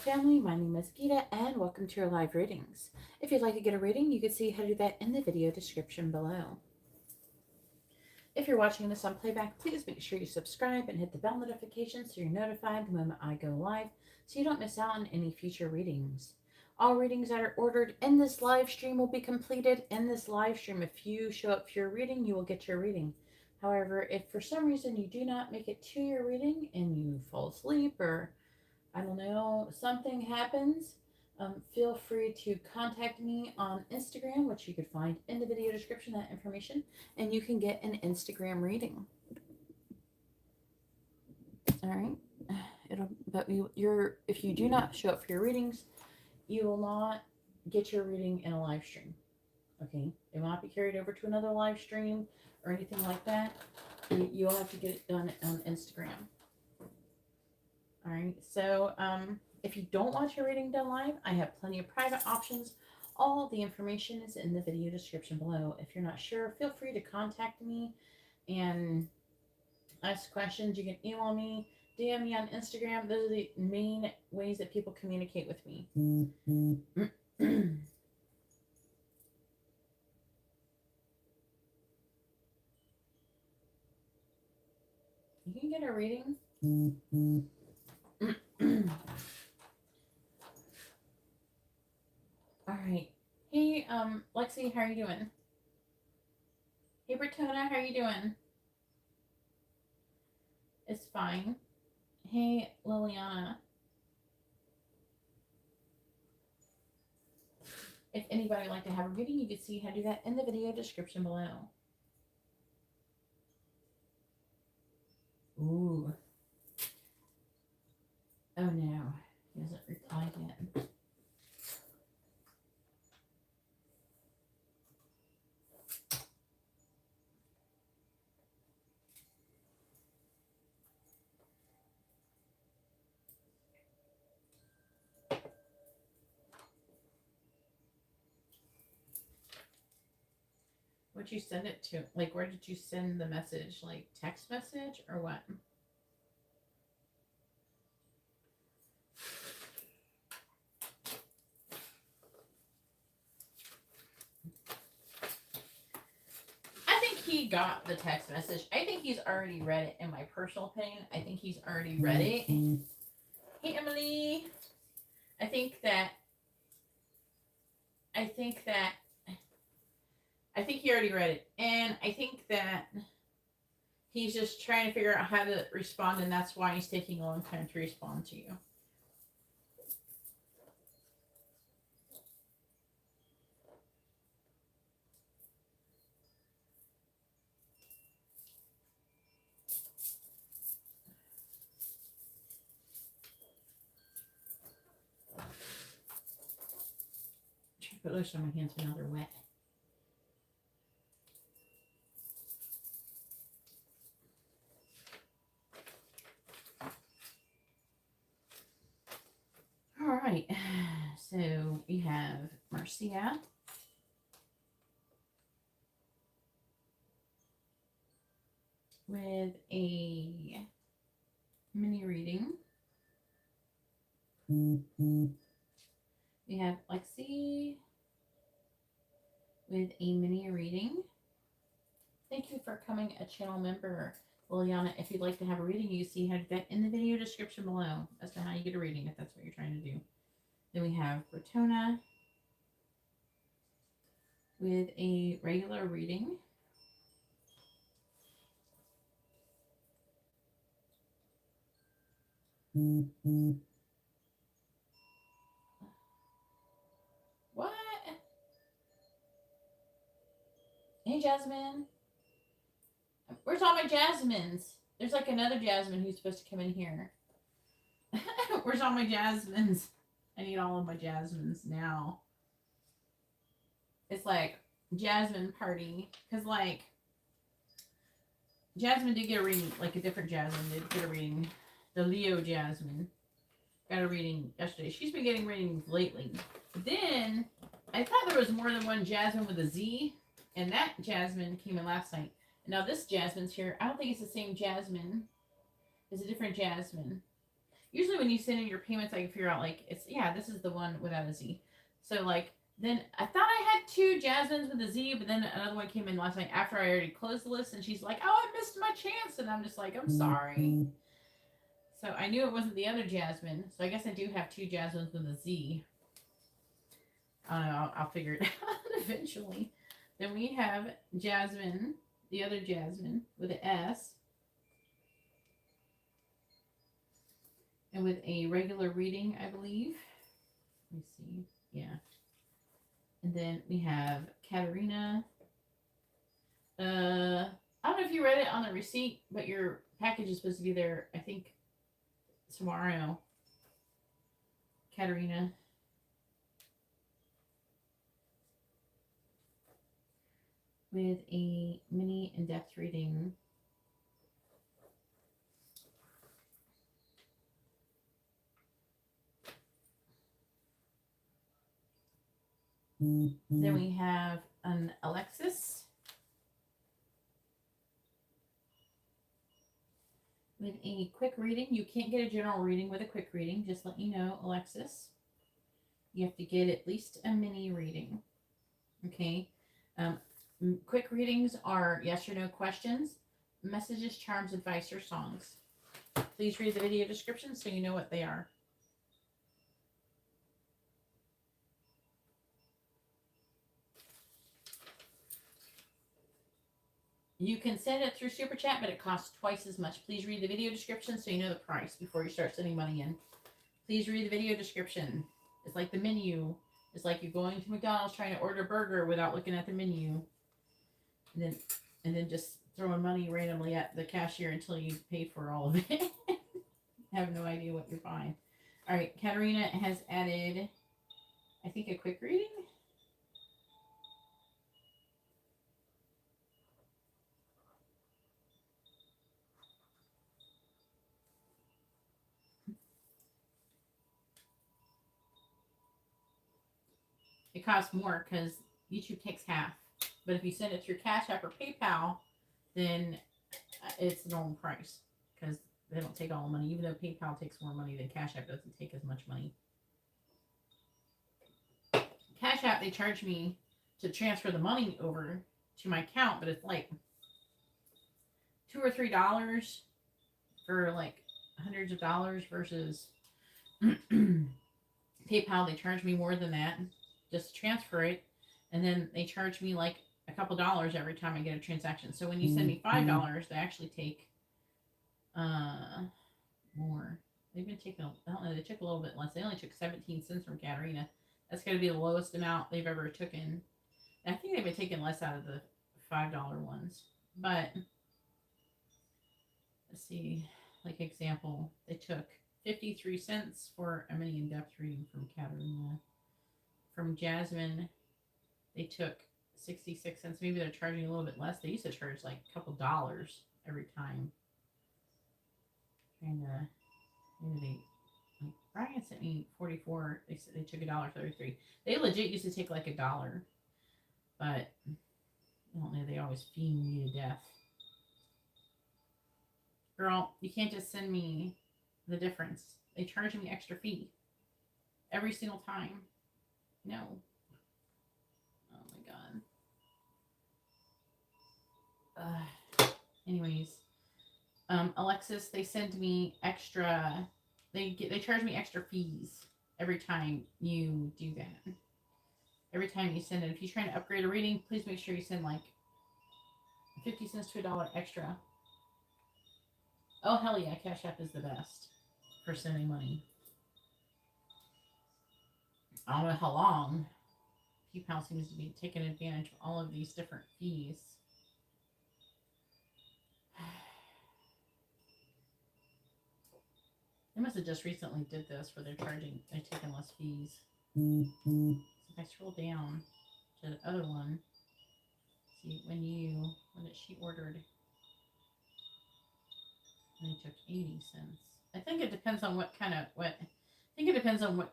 family. My name is Geeta and welcome to your live readings. If you'd like to get a reading, you can see how to do that in the video description below. If you're watching this on playback, please make sure you subscribe and hit the bell notification so you're notified the moment I go live so you don't miss out on any future readings. All readings that are ordered in this live stream will be completed in this live stream. If you show up for your reading, you will get your reading. However, if for some reason you do not make it to your reading and you fall asleep or I don't know, something happens, feel free to contact me on Instagram, which you could find in the video description, that information, and you can get an Instagram reading. All right. If you do not show up for your readings, you will not get your reading in a live stream. Okay. It will not be carried over to another live stream or anything like that. You'll have to get it done on Instagram. All right, so if you don't want your reading done live, I have plenty of private options. All the information is in the video description below. If you're not sure, feel free to contact me and ask questions. You can email me, DM me on Instagram. Those are the main ways that people communicate with me. You can get a reading. All right. Hey, Lexi, how are you doing? Hey, Bertona, how are you doing? It's fine. Hey, Liliana. If anybody would like to have a reading, you can see how to do that in the video description below. Ooh. Oh no, he hasn't replied yet. What'd you send it to? Like, where did you send the message? Like, text message or what? I think he got the text message. I think he's already read it, in my personal opinion. I think he's already read it. Hey, Emily. I think he already read it. And I think that he's just trying to figure out how to respond, and that's why he's taking a long time to respond to you. Put lotion on my hands, but now they're wet. All right, so we have Marcia. With a mini reading. We have Lexi with a mini reading. Thank you for becoming a channel member, Liliana. If you'd like to have a reading, you see how to do that in the video description below as to how you get a reading, if that's what you're trying to do. Then we have Bertona with a regular reading. What? Hey, Jasmine. Where's all my Jasmines? There's like another Jasmine who's supposed to come in here. Where's all my Jasmines? I need all of my Jasmines now. It's like Jasmine party. Because like Jasmine did get a reading, like a different Jasmine did get a reading. The Leo Jasmine got a reading yesterday. She's been getting readings lately. Then I thought there was more than one Jasmine with a Z, and that Jasmine came in last night. And now this Jasmine's here. I don't think it's the same Jasmine. It's a different Jasmine. usually when you send in your payments, I can figure out like it's yeah, this is the one without a Z. So like then I thought I had 2 Jasmines with a Z, but then another one came in last night after I already closed the list, and she's like, "Oh, I missed my chance," and I'm just like, "I'm sorry." So I knew it wasn't the other Jasmine. So I guess I do have 2 Jasmines with a Z. I don't know. I'll figure it out eventually. Then we have Jasmine, the other Jasmine with an S, and with a regular reading, I believe. Let me see. Yeah. And then we have Katerina. I don't know if you read it on the receipt, but your package is supposed to be there, I think, tomorrow. Katerina. With a mini in-depth reading. Then we have an Alexis with a quick reading. You can't get a general reading with a quick reading. Just let you know, Alexis. You have to get at least a mini reading. Okay. Quick readings are yes or no questions, messages, charms, advice, or songs. Please read the video description so you know what they are. You can send it through Super Chat, but it costs twice as much. Please read the video description so you know the price before you start sending money in. Please read the video description. It's like the menu. It's like you're going to McDonald's trying to order a burger without looking at the menu. And then just throwing money randomly at the cashier until you pay for all of it. Have no idea what you're buying. All right, Katerina has added, I think, a quick reading. It costs more because YouTube takes half. But if you send it through CashApp or PayPal, then it's the normal price because they don't take all the money. Even though PayPal takes more money than CashApp doesn't take as much money. CashApp, they charge me to transfer the money over to my account, but it's like $2 or $3 for like hundreds of dollars versus PayPal. They charge me more than that just to transfer it, and then they charge me like a couple dollars every time I get a transaction. So when you send me $5, they actually take more. They've been taking, I don't know, they took a little bit less. They only took 17 cents from Katerina. That's going to be the lowest amount they've ever taken. I think they've been taking less out of the $5 ones. But let's see, like example, they took 53 cents for a mini in-depth reading from Katerina. From Jasmine, they took 66 cents. Maybe they're charging a little bit less. They used to charge like a couple dollars every time. Trying to, maybe they, like Brian sent me 44. They said they took $1.33. They legit used to take like $1, but I don't know. They always fiend me to death. Girl, you can't just send me the difference. They charge me extra fee every single time. No. Oh my god. Anyways, Alexis, they send me extra. They charge me extra fees every time you do that. Every time you send it, if you're trying to upgrade a reading, please make sure you send like 50 cents to $1 extra. Oh hell yeah, Cash App is the best for sending money. I don't know how long. PayPal seems to be taking advantage of all of these different fees. They must have just recently did this where they're taking less fees. So if I scroll down to the other one, see when she ordered, and they took 80 cents. I think it depends on what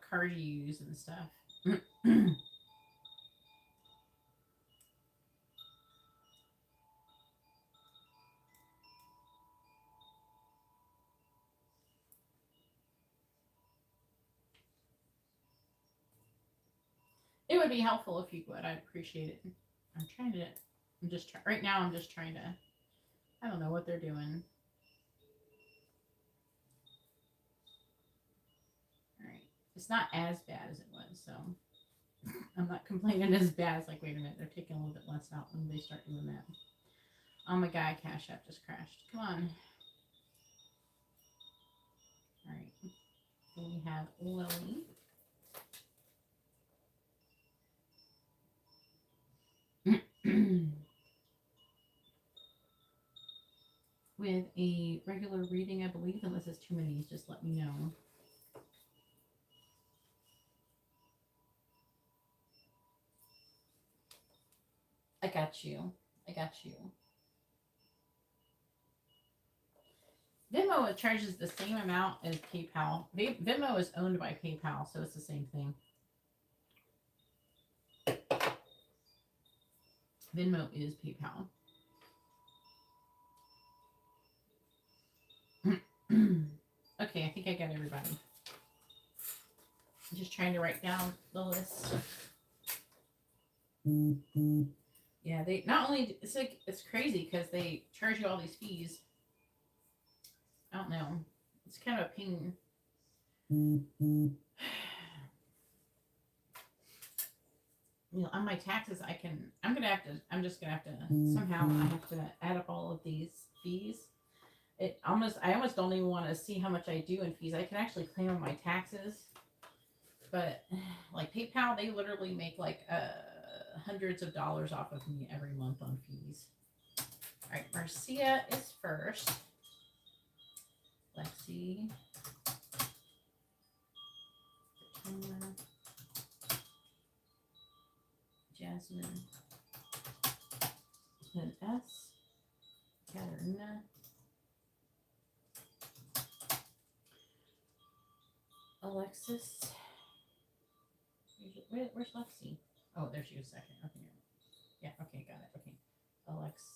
card you use and stuff. It would be helpful if you would. I'd appreciate it. Right now I'm just trying to, I don't know what they're doing. All right. It's not as bad as it was, so I'm not complaining as bad. It's like, wait a minute, they're taking a little bit less out when they start doing that. Oh my god, CashApp just crashed. Come on. All right. Then we have Lily. With a regular reading, I believe. Unless it's too many, just let me know. I got you. I got you. Venmo charges the same amount as PayPal. Venmo is owned by PayPal, so it's the same thing. Venmo is PayPal. Okay, I think I got everybody. I'm just trying to write down the list. Yeah, they not only, it's crazy because they charge you all these fees. I don't know. It's kind of a pain. You know, on my taxes, I'm just gonna have to somehow I have to add up all of these fees. I almost don't even want to see how much I do in fees. I can actually claim on my taxes, but like PayPal, they literally make like hundreds of dollars off of me every month on fees. All right, Marcia is first. Lexi. Virginia. Jasmine. Then S. Katarina. Alexis. Where's Lexi? Oh, there she is second. Okay. Yeah, okay, got it. Okay. Alexis.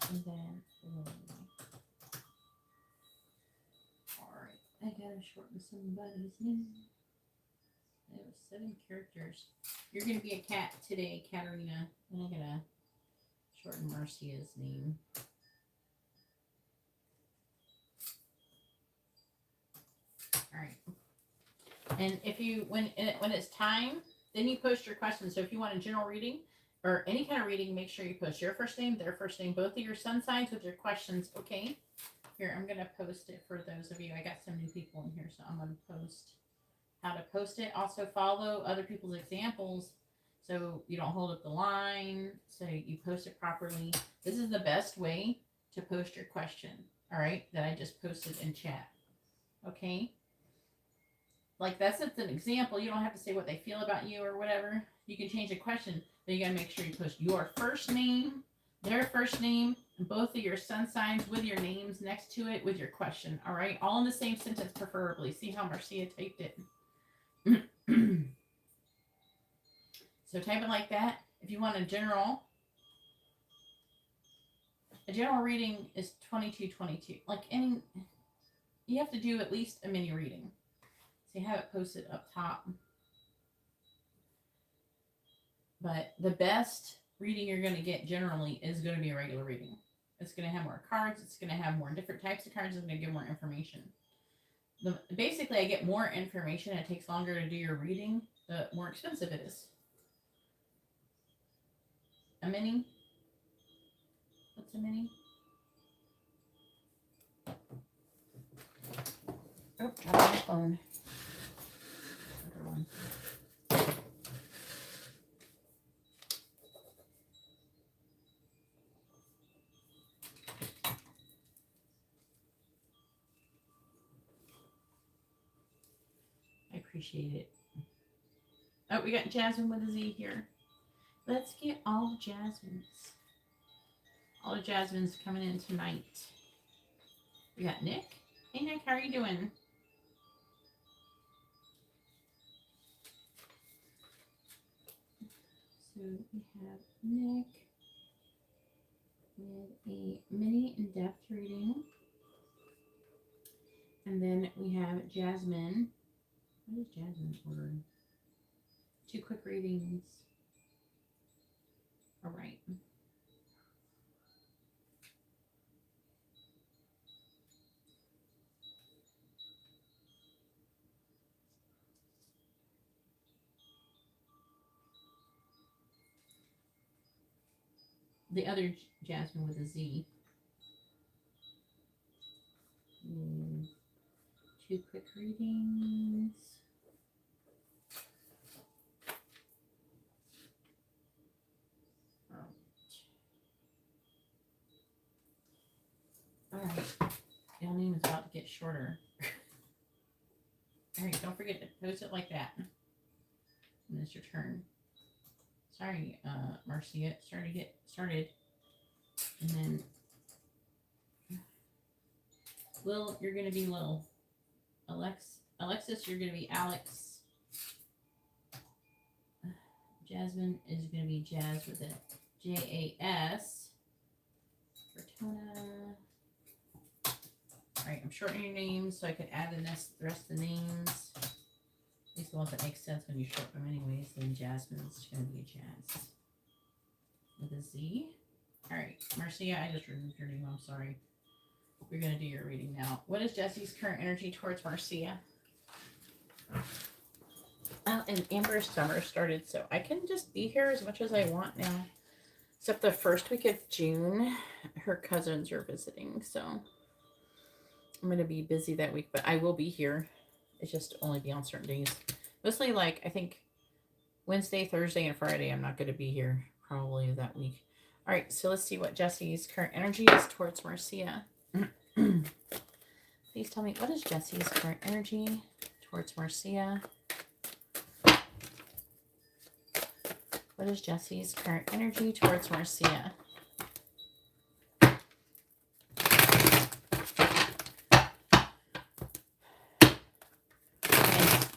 And then alright. I gotta shorten somebody's name. It was 7 characters. You're gonna be a cat today, Katarina. And I'm gonna shorten Marcia's name. Alright. And if you when it's time, then you post your questions. So if you want a general reading or any kind of reading, make sure you post your first name, their first name, both of your sun signs with your questions, okay? Here, I'm gonna post it for those of you. I got some new people in here, so I'm gonna post how to post it. Also follow other people's examples so you don't hold up the line, so you post it properly. This is the best way to post your question, all right, that I just posted in chat, okay? Like that's an example. You don't have to say what they feel about you or whatever. You can change the question, but you gotta make sure you post your first name, their first name, and both of your sun signs with your names next to it with your question. All right, all in the same sentence, preferably. See how Marcia typed it. So type it like that. If you want a general reading is 22.22. Like any, you have to do at least a mini reading. So you have it posted up top. But the best reading you're going to get generally is going to be a regular reading. It's going to have more cards. It's going to have more different types of cards. It's going to give more information. Basically, I get more information. It takes longer to do your reading, the more expensive it is. A mini? What's a mini? Oh, dropped my phone. Another one. I appreciate it. Oh, we got Jasmine with a Z here. Let's get all the Jasmines. All the Jasmines coming in tonight. We got Nick. Hey Nick, how are you doing? So we have Nick with a mini in-depth reading. And then we have Jasmine What is Jasmine ordering? 2 quick readings. All right. The other Jasmine with a Z. 2 quick readings. All right. Your name is about to get shorter. All right, don't forget to post it like that. And it's your turn. Sorry, Marcia. Started to get started. And then Lil, you're gonna be Lil. Alexis, you're gonna be Alex. Jasmine is gonna be Jazz with a Jas. Fortuna. Alright, I'm shortening your names so I can add in the rest of the names. At least the ones that make sense when you shorten them anyways. Then Jasmine's gonna be a Jazz. With a Z. Alright, Marcia, I just removed your name, I'm sorry. We're going to do your reading now. What is Jesse's current energy towards Marcia? And Amber's summer started, so I can just be here as much as I want now. Except the first week of June, her cousins are visiting, so I'm going to be busy that week, but I will be here. It's just only be on certain days. Mostly, like, I think Wednesday, Thursday, and Friday, I'm not going to be here probably that week. All right, so let's see what Jesse's current energy is towards Marcia. Please tell me, what is Jesse's current energy towards Marcia? What is Jesse's current energy towards Marcia?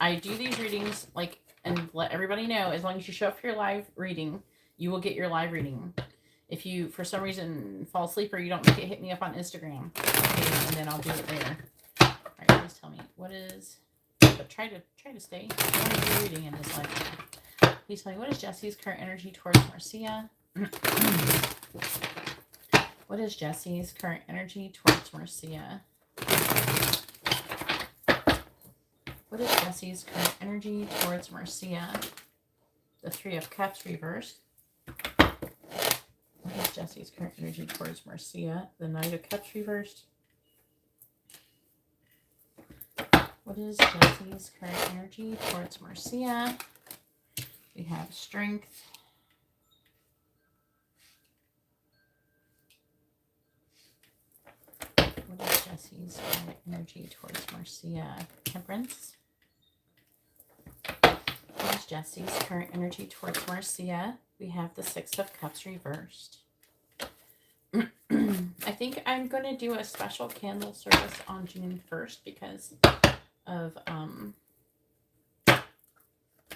I do these readings, like, and let everybody know, as long as you show up for your live reading, you will get your live reading. If you, for some reason, fall asleep or you don't make it, hit me up on Instagram, okay, and then I'll do it there. All right, please tell me, what is, but try to stay. I want to do reading in this life. Please tell me, what is Jesse's current energy towards Marcia? What is Jesse's current energy towards Marcia? What is Jesse's current energy towards Marcia? The 3 of Cups reversed. What is Jesse's current energy towards Marcia? The Knight of Cups reversed. What is Jesse's current energy towards Marcia? We have Strength. What is Jesse's current energy towards Marcia? Temperance. What is Jesse's current energy towards Marcia? We have the 6 of Cups reversed. I think I'm going to do a special candle service on June 1st because of North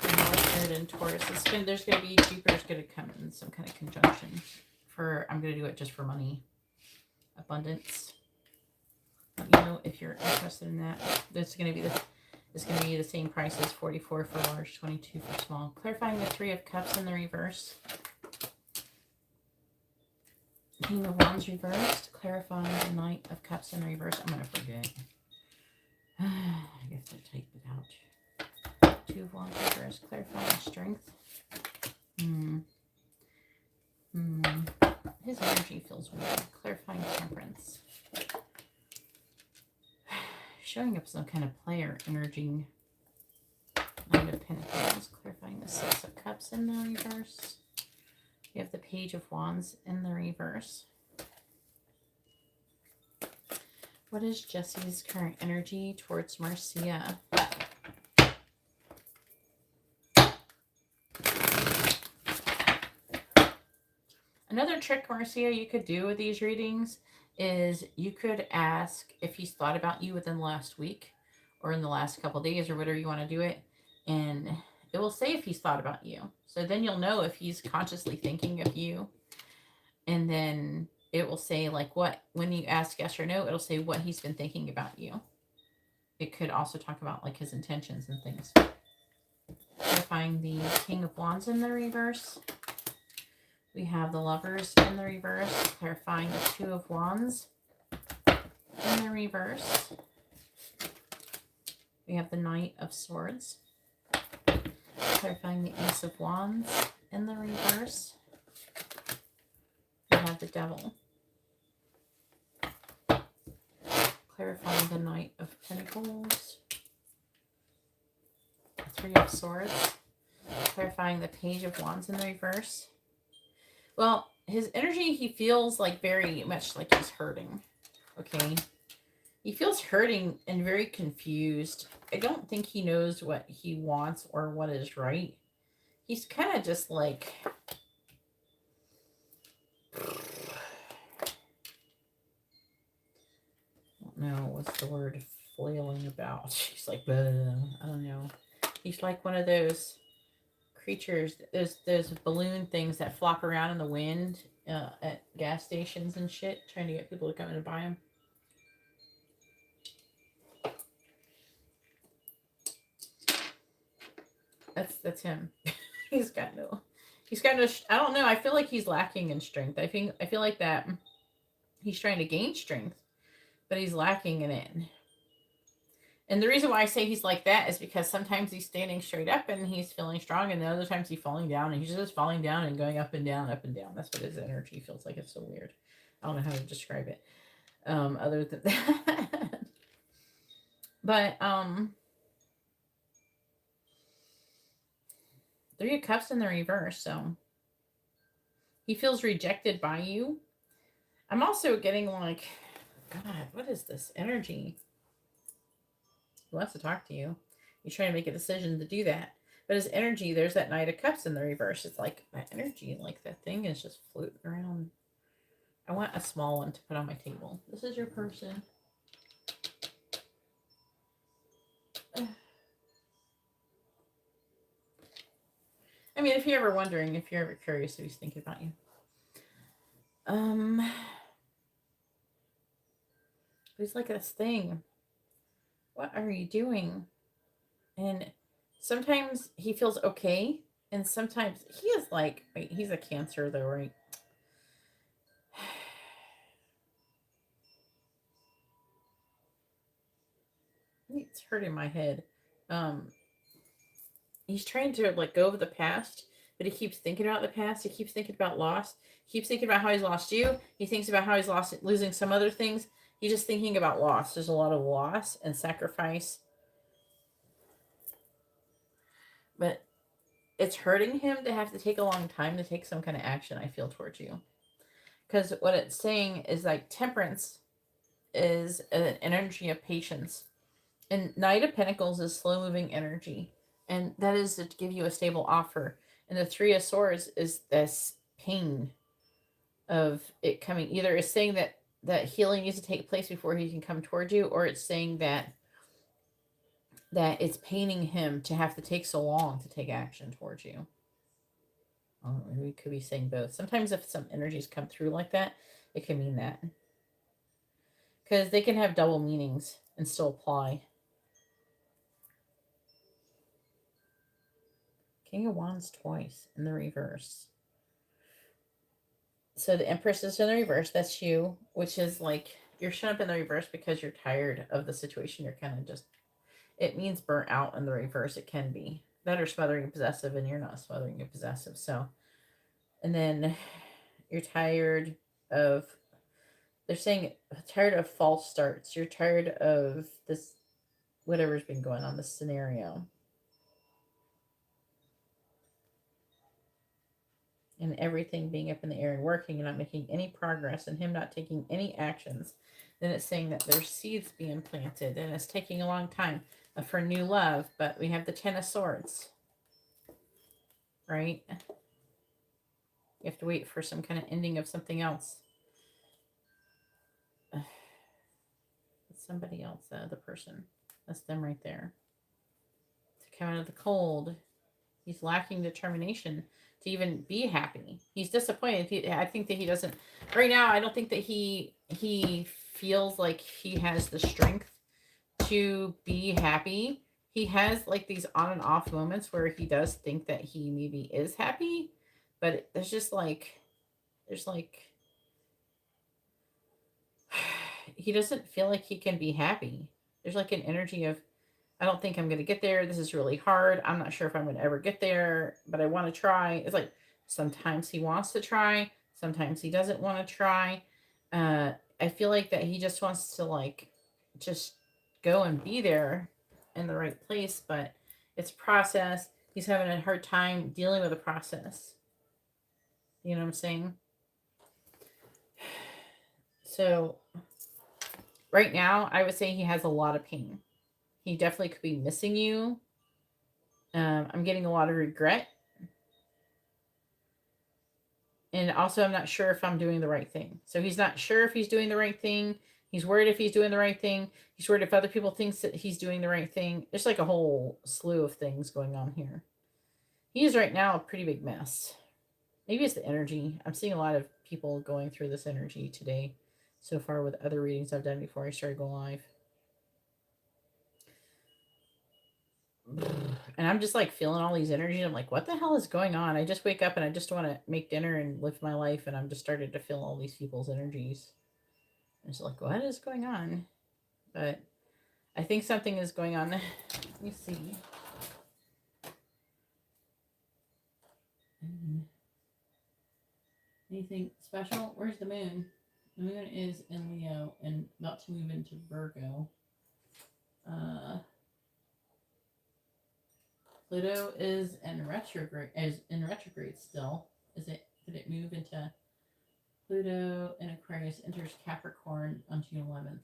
Node and Taurus. There's going to be Jupiter's going to come in some kind of conjunction. I'm going to do it just for money. Abundance. Let me know if you're interested in that. It's going to be the same price as 44 for large, 22 for small. Clarifying the 3 of Cups in the reverse. King of Wands reversed. Clarifying the Knight of Cups in reverse. I'm going to forget. I guess I type it out. 2 of Wands reversed. Clarifying Strength. His energy feels weird. Clarifying Temperance. Showing up some kind of player energy. Knight of Pentacles. Clarifying the 6 of Cups in the reverse. We have the Page of Wands in the reverse. What is Jesse's current energy towards Marcia? Another trick, Marcia, you could do with these readings is you could ask if he's thought about you within the last week or in the last couple days or whatever you want to do it. And it will say if he's thought about you. So then you'll know if he's consciously thinking of you. And then it will say like what, when you ask yes or no, it'll say what he's been thinking about you. it could also talk about like his intentions and things. Clarifying the King of Wands in the reverse. We have the Lovers in the reverse, clarifying the Two of Wands in the reverse. We have the Knight of Swords, clarifying the Ace of Wands in the reverse. We have the Devil, clarifying the Knight of Pentacles, the Three of Swords, clarifying the Page of Wands in the reverse. Well, his energy, he feels like very much like he's hurting, okay? He feels hurting and very confused. I don't think he knows what he wants or what is right. He's kind of just like... I don't know, what's the word? Flailing about. She's like, I don't know. He's like one of those creatures, those balloon things that flop around in the wind at gas stations and shit, trying to get people to come in and buy them. That's him. he's got no I don't know, I feel like he's lacking in strength. I feel like that he's trying to gain strength, but he's lacking in it. And the reason why I say he's like that is because sometimes he's standing straight up and he's feeling strong, and the other times he's falling down and he's just falling down and going up and down, up and down. That's what his energy feels like. It's so weird. I don't know how to describe it other than that. But Three of Cups in the reverse, so he feels rejected by you. I'm also getting like, God, what is this energy? He wants to talk to you. He's trying to make a decision to do that. But his energy, there's that Knight of Cups in the reverse. It's like that energy, like that thing is just floating around. I want a small one to put on my table. This is your person. I mean, if you're ever wondering, if you're ever curious if he's thinking about you. He's like this thing. What are you doing? And sometimes he feels okay, and sometimes he is like, wait, he's a Cancer though, right? It's hurting my head. He's trying to like go over the past, but he keeps thinking about the past. He keeps thinking about loss. He keeps thinking about how he's lost you. He thinks about how he's losing some other things. He's just thinking about loss. There's a lot of loss and sacrifice. But it's hurting him to have to take a long time to take some kind of action, I feel, towards you. Because what it's saying is like Temperance is an energy of patience. And Knight of Pentacles is slow-moving energy. And that is to give you a stable offer. And the Three of Swords is this pain of it coming. Either it's saying that healing needs to take place before he can come towards you, or it's saying that it's paining him to have to take so long to take action towards you. Oh, we could be saying both. Sometimes if some energies come through like that, it can mean that. Because they can have double meanings and still apply. King of Wands twice in the reverse. So the Empress is in the reverse. That's you, which is like you're showing up in the reverse because you're tired of the situation. You're kind of just, it means burnt out in the reverse. It can be that or smothering and possessive, and you're not smothering and possessive. So, and then you're tired of, they're saying tired of false starts. You're tired of this, whatever's been going on, this scenario. And everything being up in the air and working and not making any progress and him not taking any actions. Then it's saying that there's seeds being planted and it's taking a long time for new love. But we have the Ten of Swords, right? You have to wait for some kind of ending of something else. It's somebody else, the other person. That's them right there. To come out of the cold. He's lacking determination to even be happy. He's disappointed. I think that he doesn't, right now, I don't think that he feels like he has the strength to be happy. He has like these on and off moments where he does think that he maybe is happy, but there's just like, there's like, he doesn't feel like he can be happy. There's like an energy of, I don't think I'm going to get there. This is really hard. I'm not sure if I'm going to ever get there, but I want to try. It's like sometimes he wants to try, sometimes he doesn't want to try. I feel like that he just wants to like just go and be there in the right place, but it's process. He's having a hard time dealing with the process. You know what I'm saying? So right now, I would say he has a lot of pain. He definitely could be missing you. I'm getting a lot of regret. And also, I'm not sure if I'm doing the right thing. So he's not sure if he's doing the right thing. He's worried if he's doing the right thing. He's worried if other people think that he's doing the right thing. There's like a whole slew of things going on here. He is right now a pretty big mess. Maybe it's the energy. I'm seeing a lot of people going through this energy today so far with other readings I've done before I started going live. And I'm just like feeling all these energies. I'm like, what the hell is going on? I just wake up and I just want to make dinner and live my life. And I'm just started to feel all these people's energies. It's like, what is going on? But I think something is going on. Let me see. Anything special? Where's the moon? The moon is in Leo and about to move into Virgo. Pluto is in retrograde still. Did it move into Pluto in Aquarius enters Capricorn on June 11th.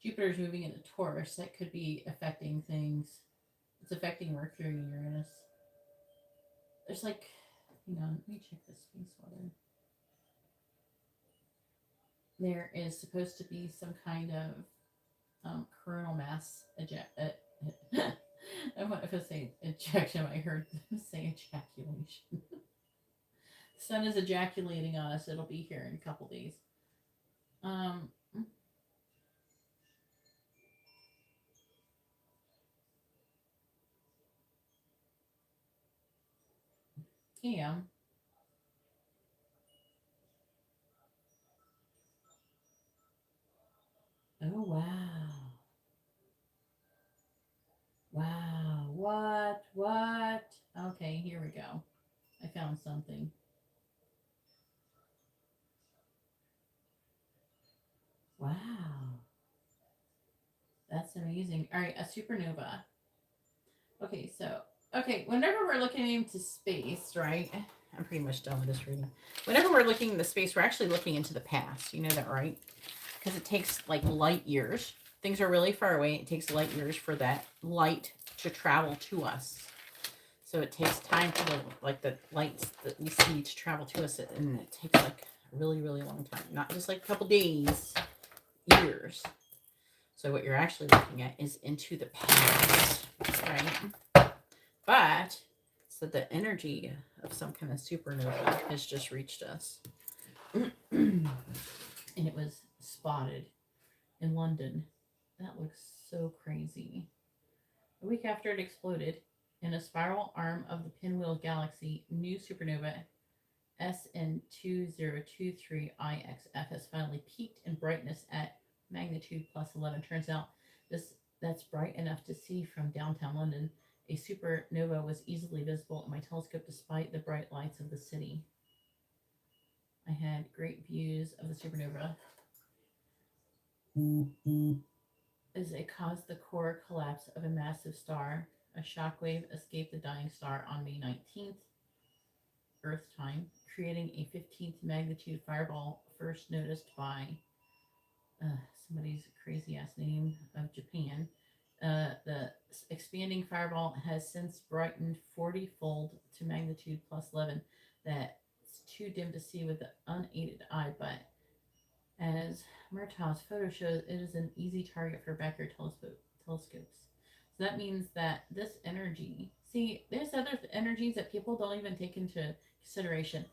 Jupiter is moving into Taurus. That could be affecting things. It's affecting Mercury and Uranus. There's like, hang on, let me check this space weather. There is supposed to be some kind of coronal mass I want to say ejection. I heard them say ejaculation. The sun is ejaculating on us. It'll be here in a couple days. Yeah. Oh, wow. Wow. What? What? Okay, here we go. I found something. Wow. That's amazing. All right, a supernova. Okay, whenever we're looking into space, right? I'm pretty much done with this reading. Whenever we're looking into space, we're actually looking into the past. You know that, right? Because it takes like light years. Things are really far away. It takes light years for that light to travel to us. So it takes time for the lights that we see to travel to us, and it takes like a really, really long time. Not just like a couple days, years. So what you're actually looking at is into the past, right? But so the energy of some kind of supernova has just reached us. And it was spotted in London. That looks so crazy. A week after it exploded, in a spiral arm of the Pinwheel Galaxy, new supernova SN2023IXF has finally peaked in brightness at magnitude plus 11. Turns out that's bright enough to see from downtown London. A supernova was easily visible in my telescope despite the bright lights of the city. I had great views of the supernova as it caused the core collapse of a massive star. A shockwave escaped the dying star on May 19th, Earth time, creating a 15th magnitude fireball first noticed by somebody's crazy ass name of Japan. The expanding fireball has since brightened 40-fold to magnitude plus 11. That's too dim to see with the unaided eye, but as Murtaugh's photo shows, it is an easy target for backyard telescopes. So that means that this energy, see, there's other energies that people don't even take into consideration.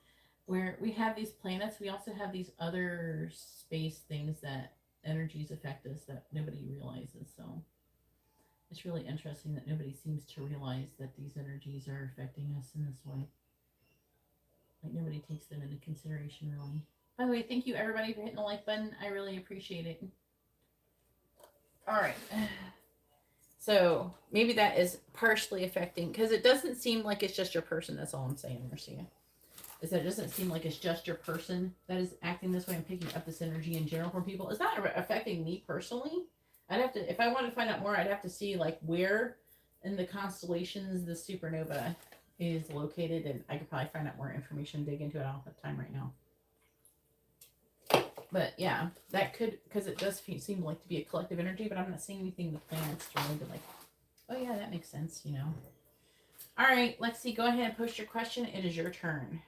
where we have these planets, we also have these other space things that energies affect us that nobody realizes. So it's really interesting that nobody seems to realize that these energies are affecting us in this way. Like nobody takes them into consideration, really. By the way, thank you everybody for hitting the like button. I really appreciate it. All right. So maybe that is partially affecting, because it doesn't seem like it's just your person. That's all I'm saying, Marcia. Is that it doesn't seem like it's just your person that is acting this way and picking up this energy in general from people. It's not affecting me personally. I'd have to, if I wanted to find out more, I'd have to see like where in the constellations the supernova is located, and I could probably find out more information, dig into it. I don't have time right now. But yeah, that could, because it does seem like to be a collective energy, but I'm not seeing anything in the planets to really be like, oh yeah, that makes sense, you know. All right, Lexi, go ahead and post your question. It is your turn.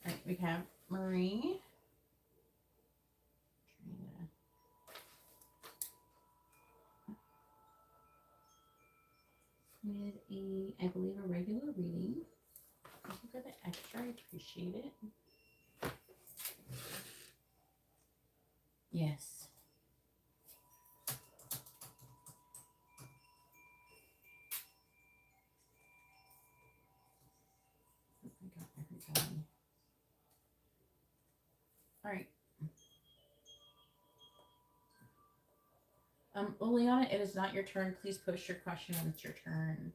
All right, we have Marie. With a, I believe, a regular reading. Thank you for the extra. I appreciate it. Yes. I got everybody. All right. Liliana, it is not your turn. Please post your question when it's your turn.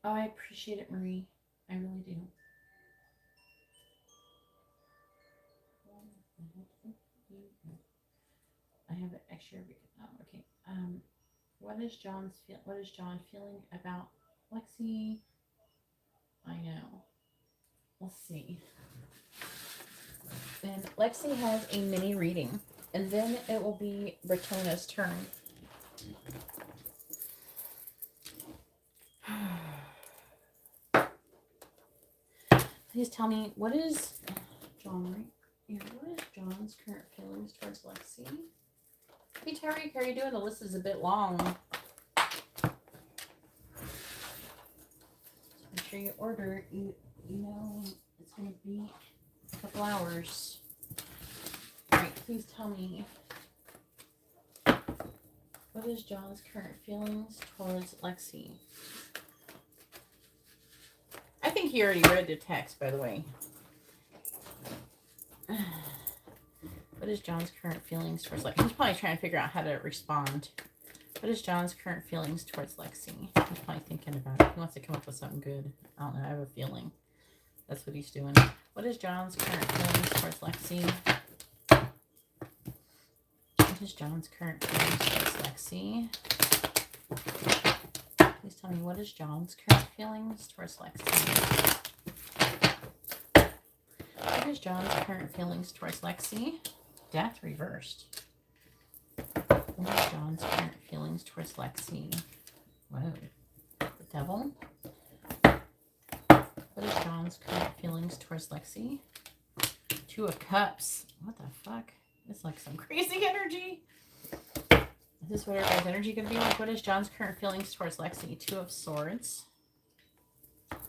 Oh, I appreciate it, Marie. I really do. I have an extra. Oh, okay. What is John feeling about Lexi? I know. Let's see. And Lexi has a mini reading, and then it will be Bretona's turn. Please tell me, what is John, right? Yeah, what is John's current feelings towards Lexi? Hey, Tariq, how are you doing? The list is a bit long. Make sure you order. You know it's going to be a couple hours. All right, please tell me, what is John's current feelings towards Lexi? I think he already read the text, by the way. What is John's current feelings towards Lexi? He's probably trying to figure out how to respond. What is John's current feelings towards Lexi? He's probably thinking about it. He wants to come up with something good. I don't know. I have a feeling that's what he's doing. What is John's current feelings towards Lexi? What is John's current feelings towards Lexi? Please tell me, what is John's current feelings towards Lexi? What is John's current feelings towards Lexi? Death reversed. What is John's current feelings towards Lexi? Whoa. The devil. What is John's current feelings towards Lexi? Two of Cups. What the fuck? It's like some crazy energy. Is this what everybody's energy going to be like? What is John's current feelings towards Lexi? Two of Swords.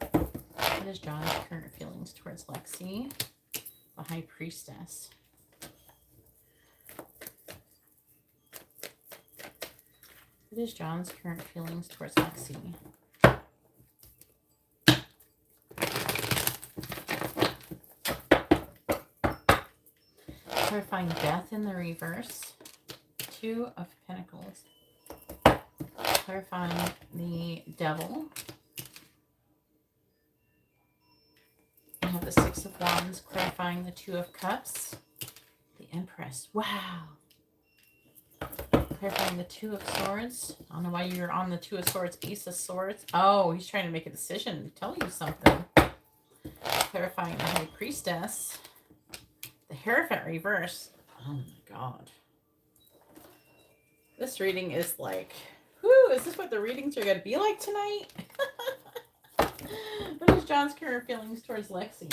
What is John's current feelings towards Lexi? The High Priestess. What is John's current feelings towards Lexi? Clarifying Death in the reverse. Two of Pentacles. Clarifying the Devil. I have the Six of Wands. Clarifying the Two of Cups. The Empress. Wow. Clarifying the Two of Swords. I don't know why you're on the Two of Swords. Ace of Swords. Oh, he's trying to make a decision. Tell you something. Clarifying the High Priestess. The Hierophant reverse. Oh my god. This reading is like, whoo, is this what the readings are going to be like tonight? What is John's current feelings towards Lexi?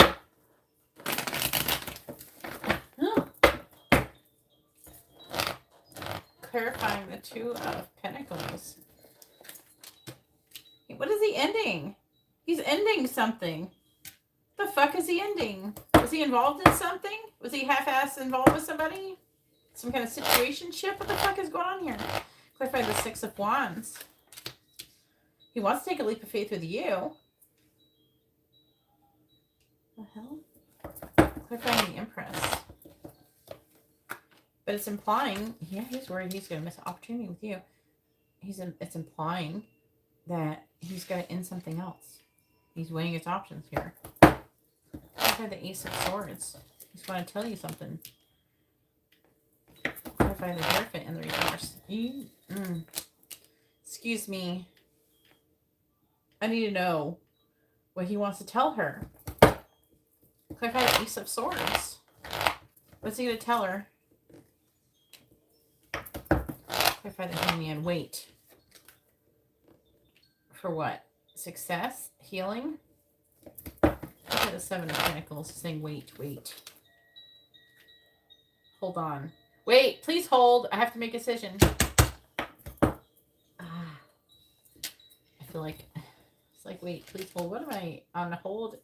Oh. Clarifying the Two of Pentacles. What is he ending? He's ending something. The fuck is he ending? Was he involved in something? Was he half-assed involved with somebody? Some kind of situationship? What the fuck is going on here? Clarify the Six of Wands. He wants to take a leap of faith with you. The hell? Clarifying the Empress. But it's implying, yeah, he's worried he's going to miss an opportunity with you. It's implying that he's got to end something else. He's weighing his options here. Clarify the Ace of Swords. Just want to tell you something. Clarify the Hierophant in the reverse. Excuse me. I need to know what he wants to tell her. Clarify the Ace of Swords. What's he going to tell her? Clarify the Hangman. Wait. For what? Success? Healing? Look at the Seven of Pentacles saying, wait. Hold on. Wait, please hold. I have to make a decision. I feel like, it's like, wait, please hold. What am I on hold?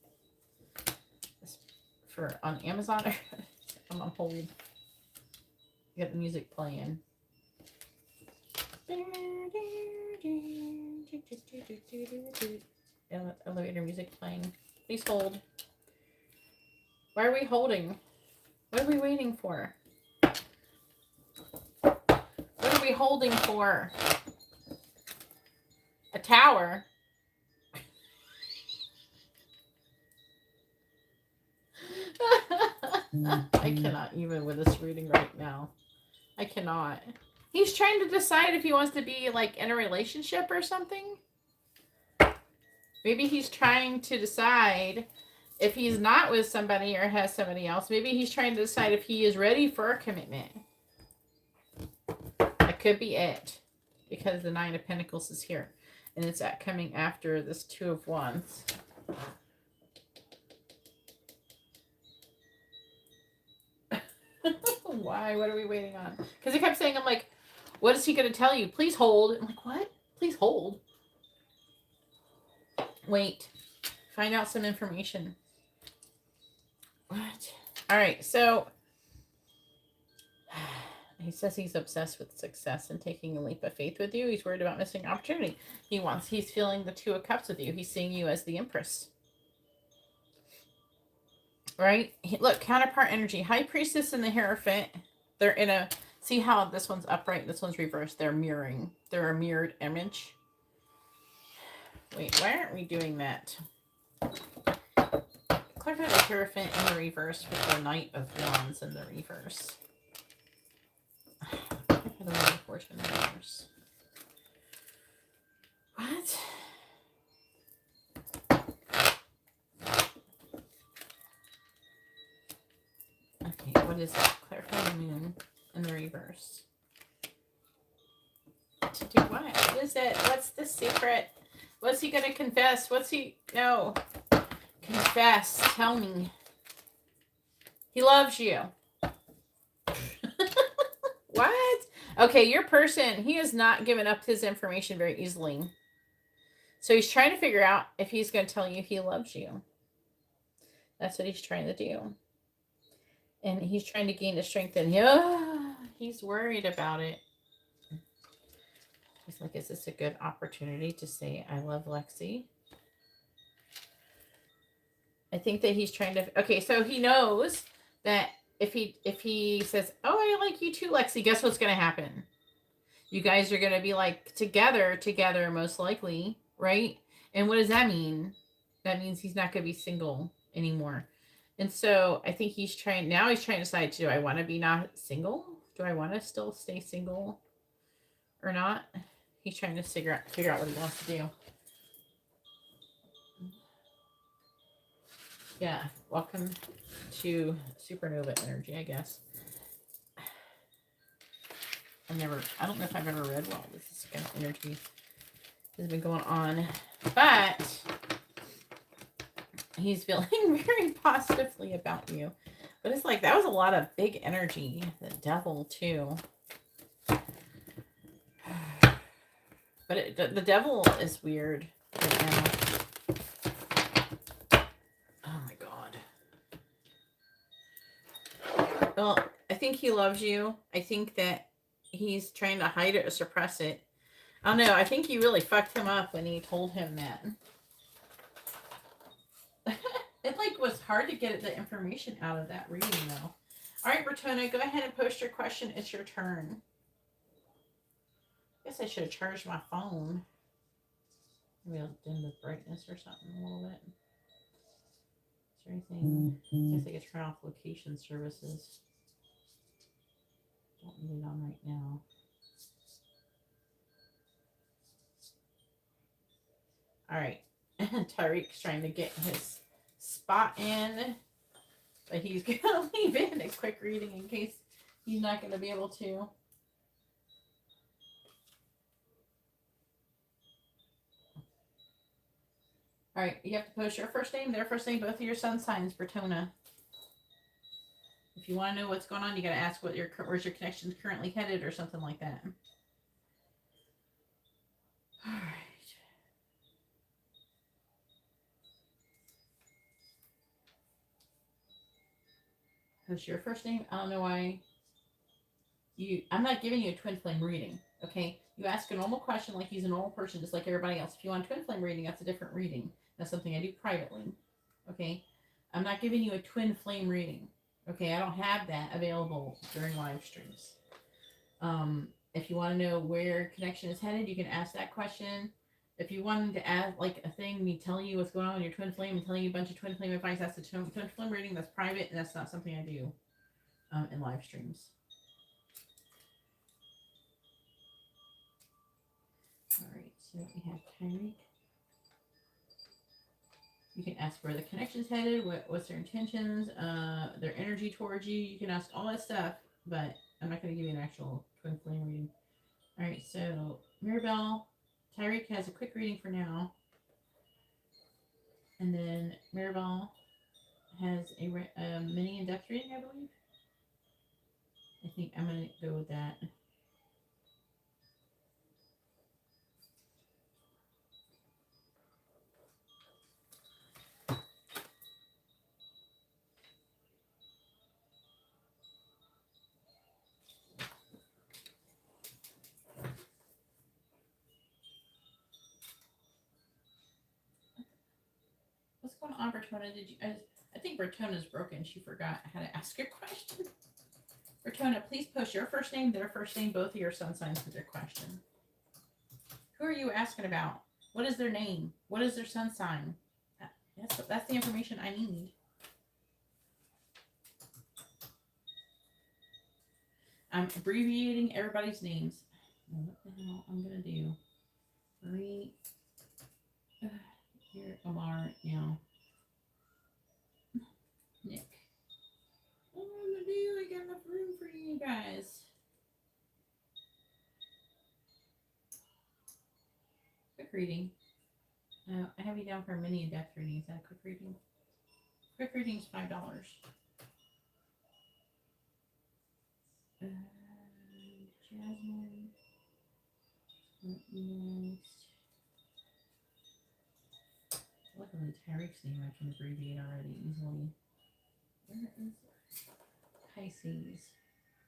For on Amazon? I'm on hold. You got the music playing. Elevator music playing. Please hold. Why are we holding? What are we waiting for? What are we holding for? A tower? I cannot even with this reading right now. I cannot. He's trying to decide if he wants to be like in a relationship or something. Maybe he's trying to decide if he's not with somebody or has somebody else. Maybe he's trying to decide if he is ready for a commitment. That could be it. Because the Nine of Pentacles is here. And it's coming after this Two of Wands. Why? What are we waiting on? Because he kept saying, I'm like, what is he going to tell you? Please hold. I'm like, what? Please hold. Wait. Find out some information. What? All right. So he says he's obsessed with success and taking a leap of faith with you. He's worried about missing opportunity. He's feeling the Two of Cups with you. He's seeing you as the Empress. Right? Look, counterpart energy. High Priestess and the Hierophant. They're in a... See how this one's upright, this one's reversed. They're mirroring. They're a mirrored image. Wait, why aren't we doing that? Clarify the Hierophant in the reverse with the Knight of Wands in the reverse. Clarify the Wheel of Fortune in the reverse. What? What is it? Clarify the moon in the reverse. To do what? What is it? What's the secret? What's he going to confess? What's he... No. Confess. Tell me. He loves you. What? Okay, your person, he has not given up his information very easily. So he's trying to figure out if he's going to tell you he loves you. That's what he's trying to do. And he's trying to gain the strength in him. He's worried about it. He's like, is this a good opportunity to say I love Lexi? I think that he's trying to... Okay, so he knows that if he says, oh, I like you too, Lexi, guess what's going to happen? You guys are going to be like together, most likely, right? And what does that mean? That means he's not going to be single anymore. And so I think he's trying to decide, do I want to be not single? Do I want to still stay single or not? He's trying to figure out what he wants to do. Yeah, welcome to supernova energy, I guess. I don't know if I've ever read well. This is kind of energy has been going on, but he's feeling very positively about you. But it's like, that was a lot of big energy. The devil, too. But the devil is weird right now. Oh my God. Well, I think he loves you. I think that he's trying to hide it or suppress it. I don't know. I think you really fucked him up when he told him that. It like was hard to get the information out of that reading though. All right, Bertona, go ahead and post your question. It's your turn. I guess I should have charged my phone. Maybe I'll dim the brightness or something a little bit. Is there anything? I guess I could turn off location services. Don't need it on right now. All right. Tariq's trying to get his spot in, but he's going to leave in a quick reading in case he's not going to be able to. All right, you have to post your first name, their first name, both of your sun signs, Bertona. If you want to know what's going on, you got to ask where's your connection's currently headed or something like that. All right. Post your first name. I don't know why I'm not giving you a twin flame reading, okay? You ask a normal question like he's a normal person, just like everybody else. If you want a twin flame reading, that's a different reading. That's something I do privately, okay? I'm not giving you a twin flame reading, okay? I don't have that available during live streams. If you want to know where connection is headed, you can ask that question. If you wanted to add like a thing, me telling you what's going on with your twin flame and telling you a bunch of twin flame advice, that's a twin flame reading. That's private, and that's not something I do in live streams. All right, so we have Tyreek. You can ask where the connection's headed, what's their intentions, their energy towards you. You can ask all that stuff, but I'm not going to give you an actual twin flame reading. All right, so Mirabelle, Tyreek has a quick reading for now. And then Mirabelle has a mini in-depth reading, I believe. I think I'm going to go with that. What's going on, Bertona? I think Bertona's broken. She forgot how to ask a question. Bertona, please post your first name, their first name, both of your sun signs with their question. Who are you asking about? What is their name? What is their sun sign? That's the information I need. I'm abbreviating everybody's names. What the hell I'm going to do? Here, Omar, now. Nick. Oh, do. I got enough room for you guys. Quick reading. I have you down for mini in-depth reading. Is that a quick reading? Quick reading is $5. Jasmine. Next. Luckily, Tariq's name I can abbreviate already easily. Where is it? Pisces.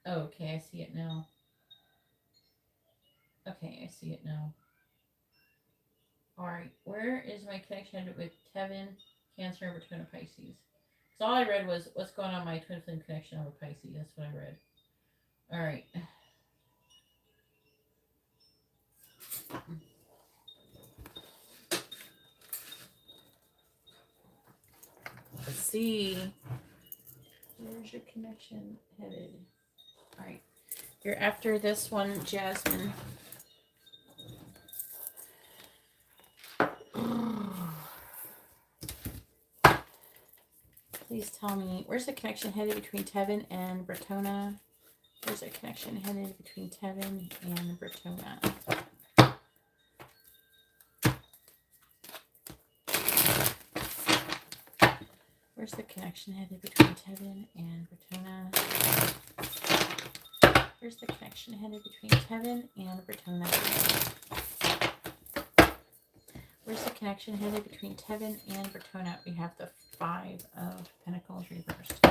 Oh, okay, I see it now. Okay, I see it now. Alright, where is my connection with Tevin, Cancer, and Return of Pisces? Because all I read was what's going on my twin flame connection with Pisces. That's what I read. Alright. Let's see. Where's your connection headed? Alright. You're after this one, Jasmine. Please tell me, where's the connection headed between Tevin and Bertona? Where's the connection headed between Tevin and Bertona? Where's the connection headed between Tevin and Bertona? Where's the connection headed between Tevin and Bertona? Where's the connection headed between Tevin and Bertona? We have the 5 of Pentacles reversed.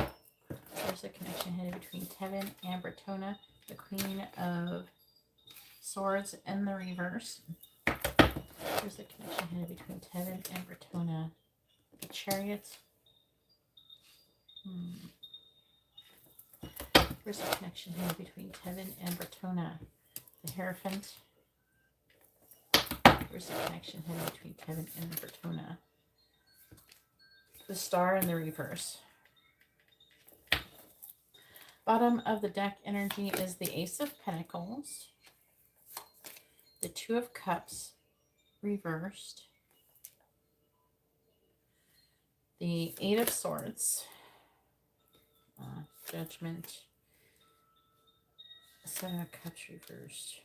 Where's the connection headed between Tevin and Bertona? The Queen of Swords in the reverse. Where's the connection headed between Tevin and Bertona? The Chariot. Where's the connection headed between Tevin and Bertona? The Hierophant. Where's the connection headed between Tevin and Bertona? The Star in the reverse. Bottom of the deck energy is the Ace of Pentacles, the 2 of Cups reversed, the 8 of Swords, Judgment, 7 of Cups reversed.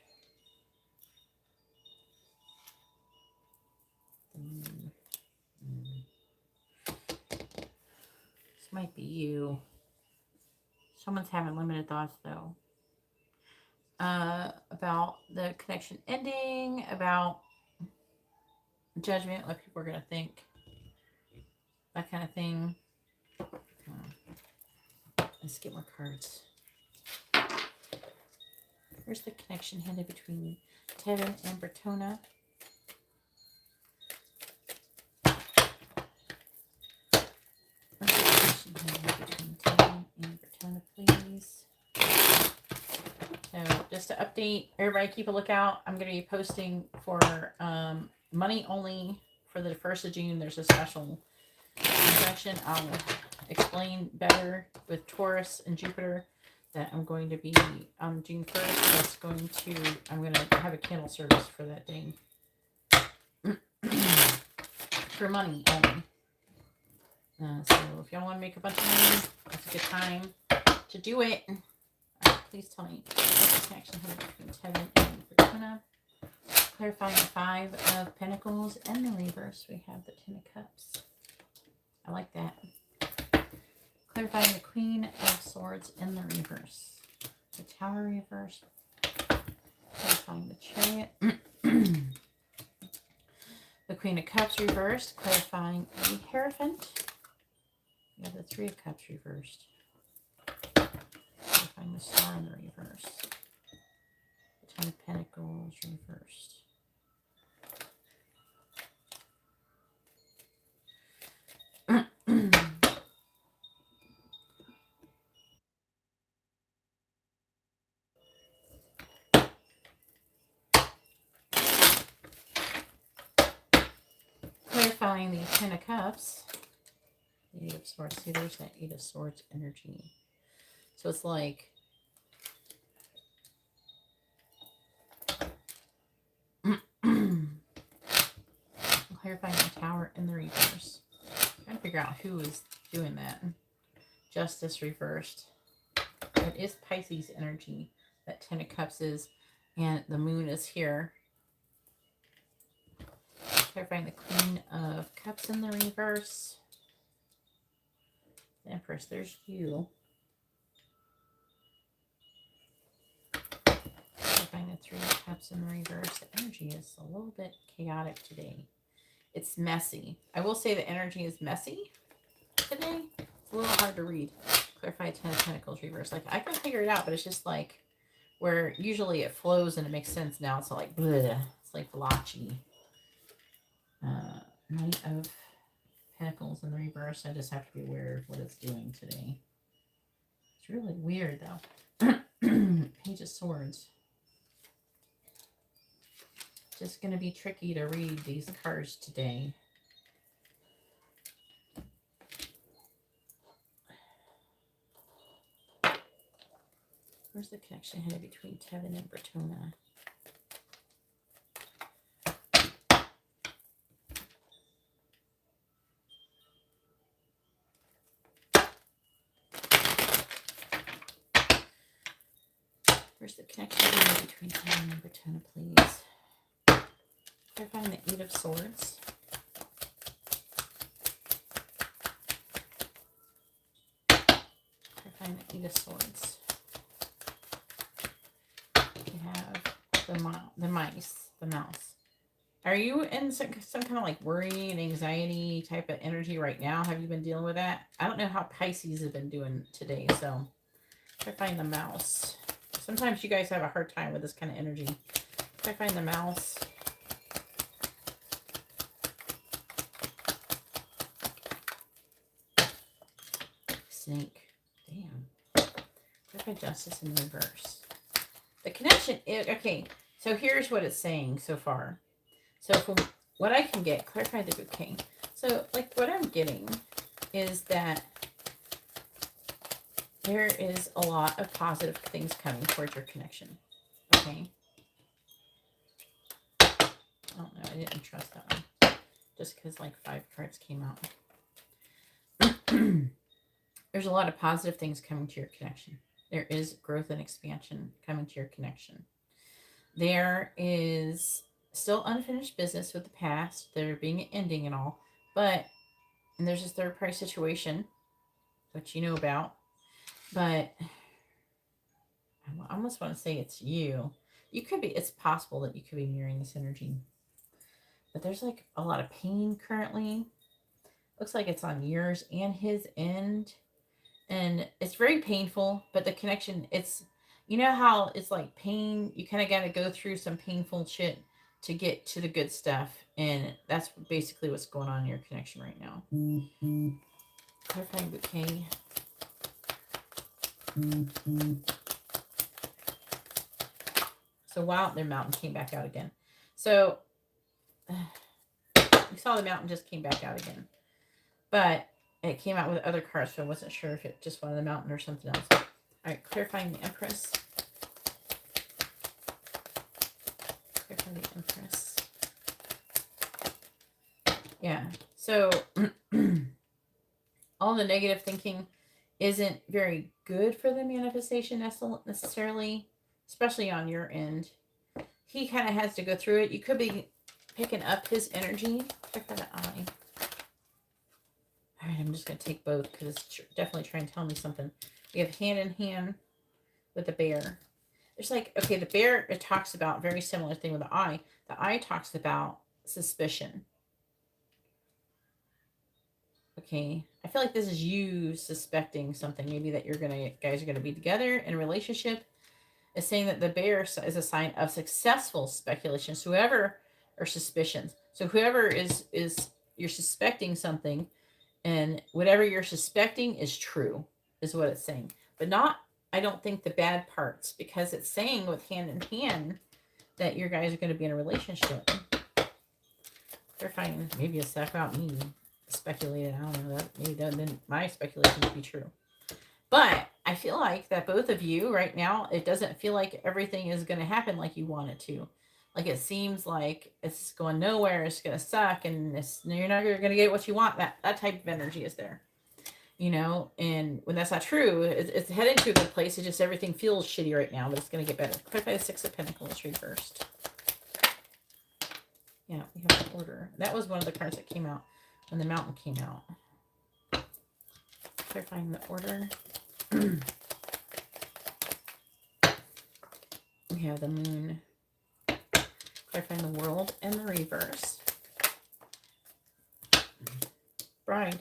This might be you. Someone's having limited thoughts, though. About the connection ending, about judgment, what people are going to think. That kind of thing. Let's get more cards. Where's the connection headed between Tevin and Bertona? Where's the connection headed between Tevin and Bertona, please? So, just to update, everybody keep a lookout. I'm going to be posting for money only for the 1st of June. There's a special section. I'll explain better with Taurus and Jupiter that I'm going to be on June 1st. That's going to, I'm going to have a candle service for that day. For money only. So if y'all want to make a bunch of money, it's a good time to do it. Please tell me what's the connection here between Tevin and Bertona. Clarifying the 5 of Pentacles and the reverse. We have the 10 of Cups. I like that. Clarifying the Queen of Swords in the reverse. The Tower reverse. Clarifying the Chariot. The Queen of Cups reversed. Clarifying the Hierophant. We have the 3 of Cups reversed. Clarifying the Star in the reverse. The 10 of Pentacles reversed. Clarifying the 10 of Cups. The 8 of Swords. See, there's that 8 of Swords energy. So it's like clarifying the Tower in the reverse. Trying to figure out who is doing that. Justice reversed. is Pisces energy. That 10 of Cups is, and the moon is here. Clarifying the Queen of Cups in the reverse. The Empress, there's you. Clarifying the Three of Cups in the reverse. The energy is a little bit chaotic today. It's messy. I will say the energy is messy today. It's a little hard to read. Clarify 10 of Pentacles reverse. Like, I can figure it out, but it's just like where usually it flows and it makes sense. Now it's like bleh. It's like blotchy. Knight of Pentacles in the reverse. I just have to be aware of what it's doing today. It's really weird though. Page of Swords. Just going to be tricky to read these cards today. Where's the connection headed between Tevin and Bertona? Where's the connection headed between Tevin and Bertona, please? Clarifying the 8 of Swords. Clarifying the 8 of Swords. We have the mouse. Are you in some kind of like worry and anxiety type of energy right now? Have you been dealing with that? I don't know how Pisces have been doing today, so try to find the mouse. Sometimes you guys have a hard time with this kind of energy. Try to find the mouse. Snake. Damn. Clarify Justice in reverse. The connection is, okay, so here's what it's saying so far. So from what I can get, clarify the bouquet. So like what I'm getting is that there is a lot of positive things coming towards your connection. Okay. I don't know. I didn't trust that one. Just because like 5 cards came out. There's a lot of positive things coming to your connection. There is growth and expansion coming to your connection. There is still unfinished business with the past. There being an ending and all. But, and there's this third party situation, which you know about. But I almost want to say it's you. You could be, it's possible that you could be mirroring this energy. But there's like a lot of pain currently. Looks like it's on yours and his end. And it's very painful, but the connection, it's, you know how it's like pain, you kind of got to go through some painful shit to get to the good stuff. And that's basically what's going on in your connection right now. Clarifying bouquet. So wow, their mountain came back out again. So you saw the mountain just came back out again. But it came out with other cards, so I wasn't sure if it just wanted the mountain or something else. All right, clarifying the Empress. Clarifying the Empress. Yeah, so all the negative thinking isn't very good for the manifestation necessarily, especially on your end. He kind of has to go through it. You could be picking up his energy. Check for the eye. All right, I'm just going to take both because it's definitely trying to tell me something. We have hand in hand with the bear. There's like, okay, the bear, it talks about very similar thing with the eye. The eye talks about suspicion. Okay, I feel like this is you suspecting something. Maybe that guys are going to be together in a relationship. It's saying that the bear is a sign of successful speculation. So whoever, or suspicions. So whoever is you're suspecting something. And whatever you're suspecting is true, is what it's saying. But not, I don't think, the bad parts, because it's saying with hand in hand that your guys are going to be in a relationship. They're finding, maybe it's about me speculated. I don't know, that maybe then my speculation would be true. But I feel like that both of you right now, it doesn't feel like everything is going to happen like you want it to. Like it seems like it's going nowhere, it's going to suck, and you're not going to get what you want. That type of energy is there. you know, and when that's not true, it's heading to a good place. It's just everything feels shitty right now, but it's going to get better. Clarify the Six of Pentacles reversed. Yeah, we have an order. That was one of the cards that came out when the mountain came out. Clarifying the order. We have the moon. Clarifying the world and the reverse. Bride.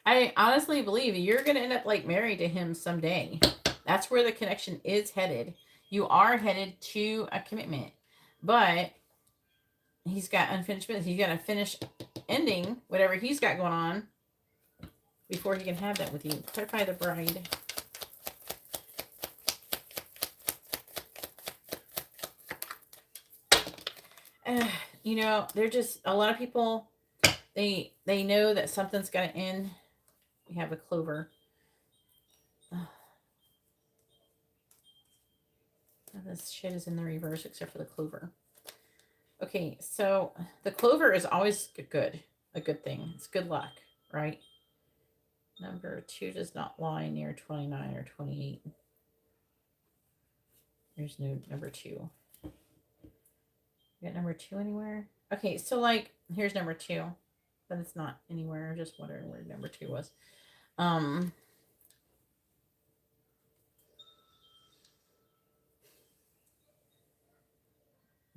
I honestly believe you're going to end up like married to him someday. That's where the connection is headed. You are headed to a commitment. But he's got unfinished business. He's got to finish ending whatever he's got going on before he can have that with you. Clarify the bride. You know, they're just, a lot of people, they know that something's got to end. We have a clover. This shit is in the reverse except for the clover. Okay, so the clover is always a good thing. It's good luck, right? Number 2 does not lie near 29 or 28. There's no number 2. You got number 2 anywhere? Okay, so like, here's number 2, but it's not anywhere. I'm just wondering where number 2 was.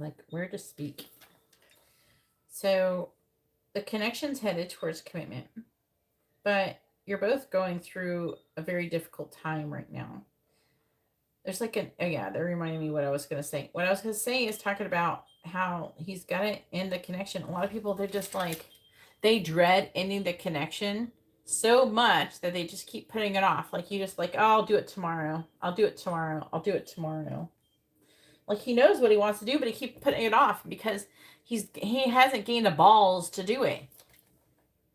Like, where to speak. So the connection's headed towards commitment, but you're both going through a very difficult time right now. There's like an, oh yeah, they're reminding me what I was going to say. What I was going to say is talking about how he's got to end the connection. A lot of people, they're just like, they dread ending the connection so much that they just keep putting it off. Like, you just like, oh, I'll do it tomorrow. I'll do it tomorrow. I'll do it tomorrow. Like, he knows what he wants to do, but he keeps putting it off because he hasn't gained the balls to do it.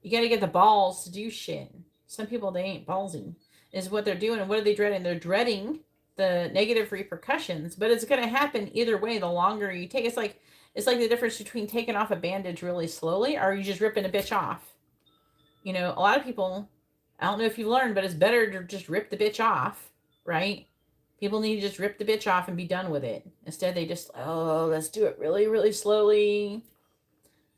You got to get the balls to do shit. Some people, they ain't ballsy, is what they're doing. And what are they dreading? They're dreading the negative repercussions, but it's going to happen either way. The longer you take, it's like the difference between taking off a bandage really slowly or you just ripping a bitch off. You know, a lot of people, I don't know if you've learned, but it's better to just rip the bitch off, right? People need to just rip the bitch off and be done with it. Instead, they just, oh, let's do it really, really slowly.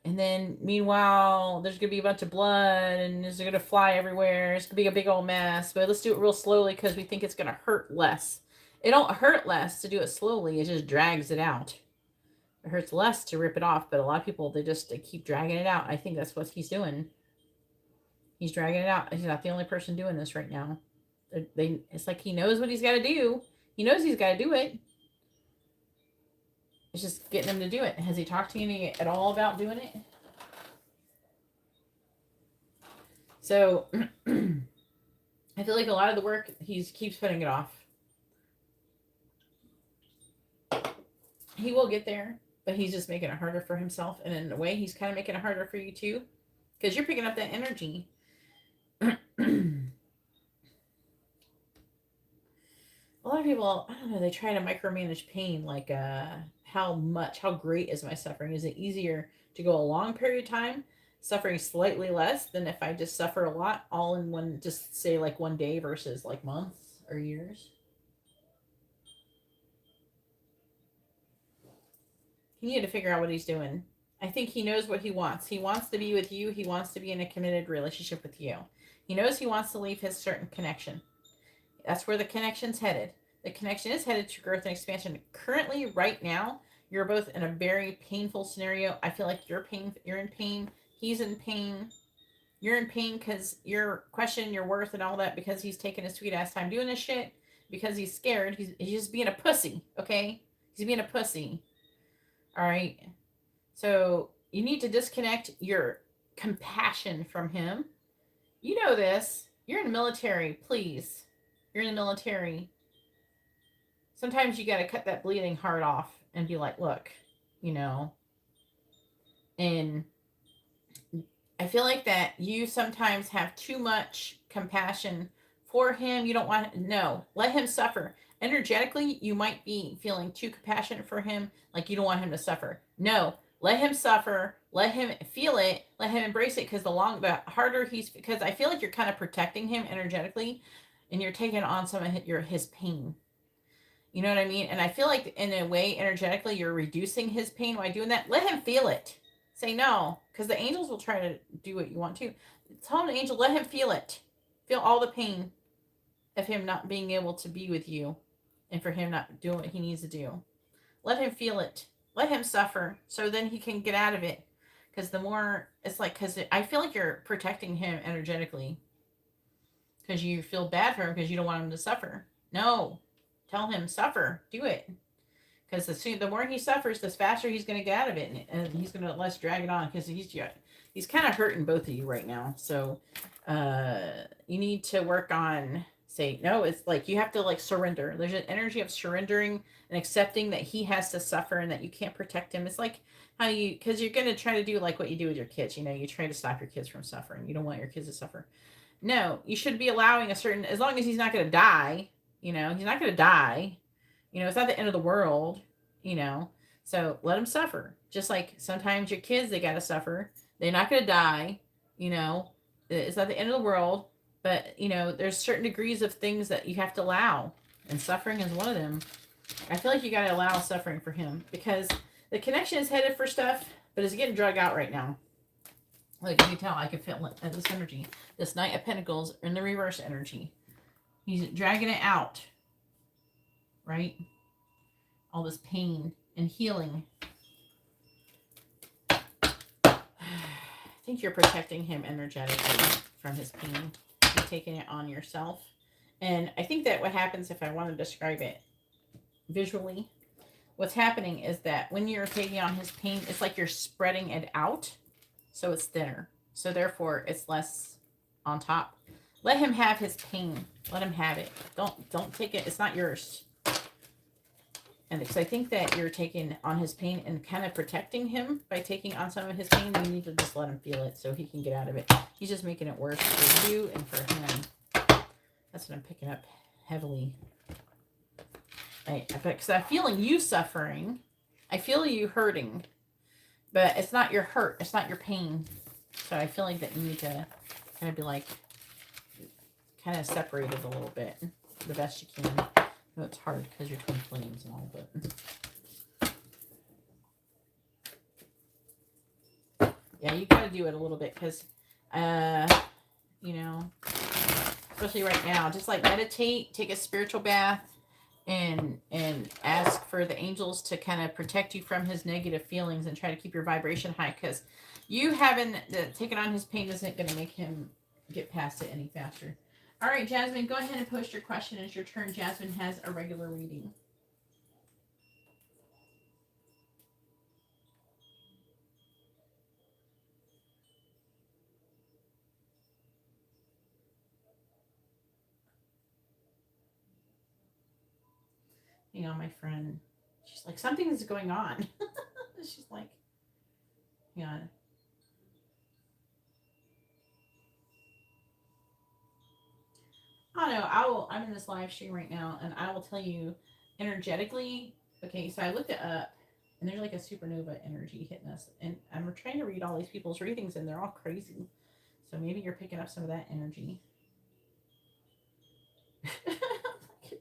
And then, meanwhile, there's going to be a bunch of blood and it's going to fly everywhere. It's going to be a big old mess. But let's do it real slowly because we think it's going to hurt less. It don't hurt less to do it slowly. It just drags it out. It hurts less to rip it off. But a lot of people, they keep dragging it out. I think that's what he's doing. He's dragging it out. He's not the only person doing this right now. It's like he knows what he's got to do. He knows he's got to do it. It's just getting him to do it. Has he talked to you at all about doing it? So, I feel like a lot of the work, he keeps putting it off. He will get there, but he's just making it harder for himself. And in a way, he's kind of making it harder for you too. Because you're picking up that energy. A lot of people, I don't know, they try to micromanage pain, like how great is my suffering? Is it easier to go a long period of time, suffering slightly less than if I just suffer a lot all in one, just say like one day versus like months or years? He needed to figure out what he's doing. I think he knows what he wants. He wants to be with you. He wants to be in a committed relationship with you. He knows he wants to leave his certain connection. That's where the connection's headed. The connection is headed to growth and expansion. Currently, right now, you're both in a very painful scenario. I feel like you're in pain. He's in pain. You're in pain because you're questioning your worth and all that because he's taking his sweet ass time doing this shit because he's scared. He's just being a pussy, okay? He's being a pussy. All right? So you need to disconnect your compassion from him. You know this. You're in the military, please. You're in the military. Sometimes you got to cut that bleeding heart off and be like, look, you know. And I feel like that you sometimes have too much compassion for him. You don't want, no, let him suffer. Energetically, you might be feeling too compassionate for him, like you don't want him to suffer. No, let him suffer. Let him feel it. Let him embrace it, because the harder he's, because I feel like you're kind of protecting him energetically, and you're taking on some of his pain. You know what I mean? And I feel like in a way, energetically, you're reducing his pain by doing that. Let him feel it. Say no, because the angels will try to do what you want to. Tell the angel, let him feel it. Feel all the pain of him not being able to be with you, and for him not doing what he needs to do. Let him feel it. Let him suffer, so then he can get out of it. Because the more, it's like, because I feel like you're protecting him energetically, because you feel bad for him because you don't want him to suffer. No, tell him suffer, do it. Because the more he suffers, the faster he's going to get out of it, and he's going to less drag it on, because he's kind of hurting both of you right now. So you need to work on, say no. It's like you have to like surrender. There's an energy of surrendering and accepting that he has to suffer and that you can't protect him. It's like how because you're going to try to do like what you do with your kids. You try to stop your kids from suffering. You don't want your kids to suffer. No, you should be allowing a certain, as long as he's not going to die. He's not going to die. It's not the end of the world, you know. So let them suffer. Just like sometimes your kids, they got to suffer. They're not going to die, you know. It's not the end of the world, but, there's certain degrees of things that you have to allow. And suffering is one of them. I feel like you got to allow suffering for him, because the connection is headed for stuff, but it's getting drug out right now. Like you can tell, I can feel this energy. This Knight of Pentacles in the reverse energy. He's dragging it out, right? All this pain and healing. I think you're protecting him energetically from his pain. You're taking it on yourself. And I think that what happens, if I want to describe it visually, what's happening is that when you're taking on his pain, it's like you're spreading it out, so it's thinner. So therefore, it's less on top. Let him have his pain. Let him have it. Don't take it. It's not yours. And because I think that you're taking on his pain and kind of protecting him by taking on some of his pain, you need to just let him feel it so he can get out of it. He's just making it worse for you and for him. That's what I'm picking up heavily. Because I'm feeling you suffering. I feel you hurting. But it's not your hurt. It's not your pain. So I feel like that you need to kind of be like, kind of separated a little bit the best you can. I know it's hard because you're twin flames and all, but yeah, you got to do it a little bit, because especially right now, just like meditate, take a spiritual bath, and ask for the angels to kind of protect you from his negative feelings and try to keep your vibration high, because you having taken on his pain isn't going to make him get past it any faster. All right, Jasmine, go ahead and post your question. It's your turn. Jasmine has a regular reading. My friend, she's like, something is going on. She's like, yeah. I don't know. I'm in this live stream right now, and I will tell you energetically. Okay, so I looked it up, and there's like a supernova energy hitting us, and I'm trying to read all these people's readings, and they're all crazy. So maybe you're picking up some of that energy.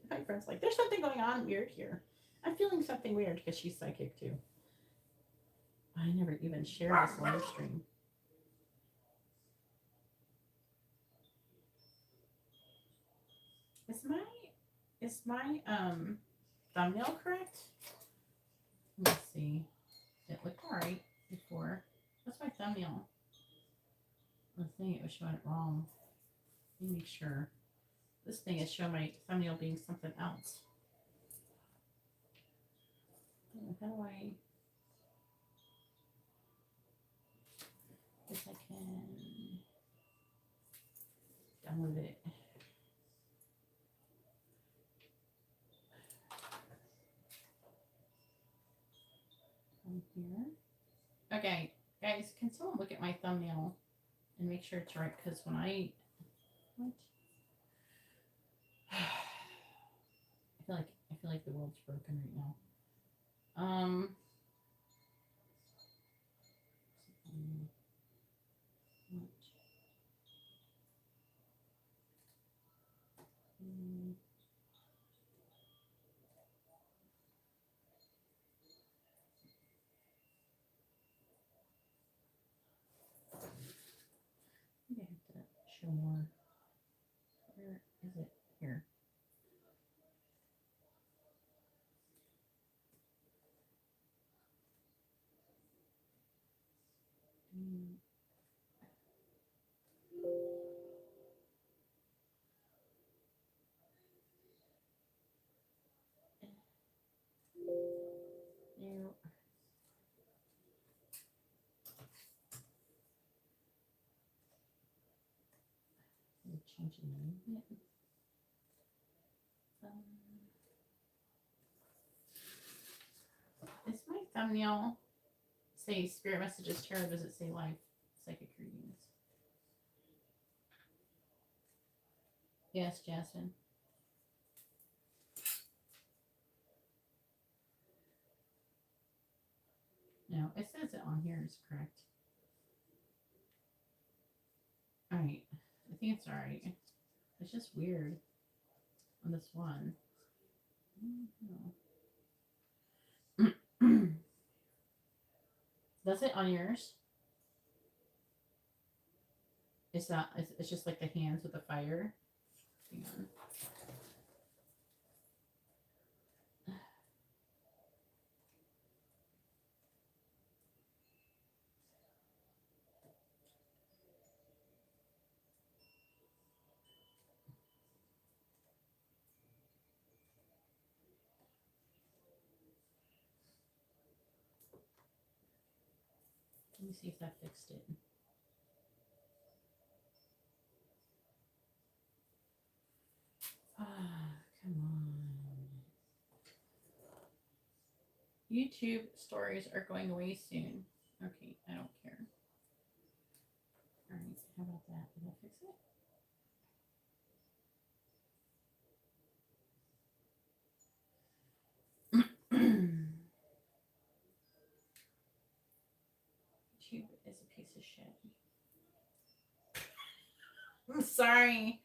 My friend's like, there's something going on weird here. I'm feeling something weird, because she's psychic too. I never even shared this live stream. Is my thumbnail correct? Let's see. It looked alright before. What's my thumbnail? The thing, it was showing it wrong. Let me make sure. This thing is showing my thumbnail being something else. How do I? Guess I can download it. Here. Okay, guys, can someone look at my thumbnail and make sure it's right? Because when I feel like the world's broken right now. show more. Where is it? Here. No. Change the name. Is my thumbnail say Spirit Messages Tarot? Does it say Life Psychic Readings? Yes, Jasmine. No, it says it on here is correct. Alright. I think it's alright. It's just weird on this one. Does it on yours? It's not, it's just like the hands with the fire. Hang on. Let me see if that fixed it. Come on. YouTube stories are going away soon. Okay, I don't care. Alright, how about that? Did I fix it? YouTube is a piece of shit. I'm sorry.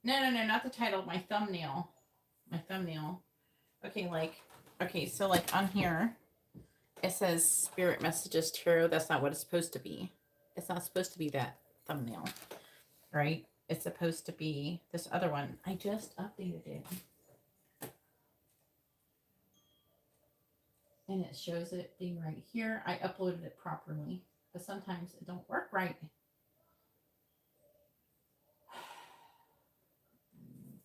No, not the title. My thumbnail. Okay, so like on here, it says Spirit Messages Tarot. That's not what it's supposed to be. It's not supposed to be that thumbnail, right? It's supposed to be this other one. I just updated it. And it shows it being right here. I uploaded it properly, but sometimes it don't work right. I'm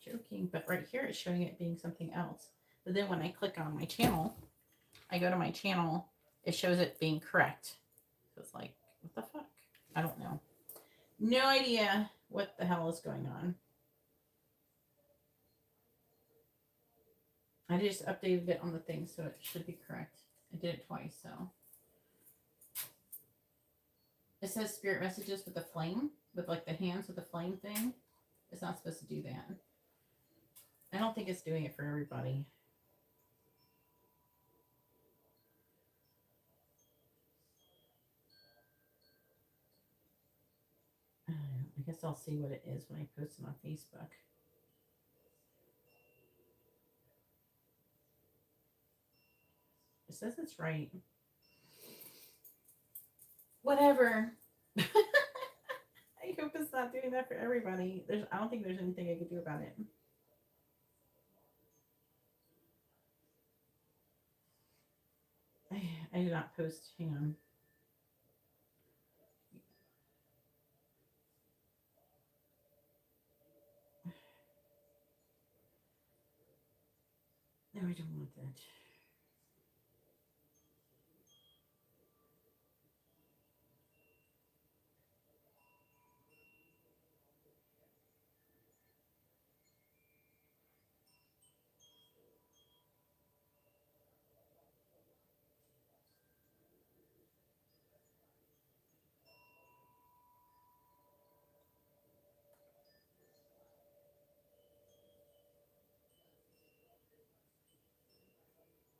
joking, but right here it's showing it being something else. But then when I click on my channel, I go to my channel, it shows it being correct. So it's like, what the fuck? I don't know. No idea what the hell is going on. I just updated it on the thing, so it should be correct. I did it twice, so. It says Spirit Messages with the flame, with like the hands with the flame thing. It's not supposed to do that. I don't think it's doing it for everybody. I don't know. I guess I'll see what it is when I post it on Facebook. It says it's right. Whatever. I hope it's not doing that for everybody. I don't think there's anything I could do about it. I did not post. Hang on. No, I don't want that.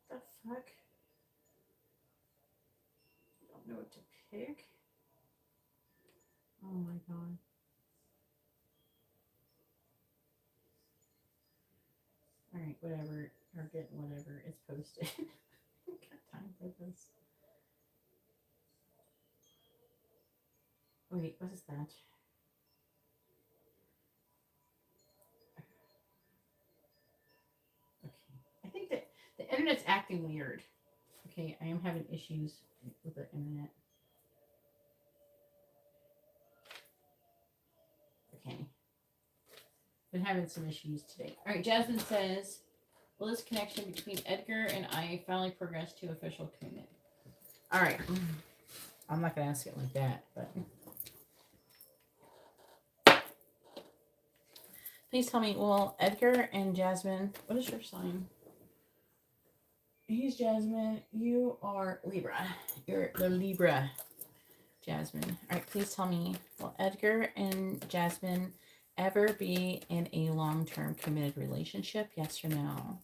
The fuck? I don't know what to pick. Oh my god. Alright, whatever. Or get whatever is posted. God time for this. Wait, what is that? Okay. I think that the internet's acting weird. Okay, I am having issues with the internet. Okay. Been having some issues today. All right, Jasmine says, will this connection between Edgar and I finally progress to official commitment? All right. I'm not going to ask it like that, but please tell me, well, Edgar and Jasmine, what is your sign? He's Jasmine. You are Libra. You're the Libra, Jasmine. All right, please tell me, will Edgar and Jasmine ever be in a long-term committed relationship? Yes or no?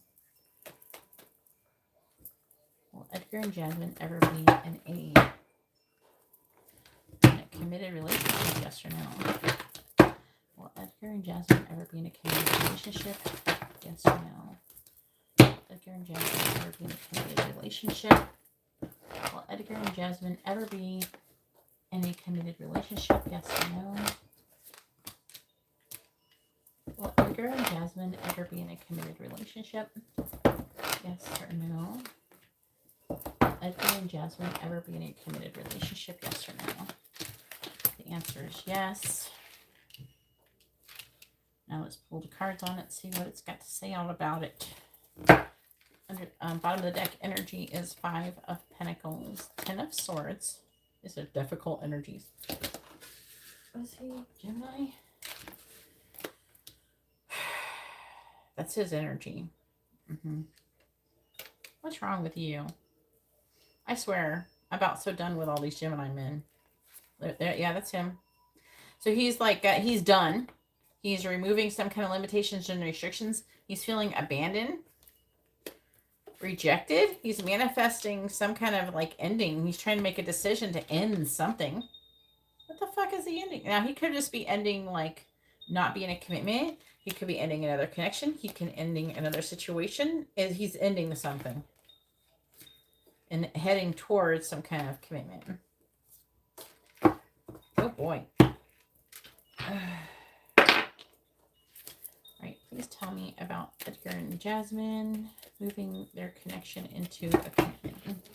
Will Edgar and Jasmine ever be in a committed relationship? Yes or no? Will Edgar and Jasmine ever be in a committed relationship? Yes or no? Edgar and Jasmine ever be in a committed relationship? Will Edgar and Jasmine ever be in a committed relationship? Yes or no? Will Edgar and Jasmine ever be in a committed relationship? Yes or no? Will Edgar and Jasmine ever be in a committed relationship? Yes or no? The answer is yes. Now let's pull the cards on it, see what it's got to say all about it. Under bottom of the deck, energy is 5 of Pentacles, 10 of Swords. These are difficult energies. Was he Gemini? That's his energy. What's wrong with you? I swear, I'm about so done with all these Gemini men. Yeah, that's him. So he's like, he's done. He's removing some kind of limitations and restrictions. He's feeling abandoned, rejected. He's manifesting some kind of like ending. He's trying to make a decision to end something. What the fuck is he ending? Now, he could just be ending like not being a commitment. He could be ending another connection. He can ending another situation. He's ending something and heading towards some kind of commitment. Oh boy. Right, please tell me about Edgar and Jasmine moving their connection into a commitment.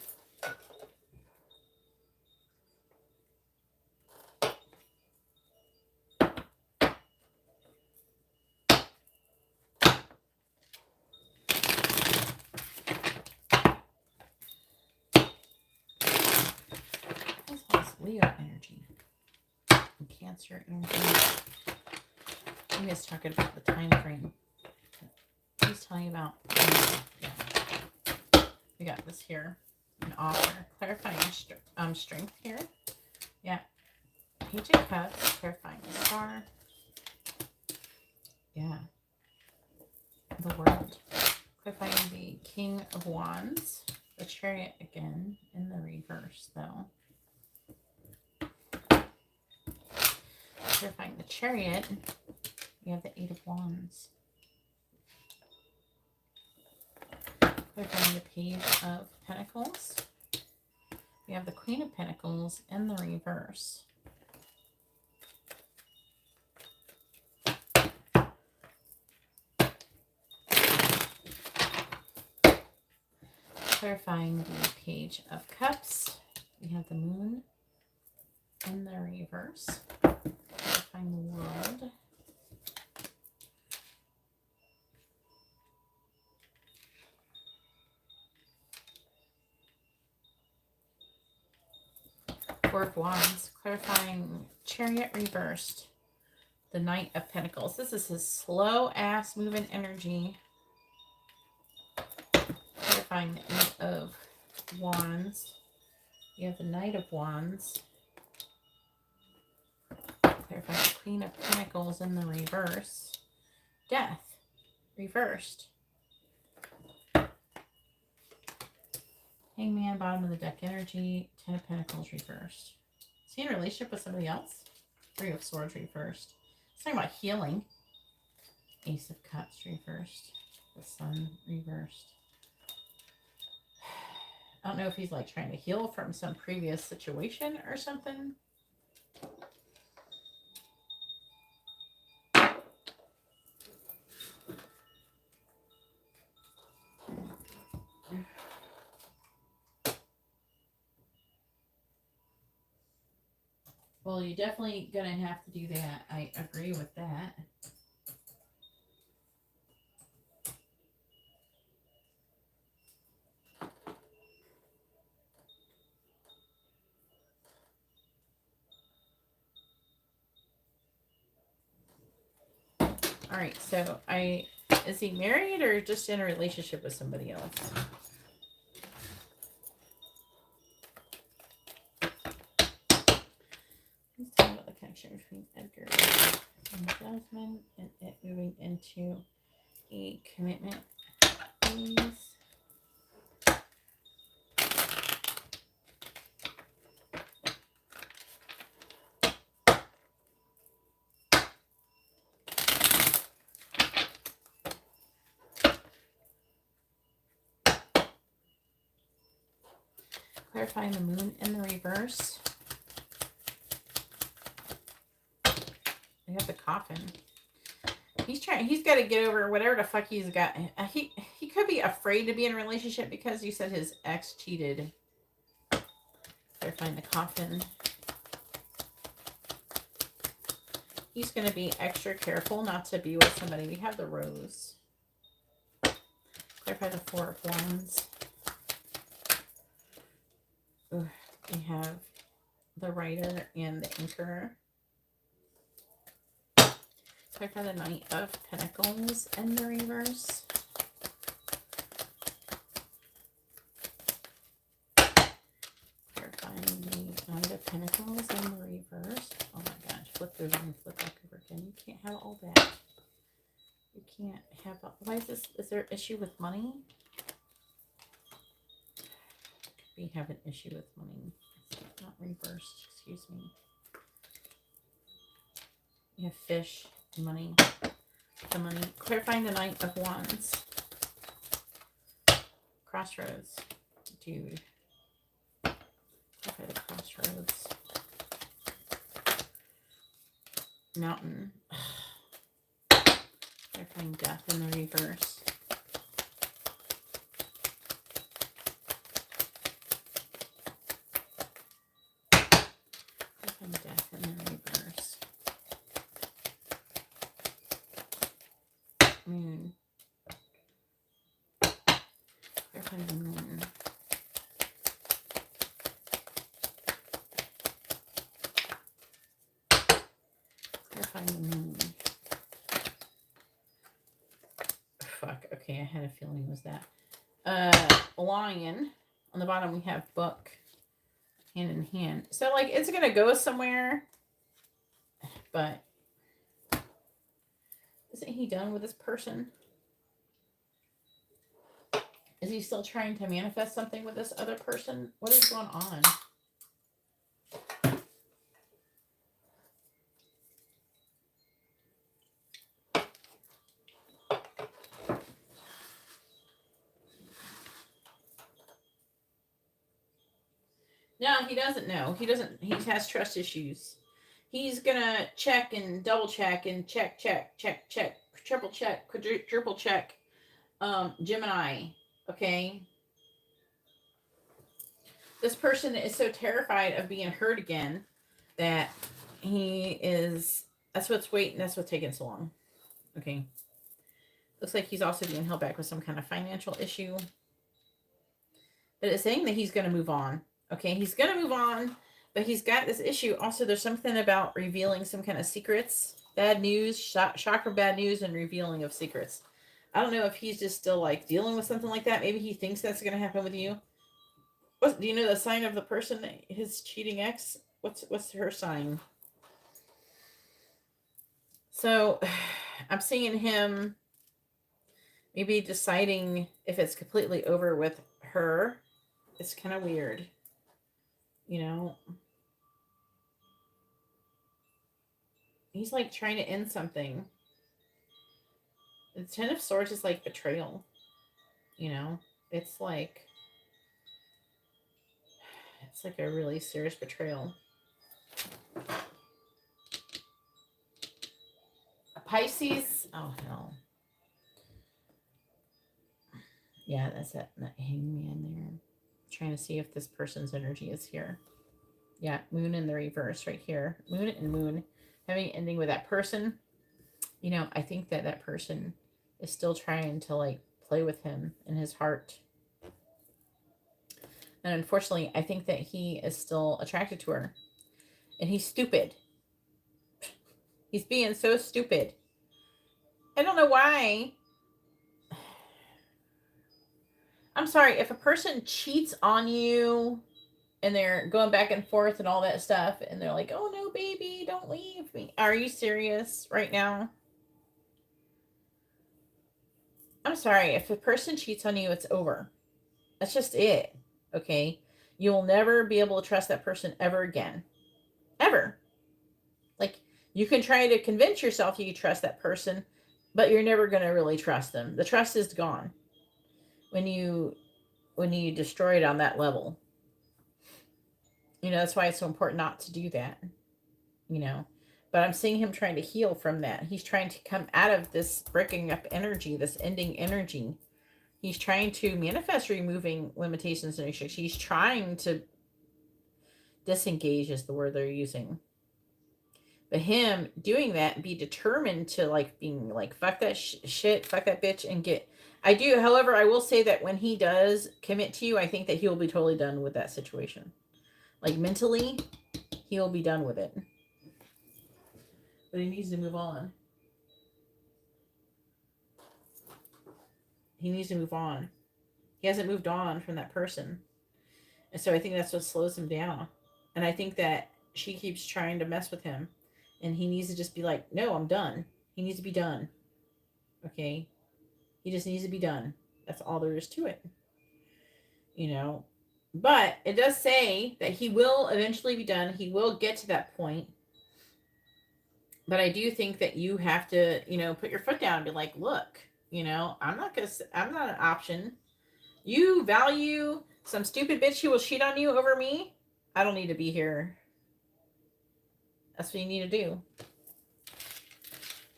Leo energy and Cancer energy. I'm just talking about the time frame. Please tell me about. Yeah. We got this here. An offer, clarifying strength here. Yeah. Page of Cups, clarifying the Star. Yeah. The World, clarifying the King of Wands. The Chariot again in the reverse, though. Clarifying the Chariot, we have the 8 of Wands. Clarifying the Page of Pentacles, we have the Queen of Pentacles in the reverse. Clarifying the Page of Cups, we have the Moon in the reverse. Clarifying the World. Four of Wands, clarifying Chariot reversed. The Knight of Pentacles. This is his slow ass moving energy. Clarifying the 8 of Wands. You have the Knight of Wands. Clarifying the Queen of Pentacles in the reverse. Death reversed. Hangman, bottom of the deck energy. 10 of Pentacles reversed. Is he in a relationship with somebody else? 3 of Swords reversed. It's talking about healing. Ace of Cups reversed. The Sun reversed. I don't know if he's like trying to heal from some previous situation or something. Well, you're definitely gonna have to do that. I agree with that. All right, so is he married or just in a relationship with somebody else? Let's talk about the connection between Edgar and Jasmine and it moving into a commitment, please. Clarifying the moon in the reverse. We have the coffin. He's got to get over whatever the fuck he's got. He could be afraid to be in a relationship because you said his ex cheated. Clarifying the coffin. He's going to be extra careful not to be with somebody. We have the rose. Clarify the Four of Wands. Ooh, we have the Rider and the Anchor. Clarify the Knight of Pentacles in the reverse. Clarifying the Knight of Pentacles in the reverse. Oh my gosh, flip those and flip back over again. You can't have all that. You can't have, why is this, is there an issue with money? We have an issue with money. It's not reversed, excuse me. We have fish, money, the money. Clarifying the Knight of Wands. Crossroads, dude. Clarify the Crossroads. Mountain. Clarifying Death in the reverse. Clarifying Death in the reverse. Moon. Clarifying the moon. Clarifying the moon. Fuck. Okay, I had a feeling it was that. Lion. On the bottom we have book. Hand in hand. So like it's gonna go somewhere. But isn't he done with this person? Is he still trying to manifest something with this other person? What is going on? No, he doesn't know. He doesn't. He has trust issues. He's gonna check and double check and check, triple check, quadruple check. Gemini. Okay. This person is so terrified of being hurt again that he is. That's what's waiting. That's what's taking so long. Okay. Looks like he's also being held back with some kind of financial issue. But it's saying that he's going to move on. Okay, he's going to move on, but he's got this issue. Also, there's something about revealing some kind of secrets. Bad news, shock or bad news, and revealing of secrets. I don't know if he's just still like dealing with something like that. Maybe he thinks that's going to happen with you. Do you know the sign of the person, his cheating ex? What's her sign? So I'm seeing him maybe deciding if it's completely over with her. It's kind of weird. You know, he's like trying to end something. The Ten of Swords is like betrayal. You know, it's like It's like a really serious betrayal. A Pisces. Oh, hell. Yeah, that's that hangman there. I'm trying to see if this person's energy is here. Yeah, moon in the reverse right here. Moon and moon. Having ending with that person. You know, I think that that person is still trying to like play with him in his heart. And unfortunately, I think that he is still attracted to her. And he's stupid. He's being so stupid. I don't know why. I'm sorry, if a person cheats on you and they're going back and forth and all that stuff, and they're like, oh no, baby, don't leave me. Are you serious right now? I'm sorry, if a person cheats on you, it's over. That's just it. Okay? You'll never be able to trust that person ever again. Ever. Like, you can try to convince yourself you trust that person, but you're never going to really trust them. The trust is gone when you destroy it on that level. You know, that's why it's so important not to do that. You know, but I'm seeing him trying to heal from that. He's trying to come out of this breaking up energy, this ending energy. He's trying to manifest removing limitations and restrictions. He's trying to disengage, is the word they're using. But him doing that, be determined to like being like, fuck that shit, fuck that bitch, and get. I do, however, I will say that when he does commit to you, I think that he will be totally done with that situation. Like mentally, he'll be done with it. But he needs to move on. He needs to move on. He hasn't moved on from that person. And so I think that's what slows him down. And I think that she keeps trying to mess with him. And he needs to just be like, no, I'm done. He needs to be done. Okay? He just needs to be done. That's all there is to it. You know? But it does say that he will eventually be done. He will get to that point. But I do think that you have to, you know, put your foot down and be like, look, you know, I'm not an option. You value some stupid bitch who will cheat on you over me? I don't need to be here. That's what you need to do.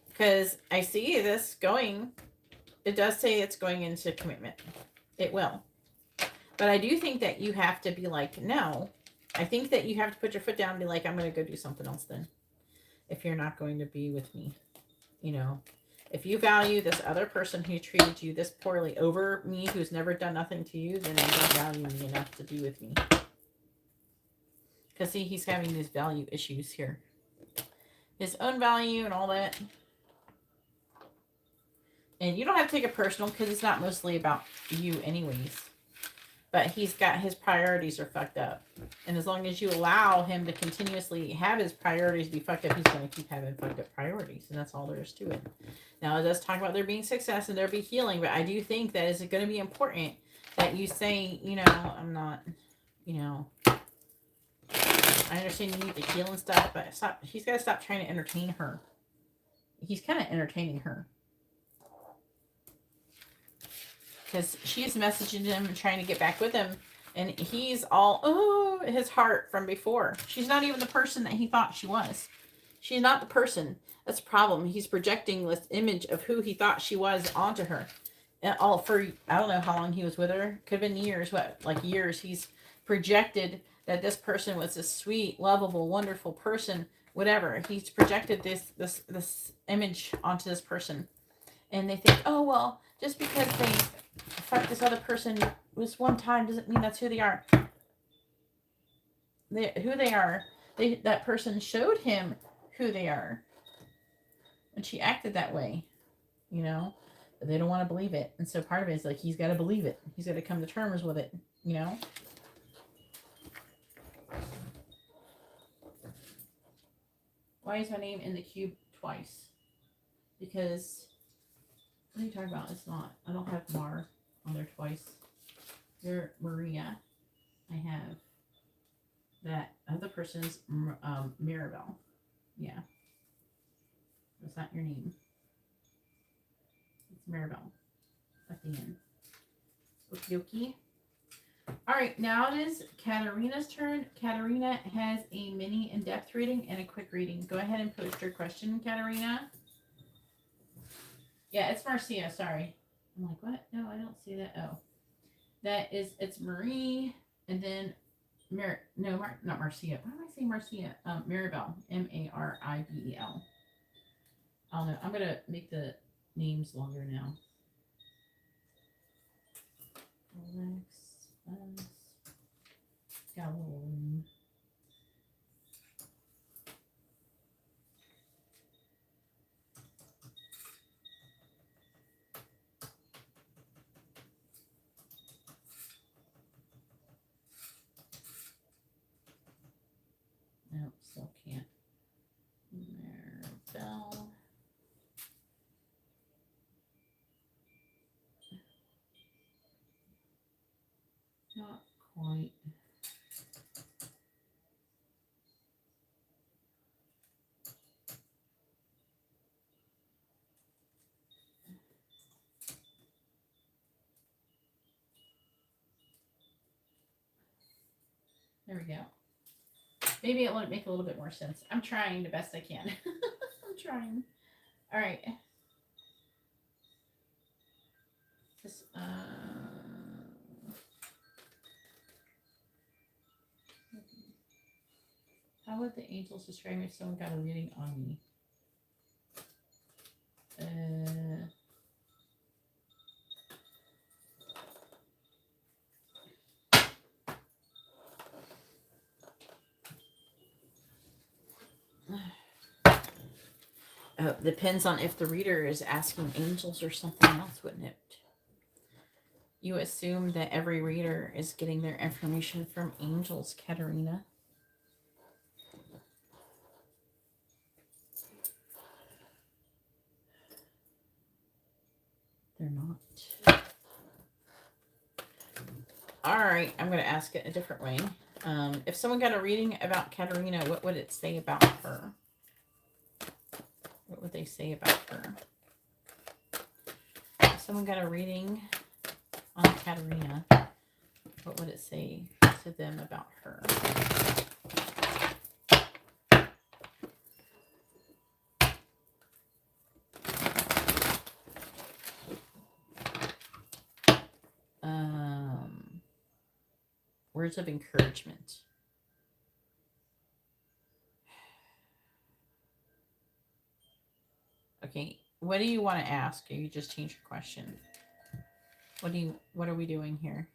Because I see this going, it does say it's going into commitment. It will. But I do think that you have to be like, no. I think that you have to put your foot down and be like, I'm going to go do something else then. If you're not going to be with me. You know. If you value this other person who treated you this poorly over me, who's never done nothing to you, then you don't value me enough to be with me. Because see, he's having these value issues here. His own value and all that. And you don't have to take it personal because it's not mostly about you anyways. But he's got his priorities are fucked up. And as long as you allow him to continuously have his priorities be fucked up, he's going to keep having fucked up priorities. And that's all there is to it. Now, it does talk about there being success and there be healing. But I do think that is going to be important that you say, you know, I'm not, you know, I understand you need to heal and stuff. But stop. He's got to stop trying to entertain her. He's kind of entertaining her. Because she's messaging him and trying to get back with him. And he's all, oh, his heart from before. She's not even the person that he thought she was. She's not the person. That's the problem. He's projecting this image of who he thought she was onto her. And all for, I don't know how long he was with her. Could have been years. What? Like years. He's projected that this person was a sweet, lovable, wonderful person. Whatever. He's projected this image onto this person. And they think, oh, well, just because they fuck this other person this one time doesn't mean that's who they are. Who they are, that person showed him who they are. And she acted that way, you know. But they don't want to believe it. And so part of it is like, he's got to believe it. He's got to come to terms with it, you know. Why is my name in the cube twice? Because... what are you talking about? It's not. I don't have Mar on there twice. You're Maria. I have that other person's Mirabelle. Yeah. That's not your name. It's Mirabelle at the end. Okie dokie. All right, now it is Katarina's turn. Katarina has a mini in-depth reading and a quick reading. Go ahead and post your question, Katarina. Yeah, it's Marcia. Sorry. I'm like, what? No, I don't see that. Oh, it's Marie, and then not Marcia. Why am I saying Marcia? Maribel. Maribel. I don't know. I'm gonna make the names longer now. Alex Galloway. Nope, still can't. Maribel. Not quite. There we go. Maybe it would make a little bit more sense. I'm trying the best I can. I'm trying. All right. This, how would the angels describe me if someone got a reading on me? Depends on if the reader is asking angels or something else, wouldn't it? You assume that every reader is getting their information from angels, Katarina. They're not. All right, I'm going to ask it a different way. If someone got a reading about Katarina, what would it say about her? What would they say about her? If someone got a reading on Katarina, what would it say to them about her? Words of encouragement. Okay, what do you want to ask? Or you just change your question? What are we doing here?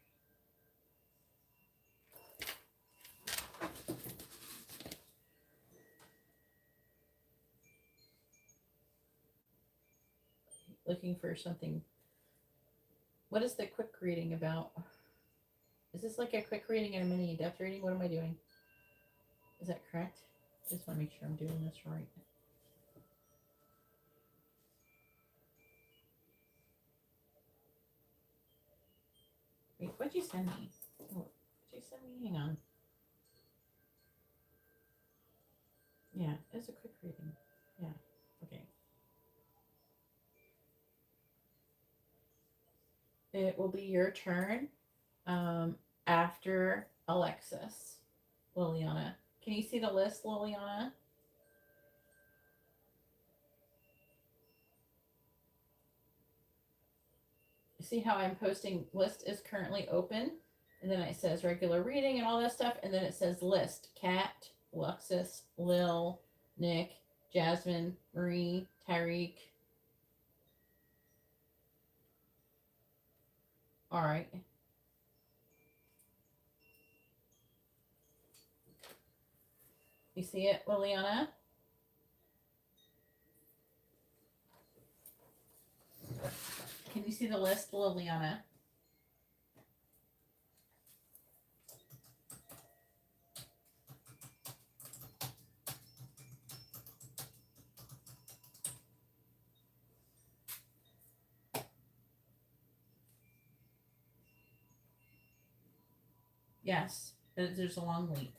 Looking for something. What is the quick reading about? Is this like a quick reading and a mini in-depth reading? What am I doing? Is that correct? I just want to make sure I'm doing this right. Wait, what'd you send me? Oh, what'd you send me? Hang on. Yeah, it's a quick reading. Yeah, okay. It will be your turn after Alexis, Liliana. Can you see the list, Liliana? See how I'm posting list is currently open, and then it says regular reading and all that stuff, and then it says list Kat, Luxus, Lil, Nick, Jasmine, Marie, Tyreek. All right. You see it, Liliana? Can you see the list, Liliana? Yes, but there's a long wait.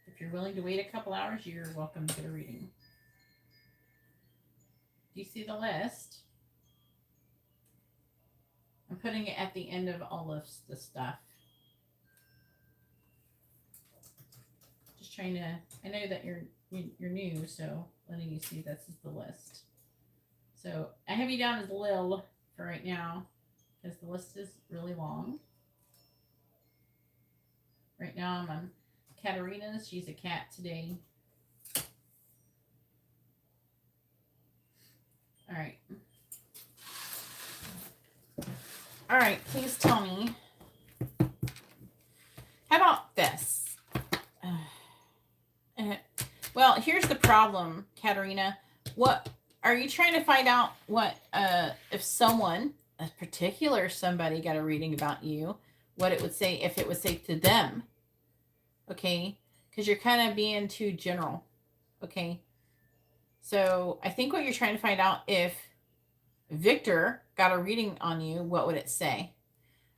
If you're willing to wait a couple hours, you're welcome to get a reading. Do you see the list? I'm putting it at the end of all of the stuff. just trying to, I know that you're new, so letting you see this is the list. So I have you down as Lil for right now because the list is really long. Right now I'm on Katarina's. She's a cat today. All right. All right, please tell me. How about this? Well, here's the problem, Katarina. What are you trying to find out? What if someone, a particular somebody, got a reading about you? What it would say if it would say to them? Okay, because you're kind of being too general. Okay, so I think what you're trying to find out, if Victor got a reading on you, what would it say?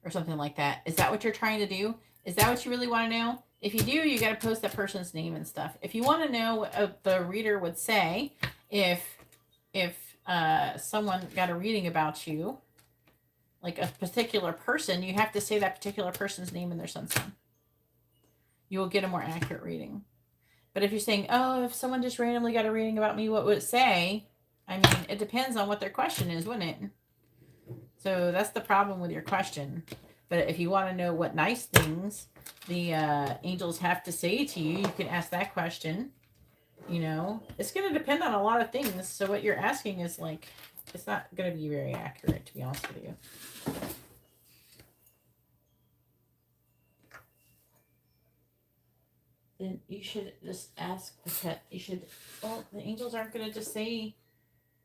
Or something like that. Is that what you're trying to do? Is that what you really want to know? If you do, you got to post that person's name and stuff. If you want to know what the reader would say if someone got a reading about you, like a particular person, you have to say that particular person's name and their sun sign. You will get a more accurate reading. But if you're saying, oh, if someone just randomly got a reading about me, what would it say? I mean, it depends on what their question is, wouldn't it? So that's the problem with your question. But if you want to know what nice things the angels have to say to you, you can ask that question. You know, it's going to depend on a lot of things. So what you're asking is like, it's not going to be very accurate, to be honest with you. Then you should just ask the pet. You should, well, the angels aren't going to just say,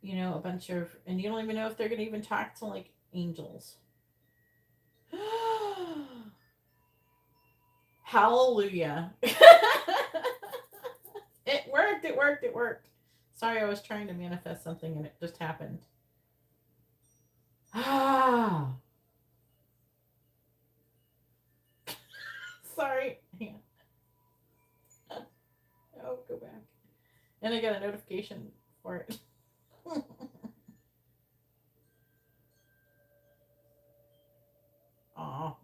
you know, a bunch of, and you don't even know if they're going to even talk to like angels. Hallelujah. It worked, it worked, it worked. Sorry, I was trying to manifest something and it just happened. Ah. Sorry. Hang on. Oh, go back. And I got a notification for it. Aw.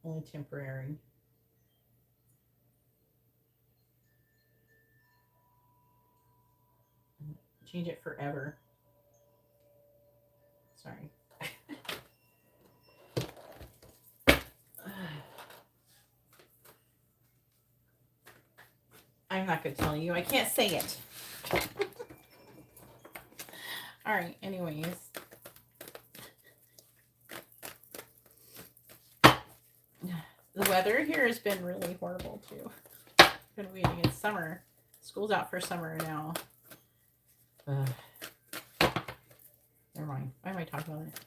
Only temporary. Change it forever. Sorry. I'm not going to tell you. I can't say it. All right. Anyways. The weather here has been really horrible, too. I've been waiting. It's summer. School's out for summer now. Never mind. Why am I talking about it?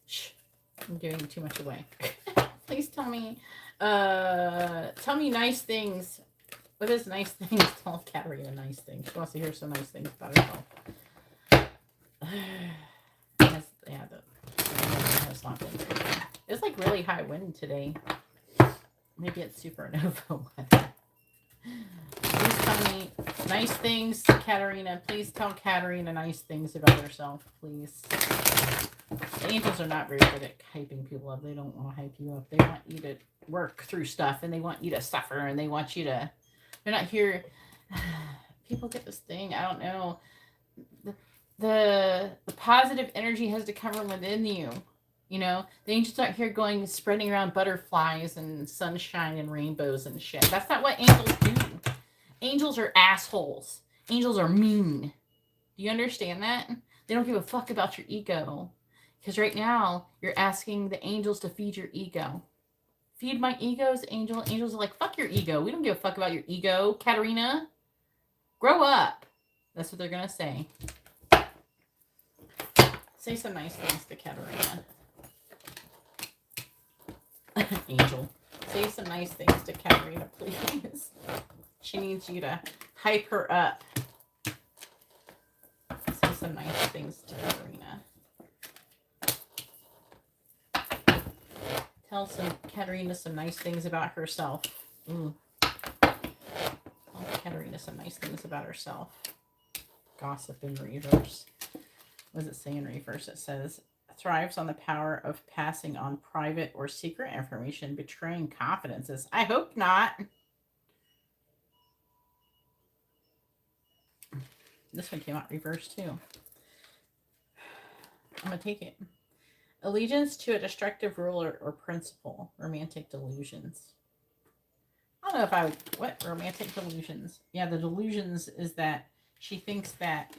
Shh. I'm giving too much away. Please tell me nice things. What is nice things? Tell Katarina nice things. She wants to hear some nice things about herself. Yeah, the has not been very good. It's like really high wind today. Maybe it's supernova weather. Please tell me nice things, Katarina. Please tell Katarina nice things about herself, please. The angels are not very good at hyping people up. They don't want to hype you up. They want you to work through stuff, and they want you to suffer, and they want you to... They're not here... People get this thing, I don't know. The positive energy has to come from within you. You know, the angels aren't here going spreading around butterflies and sunshine and rainbows and shit. That's not what angels do. Angels are assholes. Angels are mean. Do you understand that? They don't give a fuck about your ego. Because right now, you're asking the angels to feed your ego. Feed my egos, angel. Angels are like, fuck your ego. We don't give a fuck about your ego, Katarina. Grow up. That's what they're going to say. Say some nice things to Katarina. Angel. Say some nice things to Katarina, please. She needs you to hype her up. Say some nice things to Katarina. Tell Katarina some nice things about herself. Tell Katarina some nice things about herself. Gossip in reverse. What does it say in reverse? It says, thrives on the power of passing on private or secret information, betraying confidences. I hope not. This one came out reversed too. I'm going to take it. Allegiance to a destructive ruler or principle. Romantic delusions. I don't know if I would... What? Romantic delusions. Yeah, the delusions is that she thinks that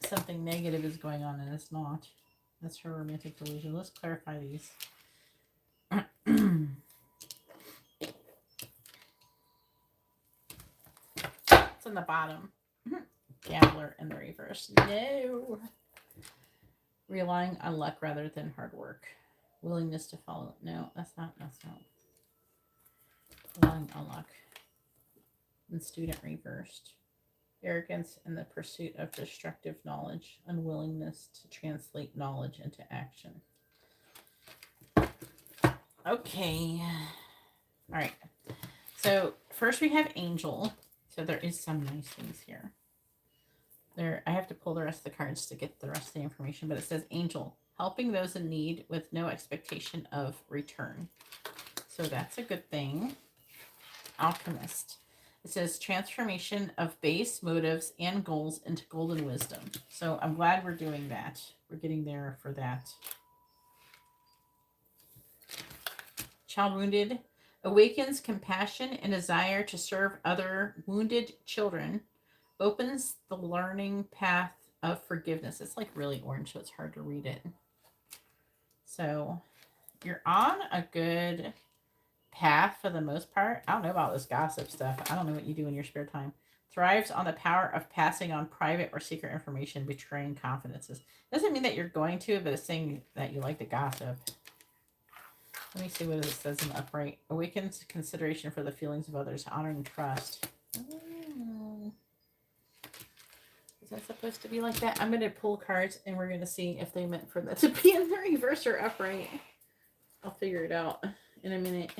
something negative is going on and it's not. That's her romantic delusion. Let's clarify these. It's on the bottom. Gambler in the reverse. No. Relying on luck rather than hard work. Willingness to follow. No, that's not. Relying on luck. And student reversed. Arrogance in the pursuit of destructive knowledge. Unwillingness to translate knowledge into action. Okay. All right. So first we have Angel. So there is some nice things here. I have to pull the rest of the cards to get the rest of the information, but it says Angel, helping those in need with no expectation of return. So that's a good thing. Alchemist. It says transformation of base motives and goals into golden wisdom. So I'm glad we're doing that. We're getting there for that. Child wounded. Awakens compassion and desire to serve other wounded children. Opens the learning path of forgiveness. It's like really orange, so it's hard to read it. So you're on a good path for the most part. I don't know about this gossip stuff. I don't know what you do in your spare time. Thrives on the power of passing on private or secret information, betraying confidences. Doesn't mean that you're going to, but it's saying that you like to gossip. Let me see what it says in the upright. Awakens consideration for the feelings of others, honoring trust. Is that supposed to be like that? I'm going to pull cards and we're going to see if they meant for that to be in the reverse or upright. I'll figure it out in a minute.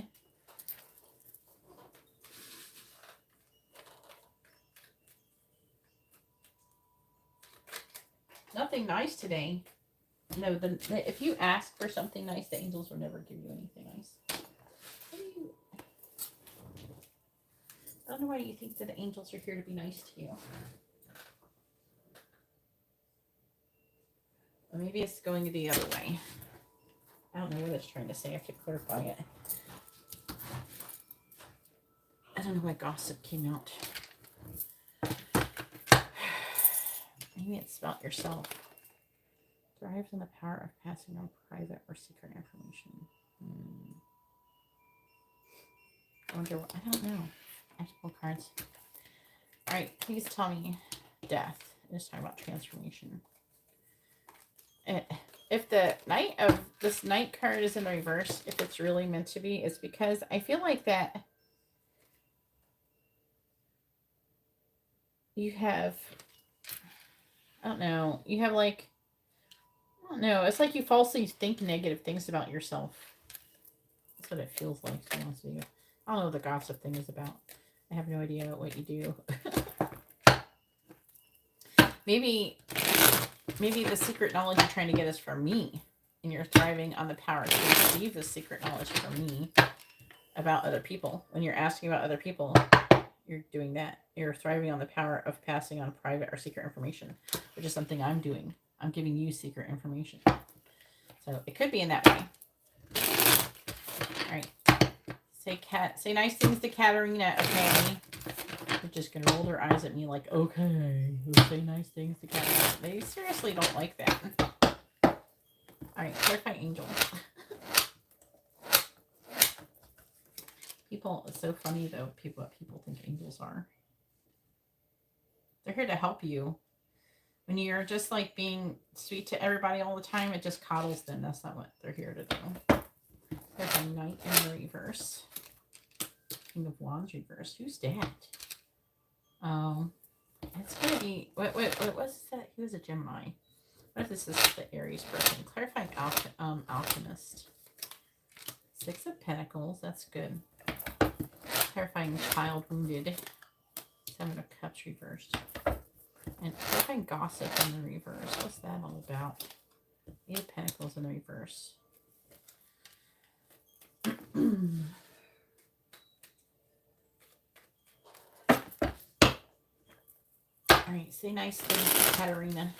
Nothing nice today. No, if you ask for something nice, the angels will never give you anything nice. I don't know why you think that the angels are here to be nice to you. Or maybe it's going the other way. I don't know what it's trying to say. I have to clarify it. I don't know why gossip came out. Maybe it's about yourself. Thrives in the power of passing on private or secret information. I wonder what, I don't know. I have to pull cards. Alright, please tell me death. It's talking about transformation. If the knight of this knight card is in the reverse, if it's really meant to be, it's because I feel like that you have, I don't know, you have like, I don't know, it's like you falsely think negative things about yourself. That's what it feels like, to be honest with you. I don't know what the gossip thing is about. I have no idea what you do. Maybe the secret knowledge you're trying to get is from me, and you're thriving on the power to receive the secret knowledge from me about other people. When you're asking about other people, you're doing that. You're thriving on the power of passing on private or secret information, which is something I'm doing. I'm giving you secret information. So it could be in that way. All right. Say nice things to Katarina, okay? They're just gonna roll their eyes at me like, okay, we'll say nice things to Katarina. They seriously don't like that. All right, clarify angel. People, it's so funny though, what people think angels are. They're here to help you. When you're just like being sweet to everybody all the time, it just coddles them. That's not what they're here to do. There's a knight in the reverse. King of Wands reverse. Who's that? It's gonna be what was that? He was a Gemini. What if this is the Aries person? Clarifying alchemist. 6 of Pentacles. That's good. Clarifying child wounded. 7 of Cups reversed. And clarifying gossip in the reverse. What's that all about? 8 of Pentacles in the reverse. Alright, say nice things to Katarina.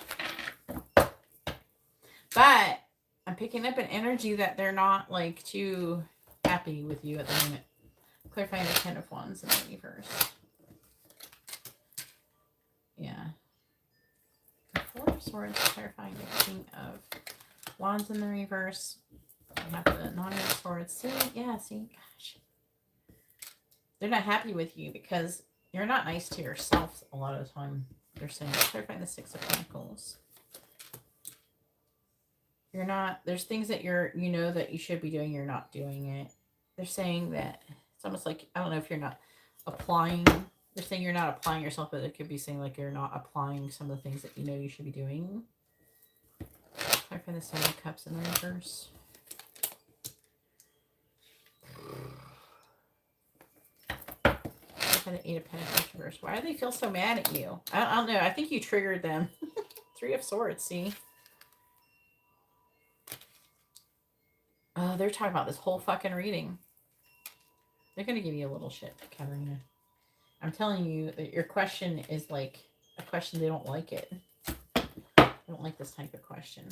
But I'm picking up an energy that they're not like too happy with you at the moment. Clarifying the 10 of Wands in the reverse. Yeah. The 4 of Swords, clarifying the King of Wands in the reverse. I have the Nine of Swords. See? Yeah, see? Gosh. They're not happy with you because you're not nice to yourself a lot of the time. They're saying, clarifying the 6 of Pentacles. You're not, there's things that you know that you should be doing, you're not doing it. They're saying that it's almost like, I don't know if you're not applying, they're saying you're not applying yourself, but it could be saying like you're not applying some of the things that you know you should be doing. I find the 7 of Cups in the reverse. I find the 8 of Pentacles reverse. Why do they feel so mad at you? I don't know. I think you triggered them. 3 of Swords, see? Oh, they're talking about this whole fucking reading. They're going to give you a little shit, Katarina. I'm telling you that your question is like a question they don't like it. They don't like this type of question.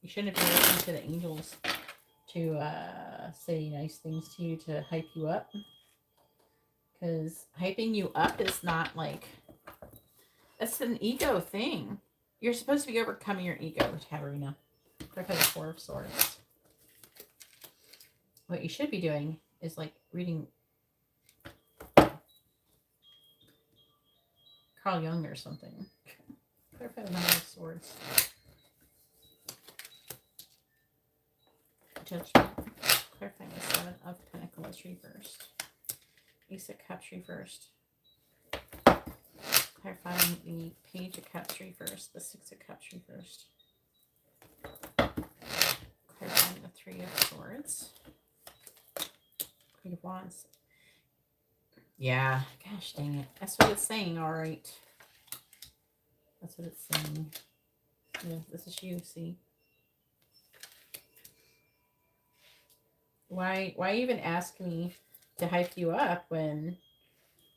You shouldn't be listening to the angels to say nice things to you to hype you up. Because hyping you up is not like... That's an ego thing. You're supposed to be overcoming your ego, Katarina. Look at the 4 of Swords. What you should be doing is like reading Carl Jung or something. Clarify the 9 of Swords. Judgment. Clarifying the 7 of Pentacles reversed. Ace of Cups reversed. Clarifying the Page of Cups reversed. The 6 of Cups reversed. Clarifying the 3 of Swords. Queen of Wands. Yeah, gosh dang it. That's what it's saying, all right. That's what it's saying. Yeah, this is you, see? Why even ask me to hype you up when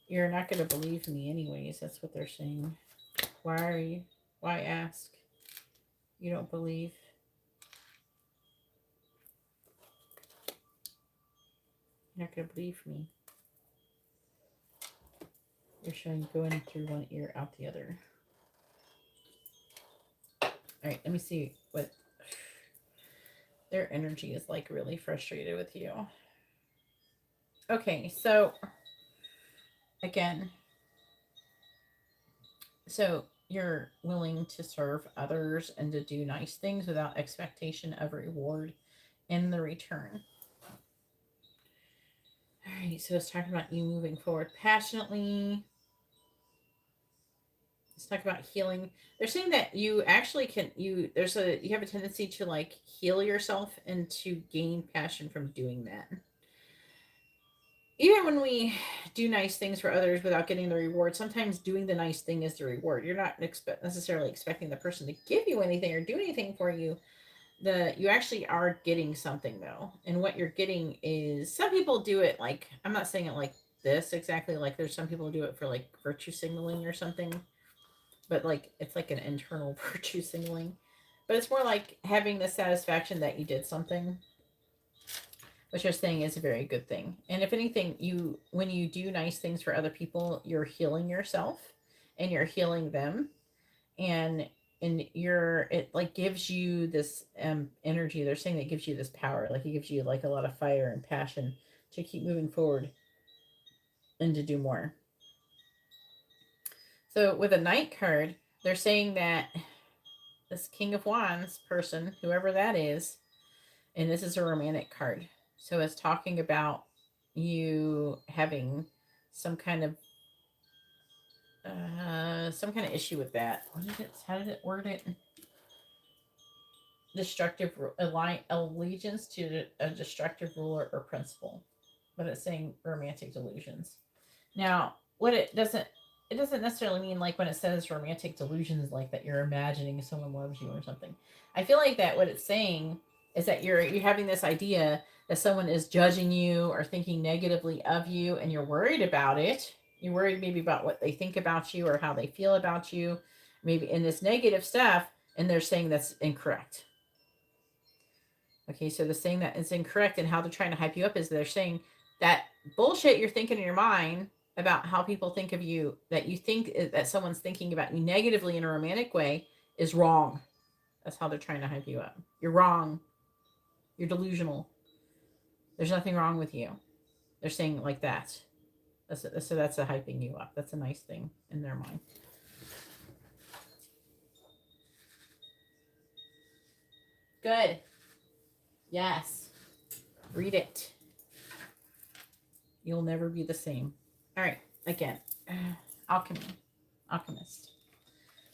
you're not going to believe me anyways? That's what they're saying. Why ask? You don't believe. You're not going to believe me. You're showing going through one ear, out the other. All right, let me see what their energy is like. Really frustrated with you. Okay, so again, so you're willing to serve others and to do nice things without expectation of reward in the return. All right, so it's talking about you moving forward passionately. Let's talk about healing. They're saying that you actually can, you have a tendency to like heal yourself and to gain passion from doing that. Even when we do nice things for others without getting the reward, sometimes doing the nice thing is the reward. You're not necessarily expecting the person to give you anything or do anything for you. You actually are getting something though. And what you're getting is, some people do it like, I'm not saying it like this exactly, like there's some people who do it for like virtue signaling or something. But like, it's like an internal virtue signaling. But it's more like having the satisfaction that you did something, which you're saying is a very good thing. And if anything, when you do nice things for other people, you're healing yourself and you're healing them. And it like gives you this energy. They're saying that it gives you this power. Like it gives you like a lot of fire and passion to keep moving forward and to do more. So with a Knight card, they're saying that this King of Wands person, whoever that is, and this is a romantic card. So it's talking about you having some kind of issue with that. How did it word it? Destructive allegiance to a destructive ruler or principle. But it's saying romantic delusions. Now, what it doesn't necessarily mean like when it says romantic delusions, like that you're imagining someone loves you or something. I feel like that what it's saying is that you're having this idea that someone is judging you or thinking negatively of you, and you're worried about it. You're worried maybe about what they think about you or how they feel about you. maybe in this negative stuff, and they're saying that's incorrect. Okay, so the saying that it's incorrect and how they're trying to hype you up is they're saying that bullshit you're thinking in your mind about how people think of you, that you think that someone's thinking about you negatively in a romantic way, is wrong. That's how they're trying to hype you up. You're wrong. You're delusional. There's nothing wrong with you. They're saying it like that. So that's a hyping you up. That's a nice thing in their mind. Good. Yes. Read it. You'll never be the same. All right. Again, alchemist.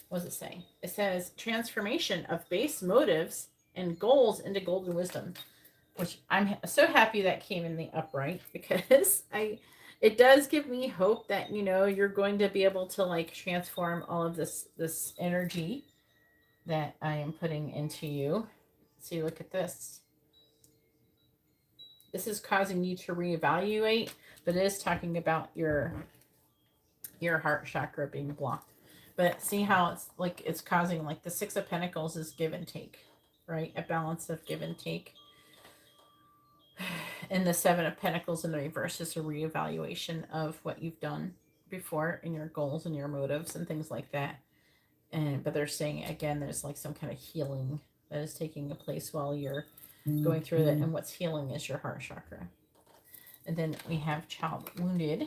What does it say? It says transformation of base motives and goals into golden wisdom, which I'm so happy that came in the upright, because it does give me hope that, you know, you're going to be able to like transform all of this energy that I am putting into you. See, look at this. This is causing you to reevaluate, but it is talking about your heart chakra being blocked. But see how it's like it's causing, like the Six of Pentacles is give and take, right? A balance of give and take. And the Seven of Pentacles in the reverse is a reevaluation of what you've done before in your goals and your motives and things like that. But they're saying again, there's like some kind of healing that is taking place while you're going through that. And what's healing is your heart chakra. And then we have child wounded.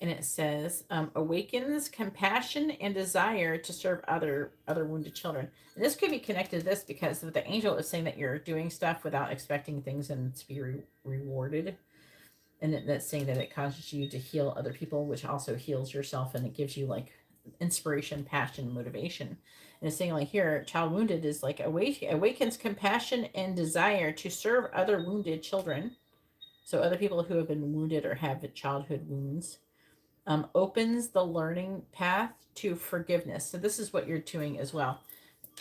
And it says, awakens compassion and desire to serve other wounded children. And this could be connected to this, because the angel is saying that you're doing stuff without expecting things and to be rewarded. And that's saying that it causes you to heal other people, which also heals yourself, and it gives you like inspiration, passion, motivation. And it's saying like here, child wounded is like awakens compassion and desire to serve other wounded children. So other people who have been wounded or have childhood wounds. Opens the learning path to forgiveness. So this is what you're doing as well.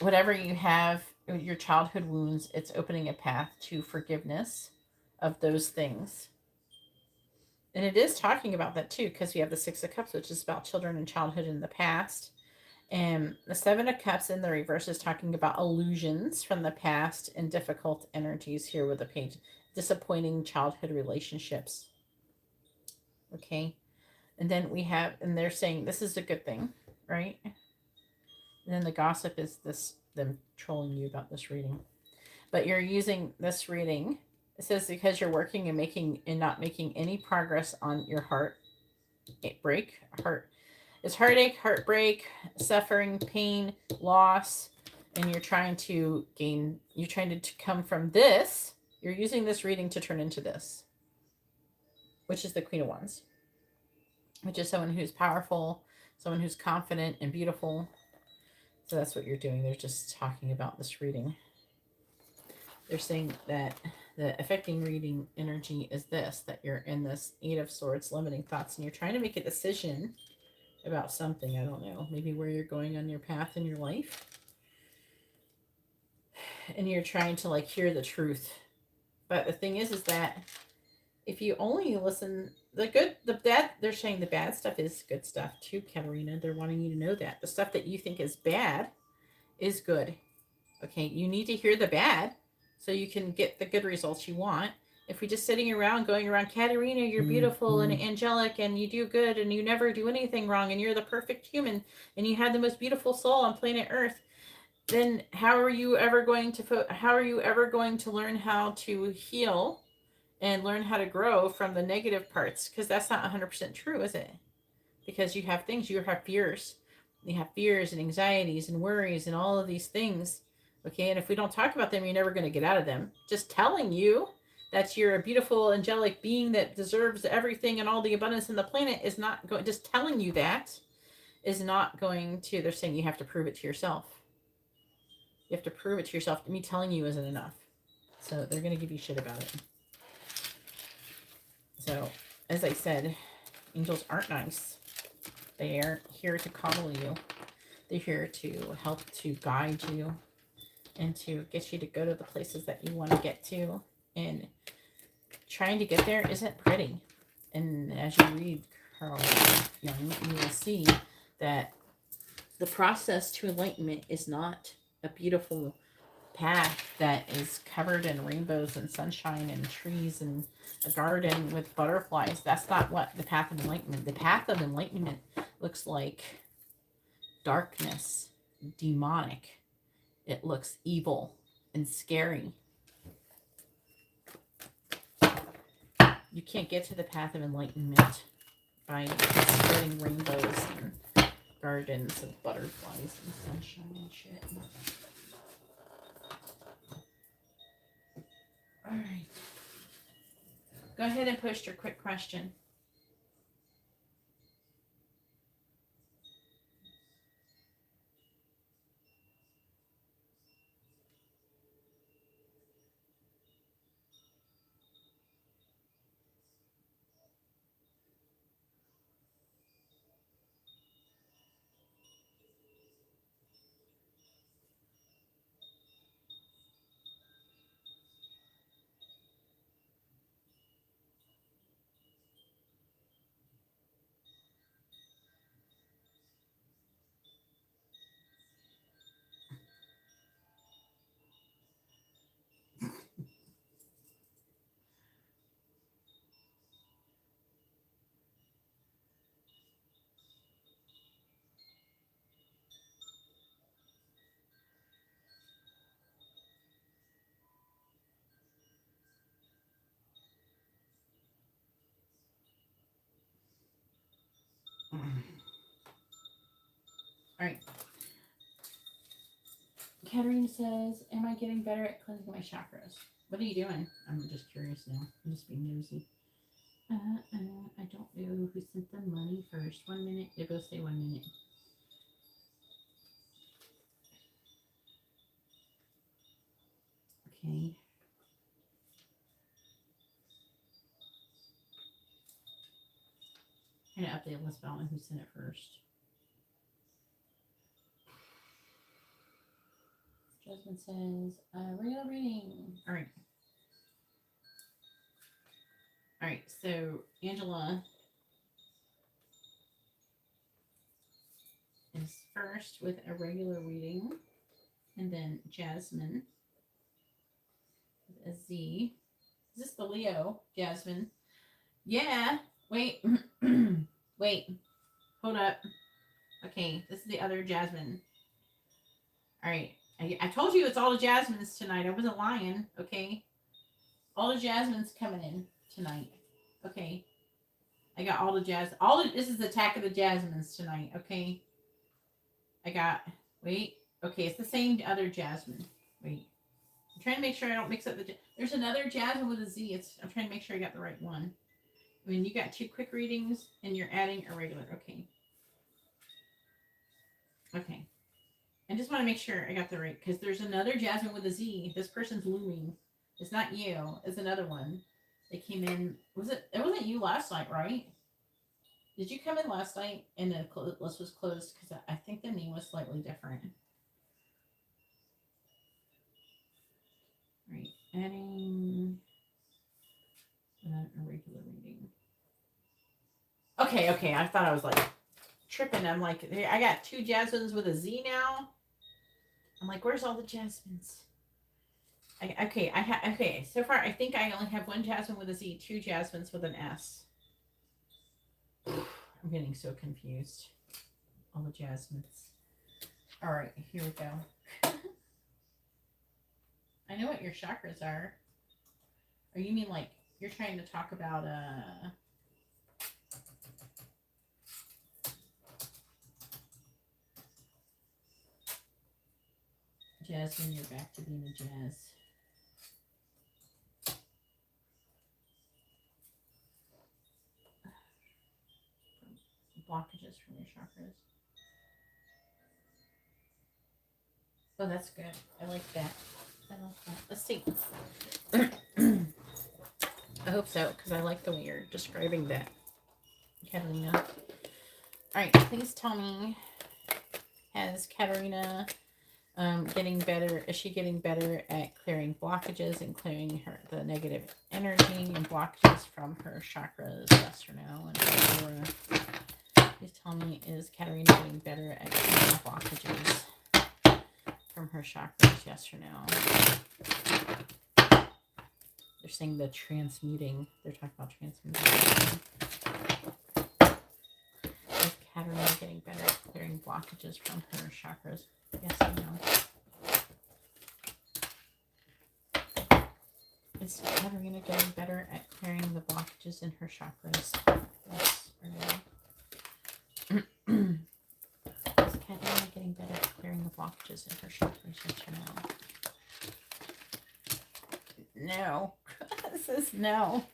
Whatever you have, your childhood wounds, it's opening a path to forgiveness of those things. And it is talking about that too, because we have the Six of Cups, which is about children and childhood in the past. And the Seven of Cups in the reverse is talking about illusions from the past and difficult energies here with the page. Disappointing childhood relationships. Okay. And then we have, and they're saying this is a good thing, right? And then the gossip is them trolling you about this reading. But you're using this reading. It says because you're working and not making any progress on your it's heartache, heartbreak, suffering, pain, loss, and you're trying to come from this. You're using this reading to turn into this, which is the Queen of Wands. Which is someone who's powerful, someone who's confident and beautiful. So that's what you're doing. They're just talking about this reading. They're saying that the affecting reading energy is this, that you're in this Eight of Swords, limiting thoughts, and you're trying to make a decision about something. I don't know, maybe where you're going on your path in your life. And you're trying to like hear the truth. But the thing is that if you only listen, they're saying the bad stuff is good stuff too, Katarina. They're wanting you to know that. The stuff that you think is bad is good. Okay, you need to hear the bad so you can get the good results you want. If we're just sitting around going around, Katarina, you're beautiful and angelic and you do good and you never do anything wrong and you're the perfect human and you have the most beautiful soul on planet Earth, then how are you ever going to learn how to heal and learn how to grow from the negative parts? Because that's not 100% true, is it? Because you have things, you have fears. You have fears and anxieties and worries and all of these things. Okay, and if we don't talk about them, you're never going to get out of them. Just telling you that you're a beautiful, angelic being that deserves everything and all the abundance in the planet is not going, just telling you that is not going to, they're saying you have to prove it to yourself. You have to prove it to yourself. Me telling you isn't enough. So they're going to give you shit about it. So, as I said, angels aren't nice. They are here to coddle you. They're here to help to guide you and to get you to go to the places that you want to get to. And trying to get there isn't pretty. And as you read Carl Jung, you will see that the process to enlightenment is not a beautiful path that is covered in rainbows and sunshine and trees and a garden with butterflies. That's not what the path of enlightenment. The path of enlightenment looks like darkness, demonic. It looks evil and scary. You can't get to the path of enlightenment by spreading rainbows and gardens of butterflies and sunshine and shit. All right. Go ahead and post your quick question. All right. Katarina says, am I getting better at cleansing my chakras? What are you doing? I'm just curious now. I'm just being nosy. I don't know who sent the money first. 1 minute. It will say 1 minute. Okay. I'm going to update list, but I don't know who sent it first. Jasmine says, regular reading. All right. All right. So Angela is first with a regular reading, and then Jasmine with a Z. Is this the Leo, Jasmine? Yeah. Wait. Wait. Hold up. Okay, this is the other Jasmine. All right. I told you it's all the Jasmines tonight. I wasn't lying. Okay. All the Jasmines coming in tonight. Okay. I got all the this is the attack of the Jasmines tonight. Okay. I got, wait. Okay, it's the same other Jasmine. Wait. I'm trying to make sure I don't mix up there's another Jasmine with a Z. I'm trying to make sure I got the right one. I mean, you got 2 quick readings and you're adding a regular. Okay. Okay. I just want to make sure I got the right, because there's another Jasmine with a Z. This person's looming. It's not you. It's another one. They came in. It wasn't you last night, right? Did you come in last night and the list was closed? Because I think the name was slightly different. All right. Adding a regular reading. Okay. I thought I was like tripping. I'm like, I got 2 Jasmines with a Z now. I'm like, where's all the Jasmines? Okay. So far, I think I only have 1 Jasmine with a Z, 2 Jasmines with an S. I'm getting so confused. All the Jasmines. All right, here we go. I know what your chakras are. Or you mean like you're trying to talk about Jasmine, you're back to being a Jazz. Blockages from your chakras. Oh, that's good. I like that. Let's see. I hope so, because I like the way you're describing that, Katarina. All right, please tell me, has Katarina getting better? Is she getting better at clearing blockages and clearing the negative energy and blockages from her chakras? Yes or no? And Please tell me, is Katarina getting better at clearing blockages from her chakras? Yes or no? They're saying the transmuting. They're talking about transmuting. Is Katarina getting better at clearing blockages from her chakras? Yes or no? Is Katarina getting better at clearing the blockages in her chakras? Yes or no? Is Katarina getting better at clearing the blockages in her chakras? Yes or no? No. This is no.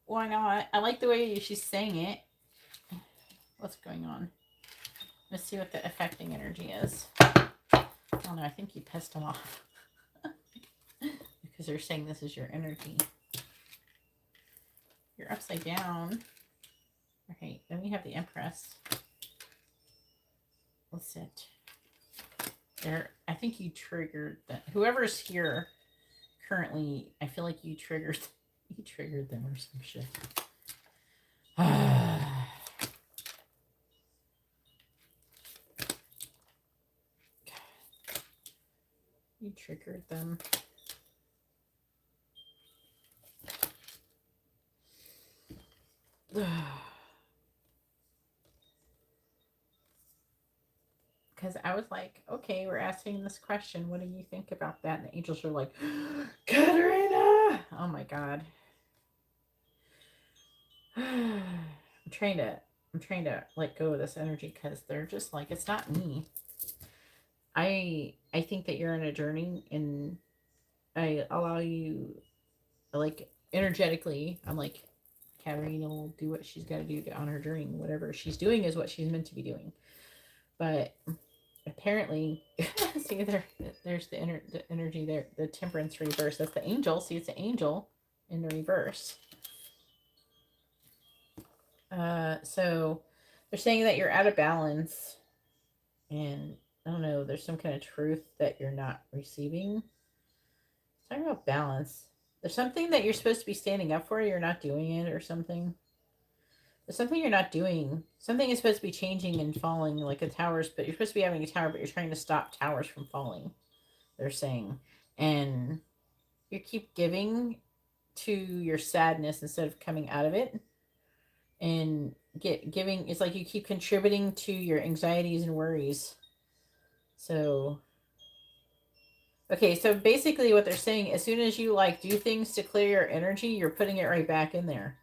Why not? I like the way she's saying it. What's going on? Let's see what the affecting energy is. Oh no, I think you pissed him off. Because they're saying this is your energy. You're upside down. Okay, then we have the Empress. Let's sit. There, I think you triggered that. Whoever's here currently, I feel like you triggered them or some shit. You triggered them. Because I was like, okay, we're asking this question. What do you think about that? And the angels are like, Katarina! Oh my God. I'm trying to let go of this energy because they're just like, it's not me. I think that you're on a journey, and I allow you, like, energetically, I'm like, Katarina will do what she's got to do on her journey. Whatever she's doing is what she's meant to be doing. But apparently, see, there's the energy there, the temperance reverse. That's the angel. See, it's the angel in the reverse. So they're saying that you're out of balance, and I don't know, there's some kind of truth that you're not receiving. It's talking about balance. There's something that you're supposed to be standing up for, you're not doing it, or something. There's something you're not doing. Something is supposed to be changing and falling, like a tower's, but you're supposed to be having a tower, but you're trying to stop towers from falling, they're saying. And you keep giving to your sadness instead of coming out of it. And giving, it's like you keep contributing to your anxieties and worries. So okay, so basically what they're saying, as soon as you like do things to clear your energy, you're putting it right back in there.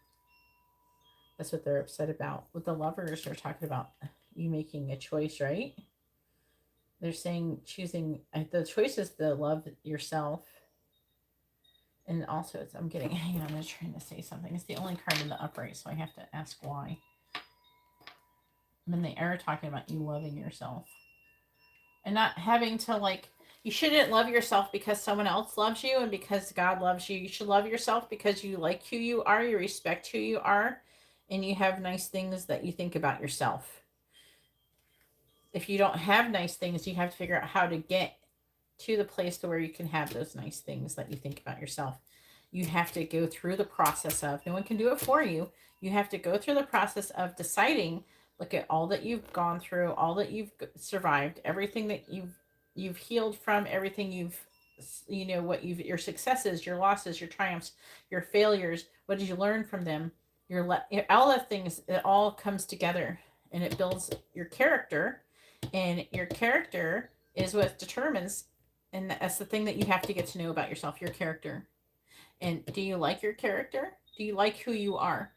That's what they're upset about. With the Lovers, they're talking about you making a choice, right? They're saying choosing, the choice is to love yourself. And also, it's, I'm getting, hang on, I'm trying to say something. It's the only card in the upright, so I have to ask why. And then they are talking about you loving yourself. And not having to, like, you shouldn't love yourself because someone else loves you and because God loves you. You should love yourself because you like who you are, you respect who you are, and you have nice things that you think about yourself. If you don't have nice things, you have to figure out how to get to the place to where you can have those nice things that you think about yourself. You have to go through the process of, no one can do it for you. You have to go through the process of deciding, look at all that you've gone through, all that you've survived, everything that you've healed from, everything you've, you know, what you've, your successes, your losses, your triumphs, your failures. What did you learn from them? All the things, it all comes together and it builds your character, and your character is what determines, and that's the thing that you have to get to know about yourself, your character. And do you like your character? Do you like who you are?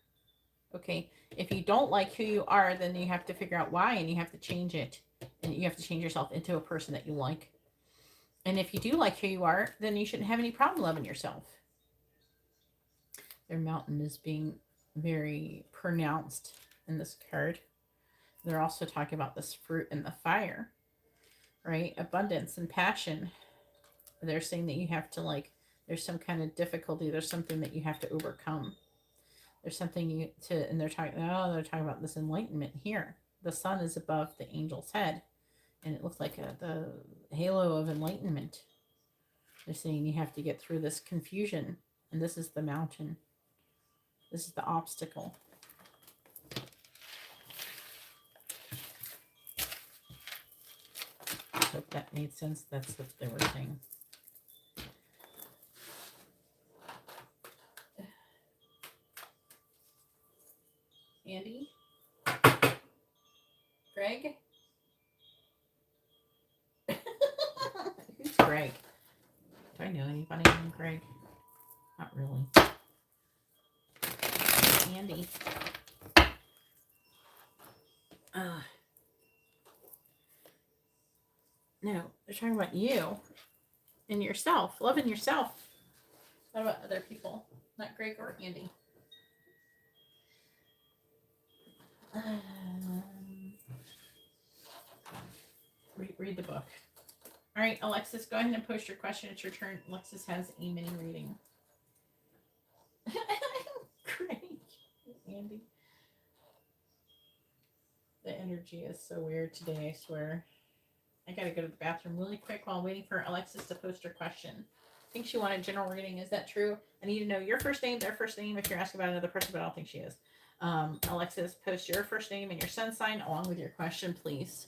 Okay. If you don't like who you are, then you have to figure out why, and you have to change it. And you have to change yourself into a person that you like. And if you do like who you are, then you shouldn't have any problem loving yourself. Their mountain is being very pronounced in this card. They're also talking about this fruit and the fire, right? Abundance and passion. They're saying that you have to, like, there's some kind of difficulty. There's something that you have to overcome. There's something you to, and they're talking about this enlightenment here. The sun is above the angel's head, and it looks like the halo of enlightenment. They're saying you have to get through this confusion, and this is the mountain. This is the obstacle. hope that made sense. That's what they were saying. Andy? Greg? Who's Greg? Do I know anybody named Greg? Not really. Andy. No, they're talking about you and yourself, loving yourself. What about other people? Not Greg or Andy. Read the book. All right, Alexis, go ahead and post your question. It's your turn. Alexis has a mini reading. Great, Andy. The energy is so weird today, I swear. I gotta go to the bathroom really quick while waiting for Alexis to post her question. I think she wanted general reading. Is that true? I need to know your first name, their first name, if you're asking about another person, but I don't think she is. Alexis, post your first name and your sun sign along with your question, please.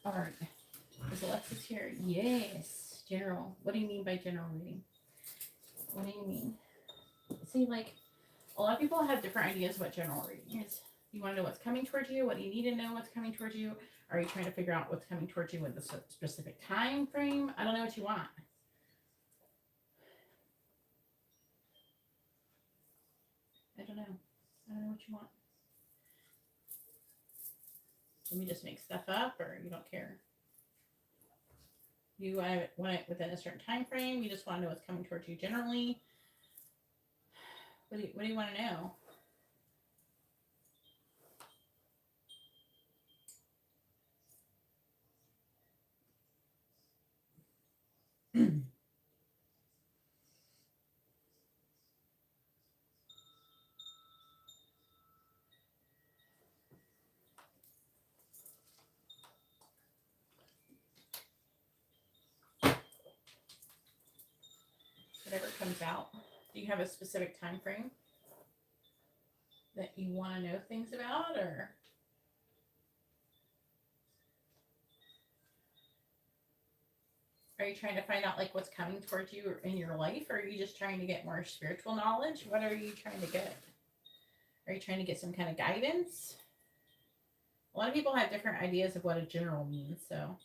All right. Is Alexis here? Yes. General. What do you mean by general reading? What do you mean? See, like, a lot of people have different ideas of what general reading is. You want to know what's coming towards you? What do you need to know what's coming towards you? Are you trying to figure out what's coming towards you with a specific time frame? I don't know what you want. I don't know. I don't know what you want. Let me just make stuff up, or you don't care? You want it within a certain time frame? You just want to know what's coming towards you generally? What do you want to know? Whatever comes out. Do you have a specific time frame that you want to know things about, or are you trying to find out like what's coming towards you in your life, or are you just trying to get more spiritual knowledge? What are you trying to get? Are you trying to get some kind of guidance? A lot of people have different ideas of what a general means, so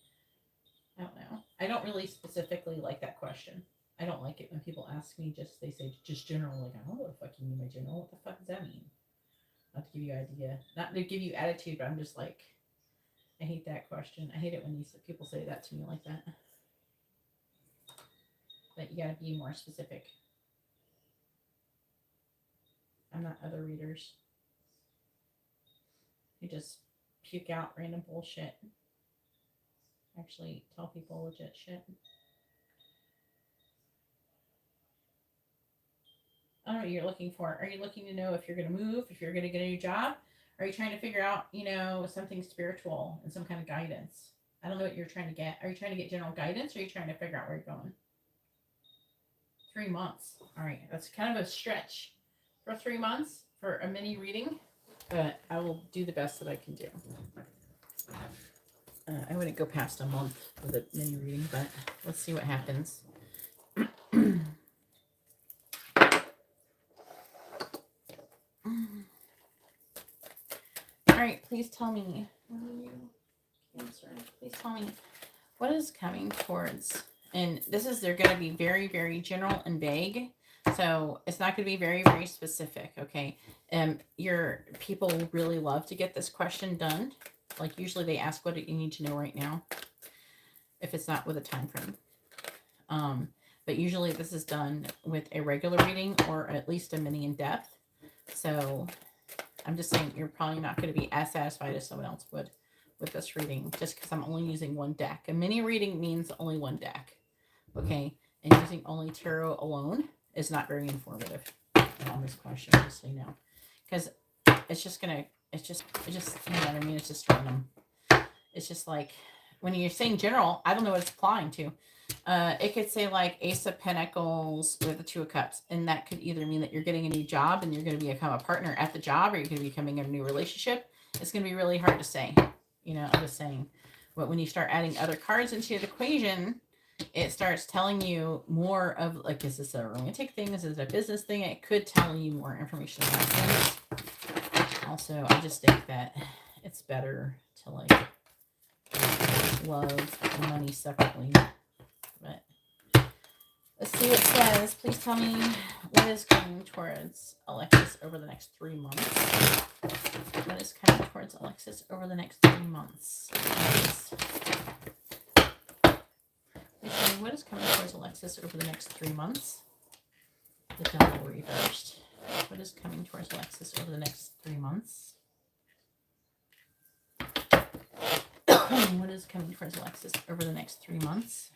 I don't know. I don't really specifically like that question. I don't like it when people ask me they say just general, like, I don't know what the fuck you mean by general. What the fuck does that mean? Not to give you idea, not to give you attitude, but I'm just like, I hate that question. I hate it when people say that to me like that. But you got to be more specific. I'm not other readers who just puke out random bullshit. Actually tell people legit shit. I don't know what you're looking for. Are you looking to know if you're going to move, if you're going to get a new job? Are you trying to figure out, something spiritual and some kind of guidance? I don't know what you're trying to get. Are you trying to get general guidance, or are you trying to figure out where you're going? 3 months. All right. That's kind of a stretch for 3 months for a mini reading, but I will do the best that I can do. I wouldn't go past a month with a mini reading, but let's see what happens. All right, please tell me. Cancer. Please tell me what is coming towards. And they're going to be very, very general and vague. So it's not going to be very, very specific. Okay. Your people really love to get this question done. Like usually they ask what you need to know right now, if it's not with a time frame. But usually this is done with a regular reading or at least a mini in depth. So I'm just saying you're probably not going to be as satisfied as someone else would with this reading, just because I'm only using one deck. A mini reading means only one deck. Okay. And using only tarot alone is not very informative on this question, just so you know. Because it's just, you know what I mean? It's just random. It's just like, when you're saying general, I don't know what it's applying to. It could say like Ace of Pentacles with the Two of Cups. And that could either mean that you're getting a new job and you're going to become a partner at the job, or you're going to be becoming a new relationship. It's going to be really hard to say. I'm just saying. But when you start adding other cards into the equation, it starts telling you more of, like, is this a romantic thing? Is this a business thing? It could tell you more information about things. Also, I just think that it's better to, like, love and money separately. But let's see what it says. Please tell me what is coming towards Alexis over the next 3 months. What is coming towards Alexis over the next 3 months? Please tell me what is coming towards Alexis over the next 3 months. The Devil reversed. What is coming towards Alexis over the next 3 months? What is coming towards Alexis over the next 3 months?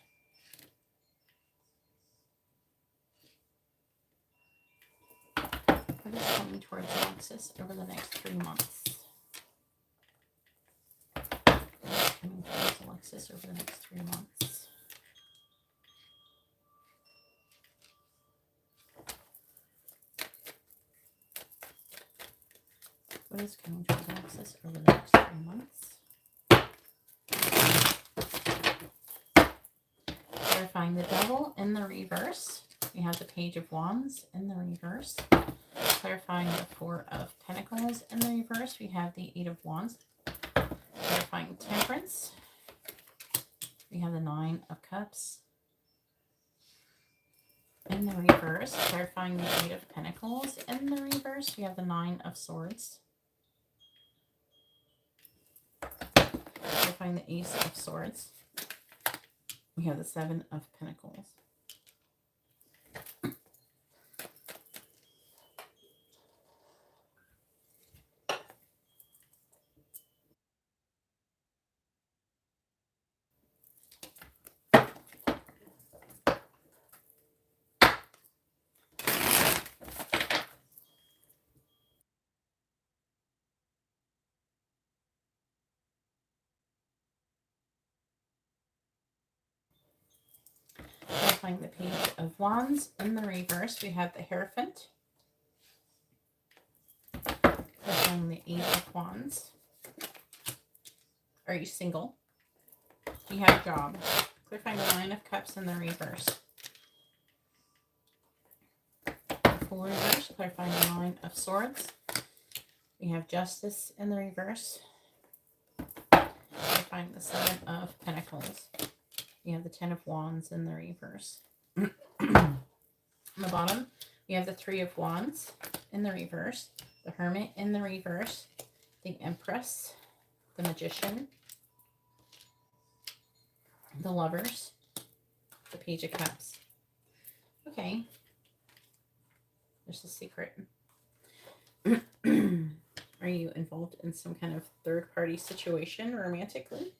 What is coming towards Alexis over the next 3 months? What is coming towards Alexis over the next 3 months? What is coming towards Alexis over the next 3 months? Clarifying the Devil in the reverse. We have the Page of Wands in the reverse. Clarifying the Four of Pentacles in the reverse. We have the Eight of Wands. Clarifying Temperance. We have the Nine of Cups in the reverse. Clarifying the Eight of Pentacles in the reverse. We have the Nine of Swords. Clarifying the Ace of Swords. We have the Seven of Pentacles. Clarifying the Page of Wands in the reverse. We have the Hierophant. Clarifying the Eight of Wands. Are you single? Do you have a job? Clarifying the Nine of Cups in the reverse. Full reverse. Clarifying the Nine of Swords. We have Justice in the reverse. Clarifying the Seven of Pentacles. We have the Ten of Wands in the reverse. On the bottom, we have the Three of Wands in the reverse. The Hermit in the reverse. The Empress. The Magician. The Lovers, the Page of Cups. Okay. There's the Secret. Are you involved in some kind of third-party situation romantically?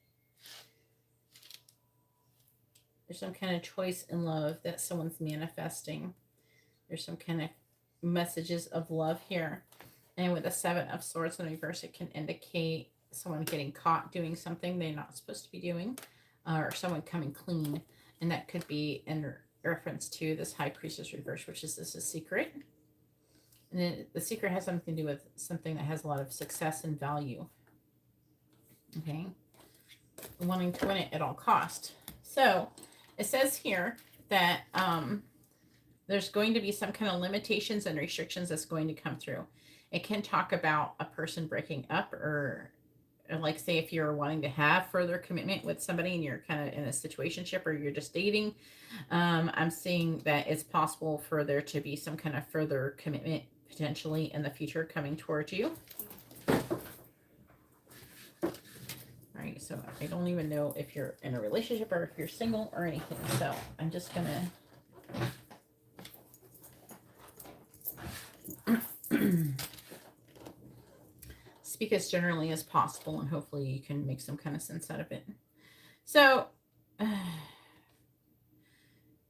There's some kind of choice in love that someone's manifesting. There's some kind of messages of love here. And with the Seven of Swords in reverse, it can indicate someone getting caught doing something they're not supposed to be doing, or someone coming clean. And that could be in reference to this High Priestess reverse, which is this is secret. And then the secret has something to do with something that has a lot of success and value. Okay. Wanting to win it at all cost. So it says here that there's going to be some kind of limitations and restrictions that's going to come through. It can talk about a person breaking up, or like say if you're wanting to have further commitment with somebody and you're kind of in a situationship or you're just dating. I'm seeing that it's possible for there to be some kind of further commitment potentially in the future coming towards you. All right, so I don't even know if you're in a relationship or if you're single or anything. So I'm just gonna speak as generally as possible, and hopefully you can make some kind of sense out of it. So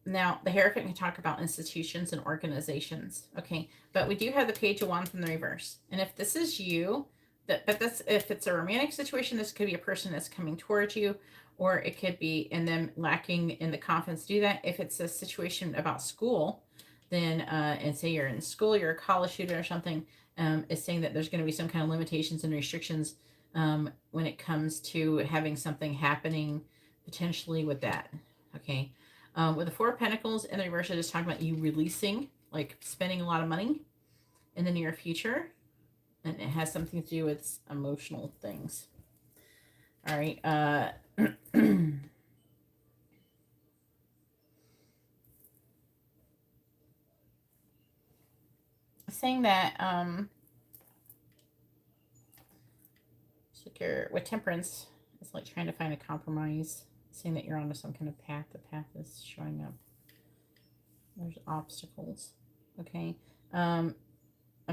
now the Hierophant can talk about institutions and organizations, okay? But we do have the Page of Wands in the reverse. And if this is you, if it's a romantic situation, this could be a person that's coming towards you, or it could be in them lacking in the confidence to do that. If it's a situation about school, then and say you're in school, you're a college student or something, is saying that there's going to be some kind of limitations and restrictions when it comes to having something happening potentially with that. Okay. With the Four of Pentacles in the reverse, I just talked about you releasing, like spending a lot of money in the near future. And it has something to do with emotional things. All right. Saying that so you're, with Temperance, it's like trying to find a compromise. Saying that you're onto some kind of path. The path is showing up. There's obstacles. Okay. I'm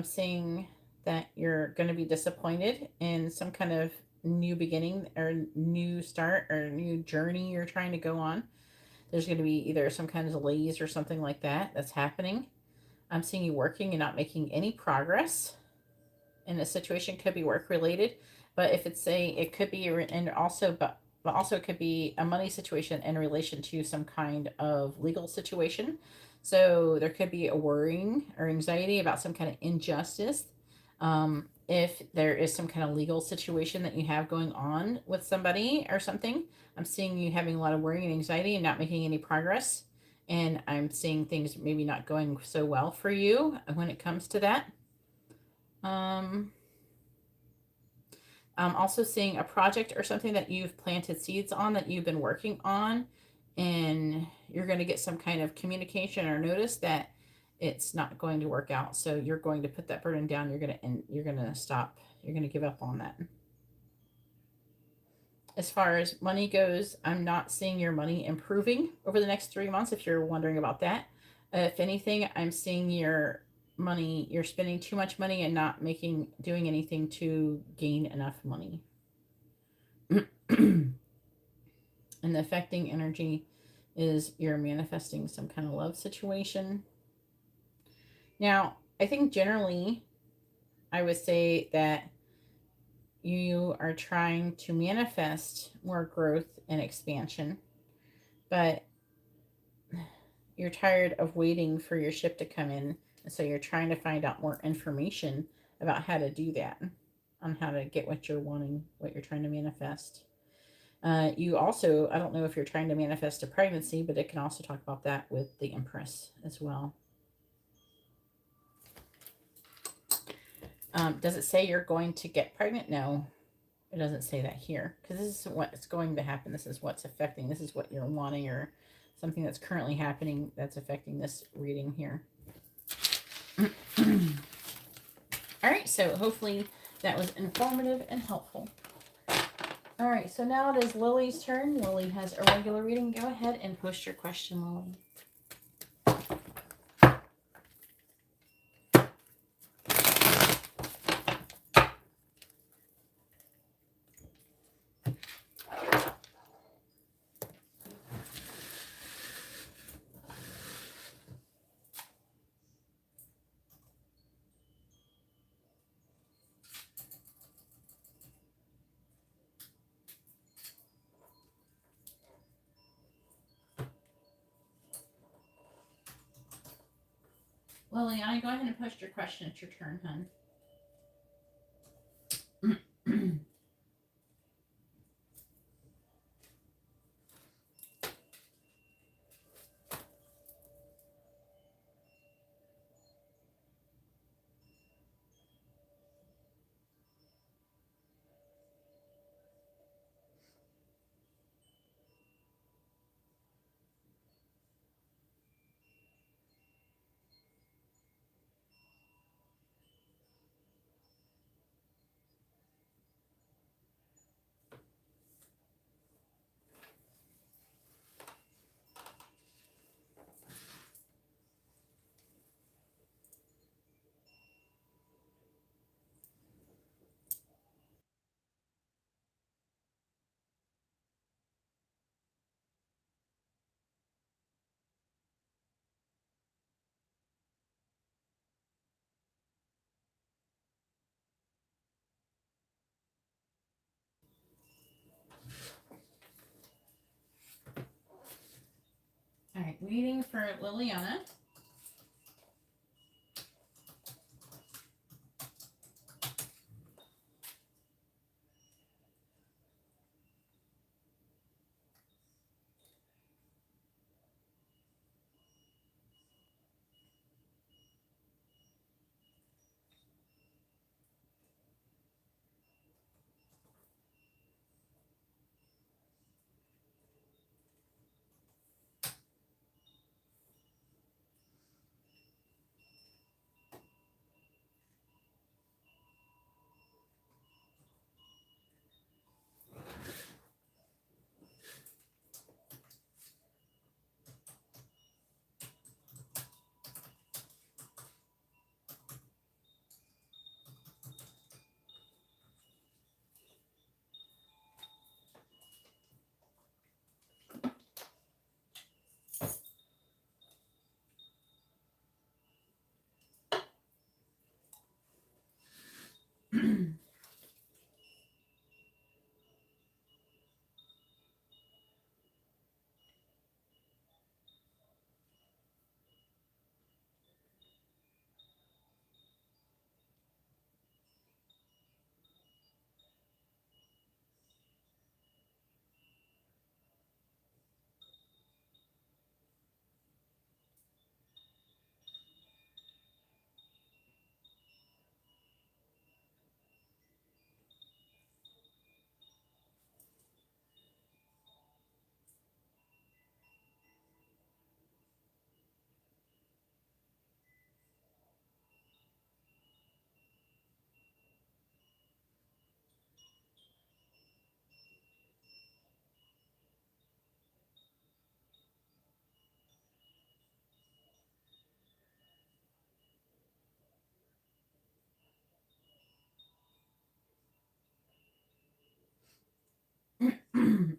saying that you're going to be disappointed in some kind of new beginning or new start or new journey you're trying to go on. There's going to be either some kind of delays or something like that that's happening. I'm seeing you working and not making any progress in a situation. Could be work related, but if it's it could be, and also, but also it could be a money situation in relation to some kind of legal situation. So there could be a worrying or anxiety about some kind of injustice. If there is some kind of legal situation that you have going on with somebody or something, I'm seeing you having a lot of worry and anxiety and not making any progress. And I'm seeing things maybe not going so well for you when it comes to that. I'm also seeing a project or something that you've planted seeds on that you've been working on, and you're going to get some kind of communication or notice that it's not going to work out. So you're going to put that burden down. You're going to stop. You're going to give up on that. As far as money goes, I'm not seeing your money improving over the next 3 months, if you're wondering about that. If anything, I'm seeing your money, you're spending too much money and not doing anything to gain enough money. And the affecting energy is you're manifesting some kind of love situation. Now, I think generally I would say that you are trying to manifest more growth and expansion, but you're tired of waiting for your ship to come in. And so you're trying to find out more information about how to do that, on how to get what you're wanting, what you're trying to manifest. You also, I don't know if you're trying to manifest a pregnancy, but it can also talk about that with the Empress as well. Does it say you're going to get pregnant? No, it doesn't say that here, because this is what's going to happen. This is what's affecting. This is what you're wanting, or something that's currently happening that's affecting this reading here. All right, so hopefully that was informative and helpful. All right, so now it is Lily's turn. Lily has a regular reading. Go ahead and post your question, Lily. Liliana, go ahead and post your question. It's your turn, hun. All right, reading for Liliana.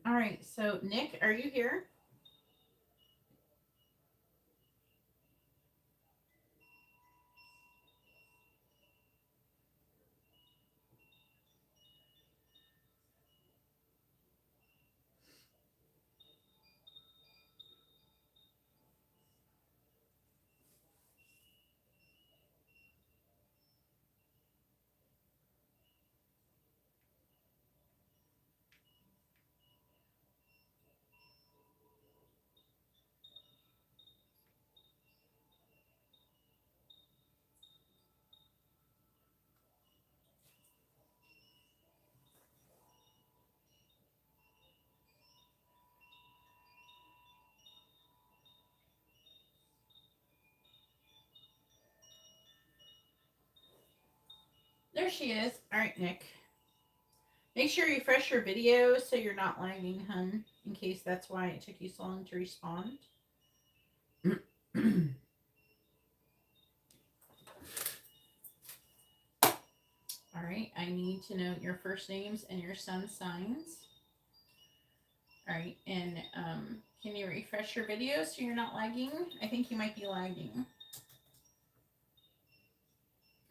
All right, so Nick, are you here? There she is. All right, Nick. Make sure you refresh your video so you're not lagging, hun, in case that's why it took you so long to respond. All right, I need to know your first names and your sun signs. All right, and can you refresh your video so you're not lagging? I think you might be lagging.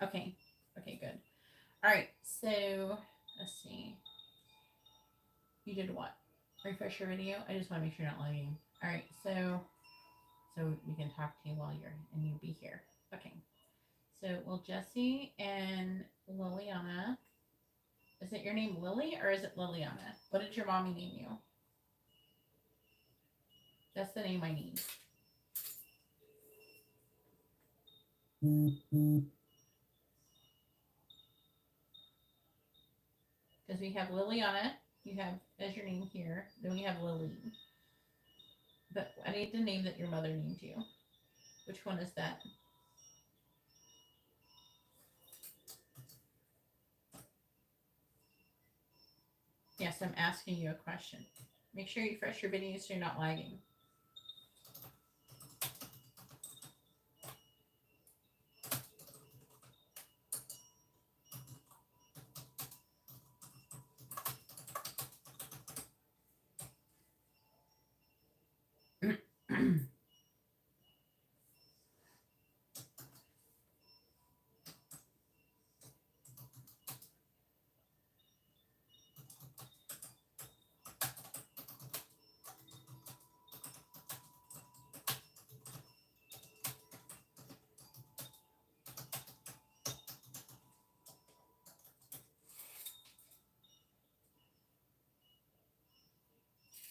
Okay, good. All right, so let's see. You did what? Refresh your video? I just want to make sure you're not lagging. All right, so we can talk to you while you'll be here. Okay. So, well, Jesse and Liliana. Is it your name Lily or is it Liliana? What did your mommy name you? That's the name I need. Because we have Liliana, you have as your name here. Then we have Lily. But I need the name that your mother named you. Which one is that? Yes, I'm asking you a question. Make sure you refresh your video so you're not lagging.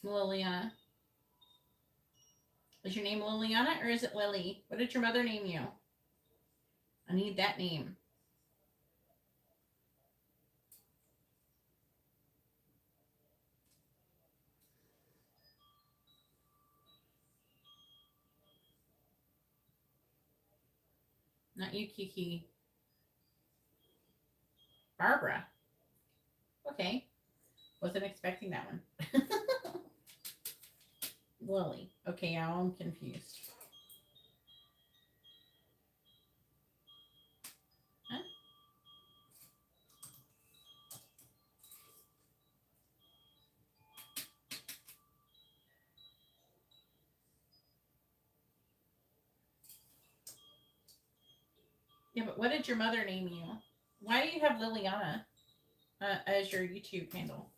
Liliana. Is your name Liliana or is it Lily? What did your mother name you? I need that name. Not you, Kiki. Barbara. Okay. Wasn't expecting that one. Lily. Okay, now I'm confused. Huh? Yeah, but what did your mother name you? Why do you have Liliana as your YouTube handle?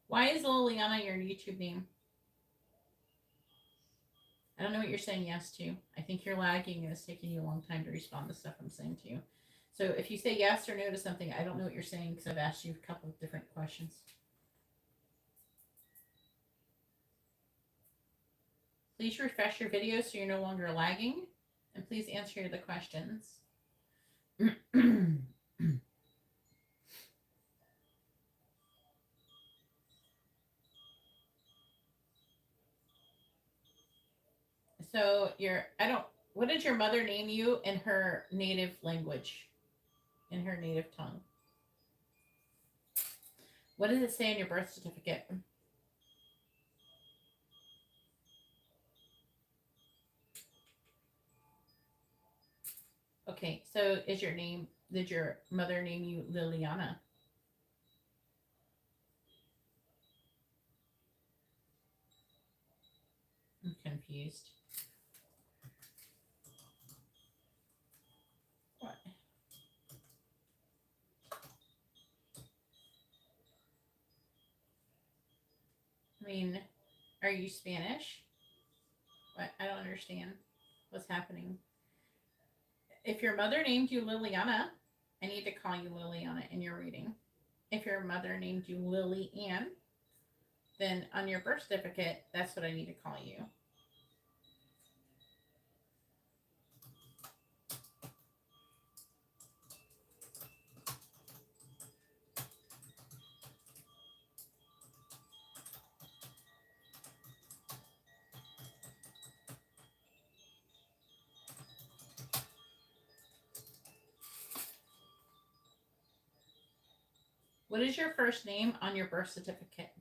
Why is Liliana your YouTube name? I don't know what you're saying yes to. I think you're lagging and it's taking you a long time to respond to stuff I'm saying to you. So if you say yes or no to something, I don't know what you're saying because I've asked you a couple of different questions. Please refresh your video so you're no longer lagging. And please answer the questions. So what did your mother name you in her native language? In her native tongue? What does it say in your birth certificate? Okay, so did your mother name you Liliana? I'm confused. What? I mean, are you Spanish? What? I don't understand what's happening. If your mother named you Liliana, I need to call you Liliana in your reading. If your mother named you Lily Ann, then on your birth certificate, that's what I need to call you. What is your first name on your birth certificate?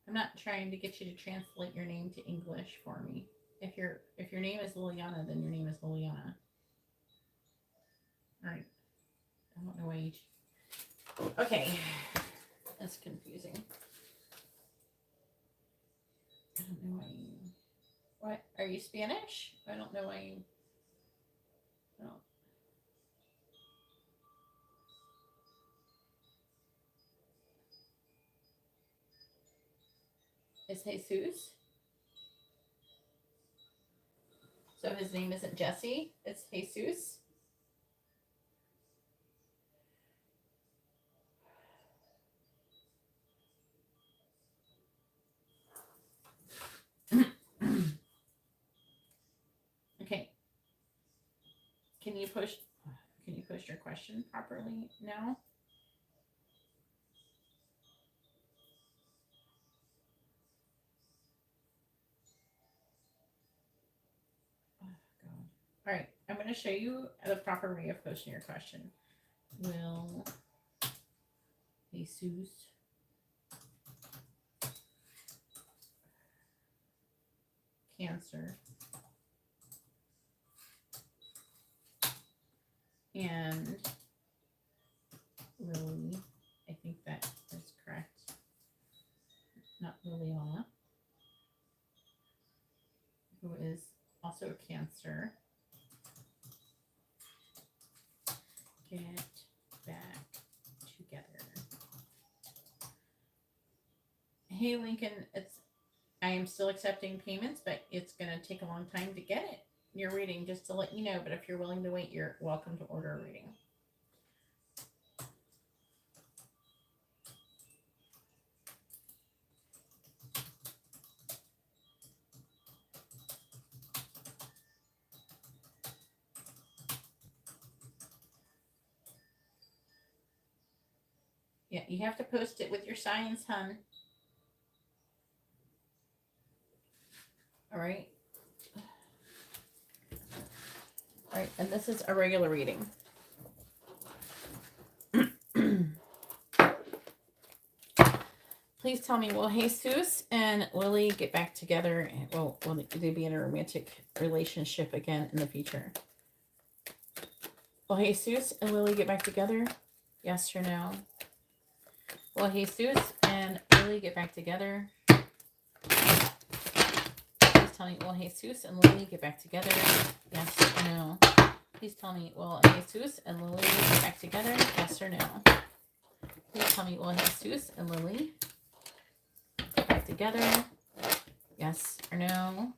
I'm not trying to get you to translate your name to English for me. If your name is Liliana, then your name is Liliana. All right. I don't know why you. Okay. That's confusing. I don't know why you. What? Are you Spanish? I don't know why you. No. Is Jesus? So his name isn't Jesse, it's Jesus. Okay. Can you push your question properly now? Oh, God. All right, I'm going to show you the proper way of posting your question. Will Jesus Cancer and Lily, I think that is correct, not Liliana, who is also a Cancer, get back together. Hey Lincoln, I am still accepting payments, but it's going to take a long time to get it. Your reading, just to let you know, but if you're willing to wait, you're welcome to order a reading. Yeah, you have to post it with your signs, hun. All right. All right, and this is a regular reading. Please tell me, will Jesus and Lily get back together? Will they be in a romantic relationship again in the future? Will Jesus and Lily get back together? Yes or no? Will Jesus and Lily get back together? Please tell me, will Jesus and Lily get back together? Yes or no? Please tell me, will Jesus and Lily get back together? Yes or no? Please tell me, will Jesus and Lily get back together? Yes or no?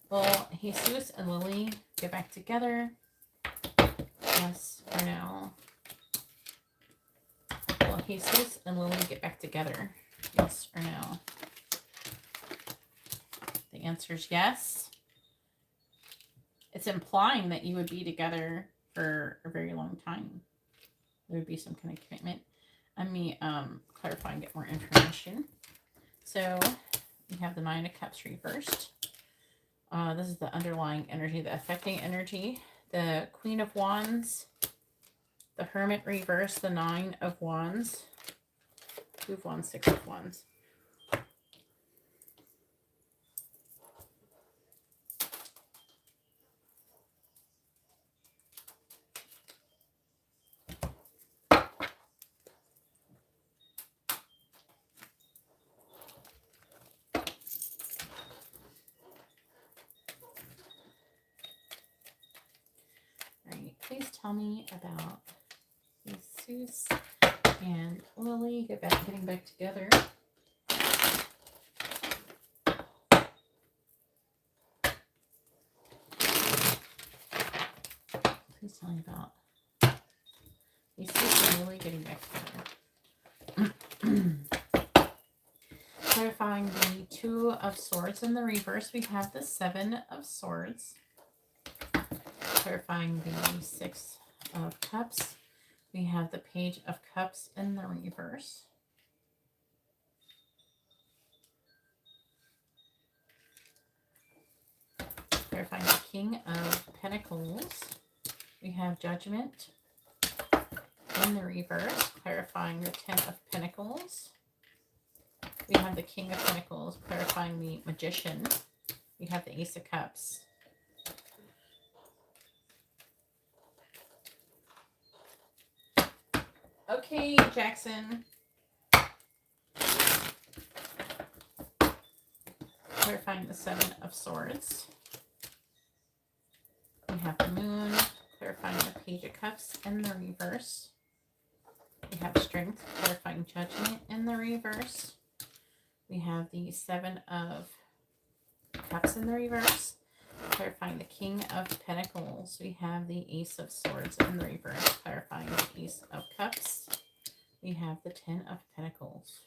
Will Jesus and Lily get back together? Yes or no? Will Jesus and Lily get back together? Yes or no? The answer is yes. It's implying that you would be together for a very long time. There would be some kind of commitment. Let me clarify and get more information. So we have the Nine of Cups reversed. This is the underlying energy, the affecting energy. The Queen of Wands, the Hermit reversed, the Nine of Wands, Two of Wands, Six of Wands. Please tell me about Jesus and Lily getting back together. tell you about. These two are really getting back together. Clarifying the Two of Swords in the reverse, we have the Seven of Swords. Clarifying the Six of Cups, we have the Page of Cups in the reverse. Clarifying the King of Pentacles, we have Judgment in the reverse. Clarifying the Ten of Pentacles, we have the King of Pentacles. Clarifying the Magician, we have the Ace of Cups. Okay, Jackson. Clarifying the Seven of Swords. We have the Moon. Clarifying the Page of Cups in the reverse. We have Strength. Clarifying Judgment in the reverse. We have the Seven of Cups in the reverse. Clarifying the King of Pentacles, we have the Ace of Swords in the reverse. Clarifying the Ace of Cups, we have the Ten of Pentacles.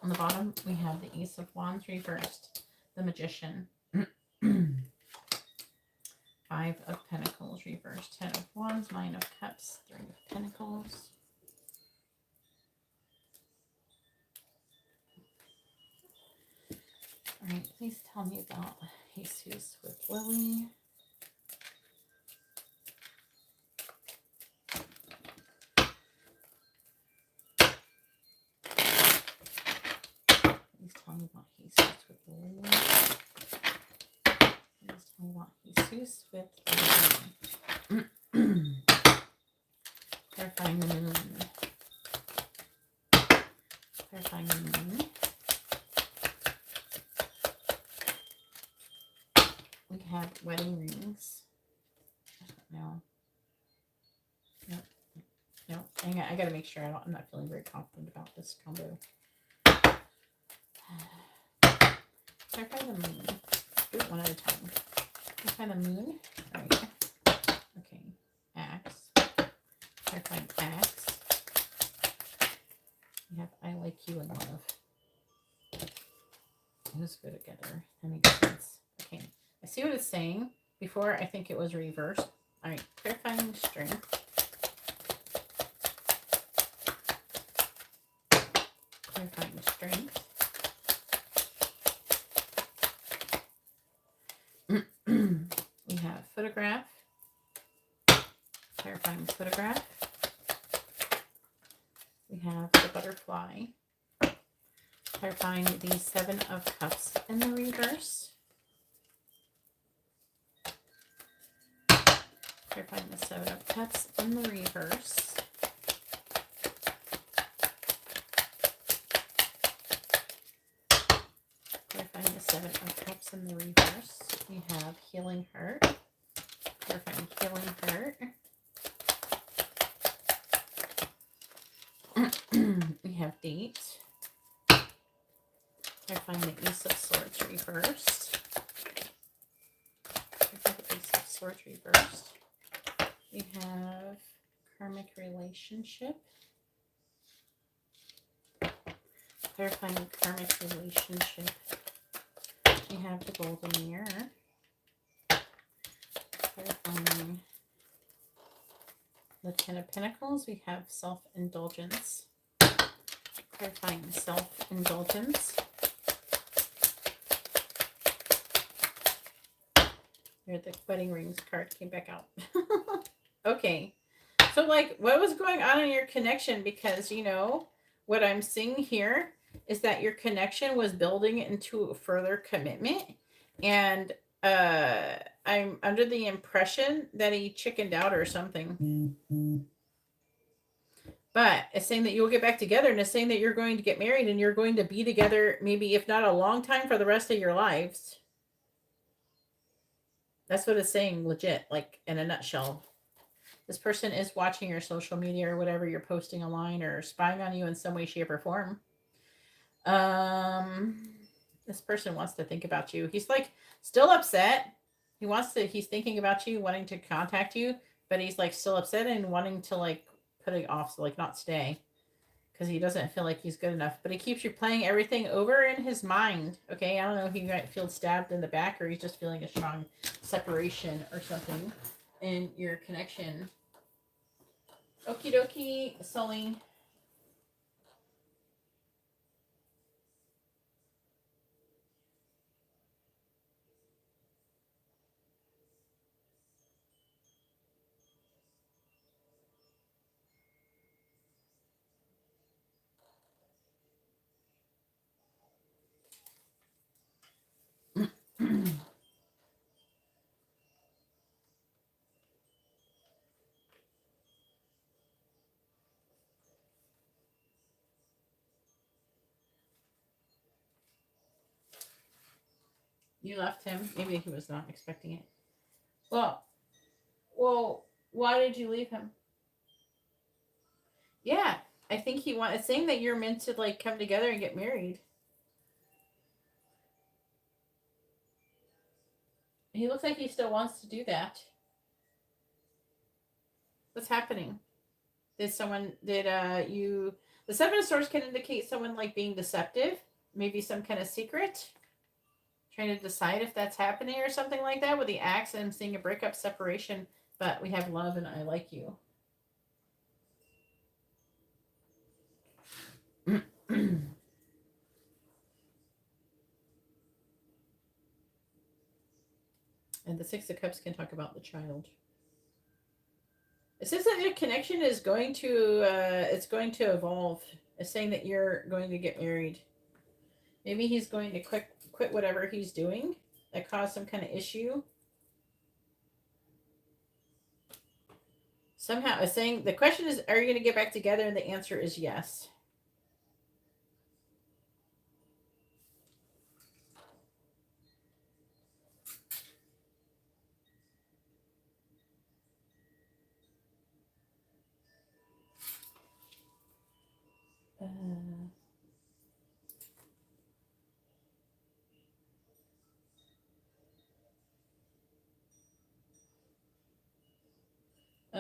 On the bottom, we have the Ace of Wands reversed, the Magician. Five of Pentacles reversed, Ten of Wands, Nine of Cups, Three of Pentacles. All right, please tell me about Jesus with Lily. Please tell me about Jesus with Lily. Please tell me about Jesus with Lily. Clarifying the Moon. Clarifying the Moon. We have wedding rings. No. Nope. Nope. I gotta make sure I'm not feeling very confident about this combo. Clarify the Moon. Do it one at a time. Clarify the Moon. Right. Okay. Axe. Clarifying Axe. We have I Like You in Love. Those go together. That makes sense. Okay. I see what it's saying. Before, I think it was reversed. All right, clarifying Strength. Clarifying Strength. We have Photograph. Clarifying Photograph. We have the Butterfly. Clarifying the Seven of Cups in the reverse. Clarifying the Seven of Cups in the reverse. Clarifying the Seven of Cups in the reverse. We have Healing Heart. Clarifying Healing Heart. We have Date. Clarifying the Ace of Swords reversed. Clarifying the Ace of Swords reversed. We have Karmic Relationship. Clarifying Karmic Relationship. We have the Golden Mirror. Clarifying the Ten of Pentacles. We have Self-Indulgence. Clarifying Self-Indulgence. Here, the wedding rings card came back out. Okay. So, like, what was going on in your connection? Because, you know, what I'm seeing here is that your connection was building into a further commitment. And I'm under the impression that he chickened out or something. But it's saying that you'll get back together, and it's saying that you're going to get married and you're going to be together, maybe if not a long time, for the rest of your lives. That's what it's saying, legit, like in a nutshell. This person is watching your social media or whatever you're posting online, or spying on you in some way, shape, or form. This person wants to think about you. He's like still upset. He's thinking about you, wanting to contact you, but he's like still upset and wanting to like put it off, so like not stay because he doesn't feel like he's good enough. But he keeps replaying everything over in his mind. Okay, I don't know if he might feel stabbed in the back or he's just feeling a strong separation or something in your connection. Okie dokie, Sully. You left him. Maybe he was not expecting it. Well, well, why did you leave him? Yeah, I think he wants. It's saying that you're meant to like come together and get married. He looks like he still wants to do that. What's happening? Did someone did you the seven of swords can indicate someone like being deceptive, maybe some kind of secret, trying to decide if that's happening or something like that. With the axe, I'm seeing a breakup, separation, but we have love and I like you. And the Six of Cups can talk about the child. It says that your connection is going to it's going to evolve. It's saying that you're going to get married. Maybe he's going to quit whatever he's doing that caused some kind of issue. Somehow it's saying the question is, are you going to get back together? And the answer is yes.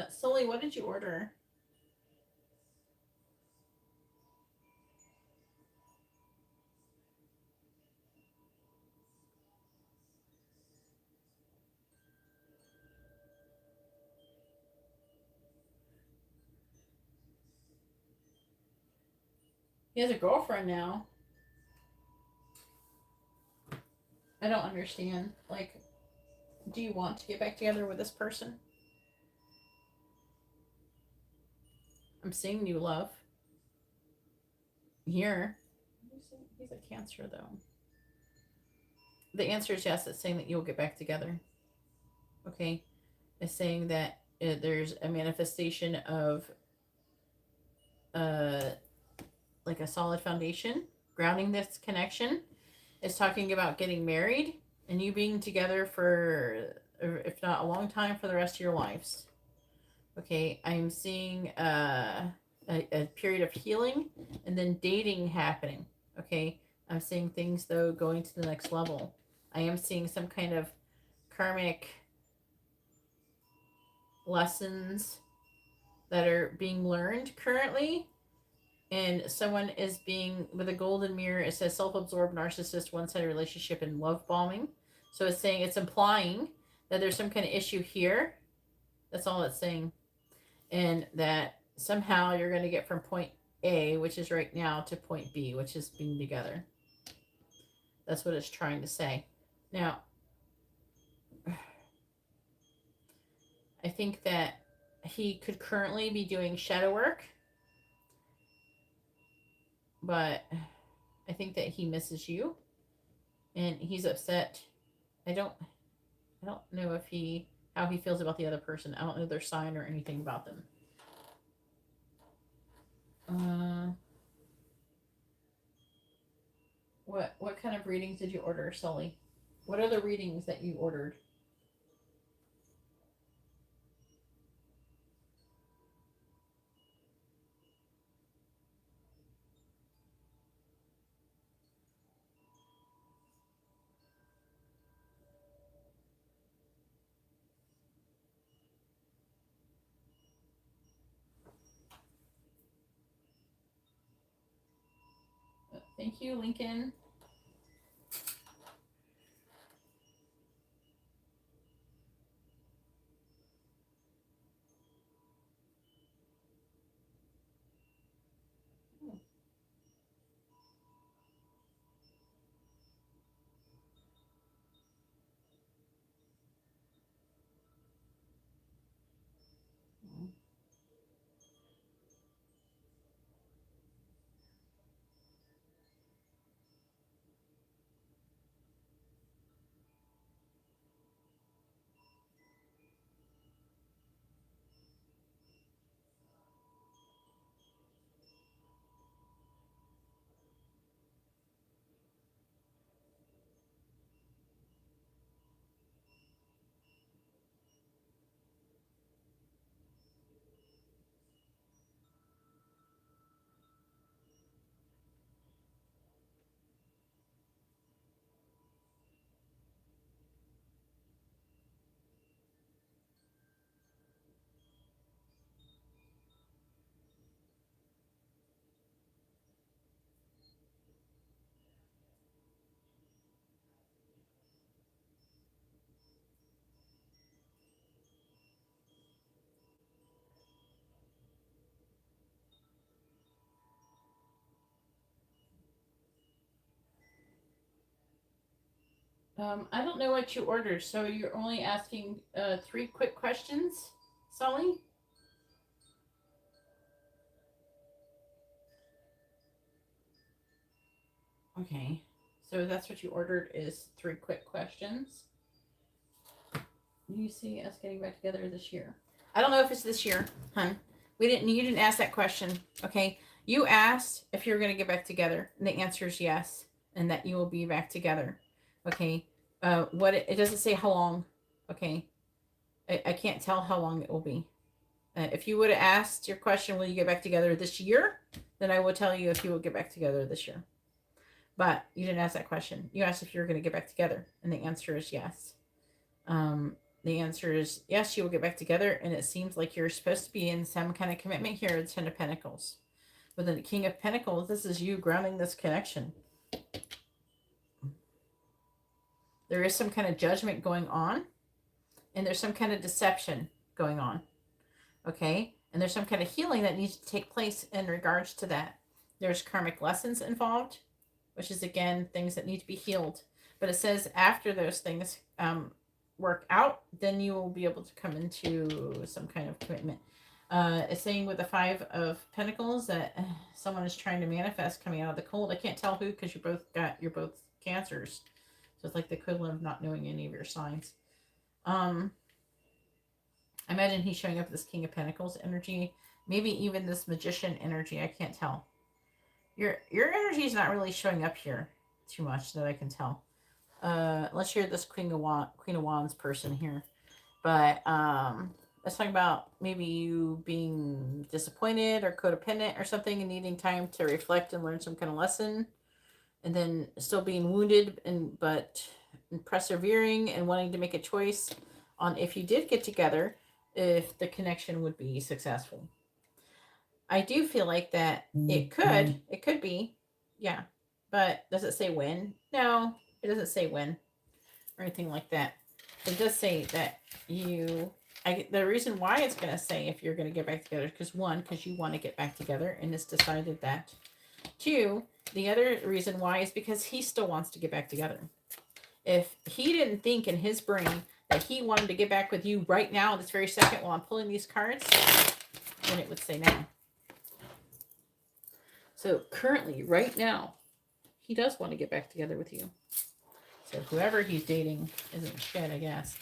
Sully, what did you order? He has a girlfriend now. I don't understand. Like, do you want to get back together with this person? I'm seeing new love. Here. He's a Cancer, though. The answer is yes. It's saying that you'll get back together. Okay? It's saying that there's a manifestation of uh, like a solid foundation grounding this connection. It's talking about getting married and you being together for, if not a long time, for the rest of your lives. Okay, I'm seeing a period of healing and then dating happening. Okay, I'm seeing things though going to the next level. I am seeing some kind of karmic lessons that are being learned currently, and someone is being, with a golden mirror, it says self-absorbed narcissist, one-sided relationship, and love bombing. So it's saying, it's implying that there's some kind of issue here. That's all it's saying. And that somehow you're going to get from point A, which is right now, to point B, which is being together. That's what it's trying to say. Now, I think that he could currently be doing shadow work, but I think that he misses you and he's upset. I don't know if how he feels about the other person. I don't know their sign or anything about them. What kind of readings did you order, Sully? What are the readings that you ordered? Thank you, Lincoln. I don't know what you ordered, so you're only asking 3 quick questions, Sully? Okay, so that's what you ordered is 3 quick questions. Do you see us getting back together this year? I don't know if it's this year, hun. You didn't ask that question, okay? You asked if you're going to get back together, and the answer is yes, and that you will be back together, okay? What it doesn't say how long, okay? I can't tell how long it will be. If you would have asked your question, will you get back together this year? Then I will tell you if you will get back together this year. But you didn't ask that question. You asked if you were going to get back together, and the answer is yes. The answer is yes, you will get back together, and it seems like you're supposed to be in some kind of commitment here at the Ten of Pentacles. With the King of Pentacles, this is you grounding this connection. There is some kind of judgment going on, and there's some kind of deception going on. Okay? And there's some kind of healing that needs to take place in regards to that. There's karmic lessons involved, which is, again, things that need to be healed. But it says after those things work out, then you will be able to come into some kind of commitment. It's saying with the 5 of Pentacles that someone is trying to manifest coming out of the cold. I can't tell who because you're both Cancers. So it's like the equivalent of not knowing any of your signs. I imagine he's showing up this King of Pentacles energy. Maybe even this Magician energy. I can't tell. Your energy is not really showing up here too much that I can tell. Unless you're this Queen of Wands person here. But let's talk about maybe you being disappointed or codependent or something and needing time to reflect and learn some kind of lesson. And then still being wounded but persevering and wanting to make a choice on if you did get together, if the connection would be successful. I do feel like that it could be, yeah. But does it say when? No, it doesn't say when or anything like that. It does say that the reason why it's going to say if you're going to get back together is because you want to get back together and it's decided that. 2, the other reason why is because he still wants to get back together. If he didn't think in his brain that he wanted to get back with you right now, this very second, while I'm pulling these cards, then it would say now. So currently, right now, he does want to get back together with you. So whoever he's dating isn't shit, I guess.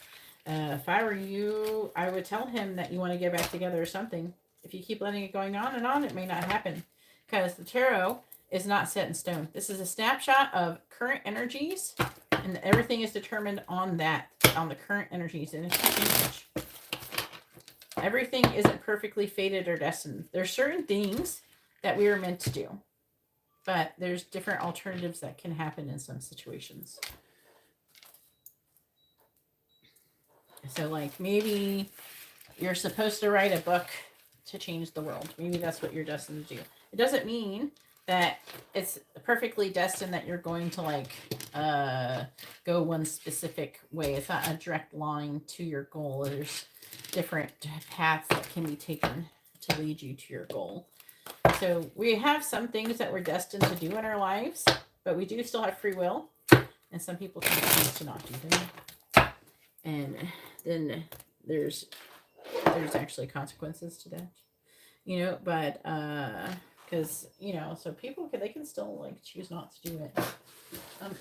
If I were you, I would tell him that you want to get back together or something. If you keep letting it going on and on, it may not happen. Because the tarot is not set in stone. This is a snapshot of current energies, and everything is determined on that, on the current energies. And it's not much. Everything isn't perfectly fated or destined. There's certain things that we are meant to do, but there's different alternatives that can happen in some situations. So, like, maybe you're supposed to write a book to change the world. Maybe that's what you're destined to do. It doesn't mean that it's perfectly destined that you're going to like go one specific way. It's not a direct line to your goal. There's different paths that can be taken to lead you to your goal. So we have some things that we're destined to do in our lives, but we do still have free will, and some people can choose to not do them. And then there's actually consequences to that, you know. But because you know, so people they can still like choose not to do it.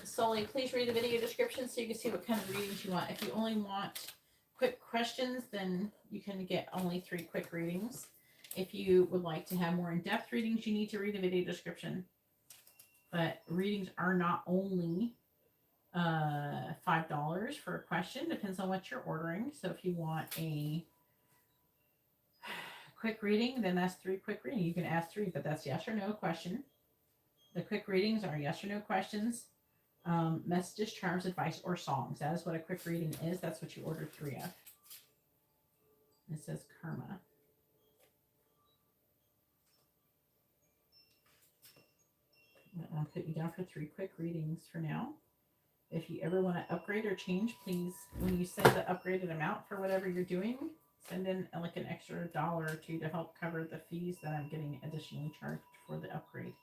Sully, please read the video description so you can see what kind of readings you want. If you only want quick questions, then you can get only 3 quick readings. If you would like to have more in-depth readings, you need to read the video description. But readings are not only $5 for a question. Depends on what you're ordering. So if you want a quick reading, then that's 3 quick readings. You can ask 3, but that's yes or no question. The quick readings are yes or no questions, messages, charms, advice, or songs. That is what a quick reading is. That's what you ordered 3 of. It says karma. I'll put you down for 3 quick readings for now. If you ever want to upgrade or change, please, when you send the upgraded amount for whatever you're doing, send in like an extra $1 or $2 to help cover the fees that I'm getting additionally charged for the upgrade.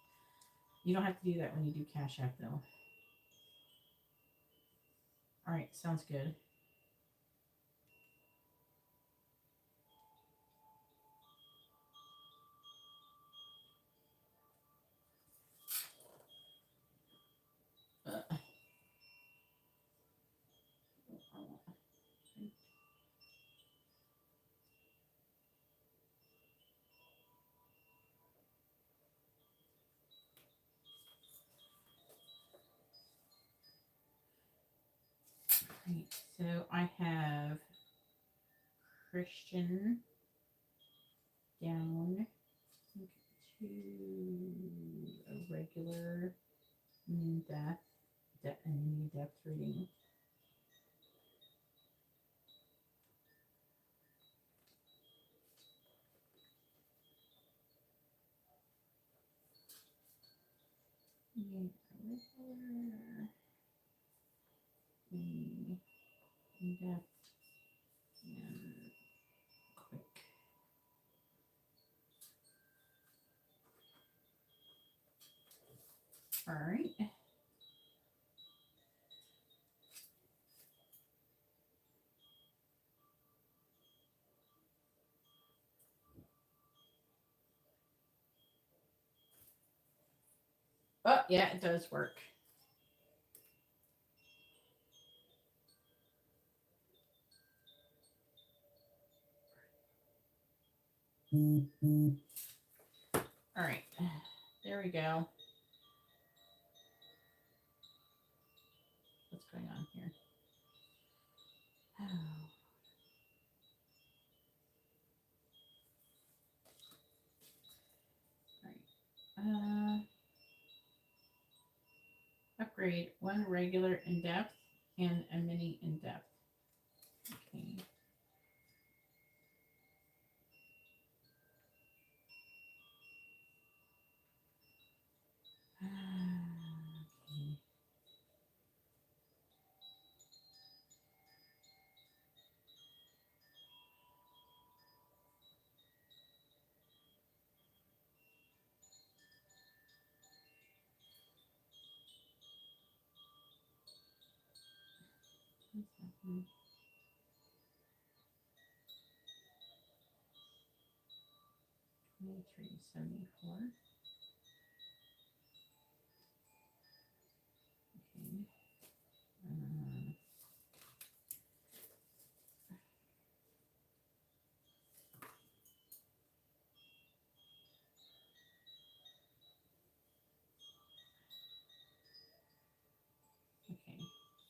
You don't have to do that when you do Cash App though. All right, sounds good. Right, so I have Christian down to a regular in-depth reading. Regular, in-depth, and quick. All right. Oh, yeah, it does work. All right. There we go. What's going on here? All right. Upgrade 1 regular in-depth and a mini in-depth. Okay. Okay. $23.74. Okay. Okay.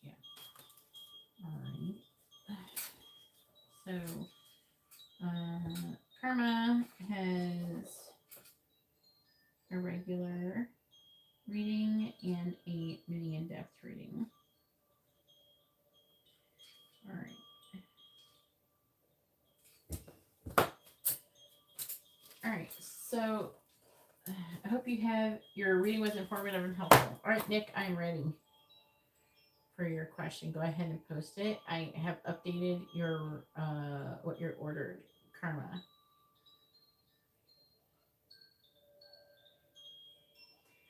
Yeah. All right. So, Karma has a regular reading and a mini in-depth reading. All right. All right. So, I hope you have your reading was informative and helpful. All right, Nick, I'm ready for your question. Go ahead and post it. I have updated your what you're ordered, Karma.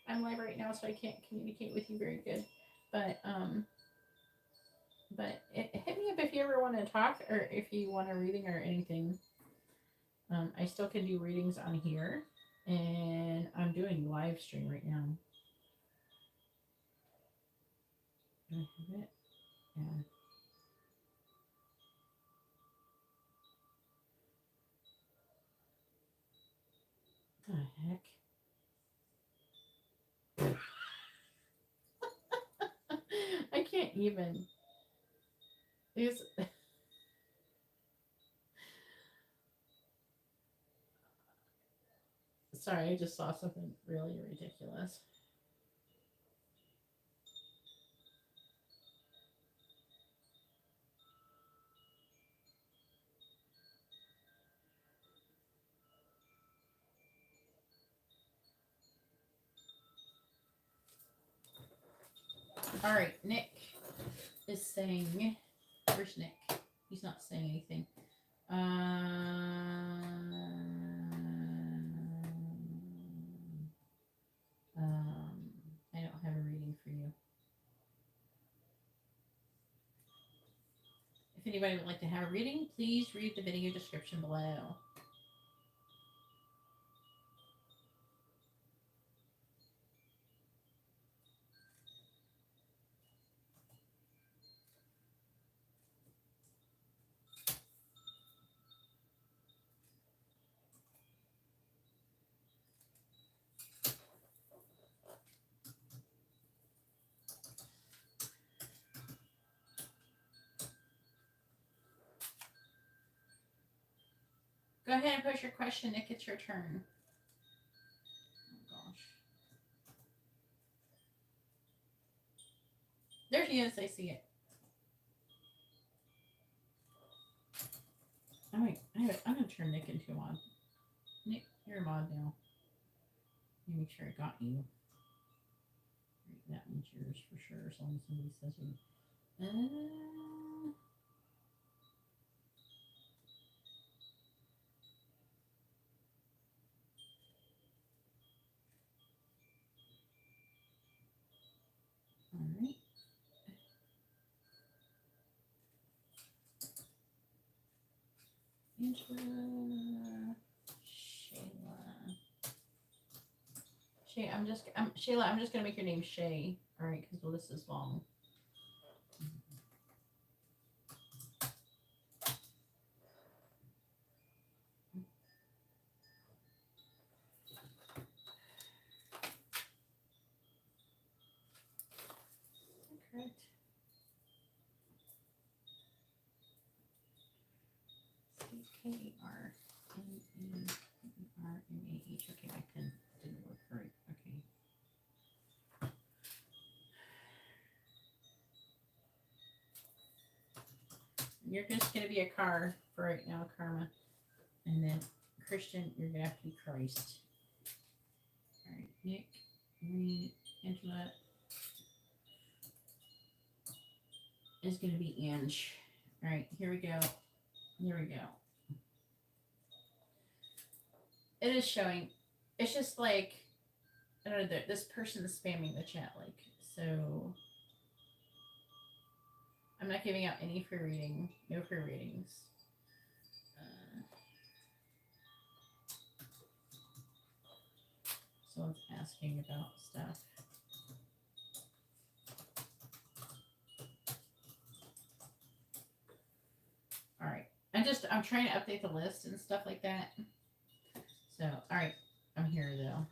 I'm live right now, so I can't communicate with you very good. But hit me up if you ever want to talk or if you want a reading or anything. I still can do readings on here, and I'm doing live stream right now. Do I have it? Yeah. What the heck? I can't even. These. Sorry, I just saw something really ridiculous. All right, Nick is saying, where's Nick? He's not saying anything. I don't have a reading for you. If anybody would like to have a reading, please read the video description below. Go ahead and post your question, Nick. It's your turn. Oh, gosh. There she is. I see it. Oh, wait. I'm going to turn Nick into a mod. Nick, you're a mod now. Let me make sure I got you. That one's yours for sure, as long as somebody says you. Alright. Angela. Shayla, I'm just gonna make your name Shay. Alright, because the list is long. Correct. C-K-A-R-M-E-R-M-A-H. Okay, my pen didn't work right. Okay. You're just going to be a car for right now, Karma. And then Christian, you're going to have to be Christ. All right, Nick, me, Angela is going to be Ange. All right, here we go. Here we go. It is showing. It's just like, I don't know, this person is spamming the chat, like, so I'm not giving out any free reading, no free readings. Someone's asking about stuff. All right, I'm trying to update the list and stuff like that. So, all right, I'm here though.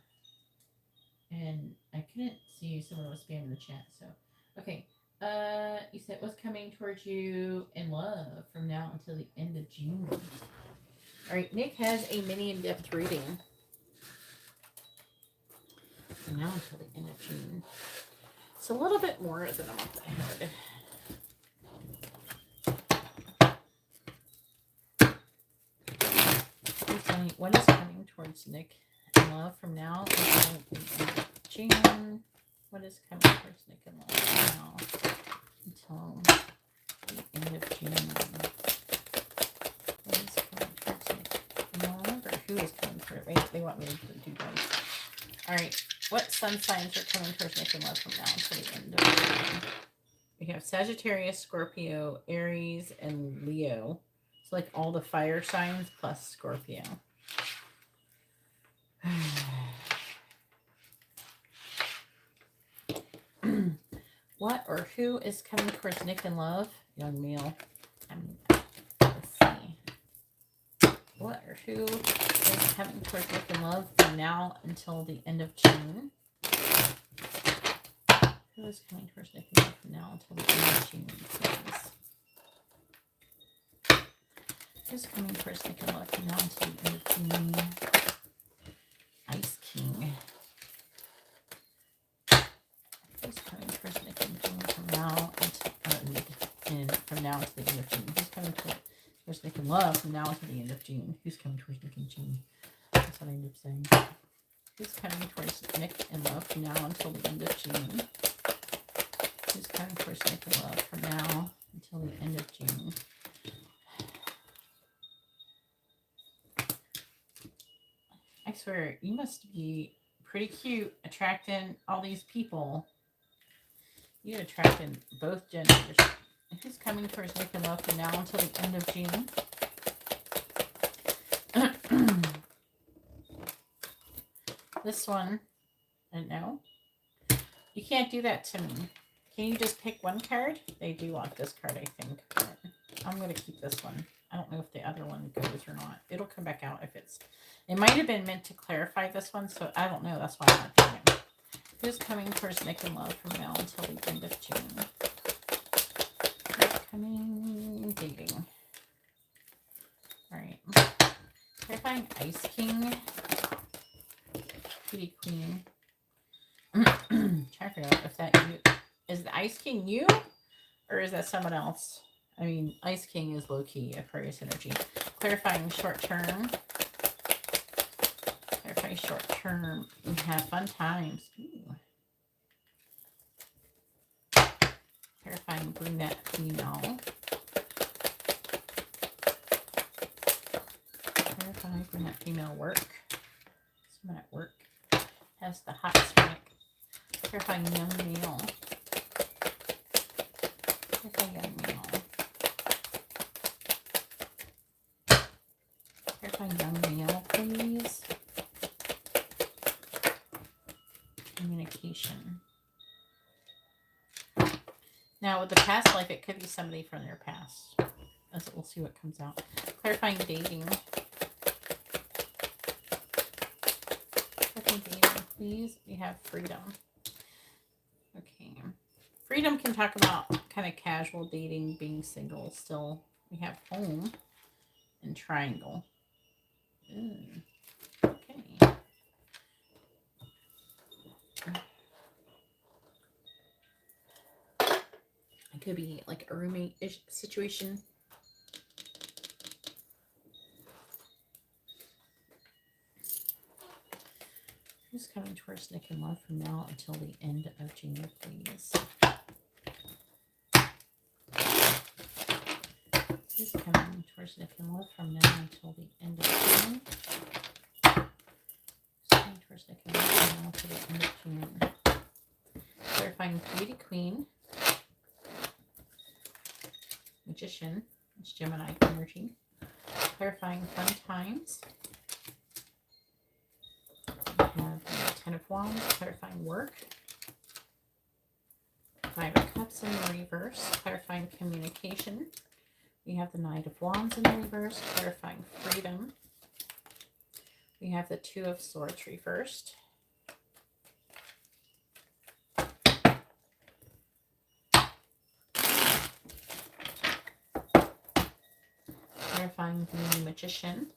And I couldn't see someone was spamming the chat, so, okay. You said what's coming towards you in love from now until the end of June. All right, Nick has a mini in-depth reading. From now until the end of June. It's a little bit more than a month ahead. What is coming towards Nick in love from now until the end of June. What is coming towards Nick and love from now until the end of June? What is coming towards Nick and love? Or who is coming towards? Wait, they want me to do both. All right. What sun signs are coming towards Nick and love from now until the end of June? We have Sagittarius, Scorpio, Aries, and Leo. It's like all the fire signs plus Scorpio. What or who is coming towards Nick and love? Young male. Let's see. What or who is coming towards Nick and love from now until the end of June? Who is coming towards Nick and love from now until the end of June, please? Who's coming towards Nick and love from now until the end of June? Ice King. Who's coming towards Nick and June from now until from now until the end of June? Who's coming towards Nick and love from now until the end of June? Who's coming towards Nick and June? That's what I end up saying. Who's coming towards Nick and love from now until the end of June? Who's coming towards Nick and love from now until the end of June? I swear, you must be pretty cute attracting all these people. You attracting both genders. Who's coming towards Nick and love from now until the end of June? This one, I don't know. You can't do that to me. Can you just pick one card? They do want this card, I think. But I'm going to keep this one. I don't know if the other one goes or not. It'll come back out if it's... It might have been meant to clarify this one, so I don't know. That's why I'm not doing it. Who's coming towards Nick and love from now until the end of June? Who's coming? Dating. Alright. Clarifying Ice King. Cutie Queen. Trying to figure out if that you... Is the Ice King you? Or is that someone else? I mean, Ice King is low-key Aquarius energy. Clarifying short-term. Clarifying short-term. We have fun times. Ooh. Clarifying brunette female. Clarifying brunette female work. Someone at work has the hot smack. Clarifying young male. Clarifying young male. Clarifying young male, please. Communication. Now, with the past life, it could be somebody from their past. We'll see what comes out. Clarifying dating. Clarifying dating, please. We have freedom. Okay. Freedom can talk about kind of casual dating, being single still. We have home and triangle. Okay. It could be like a roommate-ish situation. Who's coming towards Nick and love from now until the end of June, please? Who's coming towards Nick and love from now until the end of June? Who's coming towards Nick and love from now until the end of June? Clarifying Beauty Queen. Magician. It's Gemini energy. Clarifying Fun Times. We have the Ten of Wands. Clarifying work. Five of Cups in the reverse. Clarifying communication. We have the Knight of Wands in the reverse, clarifying freedom. We have the Two of Swords reversed. Clarifying the Magician.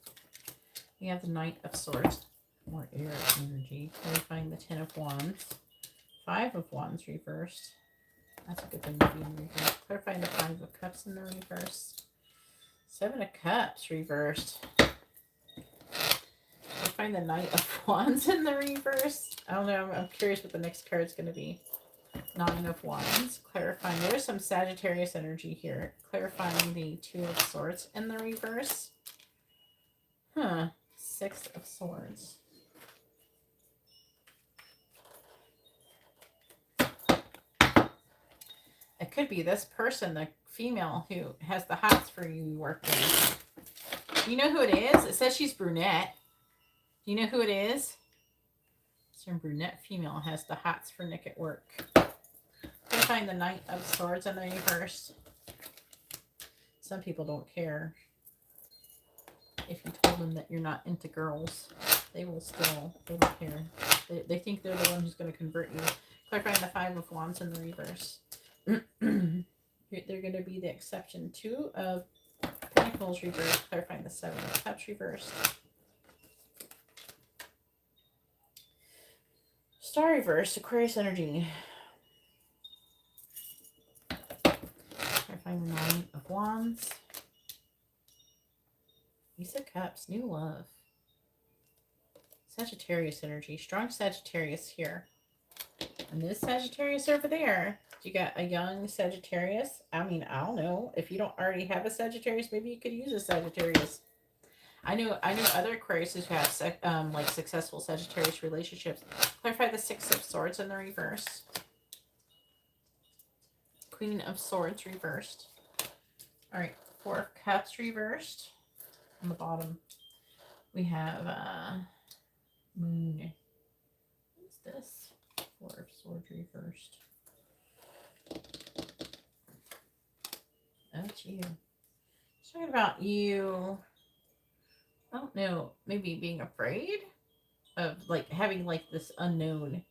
We have the Knight of Swords, more air energy. Clarifying the Ten of Wands. Five of Wands reversed. That's a good thing to be in reverse. Clarifying the Five of Cups in the reverse. Seven of Cups reversed. Find the Knight of Wands in the reverse. I don't know. I'm curious what the next card's going to be. Nine of Wands. Clarifying. There's some Sagittarius energy here. Clarifying the Two of Swords in the reverse. Huh. Six of Swords. It could be this person, the female who has the hots for you work with. You know who it is? It says she's brunette. Do you know who it is? Some brunette female has the hots for Nick at work. Go find the Knight of Swords in the reverse. Some people don't care. If you told them that you're not into girls, they will still, they don't care. They think they're the one who's going to convert you. Clarifying the Five of Wands in the reverse. They're going to be the exception. Two of Pentacles reverse. Clarifying the Seven of Cups reversed. Star reverse. Aquarius energy. Clarifying the Nine of Wands. Ace of Cups. New love. Sagittarius energy. Strong Sagittarius here. And this Sagittarius over there. You got a young Sagittarius. I mean, I don't know. If you don't already have a Sagittarius, maybe you could use a Sagittarius. I know other Aquariuses who have like successful Sagittarius relationships. Clarify the Six of Swords in the reverse. Queen of Swords reversed. All right, Four of Cups reversed. On the bottom, we have Moon. What's this? Four of Swords reversed. That's you. It's talking about you. I don't know. Maybe being afraid of like having like this unknown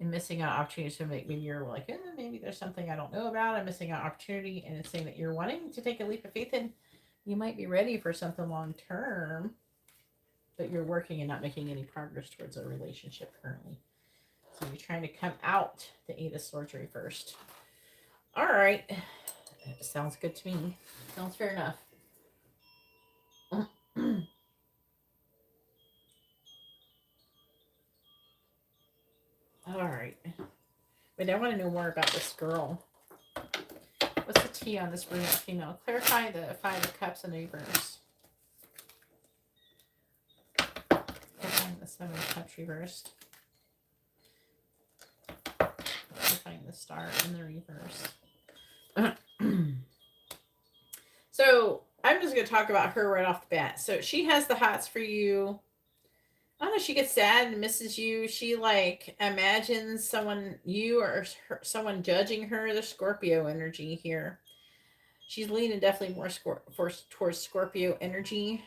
and missing out opportunities. So maybe you're like, maybe there's something I don't know about. I'm missing out opportunity, and it's saying that you're wanting to take a leap of faith, and you might be ready for something long term, but you're working and not making any progress towards a relationship currently. So you're trying to come out the Eight of Swords reversed. All right. Sounds good to me. Sounds fair enough. All right. But I want to know more about this girl. What's the T on this brunette female? Clarify the Five of Cups in the reverse. Clarifying the Seven of Cups reversed. Clarifying the Star in the reverse. So I'm just going to talk about her right off the bat. So she has the hots for you. I don't know. She gets sad and misses you. She like imagines someone, you or someone judging her. The Scorpio energy here. She's leaning definitely more towards Scorpio energy.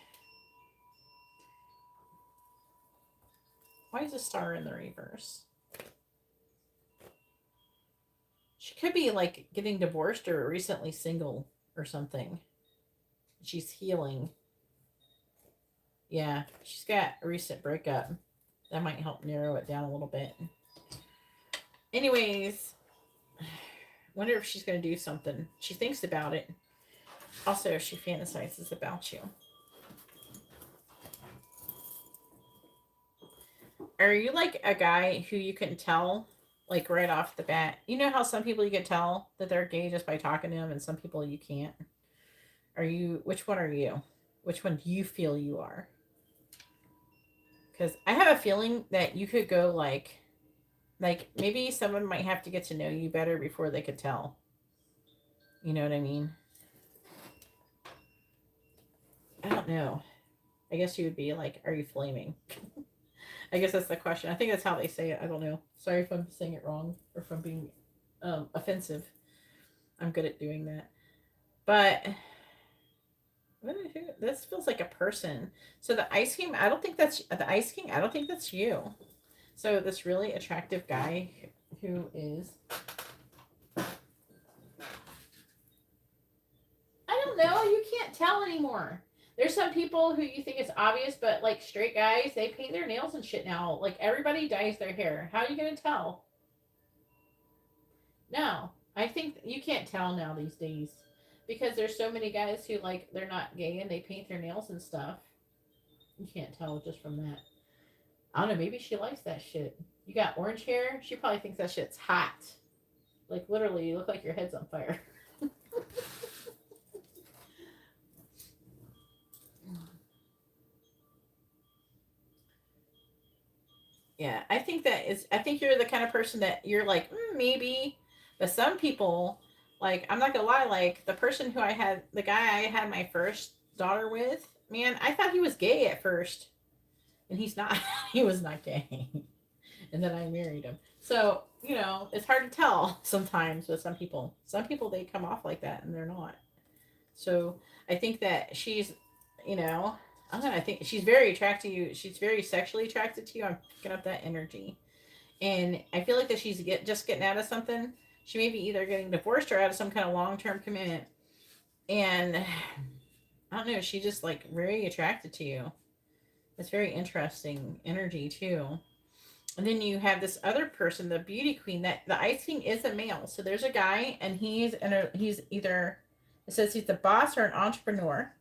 Why is a Star in the reverse? She could be like getting divorced or recently single or something. She's healing. Yeah, she's got a recent breakup. That might help narrow it down a little bit. Anyways, wonder if she's going to do something. She thinks about it. Also, she fantasizes about you. Are you like a guy who you can tell, like right off the bat? You know how some people you can tell that they're gay just by talking to them, and some people you can't? Which one are you? Which one do you feel you are? Because I have a feeling that you could go like maybe someone might have to get to know you better before they could tell. You know what I mean? I don't know. I guess you would be like, are you flaming? I guess that's the question. I think that's how they say it. I don't know. Sorry if I'm saying it wrong or if I'm being offensive. I'm good at doing that. But this feels like a person. So the Ice King, I don't think that's you. So this really attractive guy who is, I don't know, you can't tell anymore. There's some people who you think it's obvious, but like straight guys, they paint their nails and shit now. Like everybody dyes their hair. How are you gonna tell? No, I think you can't tell now these days. Because there's so many guys who like they're not gay and they paint their nails and stuff. You can't tell just from that. I don't know. Maybe she likes that shit. You got orange hair. She probably thinks that shit's hot. Like literally, you look like your head's on fire. Yeah, I think that is. I think you're the kind of person that you're like maybe, but some people, like I'm not gonna lie, like the person who I had, the guy I had my first daughter with, man, I thought he was gay at first, and he's not. He was not gay, and then I married him. So it's hard to tell sometimes with some people. Some people they come off like that, and they're not. So I think that she's, you know, I don't know. I think she's very attracted to you. She's very sexually attracted to you. I'm picking up that energy, and I feel like that she's just getting out of something. She may be either getting divorced or out of some kind of long term commitment, and I don't know. She just like very attracted to you. It's very interesting energy too. And then you have this other person, the beauty queen. That the Ice King is a male. So there's a guy, and he's either, it says he's the boss or an entrepreneur.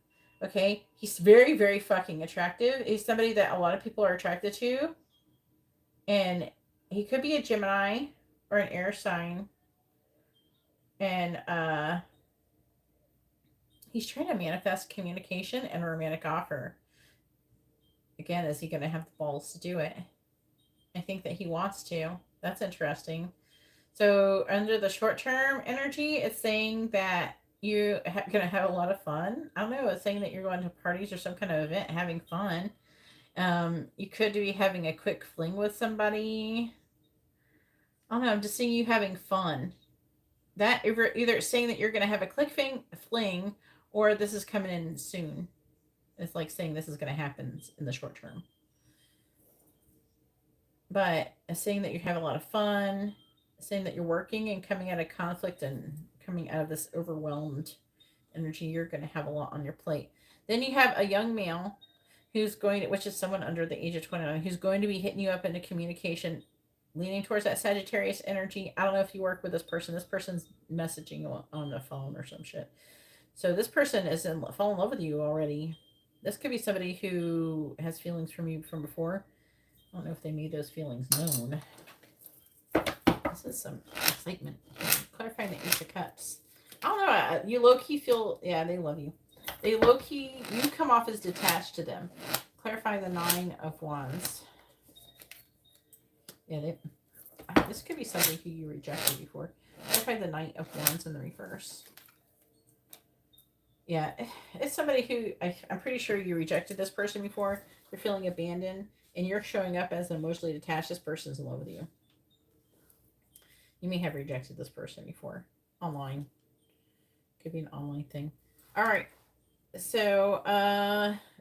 Okay, he's very very fucking attractive. He's somebody that a lot of people are attracted to, and he could be a Gemini or an air sign. And he's trying to manifest communication and a romantic offer. Again, is he going to have the balls to do it? I think that he wants to. That's interesting. So under the short term energy, it's saying that you're going to have a lot of fun. I don't know. It's saying that you're going to parties or some kind of event, having fun. You could be having a quick fling with somebody. I don't know. I'm just seeing you having fun. That either saying that you're going to have a fling, or this is coming in soon. It's like saying this is going to happen in the short term. But saying that you have a lot of fun, saying that you're working and coming out of conflict and coming out of this overwhelmed energy, you're going to have a lot on your plate. Then you have a young male who's going to, which is someone under the age of 29, who's going to be hitting you up into communication, leaning towards that Sagittarius energy. I don't know if you work with this person. This person's messaging you on the phone or some shit. So this person is fall in love with you already. This could be somebody who has feelings from you from before. I don't know if they made those feelings known. This is some excitement. Clarifying the Ace of Cups. I don't know. You low-key feel, yeah, they love you. They low-key, you come off as detached to them. Clarify the Nine of Wands. Yeah, this could be somebody who you rejected before. Clarify the Knight of Wands in the reverse. Yeah, it's somebody who, I'm pretty sure you rejected this person before. You're feeling abandoned, and you're showing up as emotionally detached. This person's in love with you. You may have rejected this person before. Online. Could be an online thing. All right. So,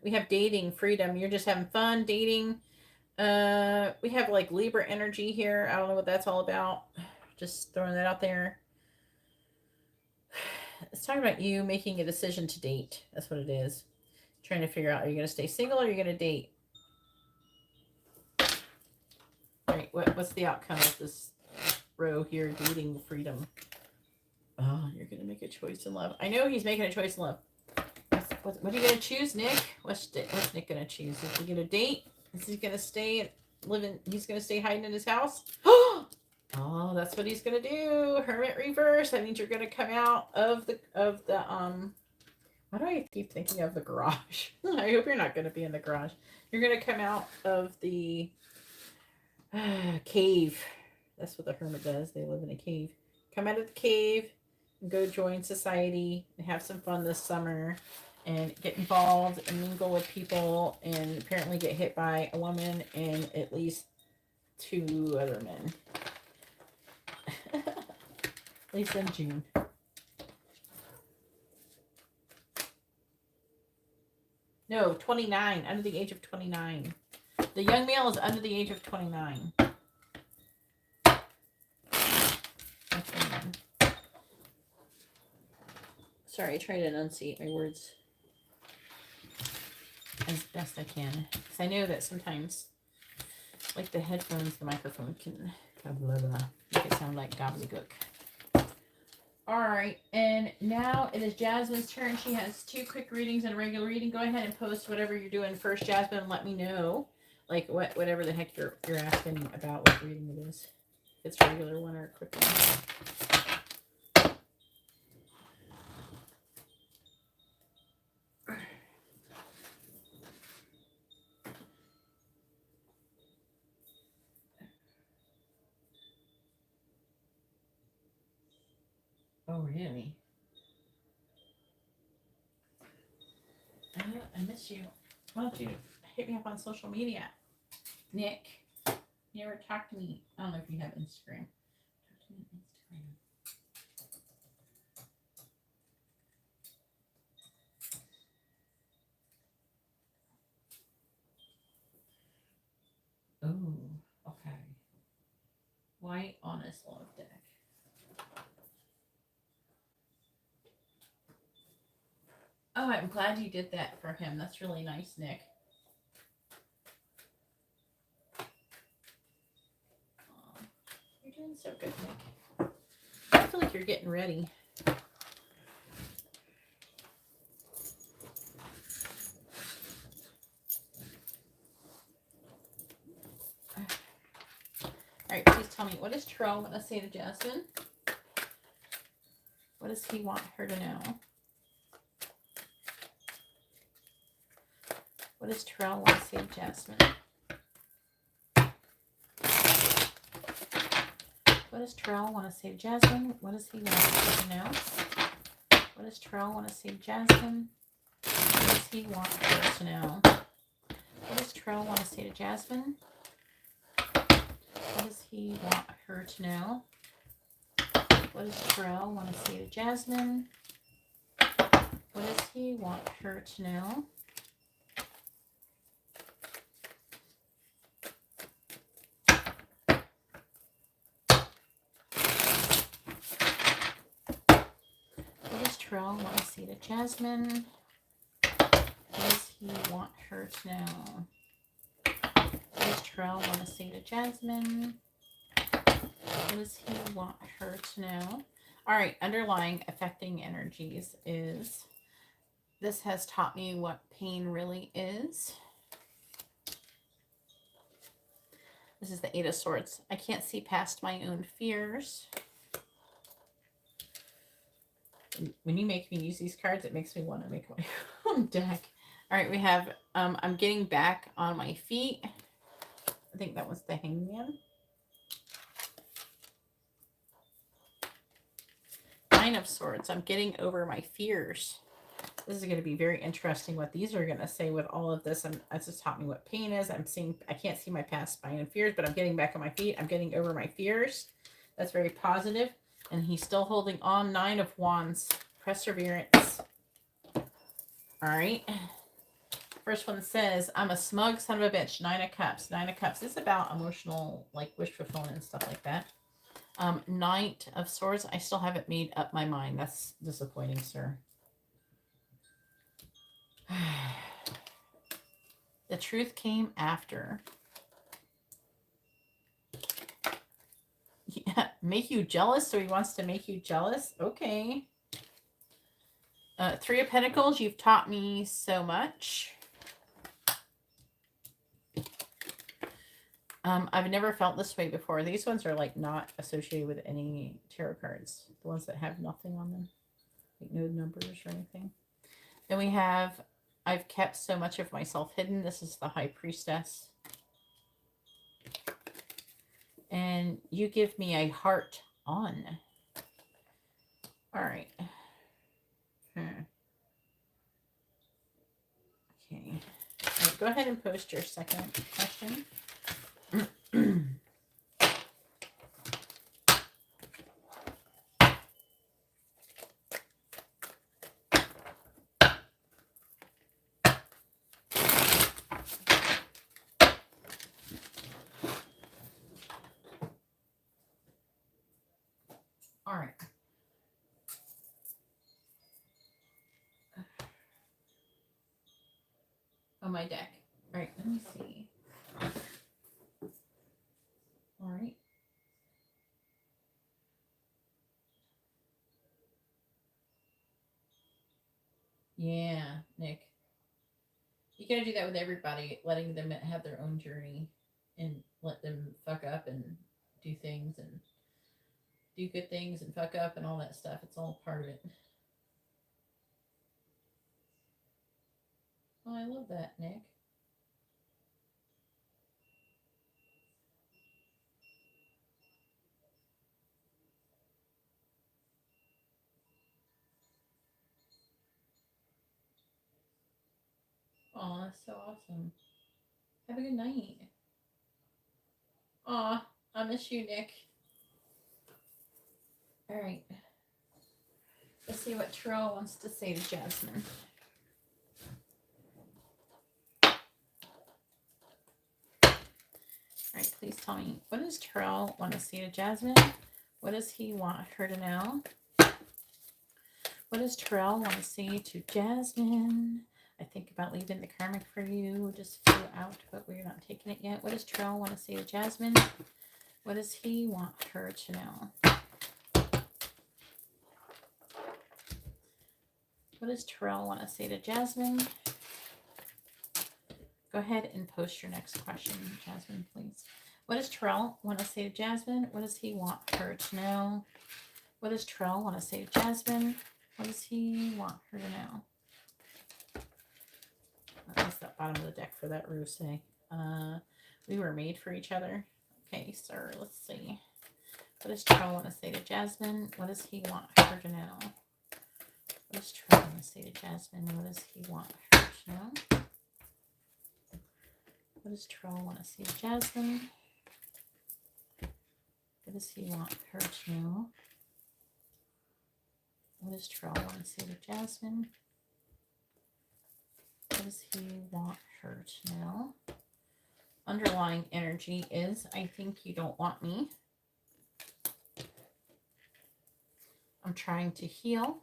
we have dating, freedom. You're just having fun, dating. We have like Libra energy here. I don't know what that's all about. Just throwing that out there. It's talking about you making a decision to date. That's what it is. Trying to figure out, are you going to stay single or are you going to date? All right, what's the outcome of this row here? Dating, freedom. Oh, you're going to make a choice in love. I know he's making a choice in love. What are you going to choose, Nick? What's Nick going to choose? Is he going to date? Is he going to stay living? He's going to stay hiding in his house? Oh, that's what he's going to do. Hermit reverse. That means you're going to come out of the why do I keep thinking of the garage? I hope you're not going to be in the garage. You're going to come out of the cave. That's what the hermit does. They live in a cave. Come out of the cave and go join society and have some fun this summer and get involved and mingle with people and apparently get hit by a woman and at least 2 other men. At least in June. No, 29. Under the age of 29. The young male is under the age of 29. Sorry, I try to enunciate my words as best I can. Because I know that sometimes, like the headphones, the microphone can kind of blah, blah, blah, make it sound like gobbledygook. Alright, and now it is Jasmine's turn. She has 2 quick readings and a regular reading. Go ahead and post whatever you're doing first, Jasmine, and let me know Like whatever the heck you're asking about, what reading it is. If it's a regular one or a quick one. Oh, really? I miss you. Why don't you hit me up on social media? Nick, you ever talk to me? I don't know if you have Instagram. Talk to me on Instagram. Oh, okay. White Honest Love deck. Oh, I'm glad you did that for him. That's really nice, Nick. Aw, you're doing so good, Nick. I feel like you're getting ready. All right, please tell me, what does Terrell want to say to Jasmine? What does he want her to know? What does Terrell want to say to Jasmine? What does Terrell want to say to Jasmine? What does he want her to know? What does Terrell want to say to Jasmine? What does he want her to know? What does Terrell want to say to Jasmine? What does he want her to know? What does Terrell want to say to Jasmine? What does he want her to know? What does Terrell want to say to Jasmine? What does he want her to know? What does Terrell want to say to Jasmine? What does he want her to know? All right, underlying affecting energies is, this has taught me what pain really is. This is the Eight of Swords. I can't see past my own fears. When you make me use these cards, it makes me want to make my own deck. All right, we have, I'm getting back on my feet. I think that was the Hangman. Nine of Swords. I'm getting over my fears. This is going to be very interesting what these are going to say with all of this. It's just taught me what pain is. I can't see my past, my own fears, but I'm getting back on my feet. I'm getting over my fears. That's very positive. And he's still holding on. Nine of Wands. Perseverance. All right. First one says, I'm a smug son of a bitch. Nine of Cups. Nine of Cups. This is about emotional, like, wish fulfillment and stuff like that. Knight of Swords. I still haven't made up my mind. That's disappointing, sir. The truth came after. Yeah, make you jealous, so he wants to make you jealous. Okay. Three of Pentacles. You've taught me so much. I've never felt this way before. These ones are like not associated with any tarot cards. The ones that have nothing on them. Like no numbers or anything. Then we have, I've kept so much of myself hidden. This is the High Priestess. And you give me a heart on. All right. Okay. All right, go ahead and post your second question. All right. On my deck. All right, let me see. All right. Yeah, Nick. You gotta do that with everybody, letting them have their own journey and let them fuck up and do things and do good things and fuck up and all that stuff. It's all part of it. Oh, I love that, Nick. Oh, that's so awesome. Have a good night. Aw, I miss you, Nick. All right. Let's see what Terrell wants to say to Jasmine. All right, please tell me, what does Terrell want to say to Jasmine? What does he want her to know? What does Terrell want to say to Jasmine? I think about leaving the karmic for you. Just flew out, but we're not taking it yet. What does Terrell want to say to Jasmine? What does he want her to know? What does Terrell want to say to Jasmine? Go ahead and post your next question, Jasmine, please. What does Terrell want to say to Jasmine? What does he want her to know? What does Terrell want to say to Jasmine? What does he want her to know? That's the bottom of the deck for that ruse. We were made for each other. Okay, sir, let's see. What does Terrell want to say to Jasmine? What does he want her to know? What does Terrell want to say to Jasmine? What does he want her to know? What does Terrell want to say to Jasmine? What does he want her to know? What does Terrell want to say to Jasmine? What does he want her to know? Underlying energy is, I think you don't want me. I'm trying to heal.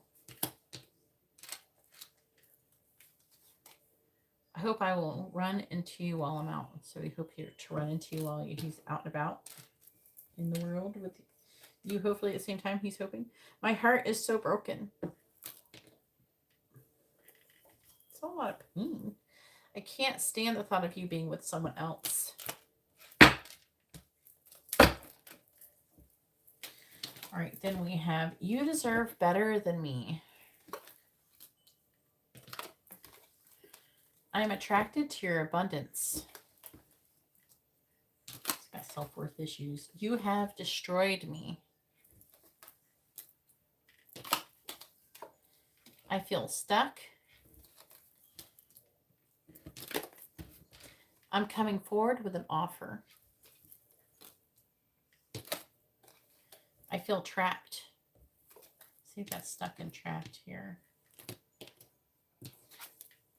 I hope I will run into you while I'm out. So we hope to run into you while he's out and about in the world with you, hopefully at the same time he's hoping. My heart is so broken. It's a lot of pain. I can't stand the thought of you being with someone else. All right, then we have, you deserve better than me. I am attracted to your abundance. It's got self-worth issues. You have destroyed me. I feel stuck. I'm coming forward with an offer. I feel trapped. See, got stuck and trapped here.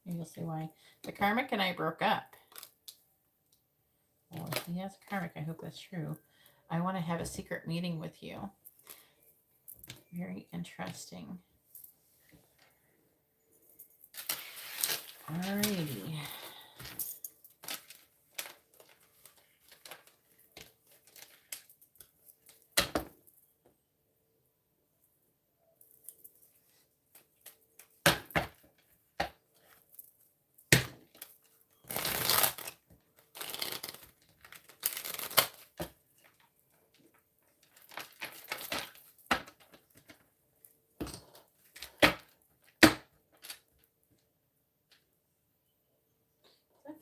Maybe you'll see why. The karmic and I broke up. Well, if he has a karmic, I hope that's true. I want to have a secret meeting with you. Very interesting. Alrighty.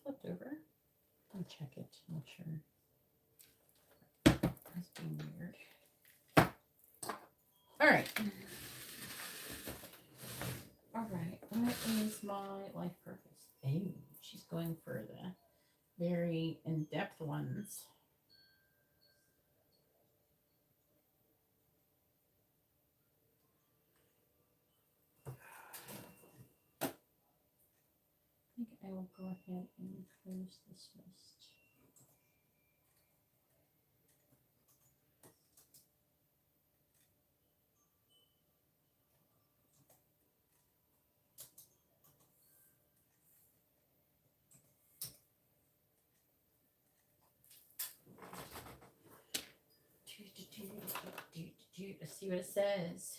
Flipped over. Let me check it. Make sure. That's being weird. All right. All right. What is my life purpose? Oh, she's going for the very in-depth ones. I think I will go ahead and close this list. Let's see what it says.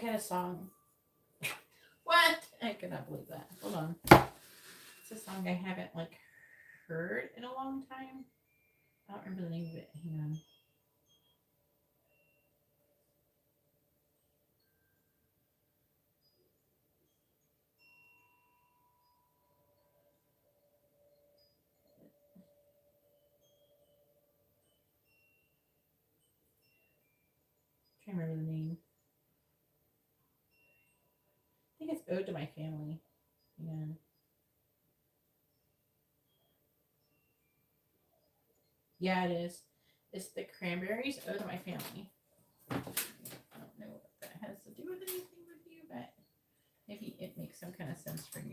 got a song. What? I cannot believe that. Hold on. It's a song I haven't like heard in a long time. I don't remember the name of it. Hang on. I'm trying to remember the name. I think it's Ode to My Family. Yeah. Yeah, it is. It's the Cranberries, Ode to My Family. I don't know what that has to do with anything with you, but maybe it makes some kind of sense for you.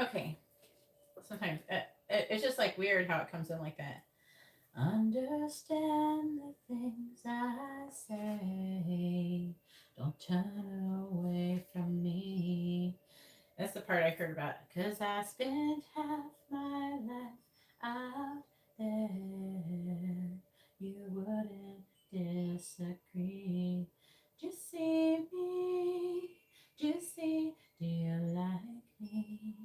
Okay. Sometimes it's just like weird how it comes in like that. Understand the things I say. Don't turn away from me. That's the part I heard about. 'Cause I spent half my life out there. You wouldn't disagree. Just see me. Just see. Do you like me?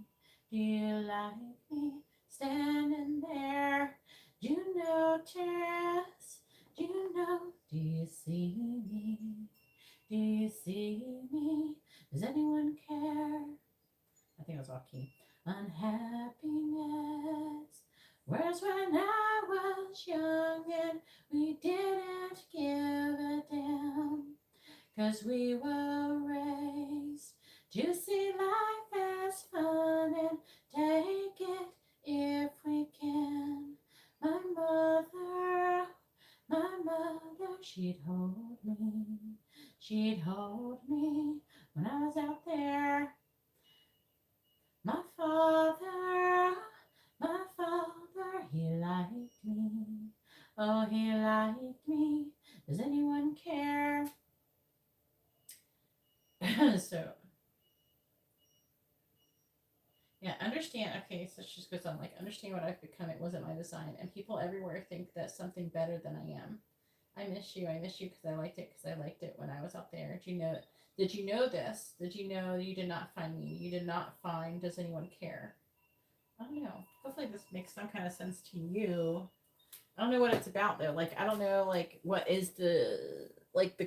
Do you like me? Standing there. Do you notice? Do you know? Do you see me? Do you see me? Does anyone care? I think I was off key. Unhappiness. Whereas when I was young and we didn't give a damn. 'Cause we were raised to see life as fun and take it if we can. My mother, she'd hold me. She'd hold me when I was out there. My father, he liked me. Oh, he liked me. Does anyone care? So, yeah, understand. Okay, so she just goes on, like, understand what I've become. It wasn't my design. And people everywhere think that's something better than I am. I miss you. I miss you because I liked it when I was out there. Did you know this? Did you know you did not find me? You did not find, does anyone care? I don't know. Hopefully this makes some kind of sense to you. I don't know what it's about though. Like I don't know like what is the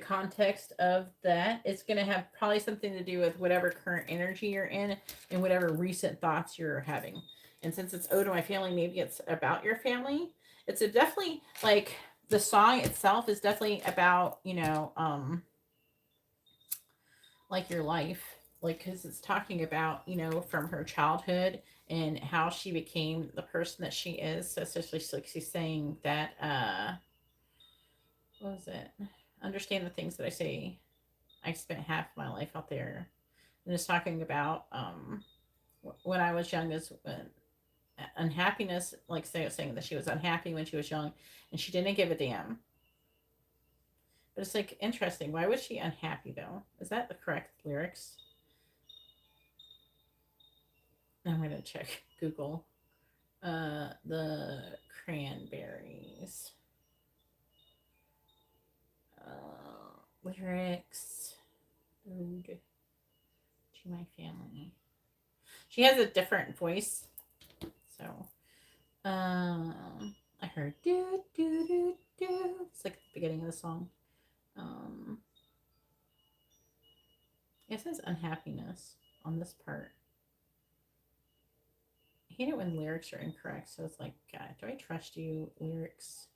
context of that. It's gonna have probably something to do with whatever current energy you're in and whatever recent thoughts you're having. And since it's ode to my family, maybe it's about your family. It's a definitely like the song itself is definitely about, like your life. Like, because it's talking about, from her childhood and how she became the person that she is. So essentially, like she's saying that, what was it? Understand the things that I say. I spent half my life out there. And it's talking about when I was young, is when unhappiness, like saying that she was unhappy when she was young and she didn't give a damn. But it's like interesting. Why was she unhappy though? Is that the correct lyrics? I'm gonna check Google. The Cranberries. Lyrics. Ode to my family. She has a different voice. So, I heard do do do do. It's like the beginning of the song. It says unhappiness on this part. I hate it when lyrics are incorrect. So it's like, God, do I trust you? Lyrics.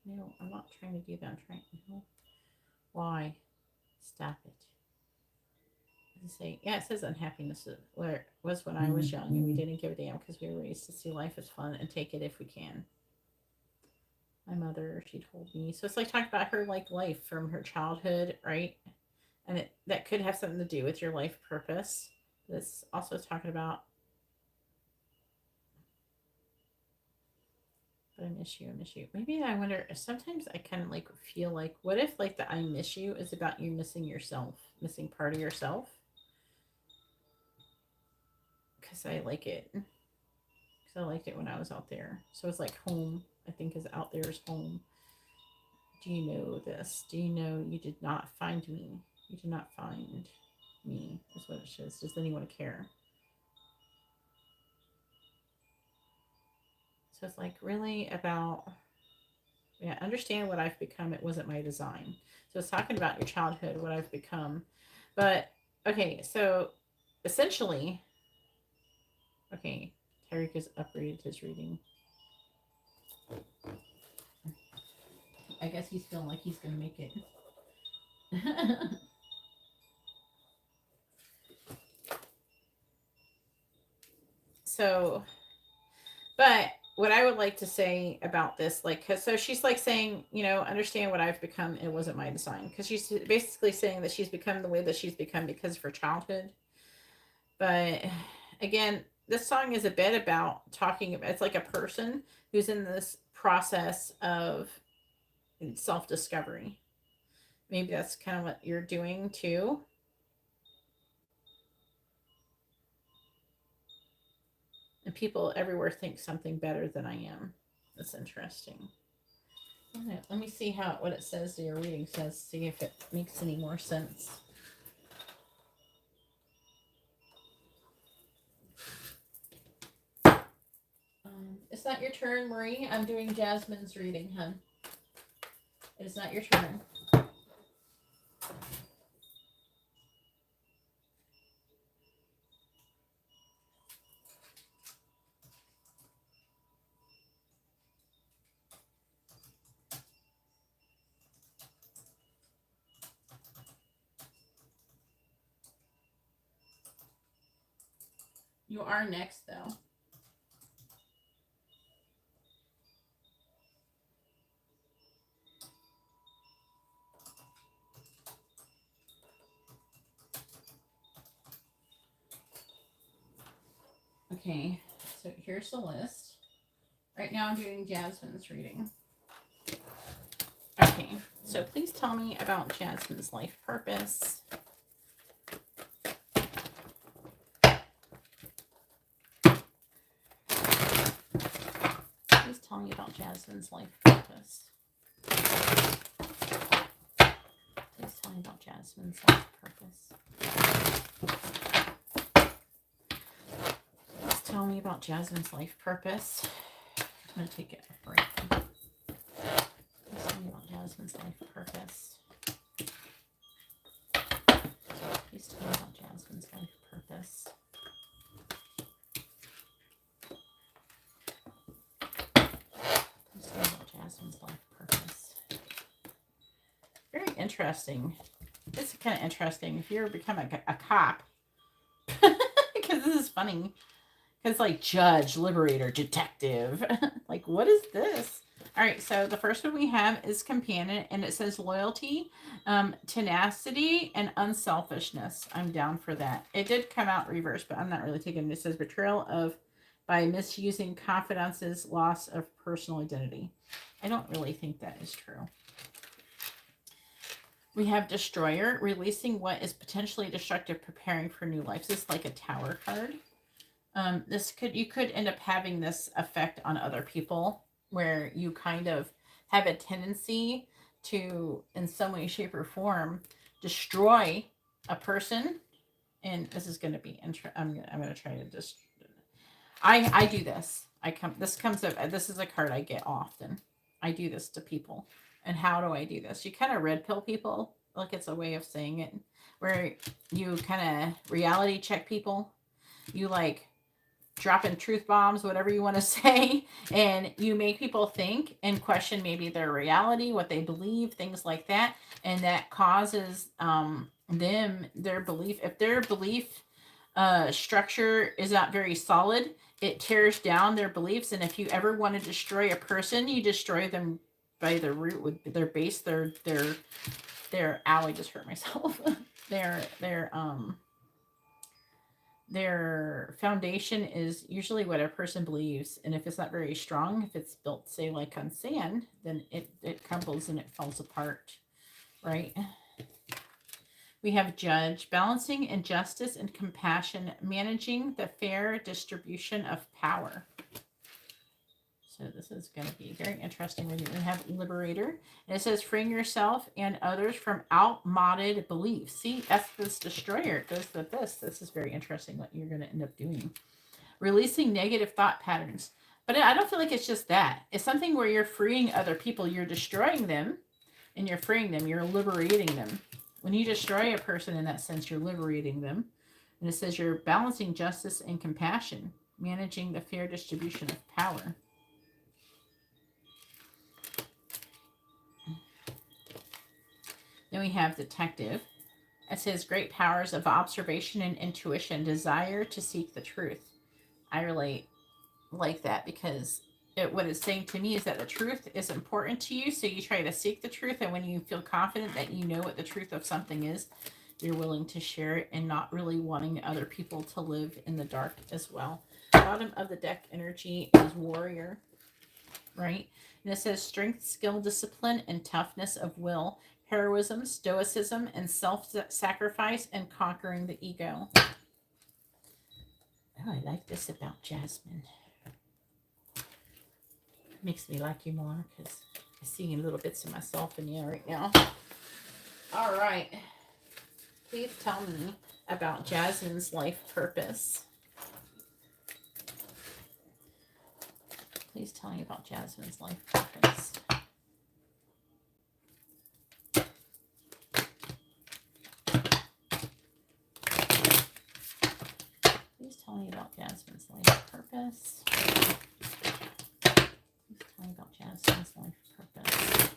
No, I'm not trying to do that. I'm trying. No. Why? Stop it. Say, yeah, it says unhappiness where was when I was young and we didn't give a damn because we were raised to see life as fun and take it if we can. My mother, she told me. So it's like talking about her like life from her childhood, right? And that could have something to do with your life purpose. This also is talking about, but I miss you, I miss you. Maybe I wonder, sometimes I kind of like feel like, what if like the I miss you is about you missing yourself, missing part of yourself? because I like it. Because I liked it when I was out there. So it's like home, I think, is out there is home. Do you know this? Do you know you did not find me? You did not find me, is what it says. Does anyone care? So it's like really about, yeah, understand what I've become. It wasn't my design. So it's talking about your childhood, what I've become. But, okay, so essentially, okay, Tarek has upgraded his reading. I guess he's feeling like he's going to make it. So, but what I would like to say about this, like, cause so she's like saying, you know, understand what I've become. It wasn't my design. Cause she's basically saying that she's become the way that she's become because of her childhood. But again, this song is a bit about talking about, it's like a person who's in this process of self discovery. Maybe that's kind of what you're doing too. And people everywhere think something better than I am. That's interesting. Let me see how what it says to your reading says. See if it makes any more sense. It's not your turn, Marie. I'm doing Jasmine's reading, hun. It is not your turn. You are next, though. Okay, so here's the list. Right now I'm doing Jasmine's reading. Okay, so please tell me about Jasmine's life purpose. Please tell me about Jasmine's life purpose. Please tell me about Jasmine's life purpose. Please tell me about Jasmine's life purpose. I'm going to take a break. Please tell me about Jasmine's life purpose. Please tell me about Jasmine's life purpose. Please tell me about Jasmine's life purpose. Very interesting. This is kind of interesting. If you ever become a cop, because this is funny. Because like judge, liberator, detective. Like, what is this? All right, so the first one we have is companion, and it says loyalty, tenacity, and unselfishness. I'm down for that. It did come out reverse, but I'm not really taking it. It says betrayal of by misusing confidences, loss of personal identity. I don't really think that is true. We have destroyer, releasing what is potentially destructive, preparing for new life. This is like a tower card. You could end up having this effect on other people where you kind of have a tendency to, in some way, shape, or form, destroy a person. And this is going to be I'm going to try to just. I do this. This comes up. This is a card I get often. I do this to people. And how do I do this? You kind of red pill people. Like it's a way of saying it, where you kind of reality check people. You like dropping truth bombs, whatever you want to say, and you make people think and question maybe their reality, what they believe, things like that, and that causes their belief. If their belief structure is not very solid, it tears down their beliefs. And if you ever want to destroy a person, you destroy them by their root, with their base, their ow, I just hurt myself. Their foundation is usually what a person believes, and if it's not very strong, if it's built, say, like on sand, then it crumbles and it falls apart, right? We have Judge, balancing injustice and compassion, managing the fair distribution of power. So this is going to be very interesting. We have Liberator, and it says freeing yourself and others from outmoded beliefs. See, that's this Destroyer. It goes with this. This is very interesting what you're going to end up doing. Releasing negative thought patterns. But I don't feel like it's just that. It's something where you're freeing other people. You're destroying them, and you're freeing them. You're liberating them. When you destroy a person in that sense, you're liberating them. And it says you're balancing justice and compassion, managing the fair distribution of power. Then we have Detective. It says great powers of observation and intuition, desire to seek the truth. I really like that because what it's saying to me is that the truth is important to you, so you try to seek the truth, and when you feel confident that you know what the truth of something is, you're willing to share it and not really wanting other people to live in the dark as well. Bottom of the deck energy is Warrior, right? And it says strength, skill, discipline, and toughness of will, heroism, stoicism, and self-sacrifice, and conquering the ego. Oh, I like this about Jasmine. Makes me like you more because I'm seeing little bits of myself in you right now. All right. Please tell me about Jasmine's life purpose. Please tell me about Jasmine's life purpose. Please tell me about Jasmine's life purpose. Tell me about Jasmine's life purpose.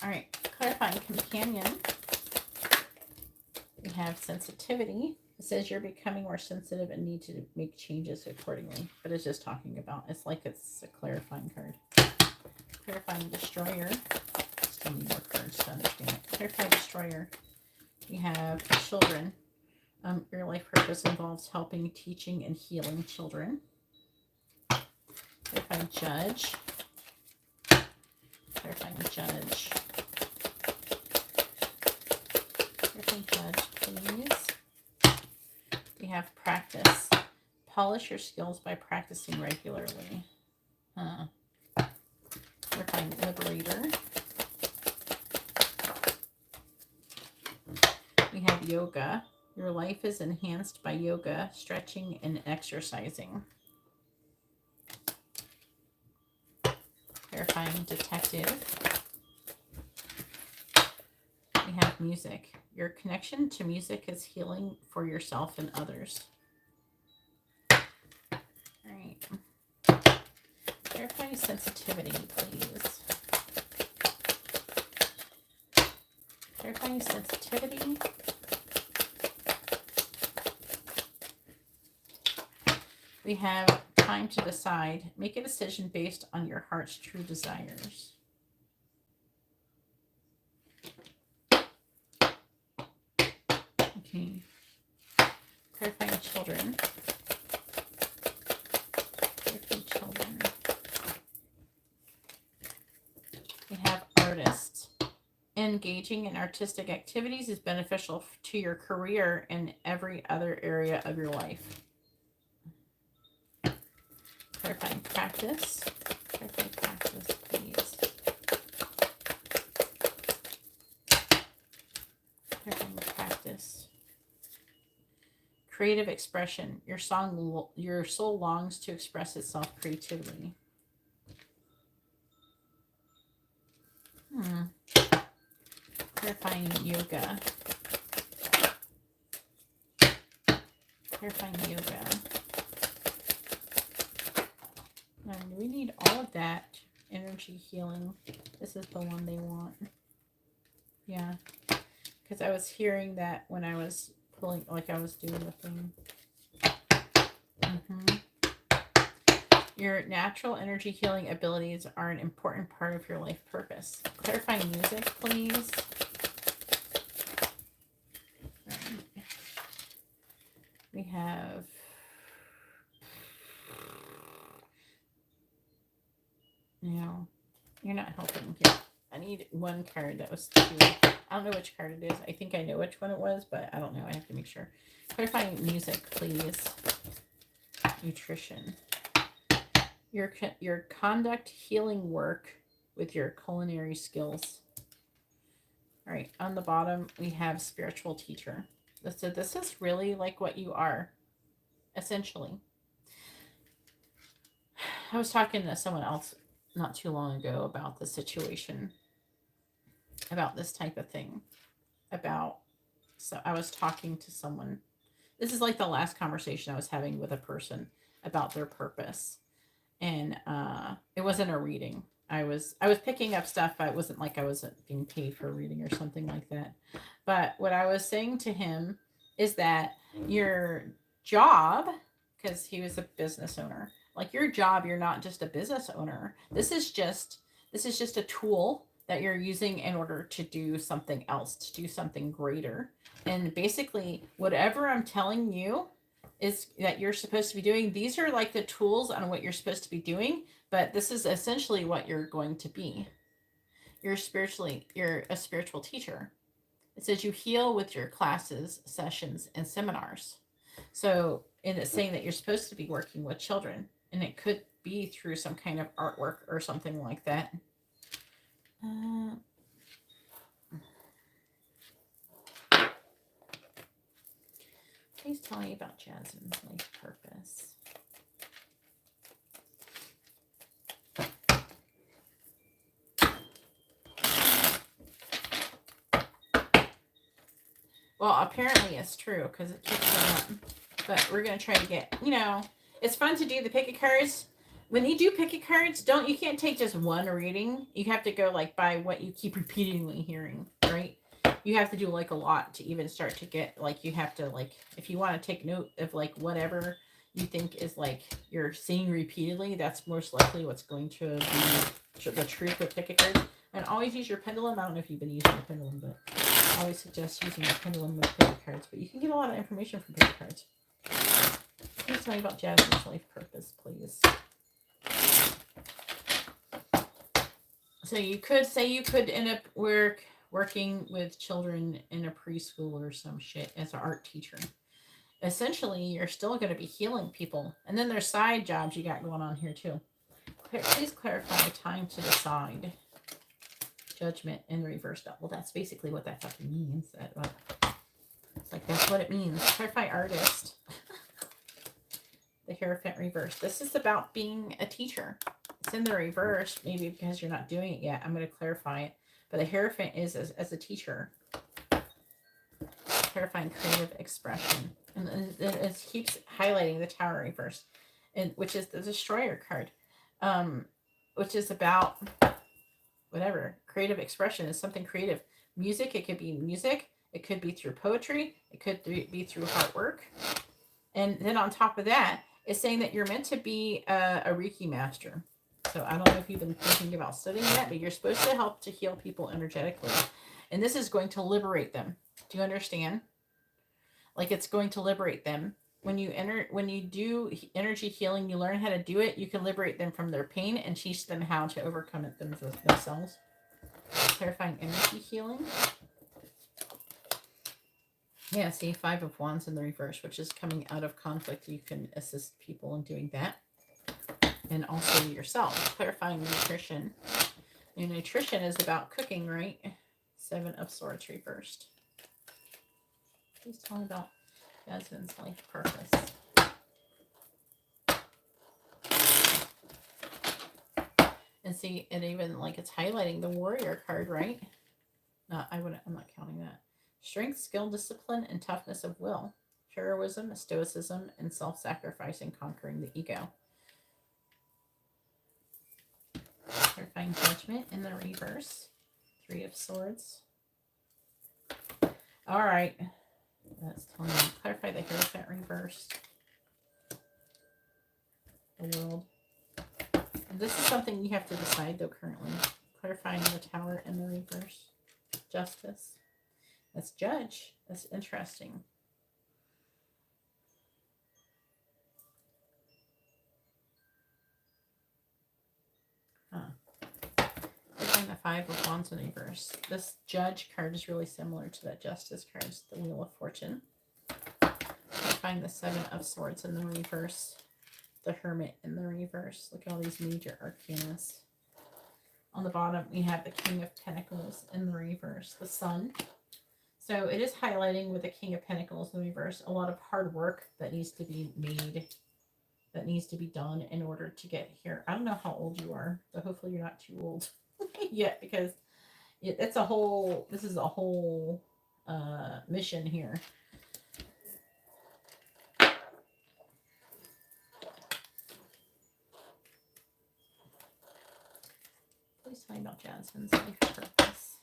All right, clarifying companion. We have sensitivity. It says you're becoming more sensitive and need to make changes accordingly. But it's just talking about, it's like it's a clarifying card. Clarifying destroyer. Still need more cards to understand it. Clarifying destroyer. We have children. Your life purpose involves helping, teaching, and healing children. Clarifying judge. Clarifying judge. Clarifying judge, please. We have practice. Polish your skills by practicing regularly. Clarifying liberator. We have yoga. Your life is enhanced by yoga, stretching, and exercising. Clarifying detective. We have music. Your connection to music is healing for yourself and others. All right. Clarifying sensitivity, please. Clarifying sensitivity. We have time to decide. Make a decision based on your heart's true desires. Okay. Clarifying children. Clarifying children. We have artists. Engaging in artistic activities is beneficial to your career and every other area of your life. Clarifying practice. Clarifying practice, please. Clarifying practice. Creative expression. Your soul longs to express itself creatively. Clarifying yoga. Clarifying yoga. And we need all of that energy healing. This is the one they want. Yeah. Because I was hearing that when I was pulling, like I was doing the thing. Your natural energy healing abilities are an important part of your life purpose. Clarifying music, please. We have no, you're not helping here. I need one card that was 2. I don't know which card it is. I think I know which one it was, but I don't know. I have to make sure. Clarifying music, please. Nutrition. Your conduct healing work with your culinary skills. All right, on the bottom, we have spiritual teacher. So this is really like what you are, essentially. I was talking to someone else not too long ago about the situation, about this type of thing, so I was talking to someone. This is like the last conversation I was having with a person about their purpose. And it wasn't a reading. I was picking up stuff, but it wasn't like I wasn't being paid for a reading or something like that. But what I was saying to him is that your job, because he was a business owner, like your job, you're not just a business owner. This is just a tool that you're using in order to do something else, to do something greater. And basically, whatever I'm telling you is that you're supposed to be doing, these are like the tools on what you're supposed to be doing, but this is essentially what you're going to be. You're a spiritual teacher. It says you heal with your classes, sessions, and seminars. So, and it's saying that you're supposed to be working with children, and it could be through some kind of artwork or something like that. Please tell me about Jasmine's life purpose. Well, apparently it's true because it keeps going up. But we're going to try to get, it's fun to do the picket cards. When you do picket cards, you can't take just one reading. You have to go like by what you keep repeatedly hearing, right? You have to do like a lot to even start to get, like, you have to, like, if you want to take note of like whatever you think is like you're seeing repeatedly, that's most likely what's going to be the truth with picket cards. And always use your pendulum. I don't know if you've been using the pendulum, but I always suggest using the pendulum with picket cards. But you can get a lot of information from picket cards. Please tell me about Jasmine's life purpose, please. So you could say you could end up working with children in a preschool or some shit as an art teacher. Essentially, you're still going to be healing people. And then there's side jobs you got going on here too. Please clarify time to decide. Judgment and reverse. Well, that's basically what that fucking means. It's like, that's what it means. Clarify artist. The Hierophant reverse. This is about being a teacher. It's in the reverse, maybe because you're not doing it yet. I'm going to clarify it. But the Hierophant is as a teacher. Clarifying creative expression. And it keeps highlighting the Tower reverse, which is the Destroyer card, which is about whatever. Creative expression is something creative. Music, it could be music. It could be through poetry. It could be through hard work. And then on top of that, it's saying that you're meant to be a Reiki master. So I don't know if you've been thinking about studying that, but you're supposed to help to heal people energetically. And this is going to liberate them. Do you understand? Like, it's going to liberate them. When you do energy healing, you learn how to do it. You can liberate them from their pain and teach them how to overcome it themselves. Clarifying energy healing. Yeah, see, 5 of Wands in the reverse, which is coming out of conflict. You can assist people in doing that. And also yourself. Clarifying nutrition. Your nutrition is about cooking, right? 7 of Swords reversed. Please tell me about Jasmine's life purpose. And see, it even, like, it's highlighting the Warrior card, right? I'm not counting that. Strength, skill, discipline, and toughness of will. Heroism, stoicism, and self-sacrifice in conquering the ego. Clarifying judgment in the reverse. 3 of Swords. All right. That's telling me. Clarify the Hierophant reverse. The World. And this is something you have to decide, though, currently. Clarifying the Tower in the reverse. Justice. That's Judge. That's interesting. Clarifying the have 5 of Wands in reverse. This Judge card is really similar to that Justice card. It's the Wheel of Fortune. Find the 7 of Swords in the reverse. The Hermit in the reverse. Look at all these major arcanas. On the bottom, we have the King of Pentacles in the reverse. The Sun. So it is highlighting with the King of Pentacles in the reverse a lot of hard work that needs to be made, that needs to be done in order to get here. I don't know how old you are, so hopefully you're not too old yet, because it's a whole, this is a whole mission here. Please find out Jasmine's life purpose.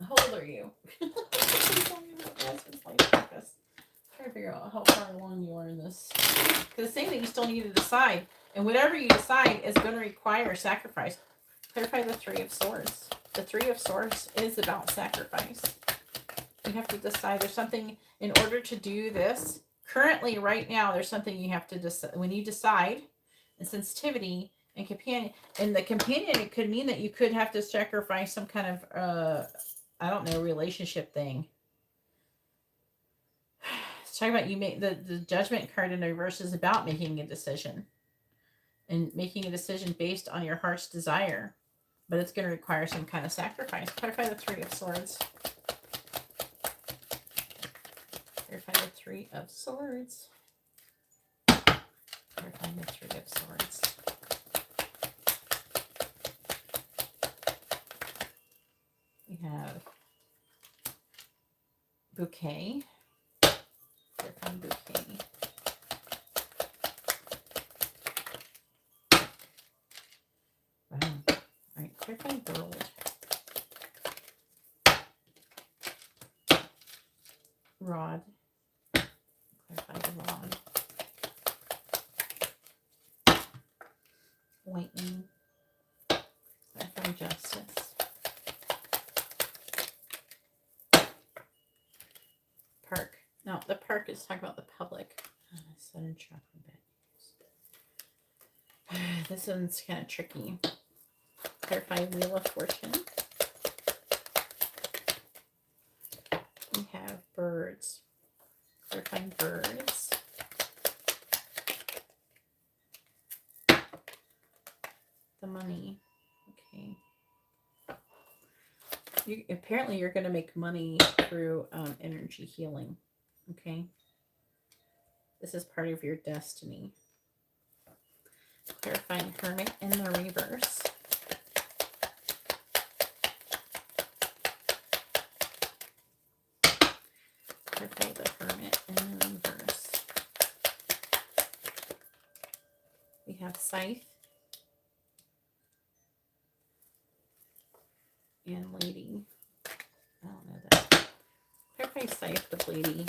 How old are you? Please tell me about Jasmine's life purpose. Try to figure out how far along you are in this. Because it's saying that you still need to decide. And whatever you decide is going to require sacrifice. Clarify the 3 of Swords. The 3 of Swords is about sacrifice. You have to decide. There's something in order to do this. Currently, right now, there's something you have to decide. When you decide, and sensitivity and companion, and the companion, it could mean that you could have to sacrifice some kind of, I don't know, relationship thing. It's talking about you make the Judgment card in the reverse is about making a decision. And making a decision based on your heart's desire. But it's going to require some kind of sacrifice. Clarify the 3 of Swords. Clarify the 3 of Swords. Clarify the 3 of Swords. We have Bouquet. Clarify Bouquet. Wow. All right, clarify World. Rod. Clarify the Rod. Lightning. Clarify Justice. Park. Now, the park is talking about the public. Sudden shock and bad news. This one's kind of tricky. Clarify Wheel of Fortune. We have birds. Clarifying birds. The money. Okay. Apparently you're going to make money through energy healing. Okay. This is part of your destiny. Clarifying Hermit in the reverse. Clarify the Hermit in the reverse. We have Scythe and Lady. I don't know that. Clarify Scythe with Lady.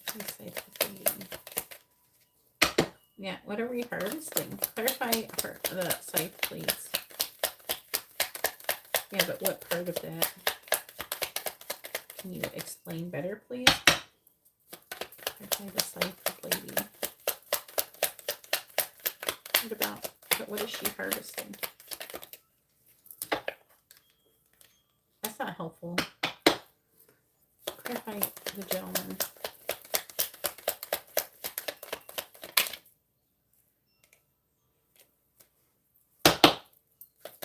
Scythe with Lady. Yeah, what are we harvesting? Clarify the Scythe, please. Yeah, but what part of that? Can you explain better, please? Clarify the Scythe with Lady. What about, what is she harvesting? That's not helpful. Clarify the Gentleman.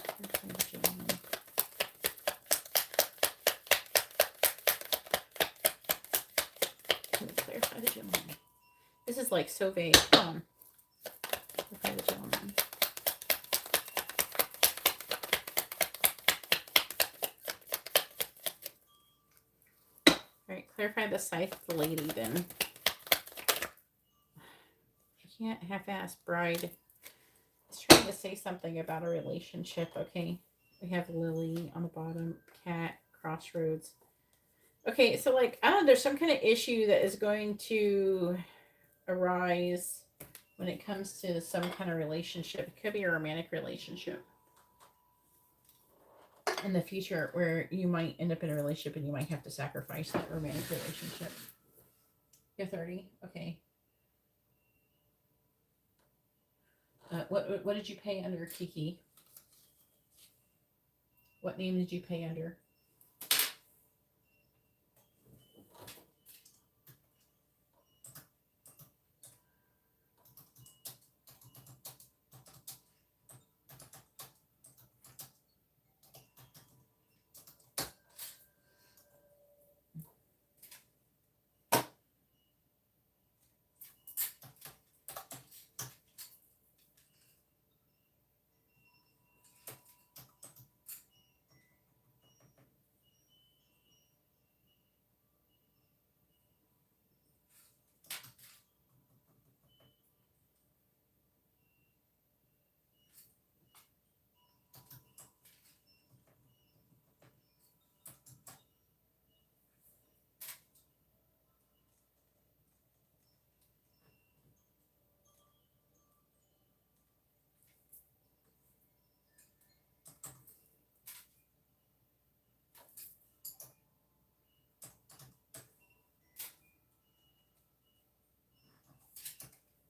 Clarify the Gentleman. Let me clarify the Gentleman. This is like so vague. Come on. Clarify the Gentleman. Alright, clarify the Scythe Lady then. I can't half-ass bride. It's trying to say something about a relationship, okay? We have Lily on the bottom, Cat, Crossroads. Okay, so like, I don't know, there's some kind of issue that is going to arise when it comes to some kind of relationship. It could be a romantic relationship in the future where you might end up in a relationship and you might have to sacrifice that romantic relationship. You're 30. Okay. What did you pay under, Kiki? What name did you pay under?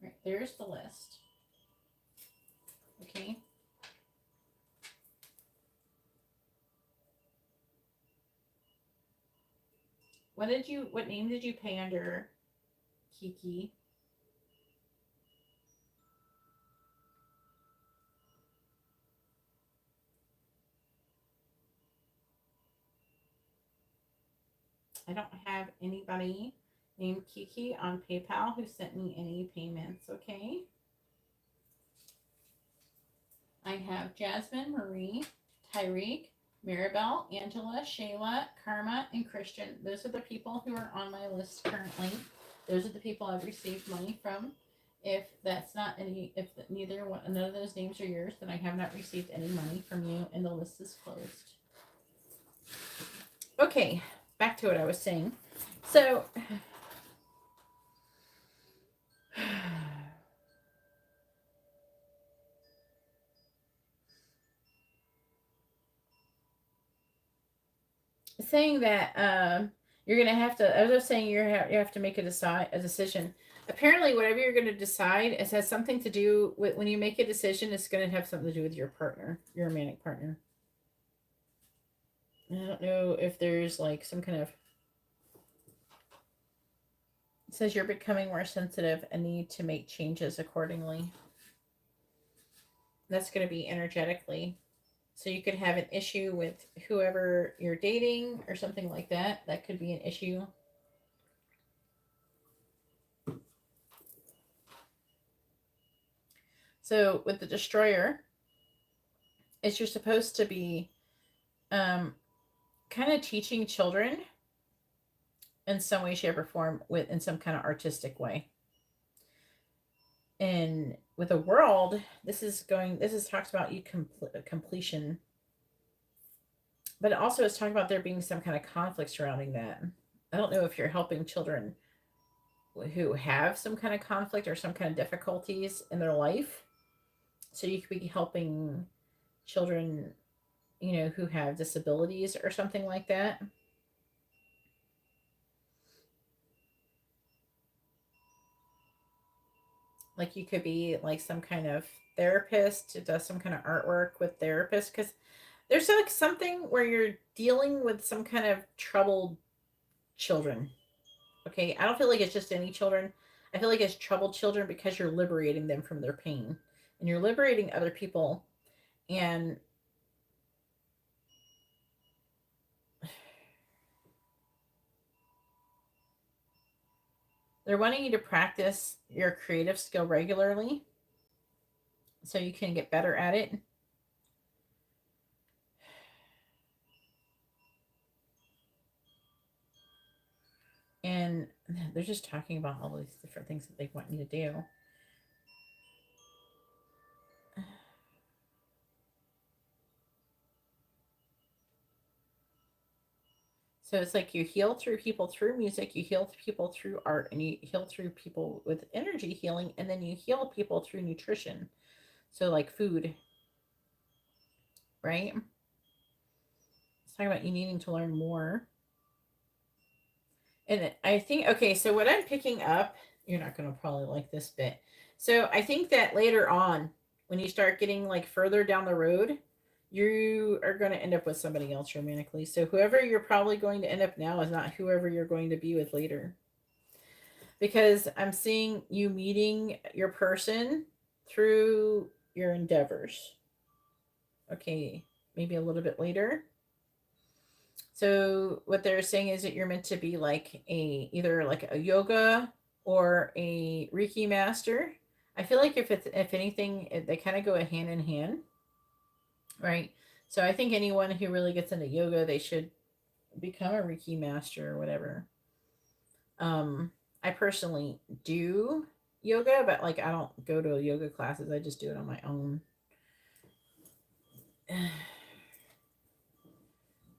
Right, there's the list. Okay. What name did you pay under, Kiki? I don't have anybody named Kiki on PayPal who sent me any payments, okay? I have Jasmine, Marie, Tyreek, Maribel, Angela, Shayla, Karma, and Christian. Those are the people who are on my list currently. Those are the people I've received money from. If that's not any, if neither one, none of those names are yours, then I have not received any money from you, and the list is closed. Okay, back to what I was saying. So, saying that you're gonna have to. I was saying you have to make a decision. Apparently, whatever you're gonna decide, it has something to do with when you make a decision. It's gonna have something to do with your partner, your romantic partner. I don't know if there's like some kind of. It says you're becoming more sensitive and need to make changes accordingly. That's going to be energetically. So you could have an issue with whoever you're dating or something like that. That could be an issue. So with the destroyer, is you're supposed to be kind of teaching children in some way, shape, or form in some kind of artistic way. And with a world, this is talks about you completion, but it also is talking about there being some kind of conflict surrounding that. I don't know if you're helping children who have some kind of conflict or some kind of difficulties in their life. So you could be helping children, who have disabilities or something like that. Like you could be like some kind of therapist who does some kind of artwork with therapists, because there's like something where you're dealing with some kind of troubled children. Okay, I don't feel like it's just any children. I feel like it's troubled children because you're liberating them from their pain and you're liberating other people, and they're wanting you to practice your creative skill regularly so you can get better at it. And they're just talking about all these different things that they want you to do. So it's like you heal through people through music, you heal people through art, and you heal through people with energy healing, and then you heal people through nutrition. So like food, right? It's talking about you needing to learn more. And I think, okay, so what I'm picking up, you're not going to probably like this bit. So I think that later on, when you start getting like further down the road, you are going to end up with somebody else romantically. So whoever you're probably going to end up now is not whoever you're going to be with later. Because I'm seeing you meeting your person through your endeavors. Okay, maybe a little bit later. So what they're saying is that you're meant to be like a either like a yoga or a Reiki master. I feel like if anything, they kind of go hand in hand, right? So I think anyone who really gets into yoga, they should become a Reiki master or whatever. I personally do yoga, but like I don't go to yoga classes. I just do it on my own. And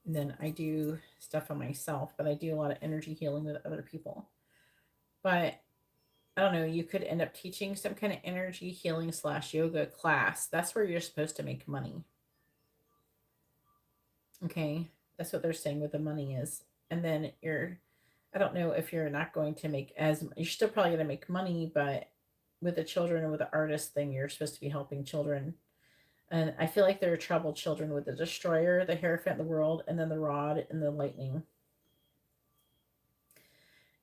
then I do stuff on myself, but I do a lot of energy healing with other people. But I don't know, you could end up teaching some kind of energy healing slash yoga class. That's where you're supposed to make money. Okay. That's what they're saying with the money is. And then I don't know if you're not going to make you're still probably going to make money, but with the children and with the artist thing, you're supposed to be helping children. And I feel like there are troubled children with the destroyer, the Hierophant of the world, and then the rod and the lightning.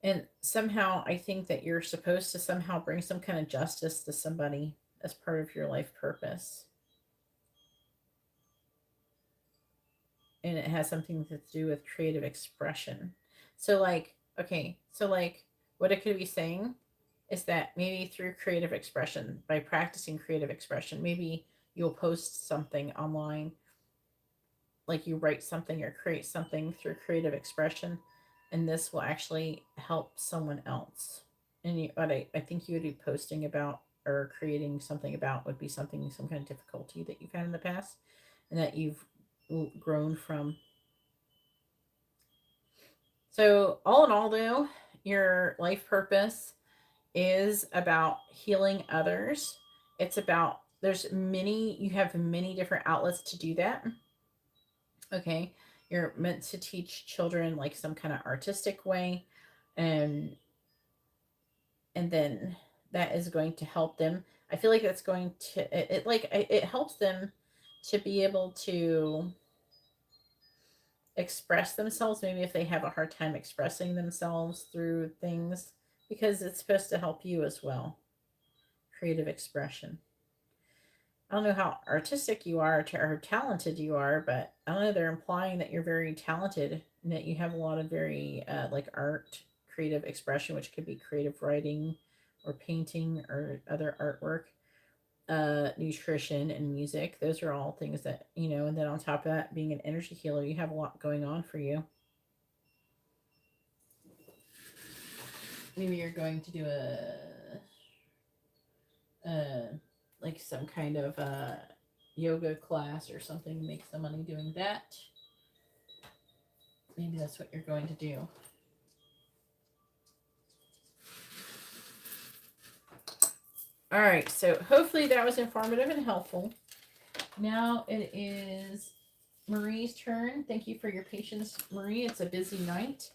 And somehow I think that you're supposed to somehow bring some kind of justice to somebody as part of your life purpose. And it has something to do with creative expression. So, like, okay, so like what it could be saying is that maybe through creative expression, by practicing creative expression, maybe you'll post something online, like you write something or create something through creative expression, and this will actually help someone else. And what I think you would be posting about or creating something about would be something, some kind of difficulty that you've had in the past and that you've grown from. So, all in all, though, your life purpose is about healing others. It's about, you have many different outlets to do that. Okay. You're meant to teach children like some kind of artistic way. And, and then that is going to help them. I feel like that's going to, it helps them to be able to express themselves, maybe if they have a hard time expressing themselves through things, because it's supposed to help you as well. Creative expression. I don't know how artistic you are or talented you are, but I don't know. They're implying that you're very talented and that you have a lot of very like art, creative expression, which could be creative writing or painting or other artwork, nutrition and music. Those are all things that, and then on top of that, being an energy healer, you have a lot going on for you. Maybe you're going to do a like some kind of yoga class or something, make some money doing that. Maybe that's what you're going to do. All right, so hopefully that was informative and helpful. Now it is Marie's turn. Thank you for your patience, Marie. It's a busy night.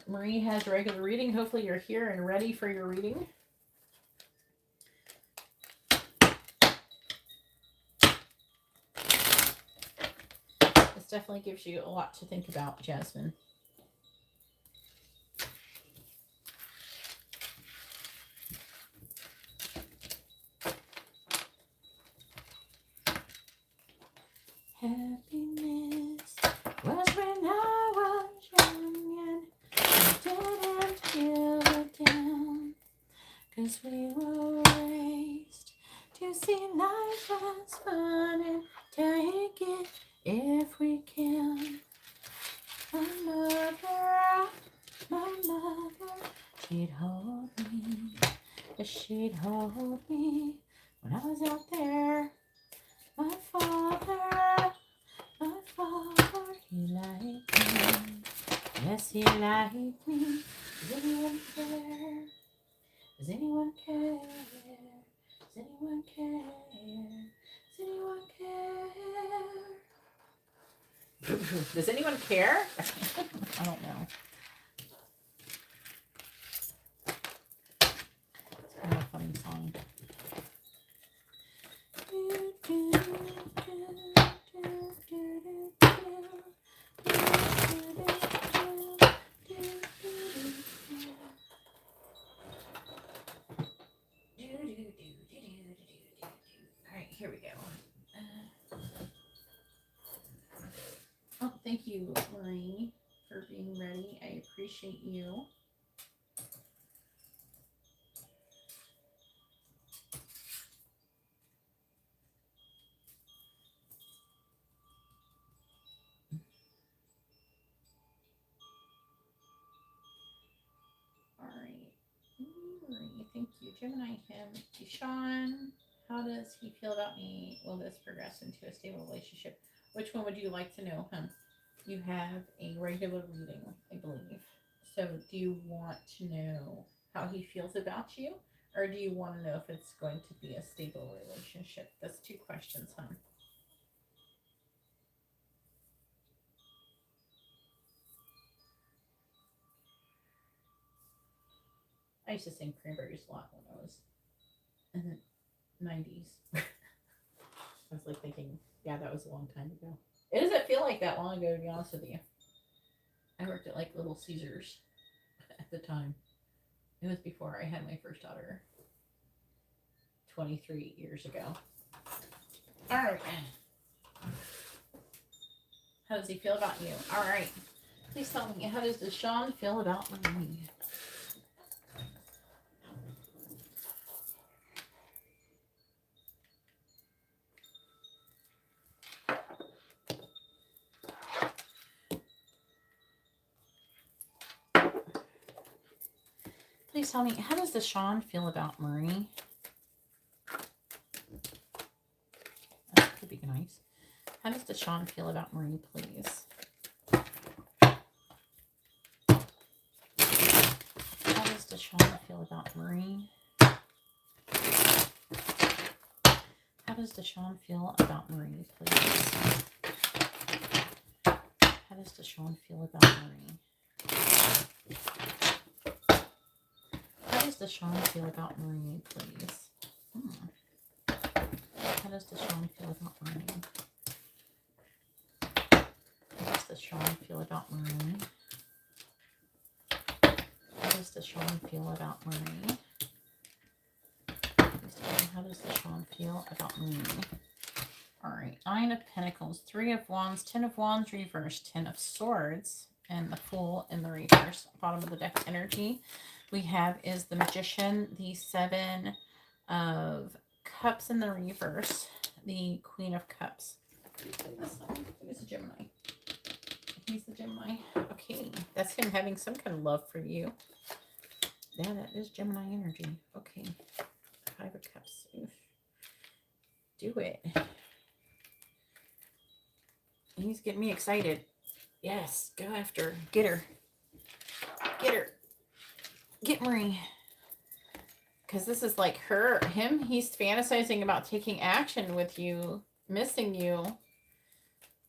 Marie has regular reading. Hopefully you're here and ready for your reading. This definitely gives you a lot to think about, Jasmine. Happiness was when I was young and I didn't feel it down, 'cause we were raised to see life as fun and take it if we can. My mother, she'd hold me, she'd hold me when I was out there. My father, he liked me. Yes, he liked me. Does anyone care? Does anyone care? Does anyone care? Does anyone care? Does anyone care? I don't know. Thank you, Marie, for being ready. I appreciate you. All right. Marie, thank you. Gemini, him. Sean, how does he feel about me? Will this progress into a stable relationship? Which one would you like to know, him? You have a regular reading, I believe. So do you want to know how he feels about you? Or do you want to know if it's going to be a stable relationship? That's two questions, huh? I used to sing Cranberries a lot when I was in the 90s. I was like thinking, yeah, that was a long time ago. It doesn't feel like that long ago, to be honest with you. I worked at like Little Caesars at the time. It was before I had my first daughter 23 years ago. All right. How does he feel about you? All right. Please tell me, how does Deshaun feel about me? Please tell me, how does Deshaun feel about Marie? That could be nice. How does Deshaun feel about Marie, please? How does Deshaun feel about Marie? How does Deshaun feel about Marie, please? How does Deshaun feel about Marie? How does Deshaun feel about Marie, please? How does Deshaun feel about Marie? How does Deshaun feel about Marie? How does Deshaun feel about Marie? Please tell me, how does Deshaun feel about Marie? All right, 9 of Pentacles, 3 of Wands, 10 of Wands reversed, 10 of Swords, and the Fool in the reverse. Bottom of the deck energy we have is the Magician, the 7 of Cups in the reverse, the Queen of Cups. Who's the Gemini? He's the Gemini. Okay, that's him having some kind of love for you. Yeah, that is Gemini energy. Okay, 5 of Cups. Oof. Do it. He's getting me excited. Yes, go after her. Get her. Get her. Get Marie. Because this is like him. He's fantasizing about taking action with you, missing you.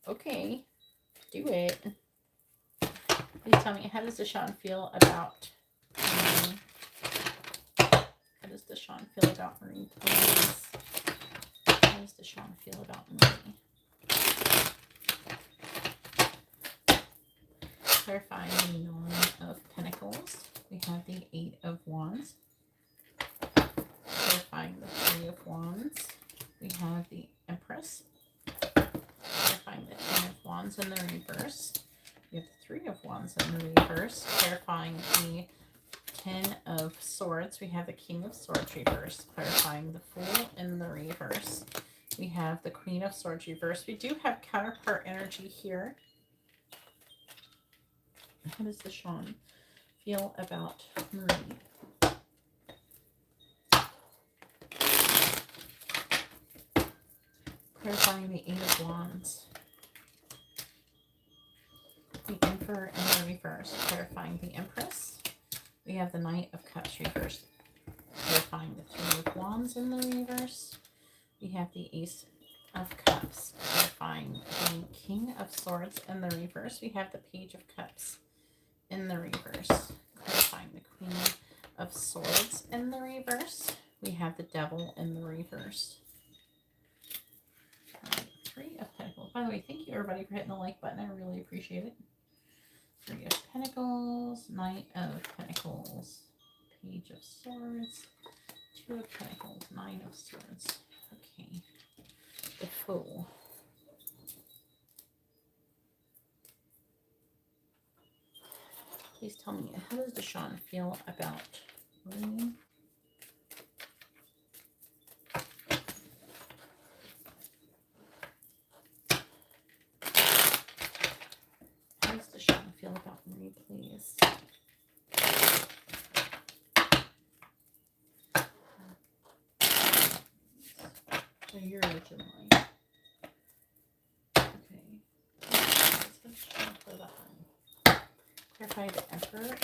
Okay, do it. Please tell me, how does Deshaun feel about Marie? How does Deshaun feel about Marie, please? How does Deshaun feel about Marie? Clarifying the 9 of Pentacles. We have the 8 of Wands. Clarifying the 3 of Wands. We have the Empress. Clarifying the 10 of Wands in the reverse. We have the 3 of Wands in the reverse. Clarifying the 10 of Swords. We have the King of Swords reverse. Clarifying the Fool in the reverse. We have the Queen of Swords reverse. We do have counterpart energy here. How does Deshaun feel about Marie? Clarifying the 8 of Wands. The Emperor in the reverse. Clarifying the Empress. We have the Knight of Cups reversed. Clarifying the 3 of Wands in the reverse. We have the Ace of Cups. Clarifying the King of Swords in the reverse. We have the Page of Cups in the reverse. Clarifying the Queen of Swords in the reverse. We have the Devil in the reverse. All right, 3 of Pentacles. By the way, thank you everybody for hitting the like button. I really appreciate it. 3 of Pentacles, Knight of Pentacles, Page of Swords, 2 of Pentacles, 9 of Swords. Okay. The Fool. please tell me, how does Deshaun feel about me? How does Deshaun feel about me, please? So you're originally. Okay. Let's for that one. Clarify the Emperor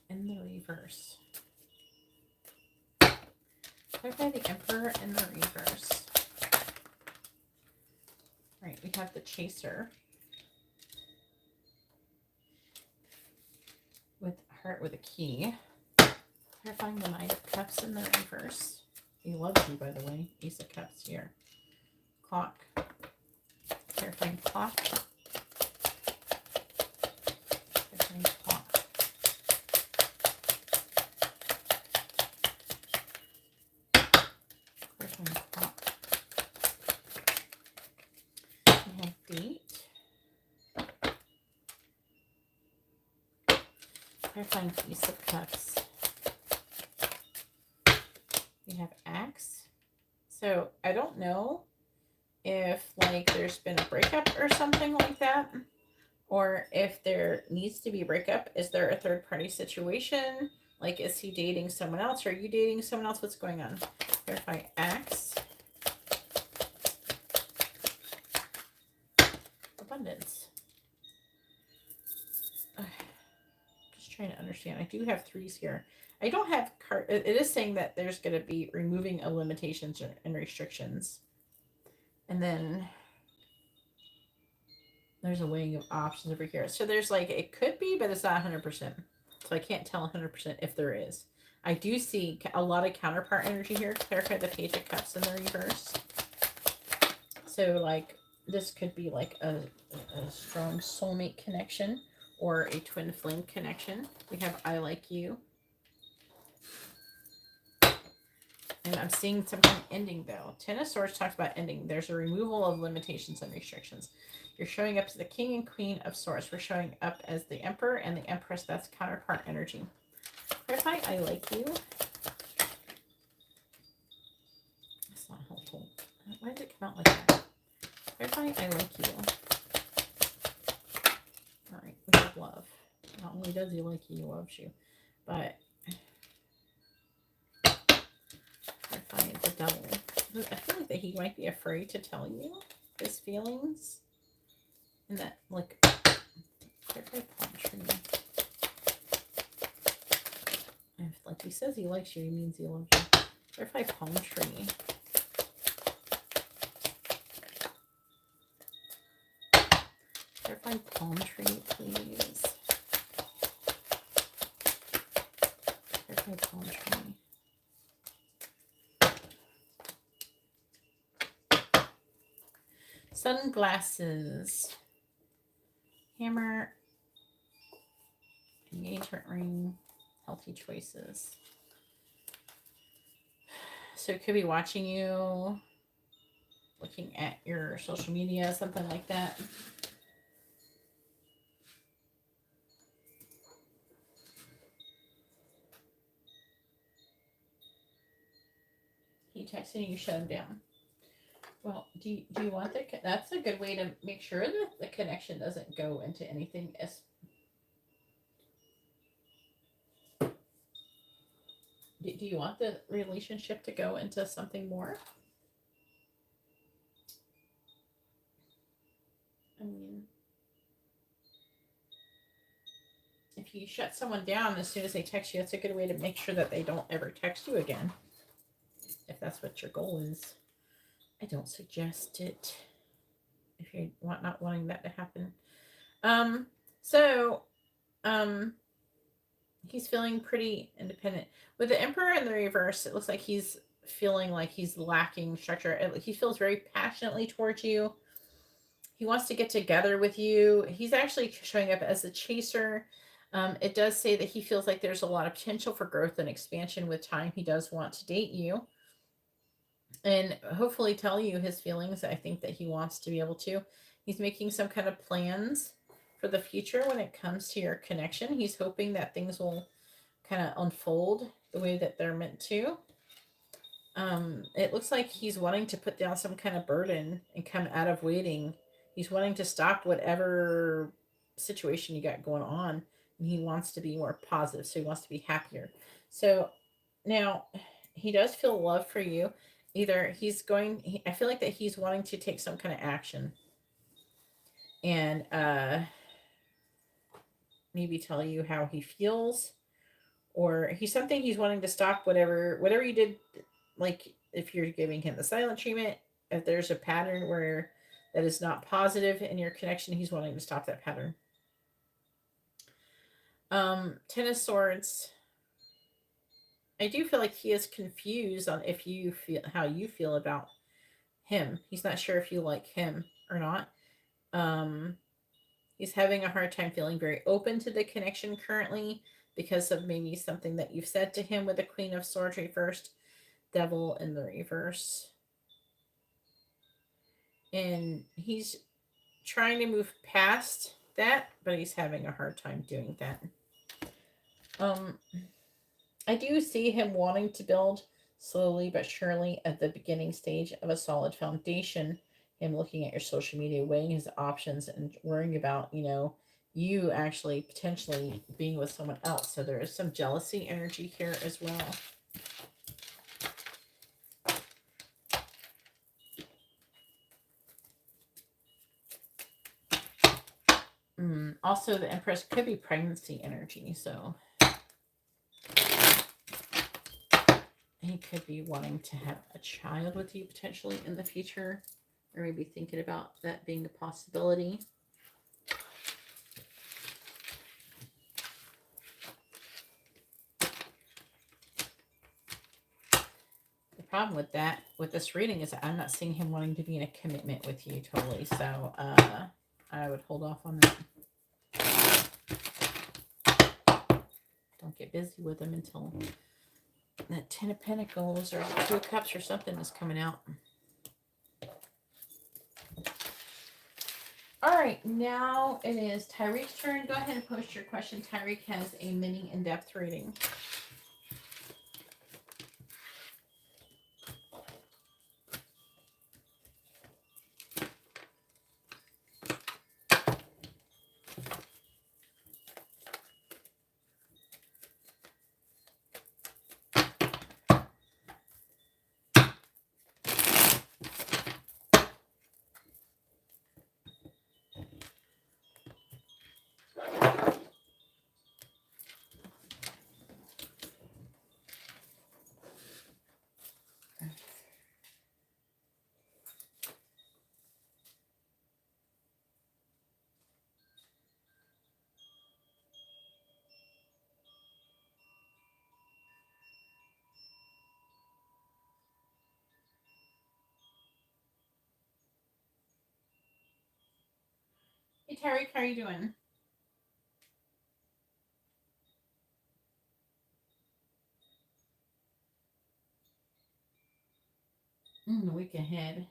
in the reverse. Clarify the Emperor in the reverse. Right, we have the Chaser. With heart with a key. Clarifying the Knight of Cups in the reverse. He loves you, by the way. Ace of Cups here. Clock. Clarifying clock. Clarifying clock. Clarifying clock. We have date. Clarifying Ace of Cups. We have axe. So I don't know if like there's been a breakup or something like that, or if there needs to be a breakup. Is there a third party situation? Like, is he dating someone else? Or are you dating someone else? What's going on? Clarify axe. Abundance. Just trying to understand. I do have threes here. I don't have card. It is saying that there's going to be removing of limitations and restrictions. And then there's a weighing of options over here. So there's like, it could be, but it's not 100%. So I can't tell 100% if there is. I do see a lot of counterpart energy here. Clarify the Page of Cups in the reverse. So like, this could be like a strong soulmate connection or a twin flame connection. We have I like you. And I'm seeing something ending though. Ten of Swords talks about ending. There's a removal of limitations and restrictions. You're showing up as the King and Queen of Swords. We're showing up as the Emperor and the Empress. That's counterpart energy. Clarify I like you. That's not helpful. Why did it come out like that? Clarify I like you. Alright, we have love. Not only does he like you, he loves you. But clarify the Devil. I feel like that he might be afraid to tell you his feelings. And that, like, clarify palm tree. If, like, he says he likes you, he means he loves you. Clarify palm tree. Clarify palm tree, please. Clarify palm tree. Sunglasses. Hammer. Engagement ring. Healthy choices. So it could be watching you, looking at your social media, something like that. He texting you, shut him down. Well, do you want the... That's a good way to make sure that the connection doesn't go into anything as... Do you want the relationship to go into something more? I mean, if you shut someone down as soon as they text you, that's a good way to make sure that they don't ever text you again. If that's what your goal is. I don't suggest it if you're not wanting that to happen. He's feeling pretty independent. With the Emperor in the reverse, it looks like he's feeling like he's lacking structure. He feels very passionately towards you. He wants to get together with you. He's actually showing up as a chaser. It does say that he feels like there's a lot of potential for growth and expansion with time. He does want to date you. And hopefully tell you his feelings. I think that he wants to be able to. He's making some kind of plans for the future when it comes to your connection. He's hoping that things will kind of unfold the way that they're meant to. It looks like he's wanting to put down some kind of burden and come out of waiting. He's wanting to stop whatever situation you got going on, and he wants to be more positive. So he wants to be happier. So now he does feel love for you. Either he's going, I feel like that he's wanting to take some kind of action and maybe tell you how he feels, or he's wanting to stop whatever you did. Like if you're giving him the silent treatment, if there's a pattern where that is not positive in your connection, he's wanting to stop that pattern. Ten of Swords. I do feel like he is confused on if you feel how you feel about him. He's not sure if you like him or not. He's having a hard time feeling very open to the connection currently because of maybe something that you've said to him with the Queen of Swords reversed, Devil in the reverse. And he's trying to move past that, but he's having a hard time doing that. I do see him wanting to build slowly but surely at the beginning stage of a solid foundation. Him looking at your social media, weighing his options, and worrying about, you actually potentially being with someone else. So there is some jealousy energy here as well. Also, the Empress could be pregnancy energy, so he could be wanting to have a child with you potentially in the future, or maybe thinking about that being a possibility. The problem with this reading is that I'm not seeing him wanting to be in a commitment with you totally, so I would hold off on that. Don't get busy with him until that 10 of Pentacles or 2 of Cups or something is coming out. All right, now it is Tyreek's turn. Go ahead and post your question. Tyreek has a mini in-depth reading. Hey, Tyreek, how are you doing? The week ahead.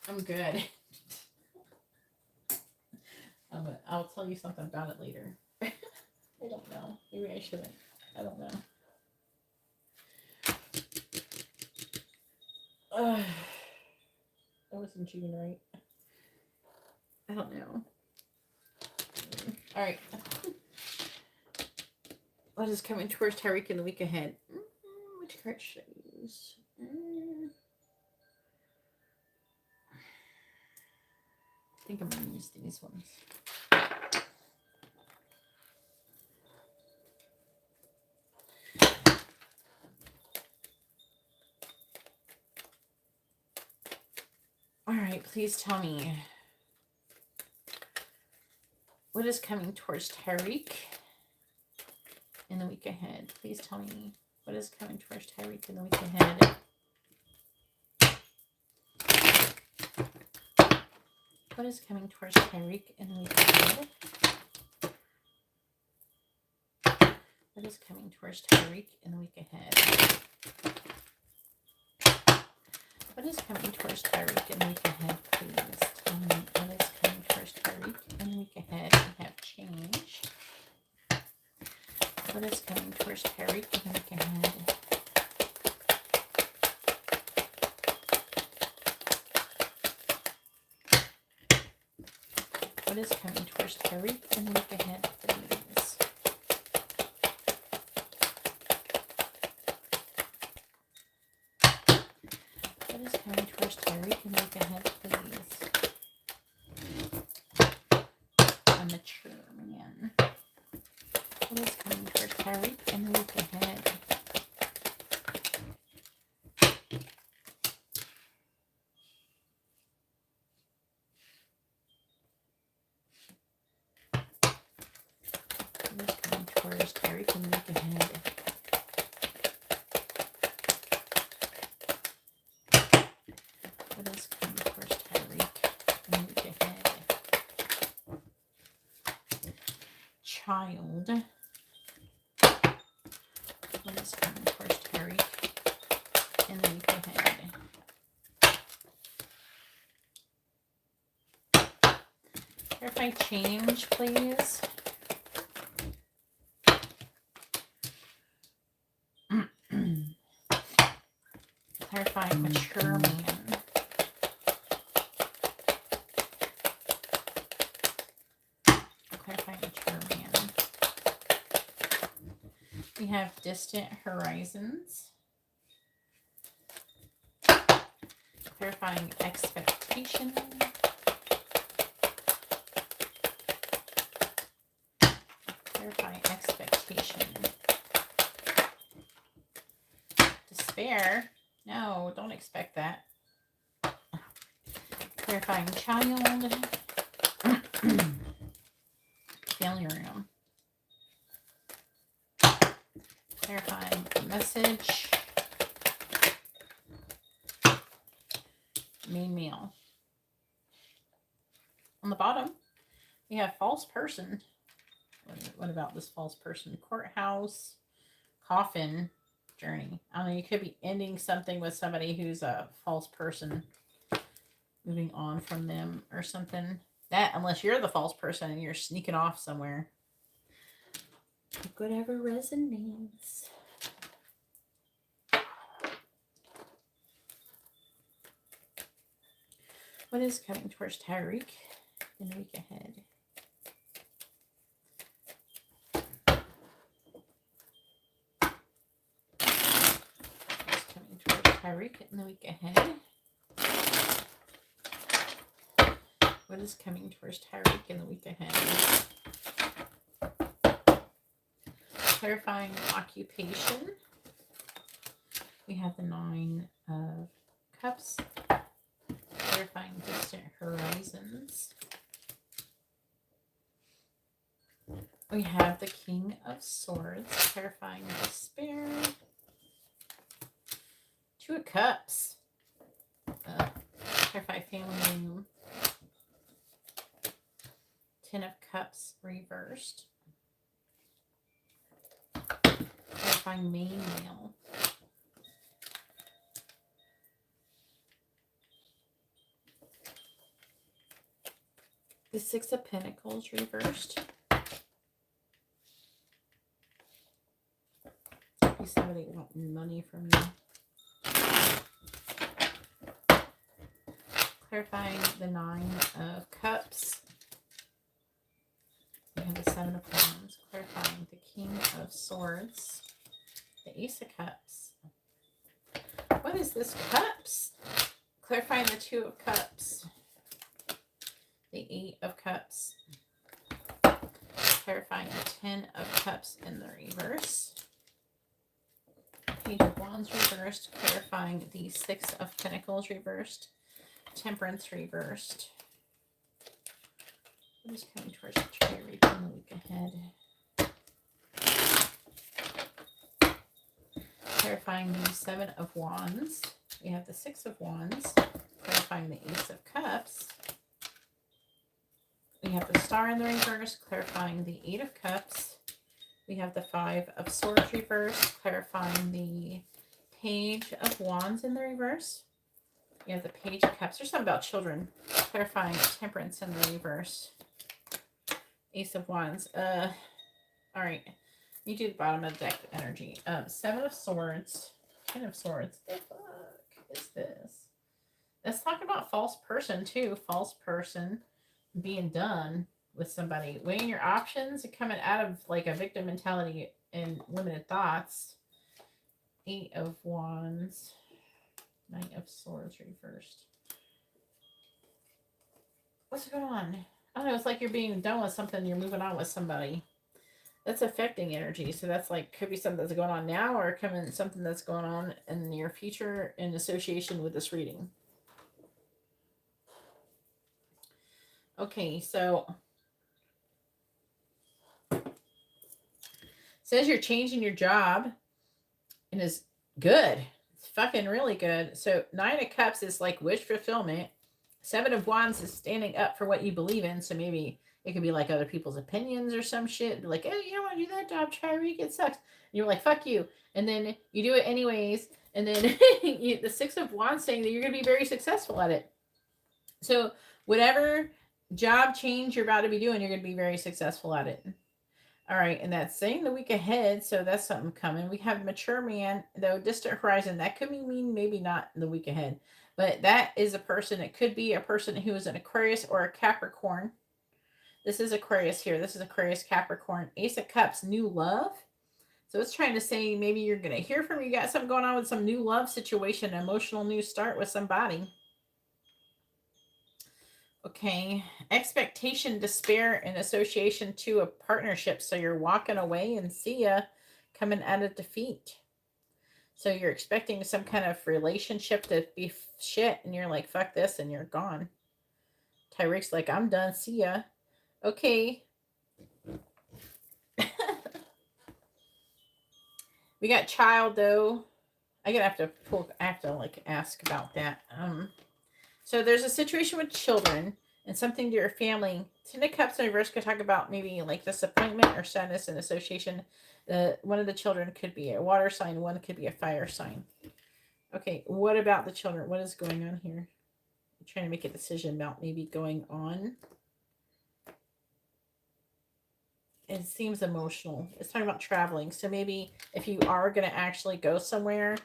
I'm good. I'll tell you something about it later. I don't know. Maybe I shouldn't. I don't know. That was in June, right? I don't know. All right. What is coming towards Tyreek in the week ahead? Which card should I use? I think I'm going to use these ones. right, please tell me what is coming towards Tyreek in the week ahead. Please tell me what is coming towards Tyreek in the week ahead. What is coming towards Tyreek in the week ahead? What is coming towards Tyreek in the week ahead? What is coming towards Tyreek in the week ahead, please? Tell me what is coming towards Tyreek in the week ahead. We have change. What is coming towards Tyreek in the week ahead? What is coming towards Tyreek in the week ahead, please? What is coming towards Tyreek in the week ahead, please? A mature man. What is coming towards Tyreek in the week ahead? What is coming towards Tyreek in the week ahead? What is coming towards Tyreek in the week ahead? Child. What is coming towards Tyreek in the week ahead? Clarify change, please. Clarify mature man. Clarify mature man. We have distant horizons. Clarifying expectation. Clarifying expectation. Despair. No, don't expect that. Clarifying child. Failure room. Clarifying message. Main meal. On the bottom, we have false person. What about this false person? Courthouse, coffin, journey. I don't know, you could be ending something with somebody who's a false person, moving on from them or something. That, unless you're the false person and you're sneaking off somewhere. Whatever resonates. What is coming towards Tyreek in the week ahead? What's coming towards Tyreek in the week ahead? What is coming towards Tyreek in the week ahead? Clarifying occupation. We have the 9 of Cups. Clarifying distant horizons. We have the King of Swords. Clarifying despair. 2 of Cups. Clarify family room. 10 of Cups reversed. Clarifying main male. The 6 of Pentacles reversed. Be somebody wanting money from you. Clarifying the 9 of Cups. We have the 7 of Wands. Clarifying the King of Swords. The Ace of Cups. What is this Cups? Clarifying the 2 of Cups. The 8 of Cups. Clarifying the 10 of Cups in the reverse. Page of Wands reversed. Clarifying the 6 of Pentacles reversed. Temperance reversed. What is coming towards the tree reap in the week ahead? Clarifying the Seven of Wands. We have the Six of Wands. Clarifying the Ace of Cups. We have the Star in the reverse, clarifying the Eight of Cups. We have the Five of Swords reverse, clarifying the Page of Wands in the reverse. We have the Page of Cups. There's something about children. Clarifying Temperance in the reverse. Ace of Wands. All right. You do the bottom of the deck energy. Seven of Swords. Ten of Swords. The fuck is this? Let's talk about false person too. False person being done with somebody. Weighing your options and coming out of like a victim mentality and limited thoughts. Eight of Wands. Knight of Swords reversed. What's going on? I don't know. It's like you're being done with something. You're moving on with somebody. That's affecting energy. So that's like, could be something that's going on now or something that's going on in the near future in association with this reading. Okay, so says you're changing your job and is good. It's fucking really good. So Nine of Cups is like wish fulfillment. Seven of Wands is standing up for what you believe in. So maybe it could be like other people's opinions or some shit. Be like, oh, you don't want to do that job, Tyreek, it sucks. And you're like, fuck you. And then you do it anyways. And then the Six of Wands saying that you're going to be very successful at it. So whatever job change you're about to be doing, you're going to be very successful at it. All right, and that's saying the week ahead, so that's something coming. We have mature man, though distant horizon. That could mean maybe not the week ahead, but that is a person. It could be a person who is an Aquarius or a Capricorn. This is Aquarius here. This is Aquarius, Capricorn. Ace of Cups, new love. So it's trying to say maybe you're going to hear from you. Got something going on with some new love situation, emotional new start with somebody. Okay, expectation, despair, and association to a partnership. So you're walking away and see ya coming out of defeat. So you're expecting some kind of relationship to be shit, and you're like, fuck this, and you're gone. Tyreek's like, I'm done, see ya. Okay. We got child, though. I have to like ask about that. So there's a situation with children and something to your family. Ten of Cups in reverse could talk about maybe like disappointment or sadness in association. One of the children could be a water sign. One could be a fire sign. Okay, what about the children? What is going on here? I'm trying to make a decision about maybe going on. It seems emotional. It's talking about traveling. So maybe if you are going to actually go somewhere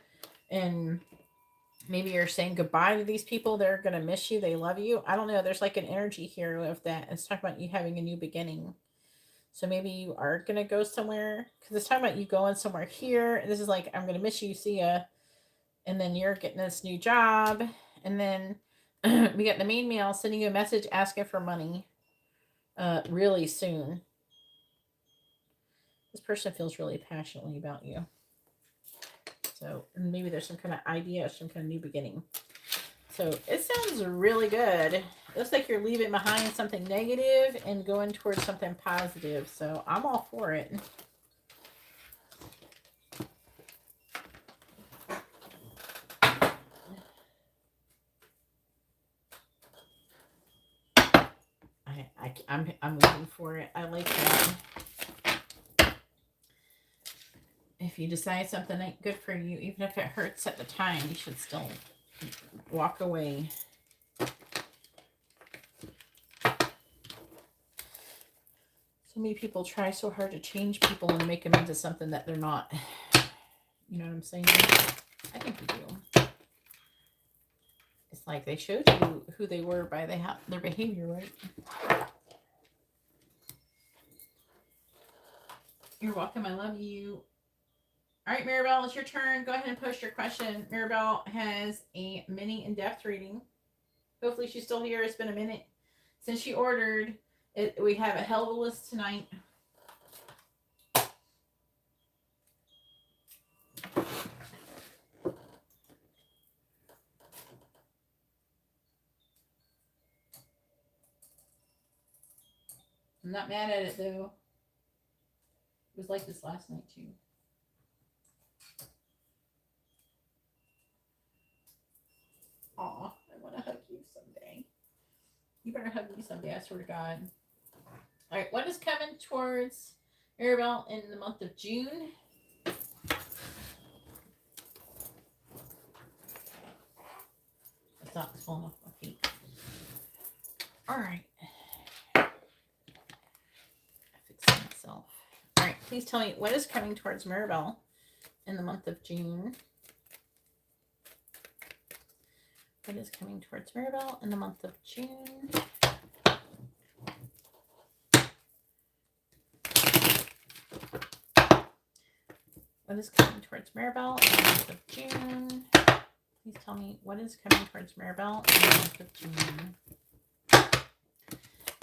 and maybe you're saying goodbye to these people. They're going to miss you. They love you. I don't know. There's like an energy here of that. It's talking about you having a new beginning. So maybe you are going to go somewhere. Because it's talking about you going somewhere here. And this is like, I'm going to miss you. See ya. And then you're getting this new job. And then we got the main male sending you a message asking for money really soon. This person feels really passionately about you. So maybe there's some kind of idea, some kind of new beginning. So it sounds really good. It looks like you're leaving behind something negative and going towards something positive. So I'm all for it. I'm looking for it. I like that. If you decide something ain't good for you, even if it hurts at the time, you should still walk away. So many people try so hard to change people and make them into something that they're not. You know what I'm saying? I think we do. It's like they showed you who they were by their behavior, right? You're welcome. I love you. All right, Maribel, it's your turn. Go ahead and post your question. Maribel has a mini in-depth reading. Hopefully she's still here. It's been a minute since she ordered it. We have a hell of a list tonight. I'm not mad at it though. It was like this last night too. Aw, I want to hug you someday. You better hug me someday, I swear to God. All right, what is coming towards Maribel in the month of June? The sock's falling off my feet. All right. I fixed myself. All right, please tell me what is coming towards Maribel in the month of June. What is coming towards Maribel in the month of June? What is coming towards Maribel in the month of June? Please tell me what is coming towards Maribel in the month of June.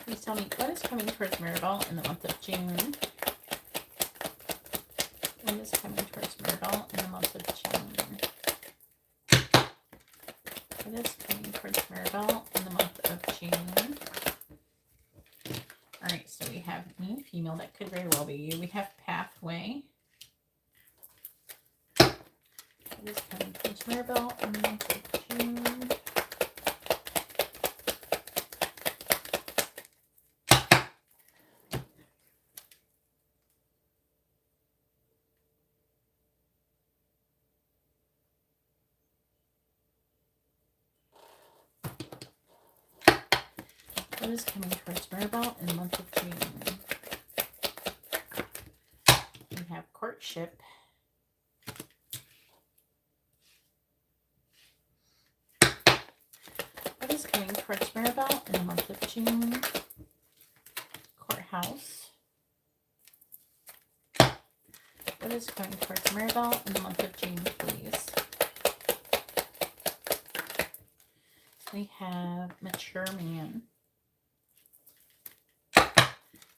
Please tell me what is coming towards Maribel in the month of June. What is coming towards Maribel in the month of June? What is coming towards Maribel in the month of June? All right, so we have me and female. That could very well be you. We have pathway. What is coming towards Maribel in the month of June? What is coming towards Maribel in the month of June? We have courtship. What is coming towards Maribel in the month of June? Courthouse. What is coming towards Maribel in the month of June, please? We have mature man.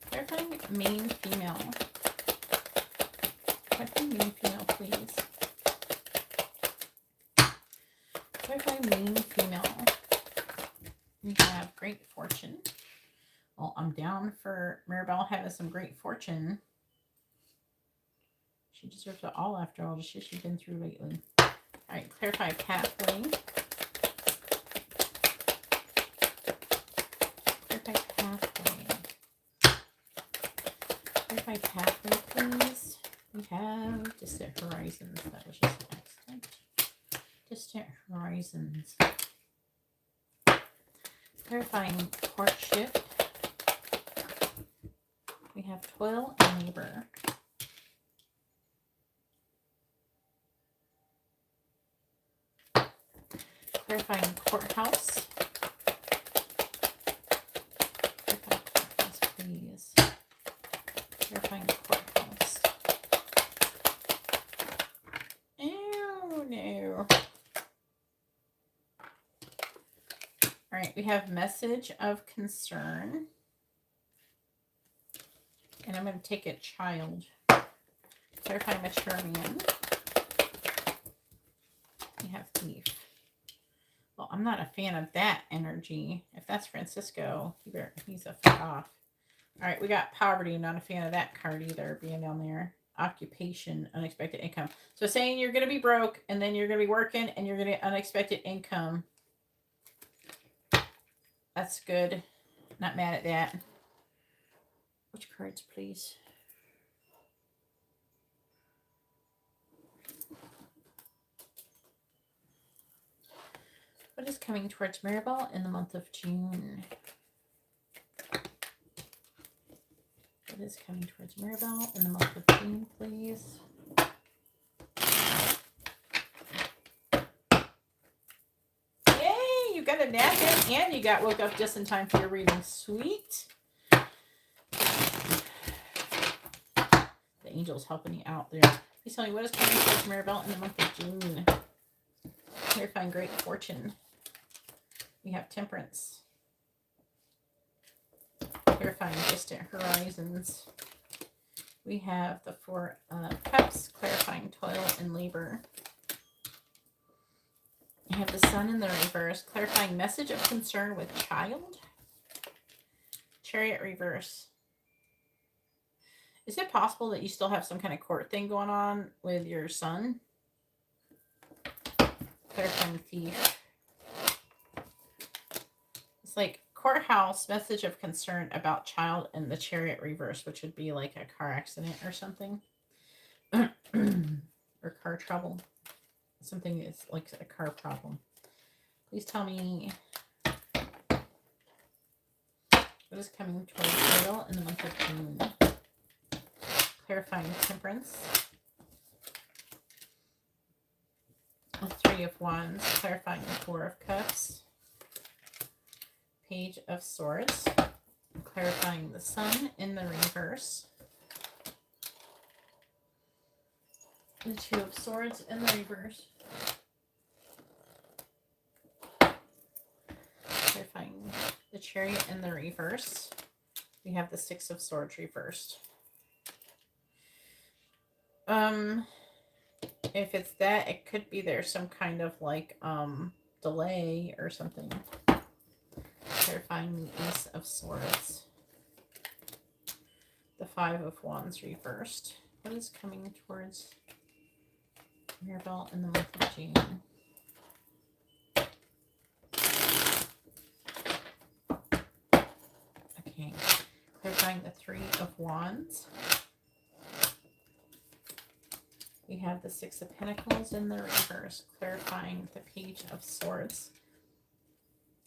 Clarifying main female. Clarifying main female, please. Clarifying main female. We have great fortune. Well, I'm down for Maribel having some great fortune. She deserves it all after all the shit she's been through lately. All right, clarify pathway. Clarify pathway. Clarify pathway, please. We have distant horizons. That was just an accident. Distant horizons. Clarifying courtship. We have toil and labor. Clarifying courthouse. Clarifying courthouse, please. Clarifying courthouse. Oh, no. All right, we have message of concern. And I'm going to take a child. Clarify mature man. We have thief. Well, I'm not a fan of that energy. If that's Francisco, he's a fuck off. All right, we got poverty. Not a fan of that card either being down there. Occupation, unexpected income. So saying you're going to be broke and then you're going to be working and you're going to get unexpected income. That's good. Not mad at that. Which cards, please? What is coming towards Maribel in the month of June? What is coming towards Maribel in the month of June, please? Yay! You got a napkin and you got woke up just in time for your reading. Sweet. The angel's helping you out there. Please tell me what is coming towards Maribel in the month of June. Clarifying great fortune. We have temperance. Clarifying distant horizons. We have the Four of Cups. Clarifying toil and labor. We have the Sun in the reverse. Clarifying message of concern with child. Chariot reverse. Is it possible that you still have some kind of court thing going on with your son? Clarifying thief. It's like courthouse, message of concern about child in the Chariot reverse, which would be like a car accident or something. Or car trouble. Something is like a car problem. Please tell me what is coming towards middle in the month of June. Clarifying temperance. The 3 of Wands. Clarifying the 4 of Cups. Page of Swords. Clarifying the Sun in the reverse. The 2 of Swords in the reverse. Clarifying the Chariot in the reverse. We have the 6 of Swords reversed. If it's that, it could be there's some kind of like delay or something. Clarifying the Ace of Swords. The 5 of Wands reversed. What is coming towards Mirabelle in the month of June? Okay. Clarifying the 3 of Wands. We have the 6 of Pentacles in the reverse, clarifying the Page of Swords.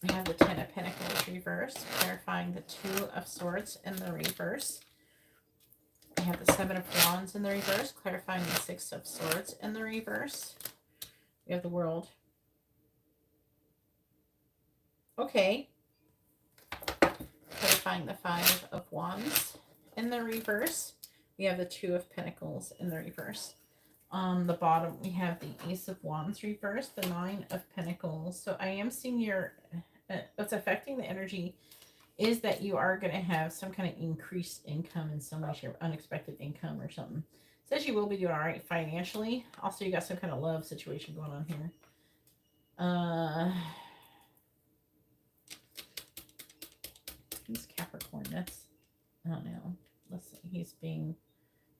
We have the 10 of Pentacles reversed, clarifying the 2 of Swords in the reverse. We have the 7 of Wands in the reverse, clarifying the 6 of Swords in the reverse. We have the World. Okay. Clarifying the 5 of Wands in the reverse. We have the 2 of Pentacles in the reverse. On the bottom, we have the Ace of Wands reversed, the 9 of Pentacles. So I am seeing your, what's affecting the energy is that you are going to have some kind of increased income in some way, shape, unexpected income or something. It says you will be doing all right financially. Also, you got some kind of love situation going on here. He's Capricorn. That's, I don't know. Let's see. He's being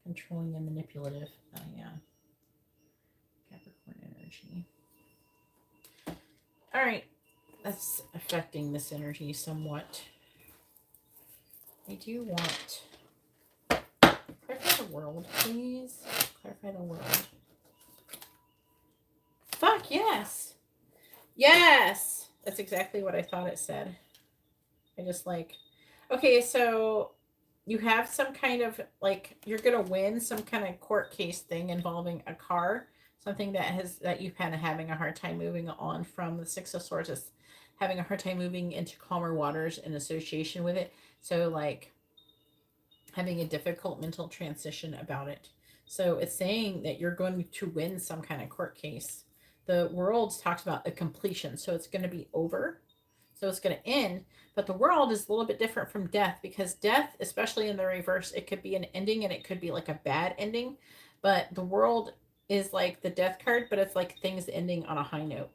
controlling and manipulative. Yeah. Capricorn energy. All right. That's affecting this energy somewhat. I do want... Clarify the World, please. Clarify the World. Fuck, yes. Yes. That's exactly what I thought it said. I just like... Okay, so... You have some kind of, like, you're going to win some kind of court case thing involving a car. Something that you've kind of having a hard time moving on from. The 6 of Swords is having a hard time moving into calmer waters in association with it. So, like, having a difficult mental transition about it. So it's saying that you're going to win some kind of court case. The World talks about a completion. So it's going to be over. So it's going to end. But the World is a little bit different from death, because death, especially in the reverse, it could be an ending and it could be like a bad ending. But the World is like the death card, but it's like things ending on a high note.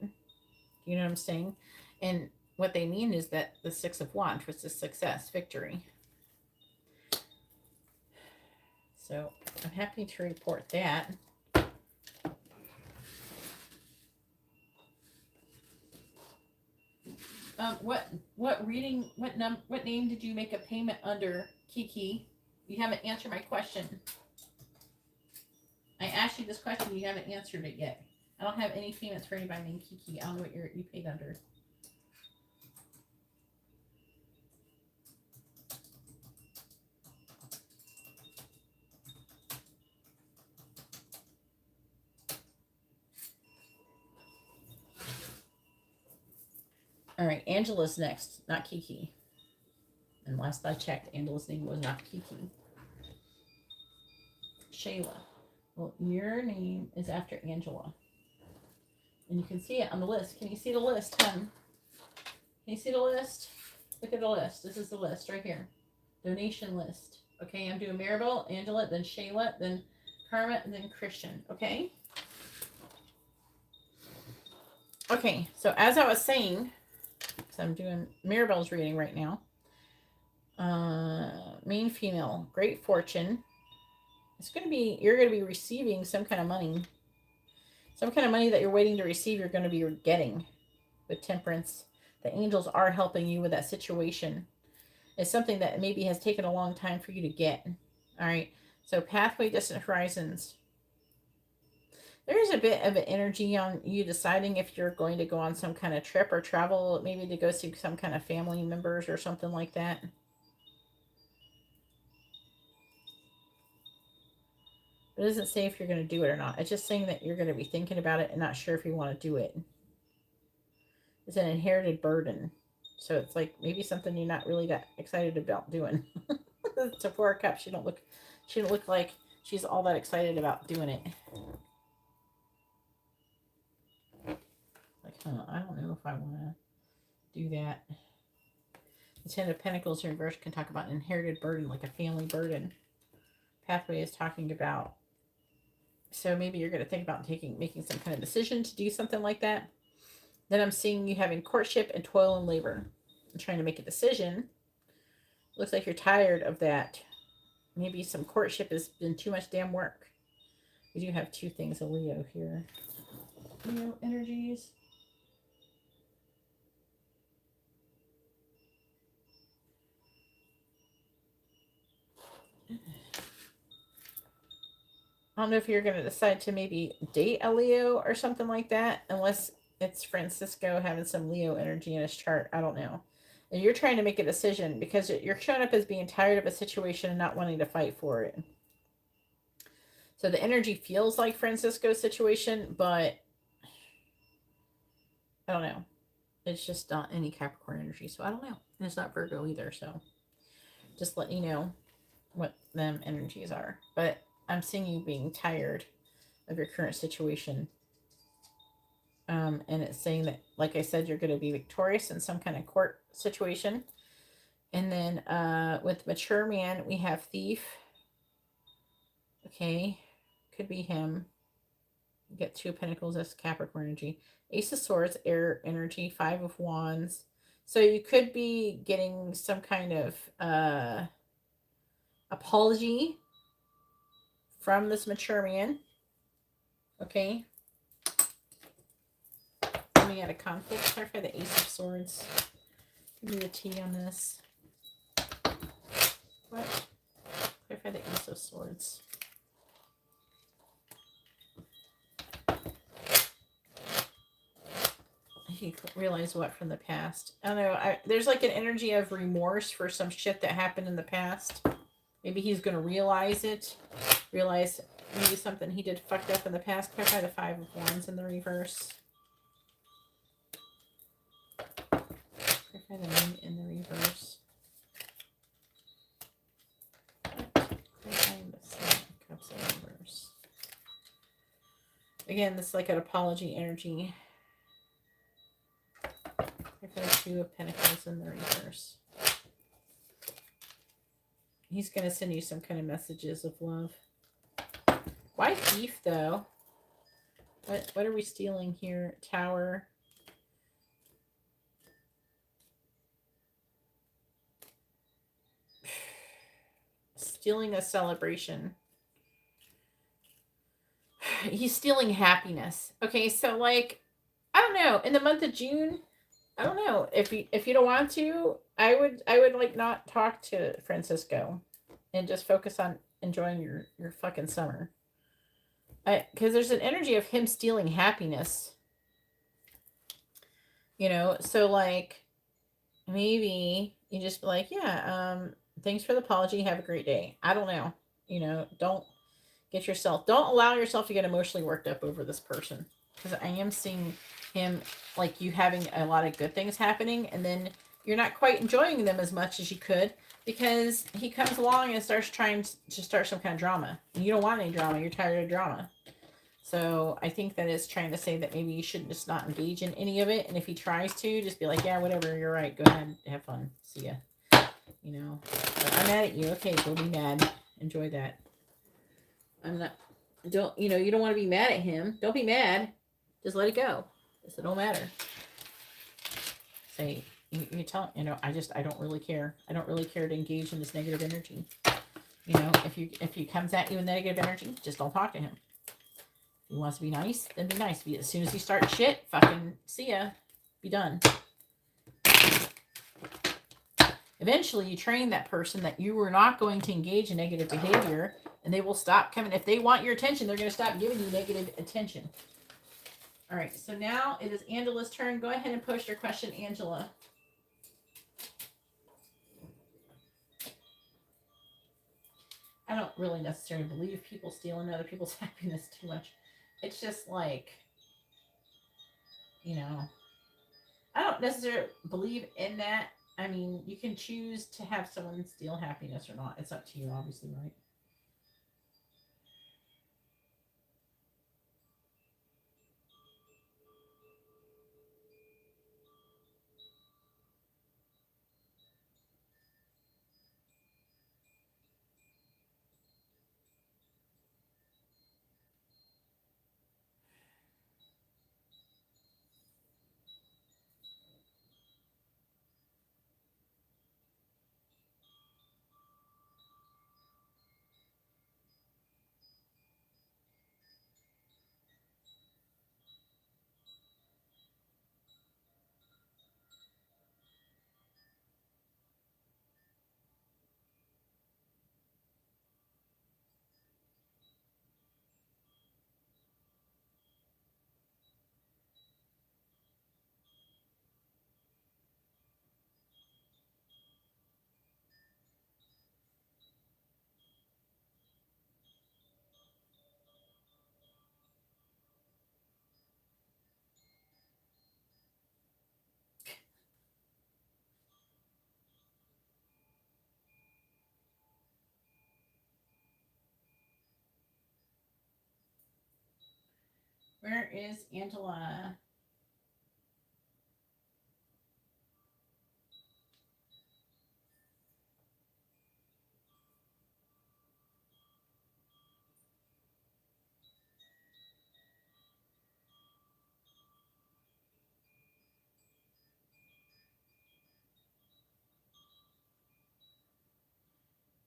You know what I'm saying? And what they mean is that the 6 of Wands, which is success, victory. So I'm happy to report that. What name did you make a payment under, Kiki? You haven't answered my question. I asked you this question, you haven't answered it yet. I don't have any payments for anybody named Kiki. I don't know what you paid under. All right, Angela's next, not Kiki. And last I checked, Angela's name was not Kiki. Shayla. Well, your name is after Angela. And you can see it on the list. Can you see the list, hun? Can you see the list? Look at the list. This is the list right here. Donation list. Okay, I'm doing Maribel, Angela, then Shayla, then Karma, and then Christian. Okay? Okay, so as I was saying, so I'm doing Maribel's reading right now. Main female, great fortune. you're going to be receiving some kind of money. Some kind of money that you're waiting to receive, you're going to be getting with Temperance. The angels are helping you with that situation. It's something that maybe has taken a long time for you to get. All right. So pathway, distant horizons. There is a bit of an energy on you deciding if you're going to go on some kind of trip or travel, maybe to go see some kind of family members or something like that. It doesn't say if you're going to do it or not. It's just saying that you're going to be thinking about it and not sure if you want to do it. It's an inherited burden. So it's like maybe something you're not really that excited about doing. It's a 4 of Cups. She don't look like she's all that excited about doing it. Like, I don't know if I want to do that. The 10 of Pentacles in reverse can talk about an inherited burden, like a family burden. Pathway is talking about, so maybe you're going to think about making some kind of decision to do something like that. Then I'm seeing you having courtship and toil and labor. And trying to make a decision. Looks like you're tired of that. Maybe some courtship has been too much damn work. We do have 2 things of Leo here. Leo energies. I don't know if you're going to decide to maybe date a Leo or something like that, unless it's Francisco having some Leo energy in his chart. I don't know. And you're trying to make a decision because you're showing up as being tired of a situation and not wanting to fight for it. So the energy feels like Francisco's situation, but I don't know. It's just not any Capricorn energy, so I don't know. And it's not Virgo either, so just let you know what them energies are. But I'm seeing you being tired of your current situation. And it's saying that, like I said, you're going to be victorious in some kind of court situation. And then with Mature Man, we have Thief. Okay. Could be him. You get 2 of Pentacles, that's Capricorn energy. Ace of Swords, air energy, 5 of Wands. So you could be getting some kind of apology from this Mature Man. Okay. Coming out of conflict. Clarify the Ace of Swords. Give me the T on this. What? Clarify the Ace of Swords. He realized what from the past. I don't know. There's like an energy of remorse for some shit that happened in the past. Maybe he's going to realize it. Realize maybe something he did fucked up in the past. Clarify the 5 of Wands in the reverse. Clarify the Moon in the reverse. Clarify the 7 of Cups in reverse. Again, this is like an apology energy. Clarify the 2 of Pentacles in the reverse. He's going to send you some kind of messages of love. Why Thief, though? What are we stealing here? Tower. Stealing a celebration. He's stealing happiness. Okay, so like, I don't know. In the month of June, I don't know. If you don't want to, I would like not talk to Francisco and just focus on enjoying your fucking summer. Because there's an energy of him stealing happiness. You know, so like maybe you just be like, yeah, thanks for the apology. Have a great day. I don't know. You know, don't allow yourself to get emotionally worked up over this person. Because I am seeing him like you having a lot of good things happening, and then you're not quite enjoying them as much as you could because he comes along and starts trying to start some kind of drama. And you don't want any drama. You're tired of drama. So I think that it's trying to say that maybe you should just not engage in any of it. And if he tries to, just be like, yeah, whatever, you're right. Go ahead. Have fun. See ya. You know, I'm mad at you. Okay, go be mad. Enjoy that. I'm not, don't, you know, you don't want to be mad at him. Don't be mad. Just let it go. It don't matter. You tell, you know, I don't really care. I don't really care to engage in this negative energy. You know, if he comes at you with negative energy, just don't talk to him. If he wants to be nice, then be nice. As soon as he starts shit, fucking see ya. Be done. Eventually, you train that person that you are not going to engage in negative behavior, and they will stop coming. If they want your attention, they're going to stop giving you negative attention. All right, so now it is Angela's turn. Go ahead and post your question, Angela. I don't really necessarily believe people stealing other people's happiness too much. It's just like, you know, I don't necessarily believe in that. I mean, you can choose to have someone steal happiness or not. It's up to you, obviously, right? Where is Angela?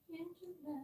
Angela.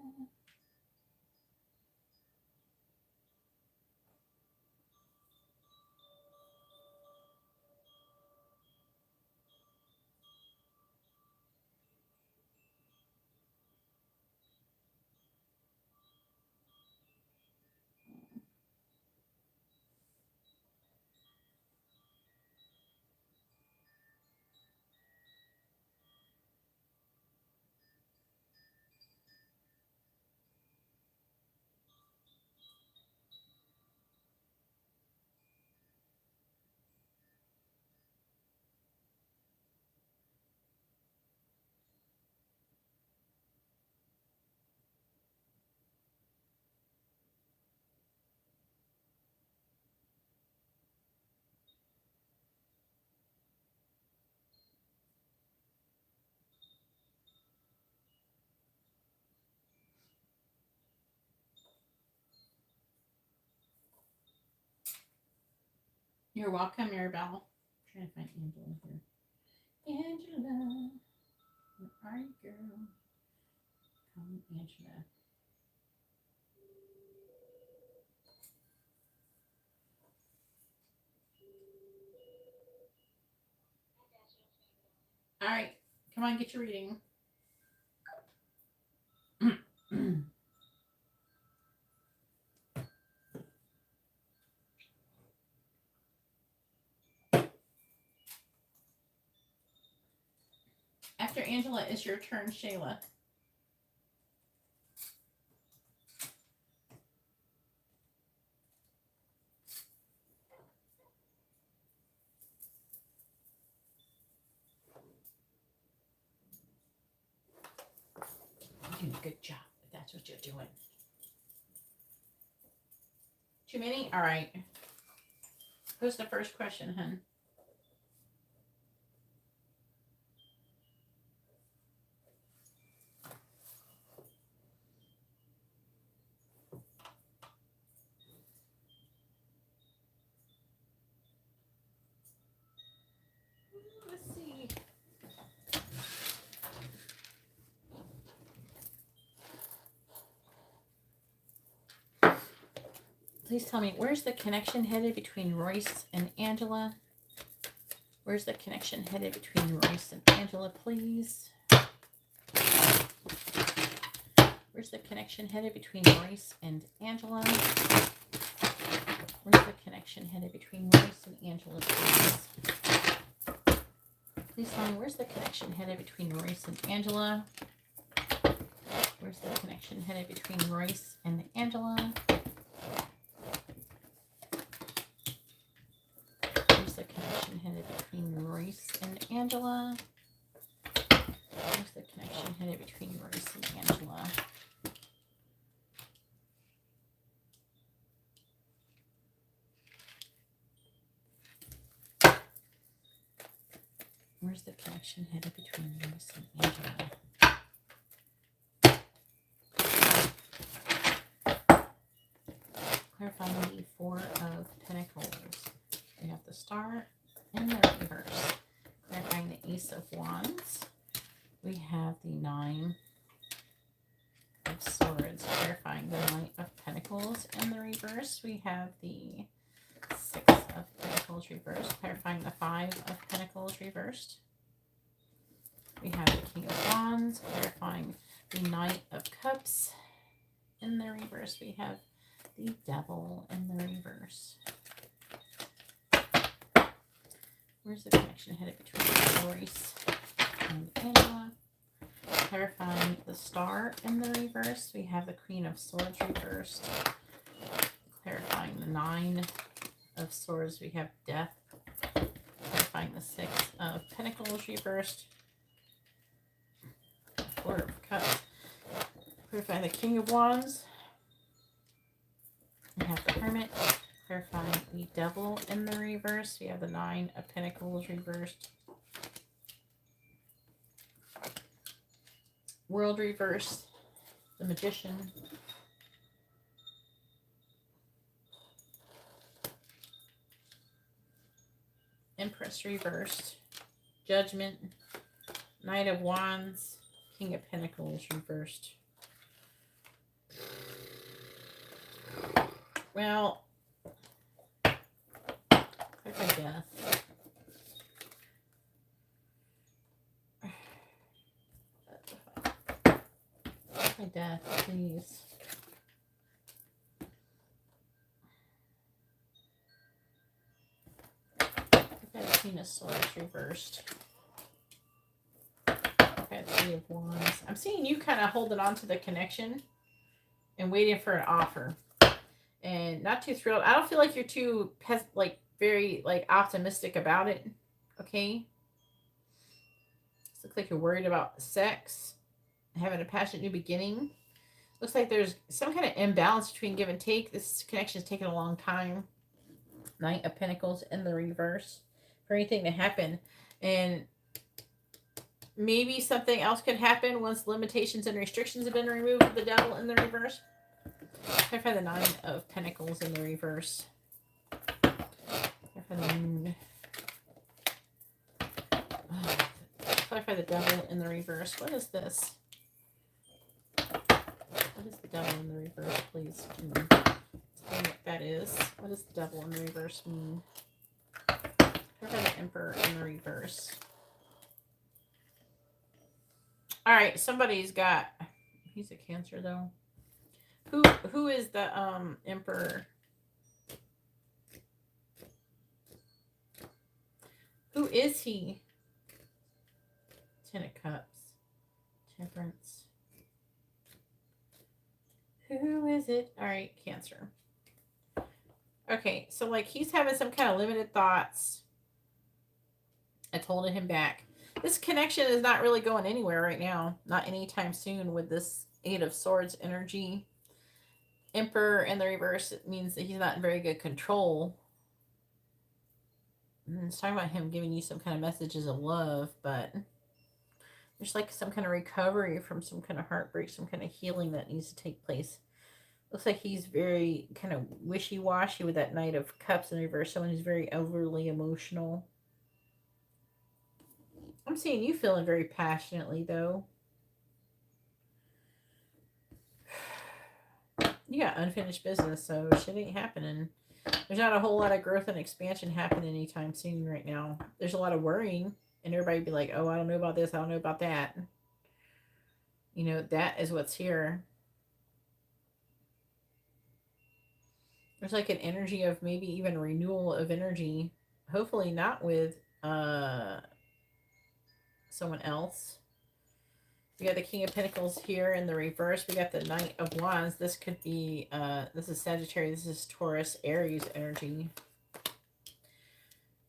You're welcome, Maribel. I'm trying to find Angela here. Angela. Where are you, girl? Come, Angela. All right. Come on, get your reading. After Angela, it's your turn, Shayla. You're doing a good job, if that's what you're doing. Too many? All right. Who's the first question, hun? Let's see. Please tell me, where's the connection headed between Royce and Angela? Where's the connection headed between Royce and Angela, please? Where's the connection headed between Royce and Angela? Where's the connection headed between Royce and Angela, please? Please tell me, where's the connection headed between Royce and Angela? Where's the connection headed between Royce and Angela? Where's the connection headed between Royce and Angela? Where's the connection headed between Royce and Angela? Where's the connection headed between Royce and Angela? Clarifying the Four of Pentacles. We have the Star in the reverse. Clarifying the Ace of Wands. We have the Nine of Swords. Clarifying the Knight of Pentacles in the reverse. We have the Six of Pentacles reversed. Clarifying the Five of Pentacles reversed. We have the King of Wands. Clarifying the Knight of Cups in the reverse. We have the Devil in the reverse. Where's the connection headed between Royce and Angela? Clarifying the Star in the reverse. We have the Queen of Swords reversed. Clarifying the Nine of Swords. We have Death. Clarifying the Six of Pentacles reversed. Four of Cups. Clarifying the King of Wands. We have the Hermit. Clarifying the Devil in the reverse. We have the Nine of Pentacles reversed. World reversed. The Magician. Empress reversed. Judgment. Knight of Wands. King of Pentacles reversed. Well, clarify Death. Clarify Death, please. Clarify the Queen of Swords reversed. Clarify the Three of Wands. I'm seeing you kind of holding on to the connection and waiting for an offer. And not too thrilled. I don't feel like you're too very optimistic about it. Okay. This looks like you're worried about sex, having a passionate new beginning. Looks like there's some kind of imbalance between give and take. This connection is taking a long time. Knight of Pentacles in the reverse for anything to happen. And maybe something else could happen once limitations and restrictions have been removed with the Devil in the reverse. Clarify the Nine of Pentacles in the reverse. Clarify the Moon. Clarify the Devil in the reverse. What is this? What is the Devil in the reverse, please? Tell me what that is. What does the Devil in the reverse mean? Clarify the Emperor in the reverse. All right, somebody's got... He's a Cancer, though. Who is the Emperor? Who is he? Ten of Cups. Temperance. Who is it? All right, Cancer. Okay, so he's having some kind of limited thoughts. It's holding him back. This connection is not really going anywhere right now. Not anytime soon with this Eight of Swords energy. Emperor in the reverse, it means that he's not in very good control. And it's talking about him giving you some kind of messages of love, but there's some kind of recovery from some kind of heartbreak, some kind of healing that needs to take place. Looks like he's very kind of wishy-washy with that Knight of Cups in reverse. Someone who's very overly emotional. I'm seeing you feeling very passionately, though. You got unfinished business, so shit ain't happening. There's not a whole lot of growth and expansion happening anytime soon right now. There's a lot of worrying, and everybody be like, oh, I don't know about this, I don't know about that. You know, that is what's here. There's like an energy of maybe even renewal of energy. Hopefully not with someone else. We got the King of Pentacles here in the reverse. We got the Knight of Wands. This could be, this is Sagittarius, this is Taurus, Aries energy.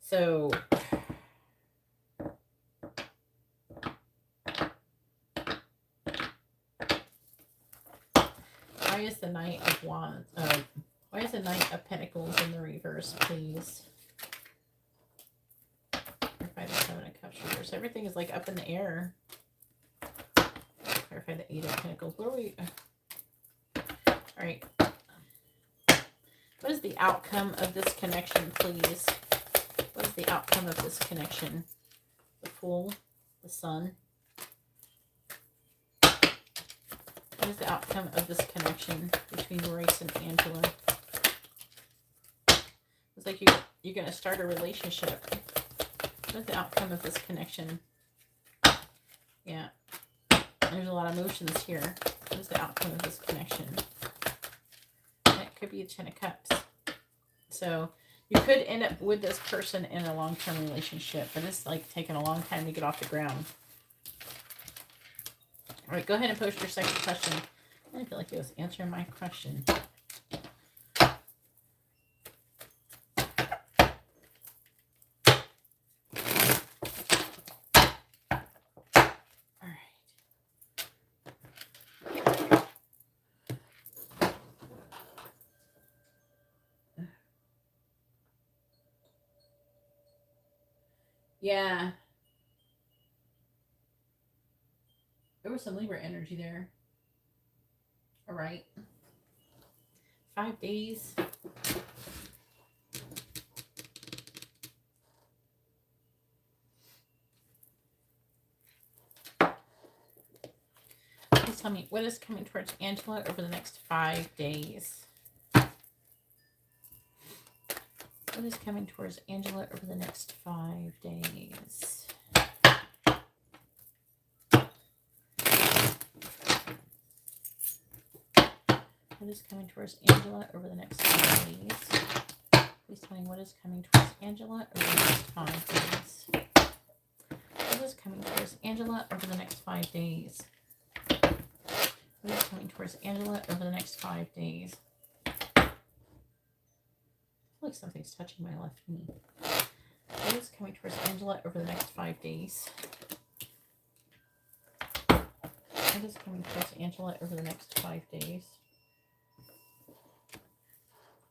So, why is the Knight of Wands, why is the Knight of Pentacles in the reverse, please? Clarify the Seven of Cups reverse. Everything is like up in the air. Clarify the Eight of Pentacles. What are we... Alright. What is the outcome of this connection, please? What is the outcome of this connection? The Fool, the Sun. What is the outcome of this connection between Royce and Angela? It's like you're going to start a relationship. What is the outcome of this connection? Yeah. There's a lot of emotions here. What is the outcome of this connection? That could be a Ten of Cups. So you could end up with this person in a long-term relationship, but it's like taking a long time to get off the ground. All right, go ahead and post your second question. I feel like it was answering my question. Yeah. There was some Libra energy there. All right. 5 days. Please tell me what is coming towards Angela over the next 5 days. What is coming towards Angela over the next 5 days? What is coming towards Angela over the next 5 days? Please tell me what is coming towards Angela over the next 5 days. What is coming towards Angela over the next 5 days? What is coming towards Angela over the next 5 days? I feel like something's touching my left knee. What is coming towards Angela over the next 5 days? What is coming towards Angela over the next 5 days?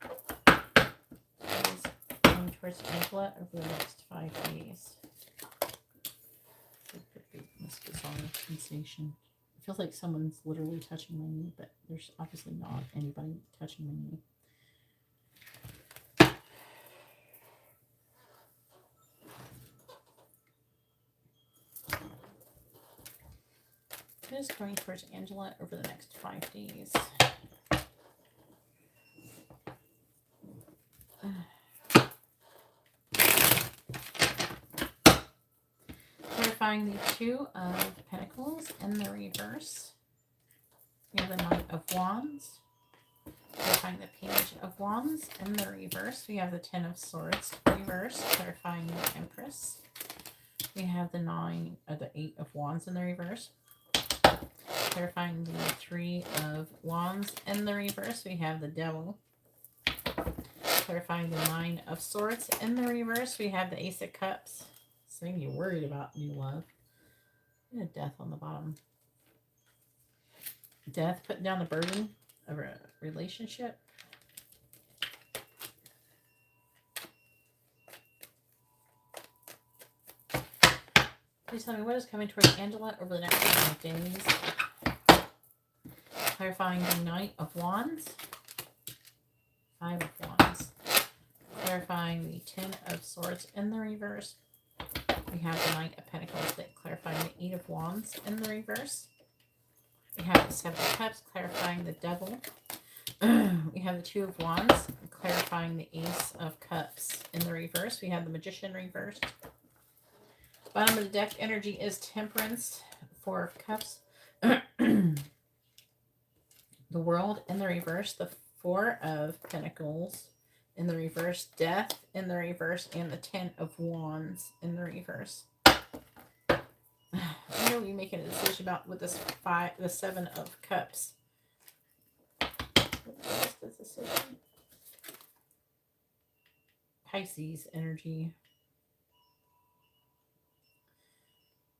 What is coming towards Angela over the next 5 days? This bizarre sensation. It feels like someone's literally touching my knee, but there's obviously not anybody touching my knee. What is coming towards Angela over the next 5 days? Clarifying the Two of Pentacles in the reverse. We have the Knight of Wands. Clarifying the Page of Wands in the reverse. We have the Ten of Swords reverse. Clarifying the Empress. We have the Eight of Wands in the reverse. Clarifying the Three of Wands in the reverse. We have the Devil. Clarifying the Nine of Swords in the reverse. We have the Ace of Cups. Saying you're worried about new love. We have Death on the bottom. Death, putting down the burden of a relationship. Please tell me what is coming towards Angela over the next 5 days. Clarifying the Knight of Wands. Five of Wands. Clarifying the Ten of Swords in the reverse. We have the Knight of Pentacles, clarifying the Eight of Wands in the reverse. We have the Seven of Cups, clarifying the Devil. We have the Two of Wands, clarifying the Ace of Cups in the reverse. We have the Magician reversed. Bottom of the deck energy is Temperance, Four of Cups. The World in the reverse, the Four of Pentacles in the reverse, Death in the reverse, and the Ten of Wands in the reverse. I know you're making a decision about with this the Seven of Cups. What is this decision? Pisces energy.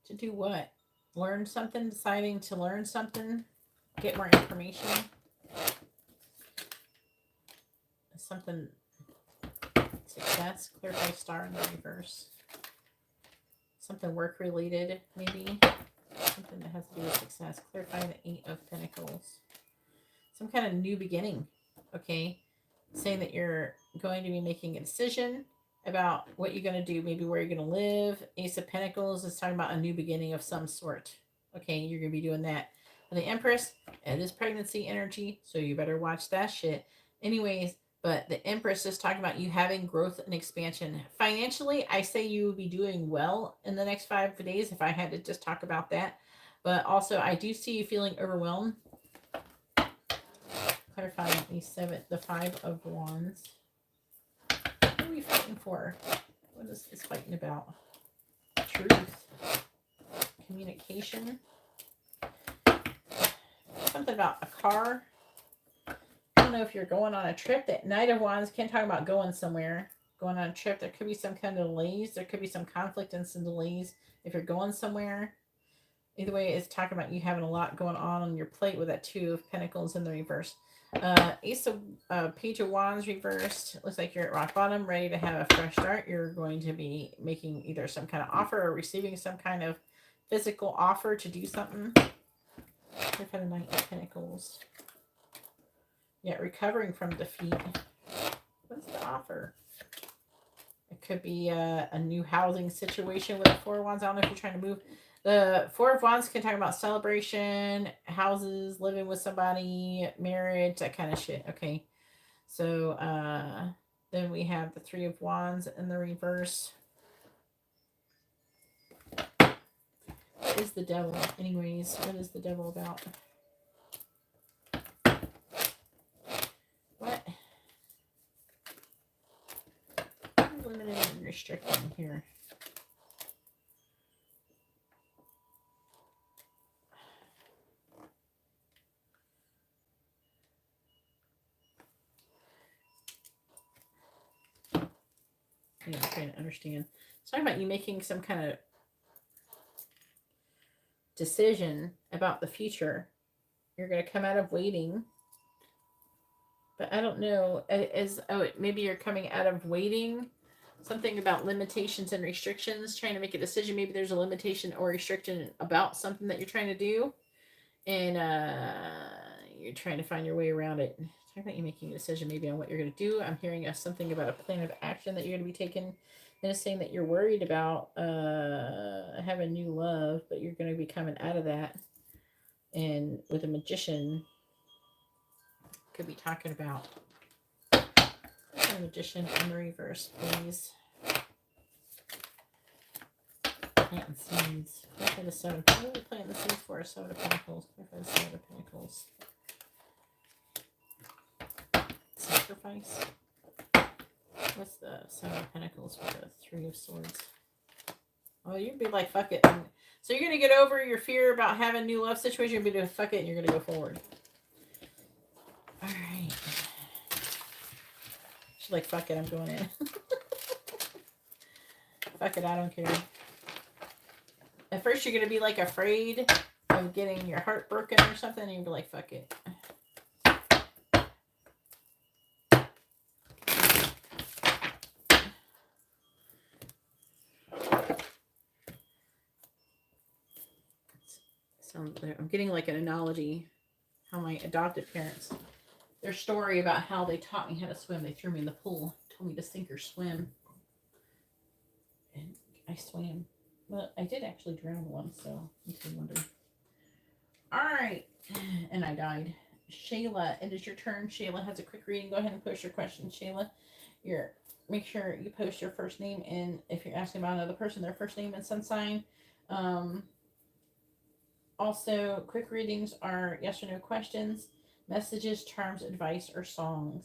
To do what? Learn something, deciding to learn something, get more information. Something, success, clarify star in the reverse. Something work related, maybe. Something that has to do with success. Clarify the Eight of Pentacles. Some kind of new beginning, okay? Saying that you're going to be making a decision about what you're going to do, maybe where you're going to live. Ace of Pentacles is talking about a new beginning of some sort. Okay, you're going to be doing that. And the Empress, it is pregnancy energy, so you better watch that shit. Anyways, but the Empress is talking about you having growth and expansion. Financially, I say you will be doing well in the next 5 days if I had to just talk about that. But also, I do see you feeling overwhelmed. Clarifying the Five of Wands. What are we fighting for? What is this fighting about? Truth. Communication. Something about a car. I don't know if you're going on a trip. That Knight of Wands can talk about going somewhere. Going on a trip. There could be some kind of delays. There could be some conflict and some delays if you're going somewhere. Either way, it's talking about you having a lot going on your plate with that Two of Pentacles in the reverse. Ace of Page of Wands reversed. Looks like you're at rock bottom, ready to have a fresh start. You're going to be making either some kind of offer or receiving some kind of physical offer to do something. Look at the Knight of Pentacles. Yeah, recovering from defeat. What's the offer? It could be a new housing situation with the Four of Wands. I don't know if you're trying to move. The Four of Wands can talk about celebration, houses, living with somebody, marriage, that kind of shit. Okay. So then we have the Three of Wands in the reverse. What is the Devil? Anyways, what is the Devil about? What? Limited and restricting here. Yeah, I'm trying to understand. It's talking about you making some kind of decision about the future. You're going to come out of waiting. But I don't know. Maybe you're coming out of waiting. Something about limitations and restrictions. Trying to make a decision. Maybe there's a limitation or restriction about something that you're trying to do. And you're trying to find your way around it. Talking about you making a decision maybe on what you're going to do. I'm hearing something about a plan of action that you're going to be taking. And it's saying that you're worried about having new love, but you're going to be coming out of that. And with a Magician, could be talking about a Magician in the reverse, please. Planting seeds. Clarify the Seven. What are we planting the seeds for? Seven of Pentacles. Clarify the Seven of Pentacles. Sacrifice. What's the Seven of Pentacles with the Three of Swords? Oh, you'd be like, fuck it. So you're going to get over your fear about having a new love situation. You'll be doing fuck it and you're going to go forward. All right. She's like, fuck it, I'm going in. Fuck it, I don't care. At first you're going to be like afraid of getting your heart broken or something. And you'll be like, fuck it. I'm getting like an analogy how my adopted parents, their story about how they taught me how to swim. They threw me in the pool, told me to sink or swim, and I swam. Well, I did actually drown once, so makes me wonder. All right, and I died. Shayla. It is your turn. Shayla has a quick reading. Go ahead and post your question, Shayla. Make sure you post your first name, and if you're asking about another person, their first name and sun sign. Also, quick readings are yes or no questions, messages, charms, advice, or songs.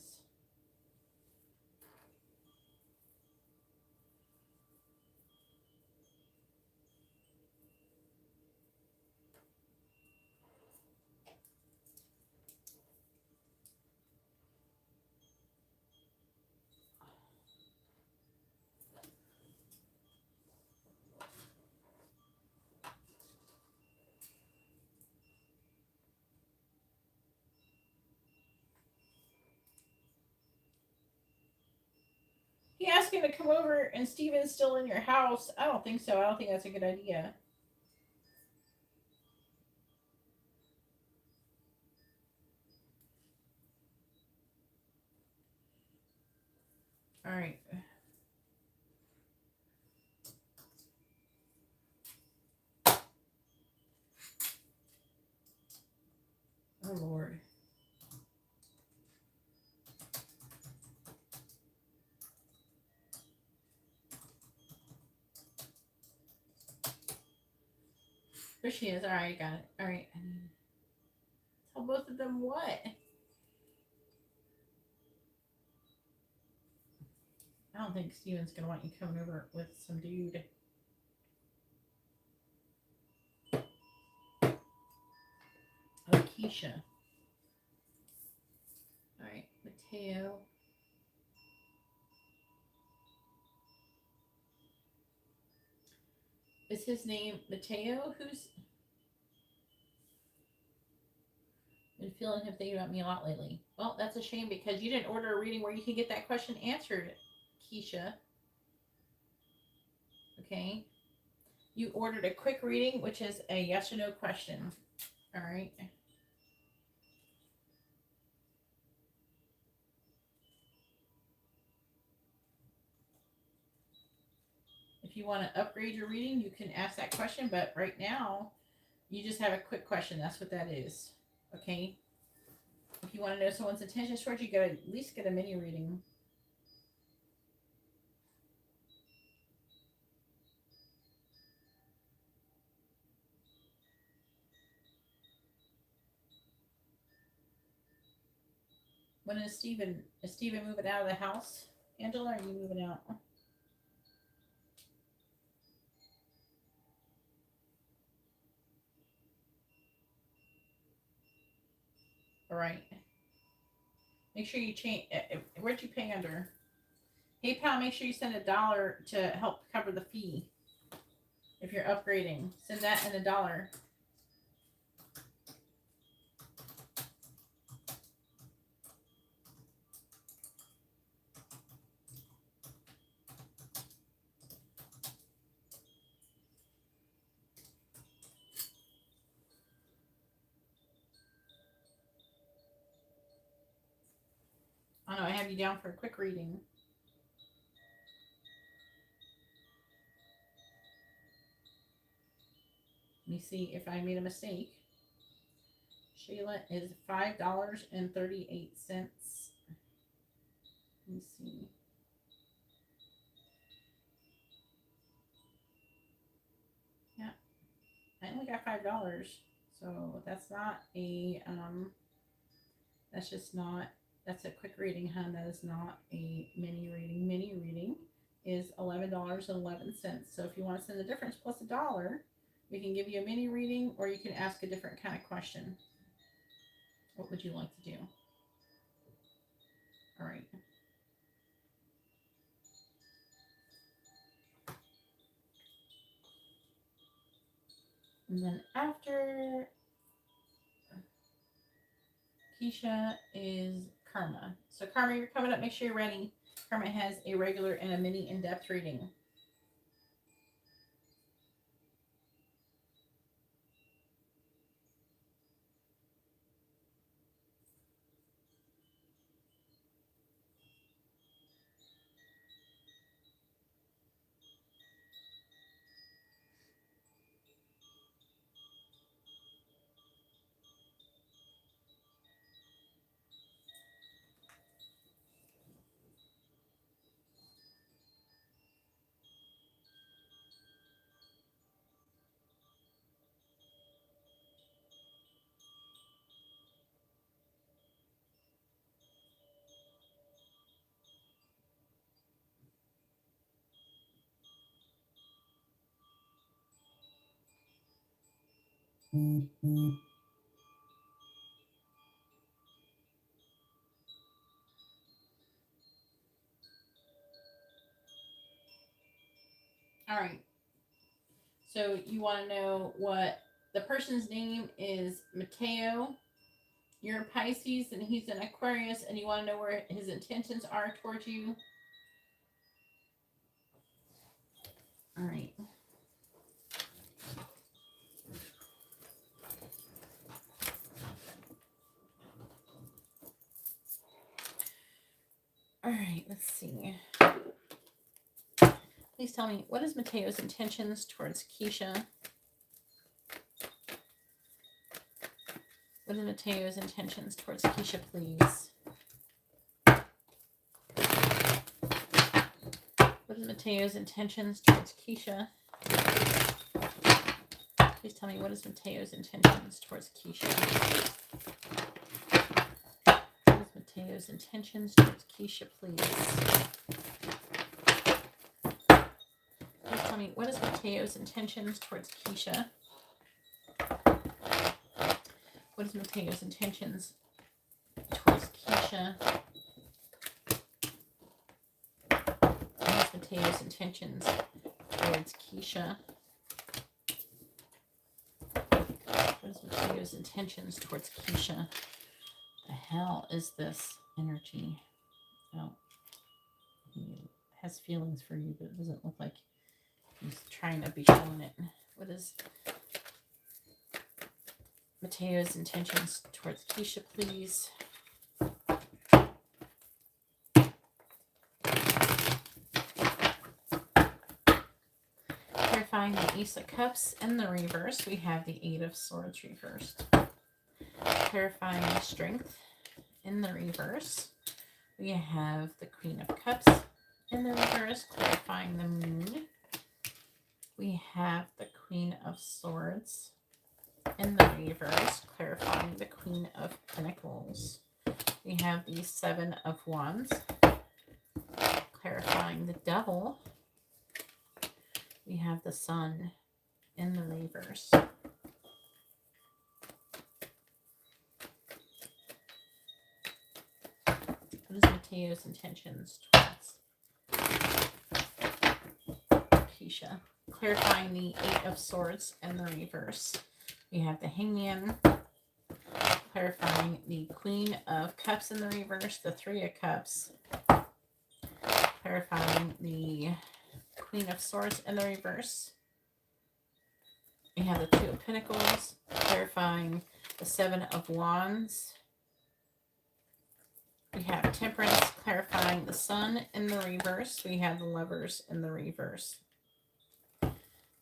He asked him to come over, and Steven's still in your house. I don't think so. I don't think that's a good idea. All right. Oh, Lord. There she is. All right, got it. All right. Tell both of them what? I don't think Steven's going to want you coming over with some dude. Oh, Keisha. All right, Mateo. Is his name Mateo? Who's been feeling him thinking about me a lot lately? Well, that's a shame because you didn't order a reading where you can get that question answered, Keisha. Okay. You ordered a quick reading, which is a yes or no question. All right. If you want to upgrade your reading, you can ask that question, but right now, you just have a quick question. That's what that is. Okay. If you want to know someone's intentions towards you, gotta at least get a mini reading. When is Steven moving out of the house? Angela, are you moving out? All right. Make sure you change. Where'd you pay under? PayPal. Make sure you send $1 to help cover the fee. If you're upgrading, send that and $1. I know I have you down for a quick reading. Let me see if I made a mistake. Shayla is $5.38. Let me see. Yeah, I only got $5, so that's not a That's just not. That's a quick reading, hun. That is not a mini reading. Mini reading is $11.11. So if you want to send the difference plus $1, we can give you a mini reading, or you can ask a different kind of question. What would you like to do? All right. And then after Keisha is Karma. So Karma, you're coming up. Make sure you're ready. Karma has a regular and a mini in-depth reading. All right. So you want to know what the person's name is? Mateo. You're a Pisces and he's an Aquarius, and you want to know where his intentions are towards you. All right. All right, let's see. Please tell me, what is Mateo's intentions towards Keisha? What is Mateo's intentions towards Keisha, please? What is Mateo's intentions towards Keisha? Please tell me, what is Mateo's intentions towards Keisha? What is Mateo's intentions towards Keisha, please? Please tell me, what is Mateo's intentions towards Keisha? What is Mateo's intentions towards Keisha? What is Mateo's intentions towards Keisha? What is Mateo's intentions towards Keisha? The hell is this energy? Oh, he has feelings for you, but it doesn't look like he's trying to be showing it. What is Mateo's intentions towards Keisha, please? Clarifying the Ace of Cups in the reverse, we have the Eight of Swords reversed. Clarifying the Strength in the reverse, we have the Queen of Cups in the reverse. Clarifying the Moon, we have the Queen of Swords in the reverse. Clarifying the Queen of Pentacles, we have the Seven of Wands. Clarifying the Devil, we have the Sun in the reverse. What is Mateo's intentions towards Keisha? Clarifying the Eight of Swords in the reverse, we have the Hangman. Clarifying the Queen of Cups in the reverse, the Three of Cups. Clarifying the Queen of Swords in the reverse, we have the Two of Pentacles. Clarifying the Seven of Wands, we have Temperance. Clarifying the Sun in the reverse, we have the Lovers in the reverse.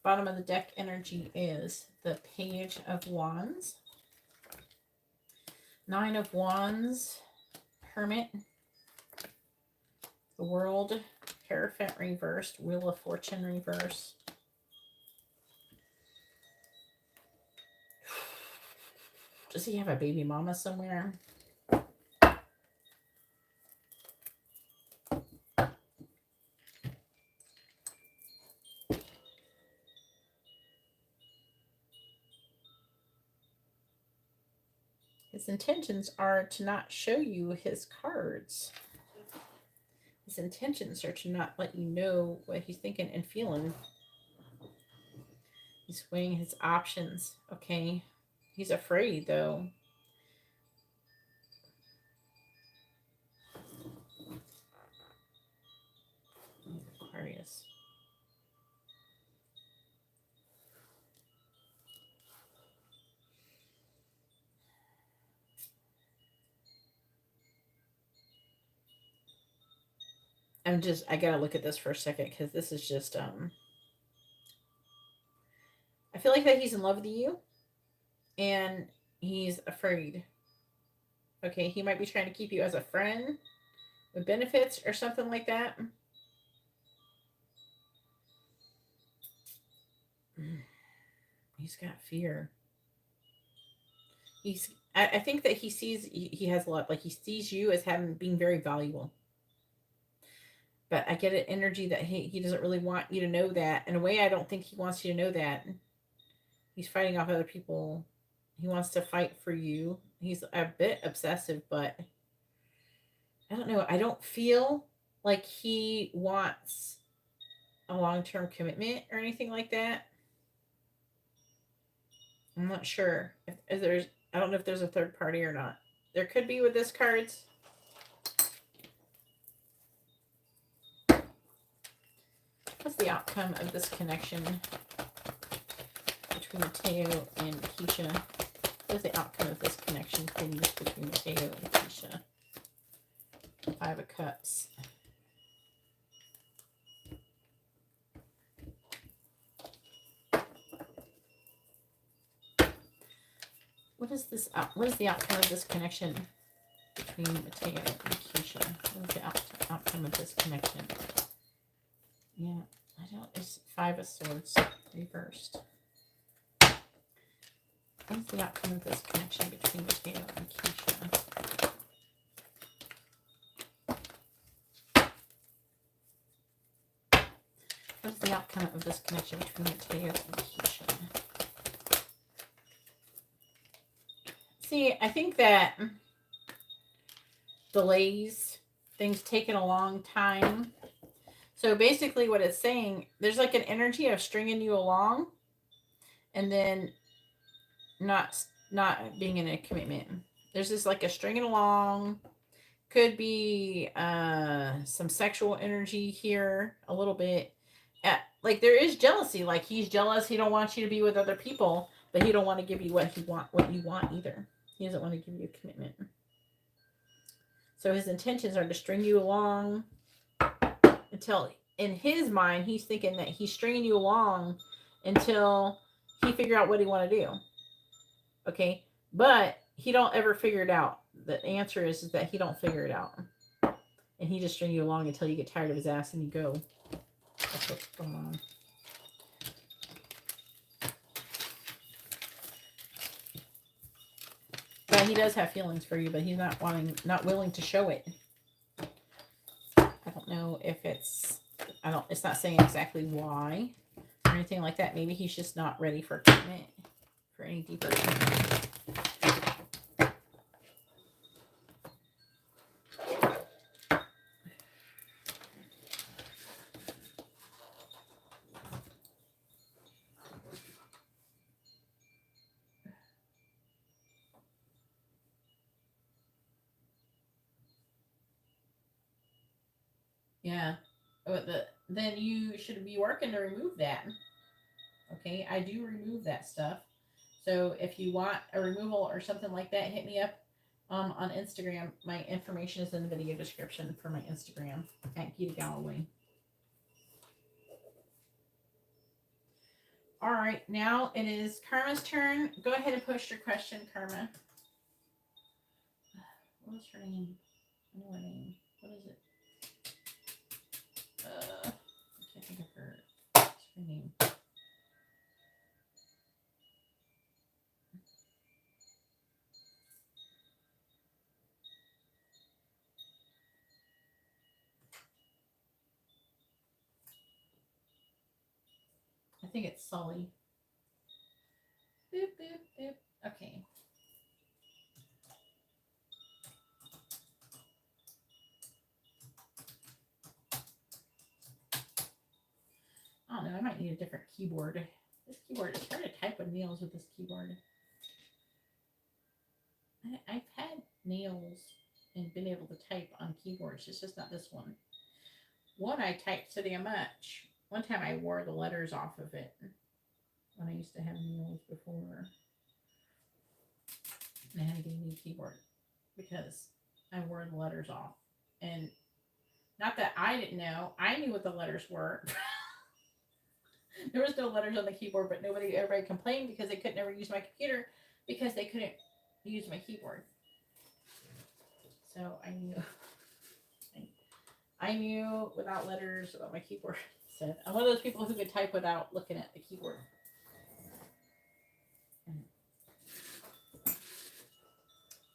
Bottom of the deck energy is the Page of Wands, Nine of Wands, Hermit, the World, Hierophant reversed, Wheel of Fortune reverse. Does he have a baby mama somewhere? His intentions are to not show you his cards. His intentions are to not let you know what he's thinking and feeling. He's weighing his options, okay? He's afraid, though. Aquarius. I gotta look at this for a second, because this is just, I feel like that he's in love with you, and he's afraid. Okay, he might be trying to keep you as a friend with benefits or something like that. He's got fear. I think that he has a lot, like he sees you as being very valuable. But I get an energy that he doesn't really want you to know that. In a way, I don't think he wants you to know that. He's fighting off other people. He wants to fight for you. He's a bit obsessive, but I don't know. I don't feel like he wants a long-term commitment or anything like that. I'm not sure if there's, I don't know if there's a third party or not. There could be with this cards. What's the outcome of this connection between Mateo and Keisha? What's the outcome of this connection, please, between Mateo and Keisha? 5 of Cups. What is this? What is the outcome of this connection between Mateo and Keisha? What is the outcome of this connection? Yeah, I don't. It's 5 of Swords reversed. What is the outcome of this connection between Mateo and Keisha? What is the outcome of this connection between Mateo and Keisha? See, I think that delays, things taking a long time. So basically what it's saying, there's like an energy of stringing you along and then not being in a commitment. There's this like a stringing along. Could be some sexual energy here a little bit. Like there is jealousy. Like he's jealous. He don't want you to be with other people, but he don't want to give you what you want either. He doesn't want to give you a commitment. So his intentions are to string you along until, in his mind, he's thinking that he's stringing you along until he figure out what he want to do. Okay, but he don't ever figure it out. The answer is that he don't figure it out, and he just string you along until you get tired of his ass and you go. That's what's going on. But he does have feelings for you, but he's not willing to show it. I don't know if it's, it's not saying exactly why or anything like that. Maybe he's just not ready for commitment, for any deeper commitment. Yeah. Then you should be working to remove that. Okay, I do remove that stuff. So if you want a removal or something like that, hit me up on Instagram. My information is in the video description for my Instagram at GeetaGalaway. All right, now it is Karma's turn. Go ahead and post your question, Karma. What was her name? I know her name. What is it? I can't think of her name. I think it's Sully. Boop, boop, boop. Okay. I don't know. I might need a different keyboard. This keyboard is hard to type with nails with this keyboard. I've had nails and been able to type on keyboards. It's just not this one. One I typed so damn much. One time I wore the letters off of it when I used to have nails before. And I had to get a new keyboard because I wore the letters off. And not that I didn't know. I knew what the letters were. There was no letters on the keyboard, but everybody complained because they could never use my computer because they couldn't use my keyboard. So I knew without letters what my keyboard said. I'm one of those people who could type without looking at the keyboard.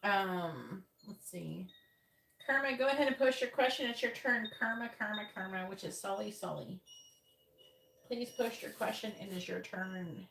Let's see. Karma, go ahead and post your question. It's your turn. Karma, which is Sully. Please post your question. It is your turn.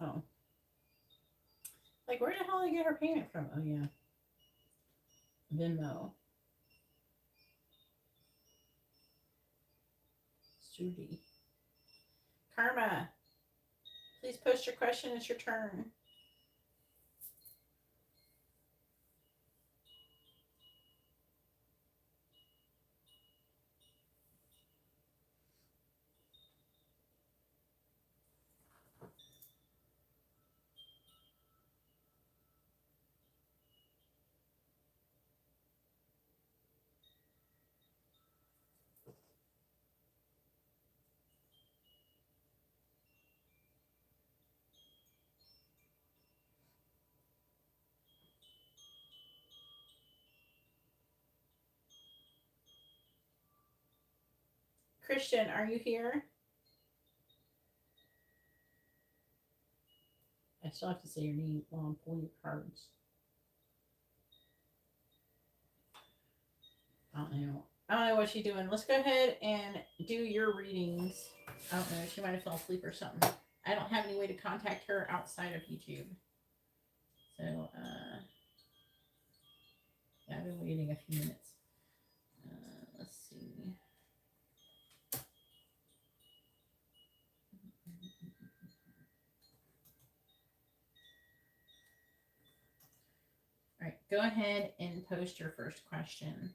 Oh. Like, where the hell did I get her payment from? Oh, yeah. Venmo. Judy. Karma. Please post your question. It's your turn. Christian, are you here? I still have to say your name while I'm pulling your cards. I don't know. I don't know what she's doing. Let's go ahead and do your readings. I don't know. She might have fell asleep or something. I don't have any way to contact her outside of YouTube. So, yeah, I've been waiting a few minutes. Let's see. All right, go ahead and post your first question.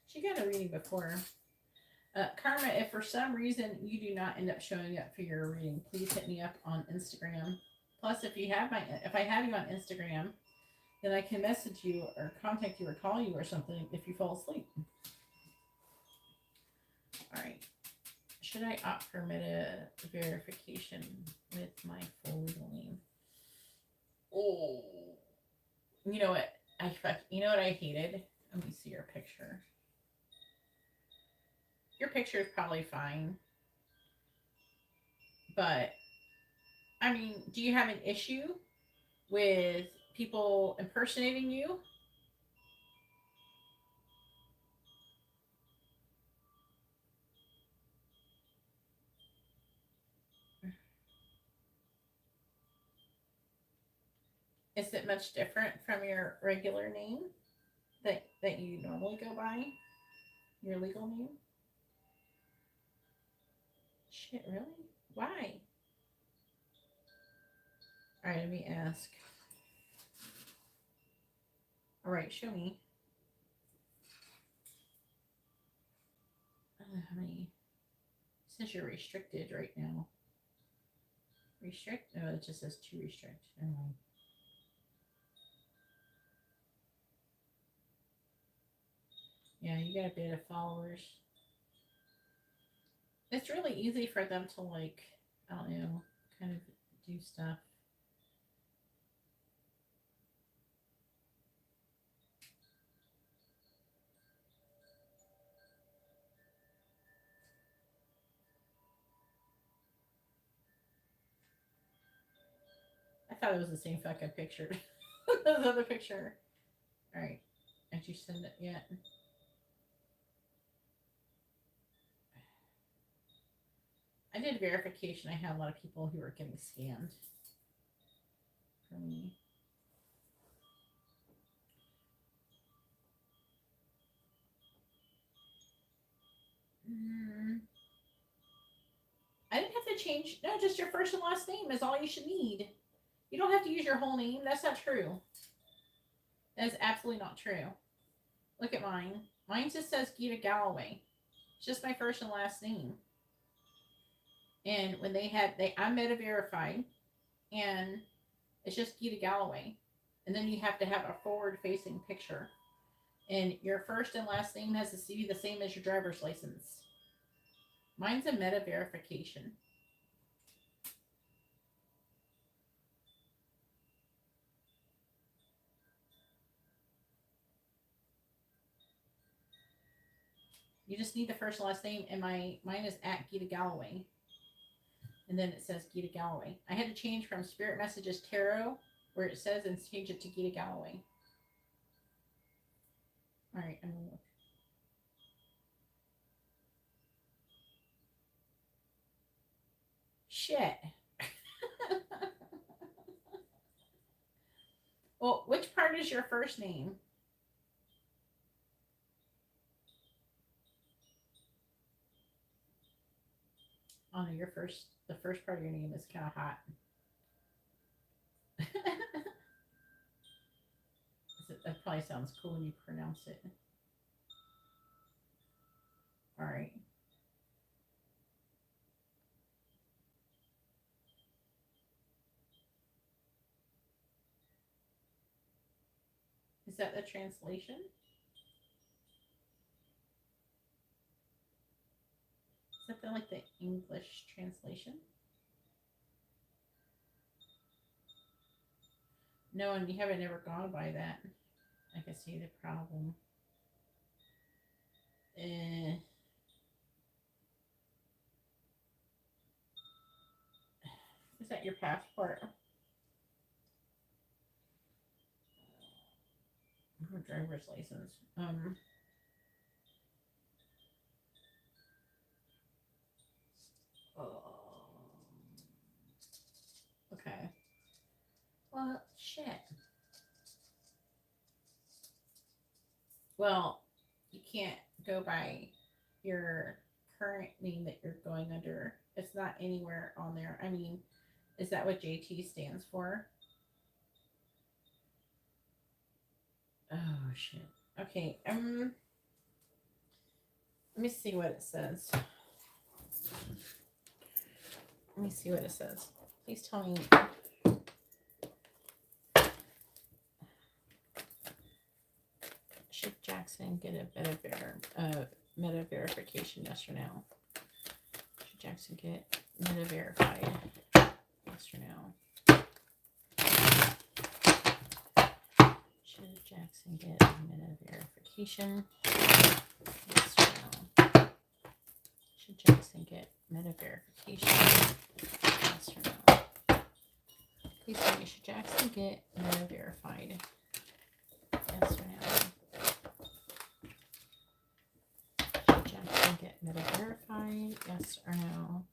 She got a reading before. Karma, if for some reason you do not end up showing up for your reading, please hit me up on Instagram. Plus, if I have you on Instagram, then I can message you or contact you or call you or something if you fall asleep. All right. Should I opt for meta verification with my full legal name? Oh, you know what? You know what I hated? Let me see your picture. Your picture is probably fine, but I mean, do you have an issue with people impersonating you? Is it much different from your regular name that you normally go by? Your legal name? Shit, really? Why? All right, let me ask. All right, show me. I don't know how many. It says you're restricted right now. Restrict? No, it just says to restrict. Never mind. Yeah, you got a bit of followers. It's really easy for them to, like, I don't know, kind of do stuff. I thought it was the same fucking picture. The other picture. All right. Did you send it yet? I did verification. I had a lot of people who were getting scammed for me. I didn't have to change. No, just your first and last name is all you should need. You don't have to use your whole name. That's not true. That is absolutely not true. Look at mine. Mine just says GeetaGalaway. It's just my first and last name. And when I'm meta verified, and it's just GeetaGalaway. And then you have to have a forward-facing picture. And your first and last name has to be the same as your driver's license. Mine's a meta verification. You just need the first and last name, and mine is at GeetaGalaway. And then it says GeetaGalaway. I had to change from Spirit Messages Tarot, where it says, and change it to GeetaGalaway. All right, I'm gonna look. Shit. Well, which part is your first name? Oh no, the first part of your name is kind of hot. That probably sounds cool when you pronounce it. All right. Is that the translation? Is that like the English translation? No, and you haven't ever gone by that. I can see the problem. Eh. Is that your passport? Or driver's license? Okay. Well, shit. Well, you can't go by your current name that you're going under. It's not anywhere on there. I mean, is that what JT stands for? Oh shit. Okay. Let me see what it says. Let me see what it says. Please tell me. Should Jackson get a meta verification? Yes or no? Should Jackson get meta verified? Yes or no? Should Jackson get meta verification? Yes or no? Should Jackson get meta verification? Yes or no? Please tell me, should Jackson get meta verified? Yes or no? Should Jackson get meta verified? Yes or no?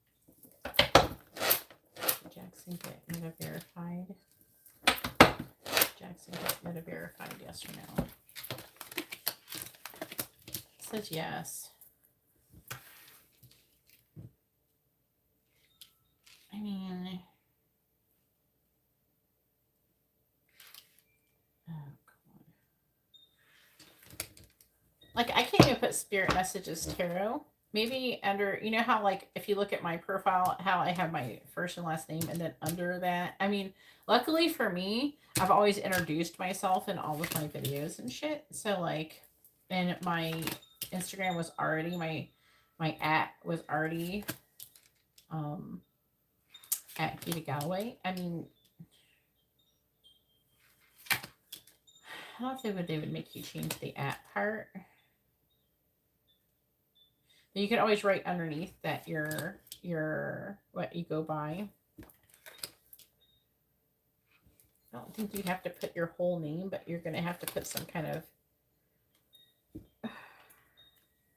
Should Jackson get meta verified? Jackson get meta verified? Yes or no? It says yes. I mean, oh, come on. Like, I can't even put spirit messages tarot. Maybe under, you know how, like, if you look at my profile, how I have my first and last name, and then under that, I mean, luckily for me, I've always introduced myself in all of my videos and shit. So, like, and my Instagram was already, my @ was already, at GeetaGalaway. I mean, I don't know if they would make you change the @ part. You can always write underneath that your what you go by. I don't think you have to put your whole name, but you're going to have to put some kind of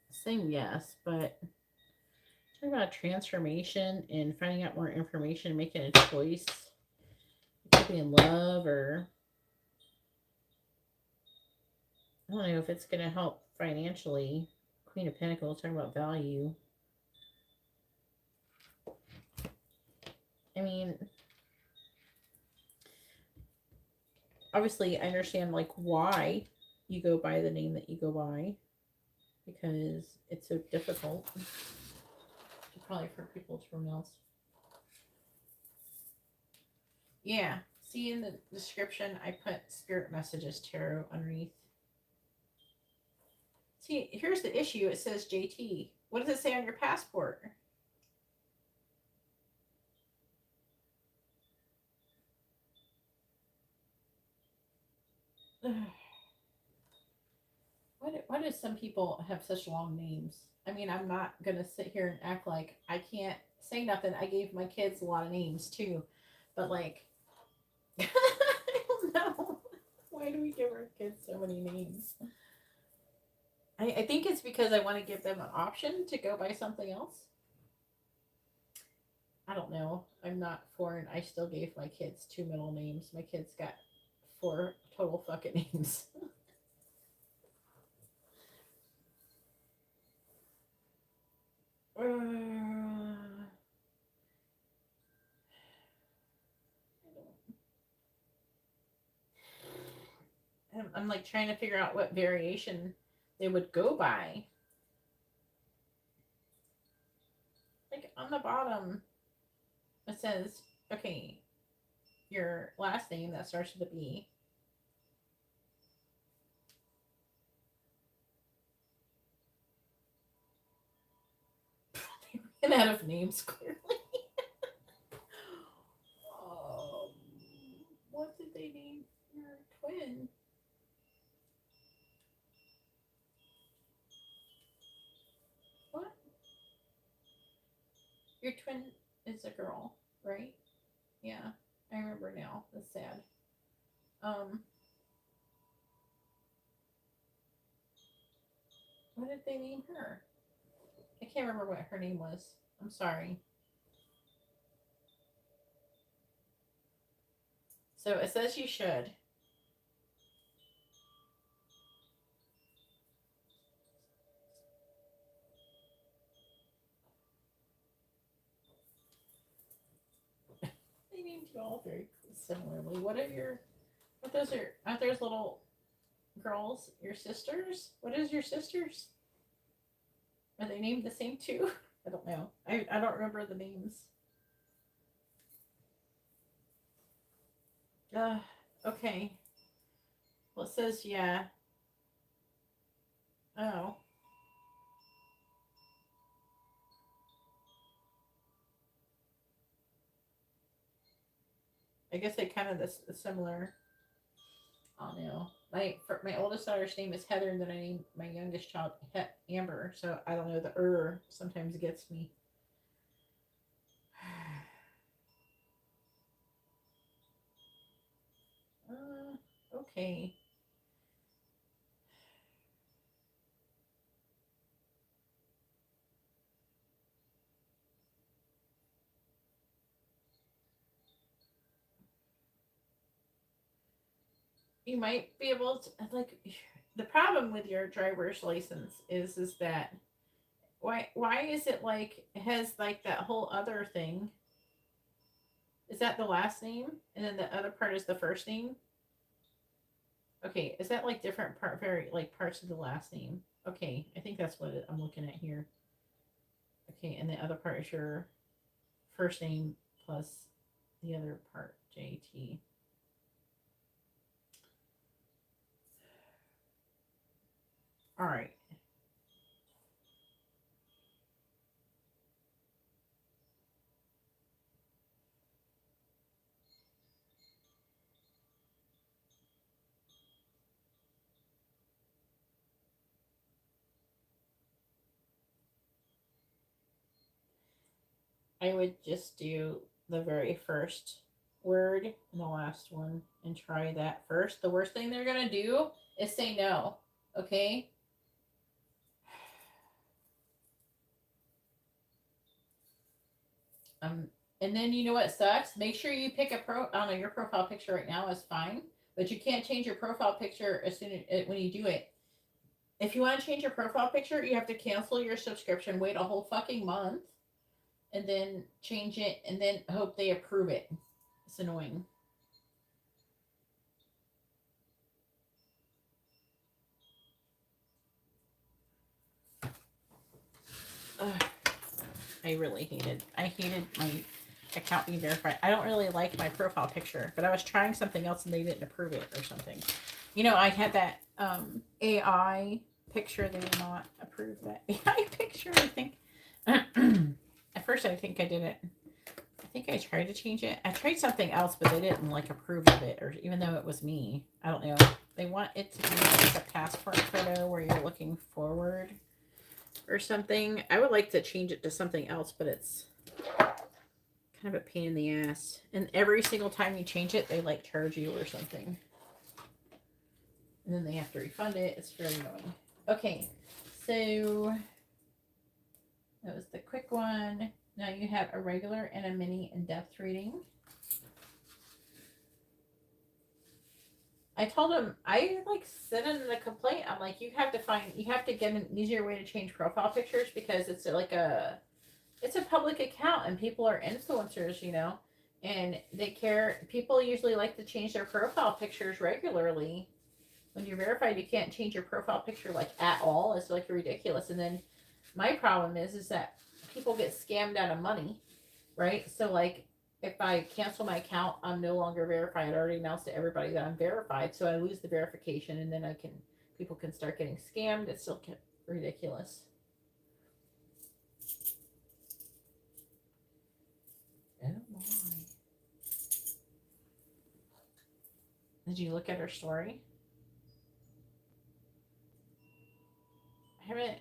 same yes, but talking about transformation and finding out more information, making a choice. You could be in love, or I don't know if it's going to help financially. Queen of Pentacles, talking about value. I mean, obviously, I understand, like, why you go by the name that you go by, because it's so difficult, probably, for people to pronounce. Yeah, see in the description, I put spirit messages tarot underneath. See, here's the issue. It says JT. What does it say on your passport? Why do some people have such long names? I mean, I'm not going to sit here and act like I can't say nothing. I gave my kids a lot of names too. But, like, I don't know. Why do we give our kids so many names? I think it's because I want to give them an option to go by something else. I don't know. I'm not foreign. I still gave my kids 2 middle names. My kids got 4 total fucking names. I'm like trying to figure out what variation they would go by. Like on the bottom, it says, okay, your last name that starts with a B. They ran out of names, clearly. What did they name your twin? What? Your twin is a girl, right? Yeah, I remember now. That's sad. What did they name her? I can't remember what her name was. I'm sorry. So it says you should. They named you all very similarly. What are your? What those are? Aren't those little girls your sisters? What is your sisters? Are they named the same too? I don't know. I don't remember the names. Uh, okay. Well, it says yeah. Oh. I guess they kind of this similar. I don't know. My oldest daughter's name is Heather, and then I named my youngest child Amber. So I don't know. The sometimes gets me. Okay. You might be able to like. The problem with your driver's license is that why is it like it has like that whole other thing? Is that the last name and then the other part is the first name? Okay, is that like different very like parts of the last name? Okay, I think that's what I'm looking at here. Okay, and the other part is your first name plus the other part, JT. All right. I would just do the very first word and the last one and try that first. The worst thing they're going to do is say no. Okay? Um, and then you know what sucks? Make sure you pick I don't know, your profile picture right now is fine, but you can't change your profile picture as soon as when you do it. If you want to change your profile picture, you have to cancel your subscription, wait a whole fucking month, and then change it, and then hope they approve it. It's annoying. Ugh. I hated my account being verified. I don't really like my profile picture, but I was trying something else and they didn't approve it or something. You know, I had that AI picture. They did not approve that AI picture, I think. At first, I think I did it. I think I tried to change it. I tried something else, but they didn't like approve of it, or even though it was me. I don't know. They want it to be like a passport photo where you're looking forward or something. I would like to change it to something else, but it's kind of a pain in the ass. And every single time you change it, they like charge you or something. And then they have to refund it. It's very annoying. Okay, so that was the quick one. Now you have a regular and a mini in-depth reading. I told him, I like sent in a complaint. I'm like, you have to get an easier way to change profile pictures because it's like it's a public account and people are influencers, you know, and they care. People usually like to change their profile pictures regularly. When you're verified, you can't change your profile picture like at all. It's like ridiculous. And then my problem is that people get scammed out of money, right? So like if I cancel my account, I'm no longer verified. I already announced to everybody that I'm verified, so I lose the verification, and then people can start getting scammed. It's still ridiculous. Oh my! Did you look at her story? I haven't.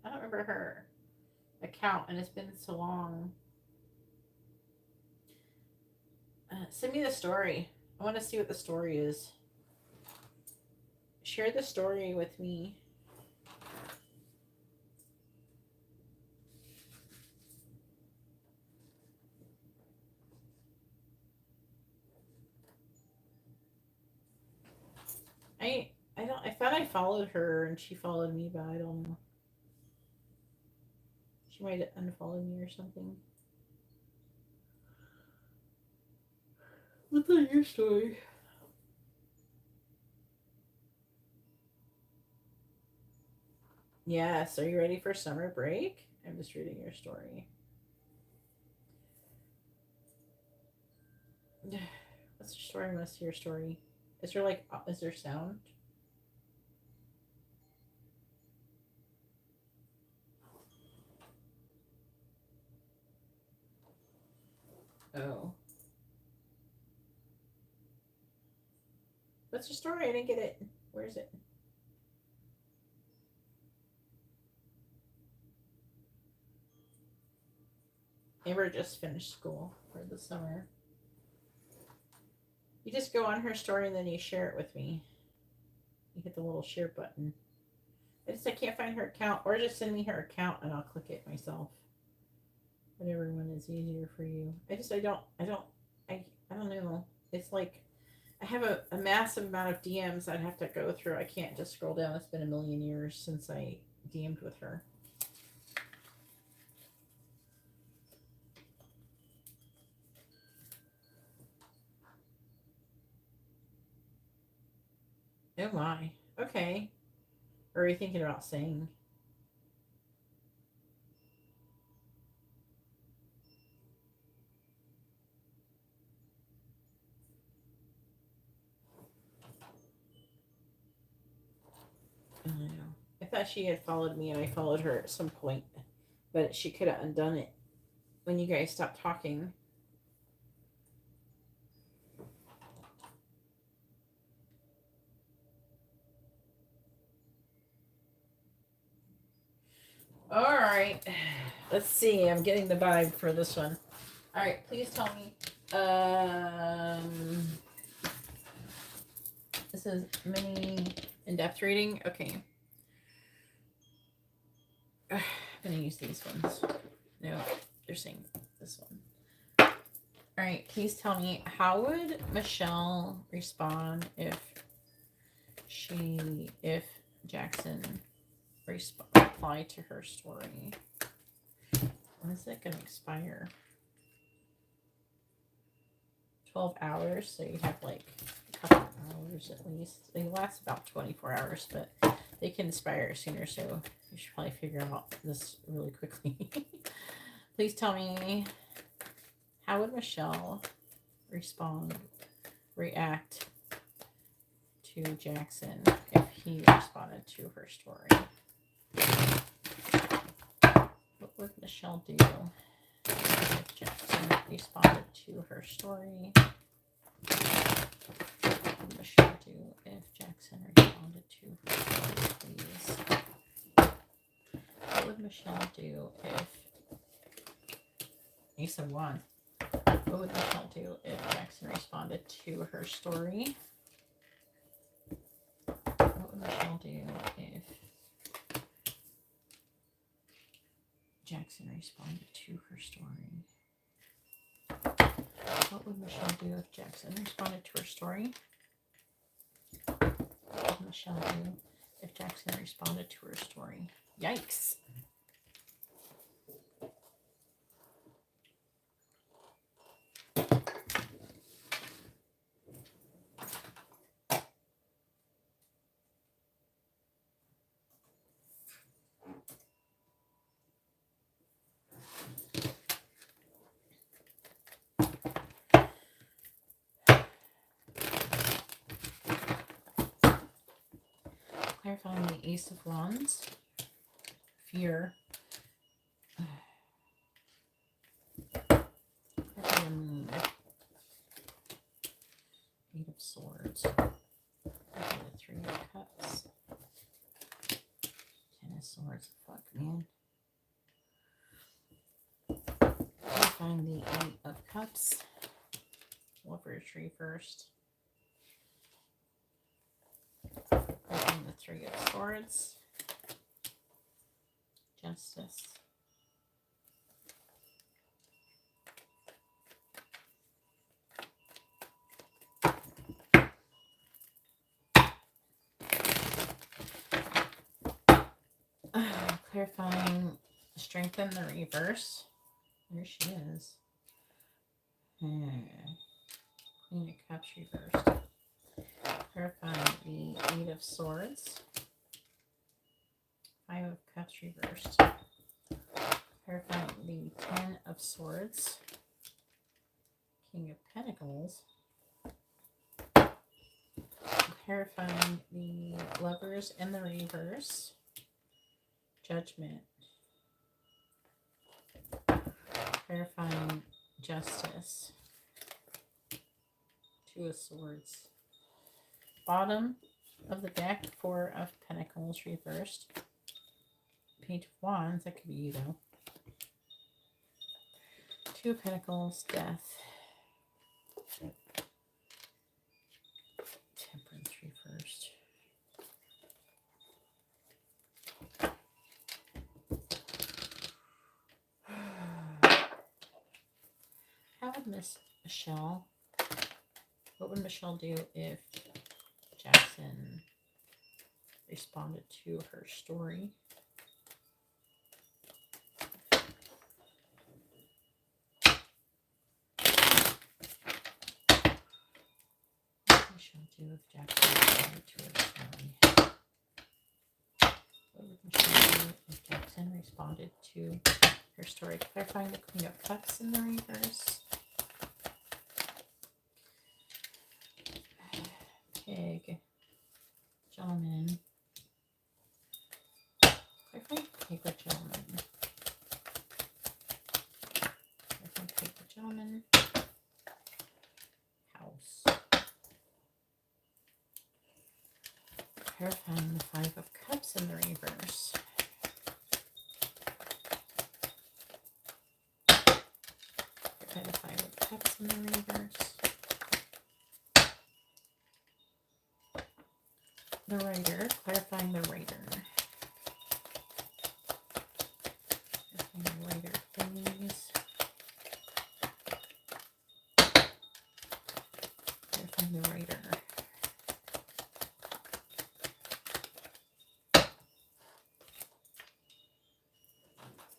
I don't remember her account, and it's been so long. Send me the story. I want to see what the story is. Share the story with me. I thought I followed her and she followed me, but I don't know. She might have unfollowed me or something. What's on your story? Yes. Are you ready for summer break? I'm just reading your story. What's your story? I want to see your story. Is there sound? Oh. What's your story? I didn't get it. Where is it? Amber just finished school for the summer. You just go on her story and then you share it with me. You hit the little share button. I can't find her account, or just send me her account and I'll click it myself. Whatever one is easier for you. I don't know. It's like I have a massive amount of DMs I'd have to go through. I can't just scroll down. It's been a million years since I DM'd with her. Oh my. Okay. Or are you thinking about saying? I don't know. I thought she had followed me and I followed her at some point, but she could have undone it when you guys stopped talking. All right. Let's see. I'm getting the vibe for this one. All right. Please tell me. This is mini in-depth reading. Okay. I'm going to use these ones. No, they're saying this one. All right. Please tell me, how would Michelle respond if Jackson reply to her story? When is it going to expire? 12 hours, so you have like a couple hours at least. They last about 24 hours, but they can expire sooner, so you should probably figure out this really quickly. Please tell me, how would Michelle react to Jackson if he responded to her story? What would Michelle do if Jackson responded to her story? What would Michelle do if Jackson responded to her story, please? What would Michelle do if Ace of Wands. What would Michelle do if Jackson responded to her story? What would Michelle do if Jackson responded to her story? What would Michelle do if Jackson responded to her story? What would Michelle do if Jackson responded to her story? Yikes. Clarifying the Ace of Wands. Fear. Clarifying the Moon. Eight of Swords. The Three of Cups. Ten of Swords. Fuck, man. Clarifying the Eight of Cups. Lovers reversed. Clarifying the Three of Swords. Justice. Clarifying strengthen the reverse. There she is. Queen of Cups reversed. Clarifying the Eight of Swords. Five of Cups reversed. Clarifying the Ten of Swords. King of Pentacles. Clarifying the Lovers in the reverse. Judgment. Clarifying Justice. Two of Swords. Bottom of the deck, Four of Pentacles reversed. Page of Wands, that could be you though. Two of Pentacles, Death. Temperance reversed. How would Michelle, what would Michelle do if Jackson responded to her story? What would Michelle do if Jackson responded to her story? What would Michelle do if Jackson responded to her story? Clarifying the Queen of Cups in the reverse. Pig. Gentleman. Clarifying Pig or Gentleman. Clarifying Pig or Gentleman. House. Clarifying the Five of Cups in the reverse. Clarifying the Five of Cups in the reverse. The Rider. Clarifying the Rider. Clarifying the Rider, please. Clarifying the Rider.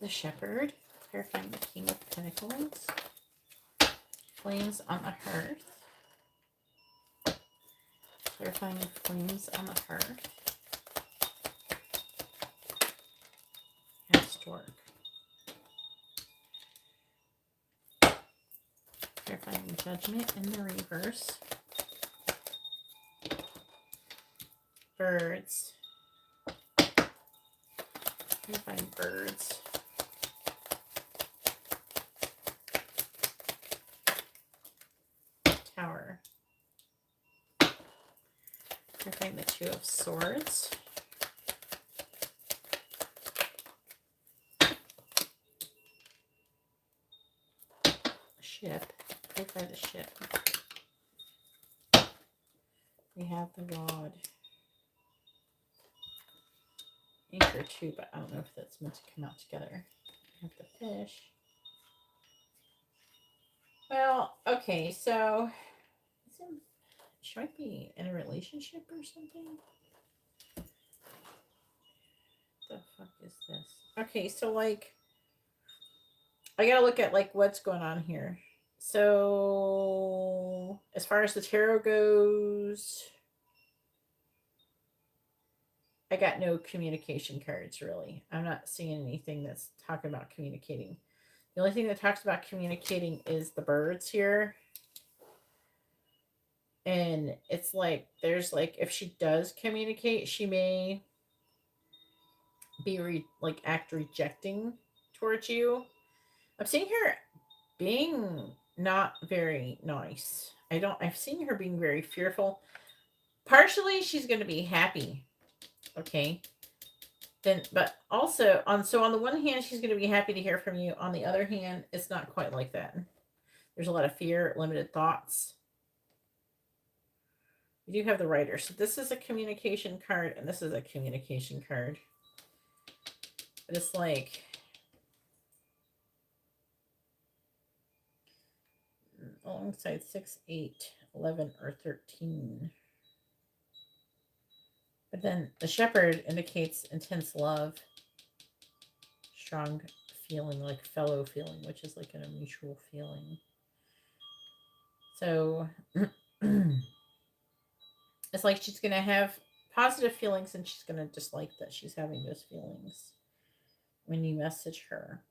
The Shepherd. Clarifying the King of Pentacles. Flames on the Hearth. Clarifying the Flames on the Hearth. And Stork. Clarifying Judgment in the reverse. Birds. Clarifying Birds. Tower. Clarifying the Two of Swords. ship. Played by the ship. We have the rod. Anchor too, but I don't know if that's meant to come out together. We have the fish. Well, okay, so she might be in a relationship or something. The fuck is this? Okay, so like I gotta look at like what's going on here. So as far as the tarot goes, I got no communication cards really. I'm not seeing anything that's talking about communicating. The only thing that talks about communicating is the birds here. And it's like there's like if she does communicate, she may be act rejecting towards you. I'm seeing her being not very nice. I've seen her being very fearful. Partially she's going to be happy. Okay. Then but also on the one hand she's going to be happy to hear from you. On the other hand, it's not quite like that. There's a lot of fear, limited thoughts. You do have the writer. So this is a communication card and this is a communication card. But it's like alongside 6, 8, 11, or 13. But then the shepherd indicates intense love, strong feeling, like fellow feeling, which is like a mutual feeling. So it's like she's going to have positive feelings and she's going to dislike that she's having those feelings when you message her.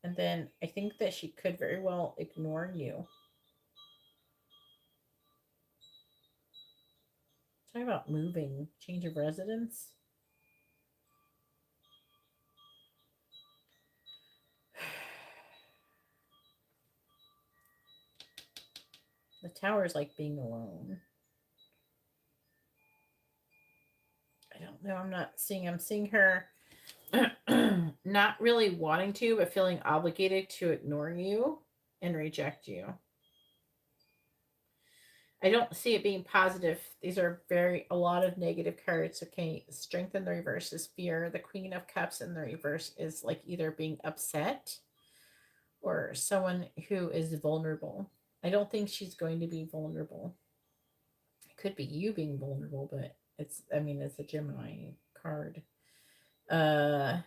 And then I think that she could very well ignore you. Talking about moving, change of residence. The tower is like being alone. I don't know. I'm seeing her not really wanting to, but feeling obligated to ignore you and reject you. I don't see it being positive. These are a lot of negative cards. Okay. Strength in the reverse is fear. The Queen of Cups in the reverse is like either being upset or someone who is vulnerable. I don't think she's going to be vulnerable. It could be you being vulnerable, but it's a Gemini card. I'm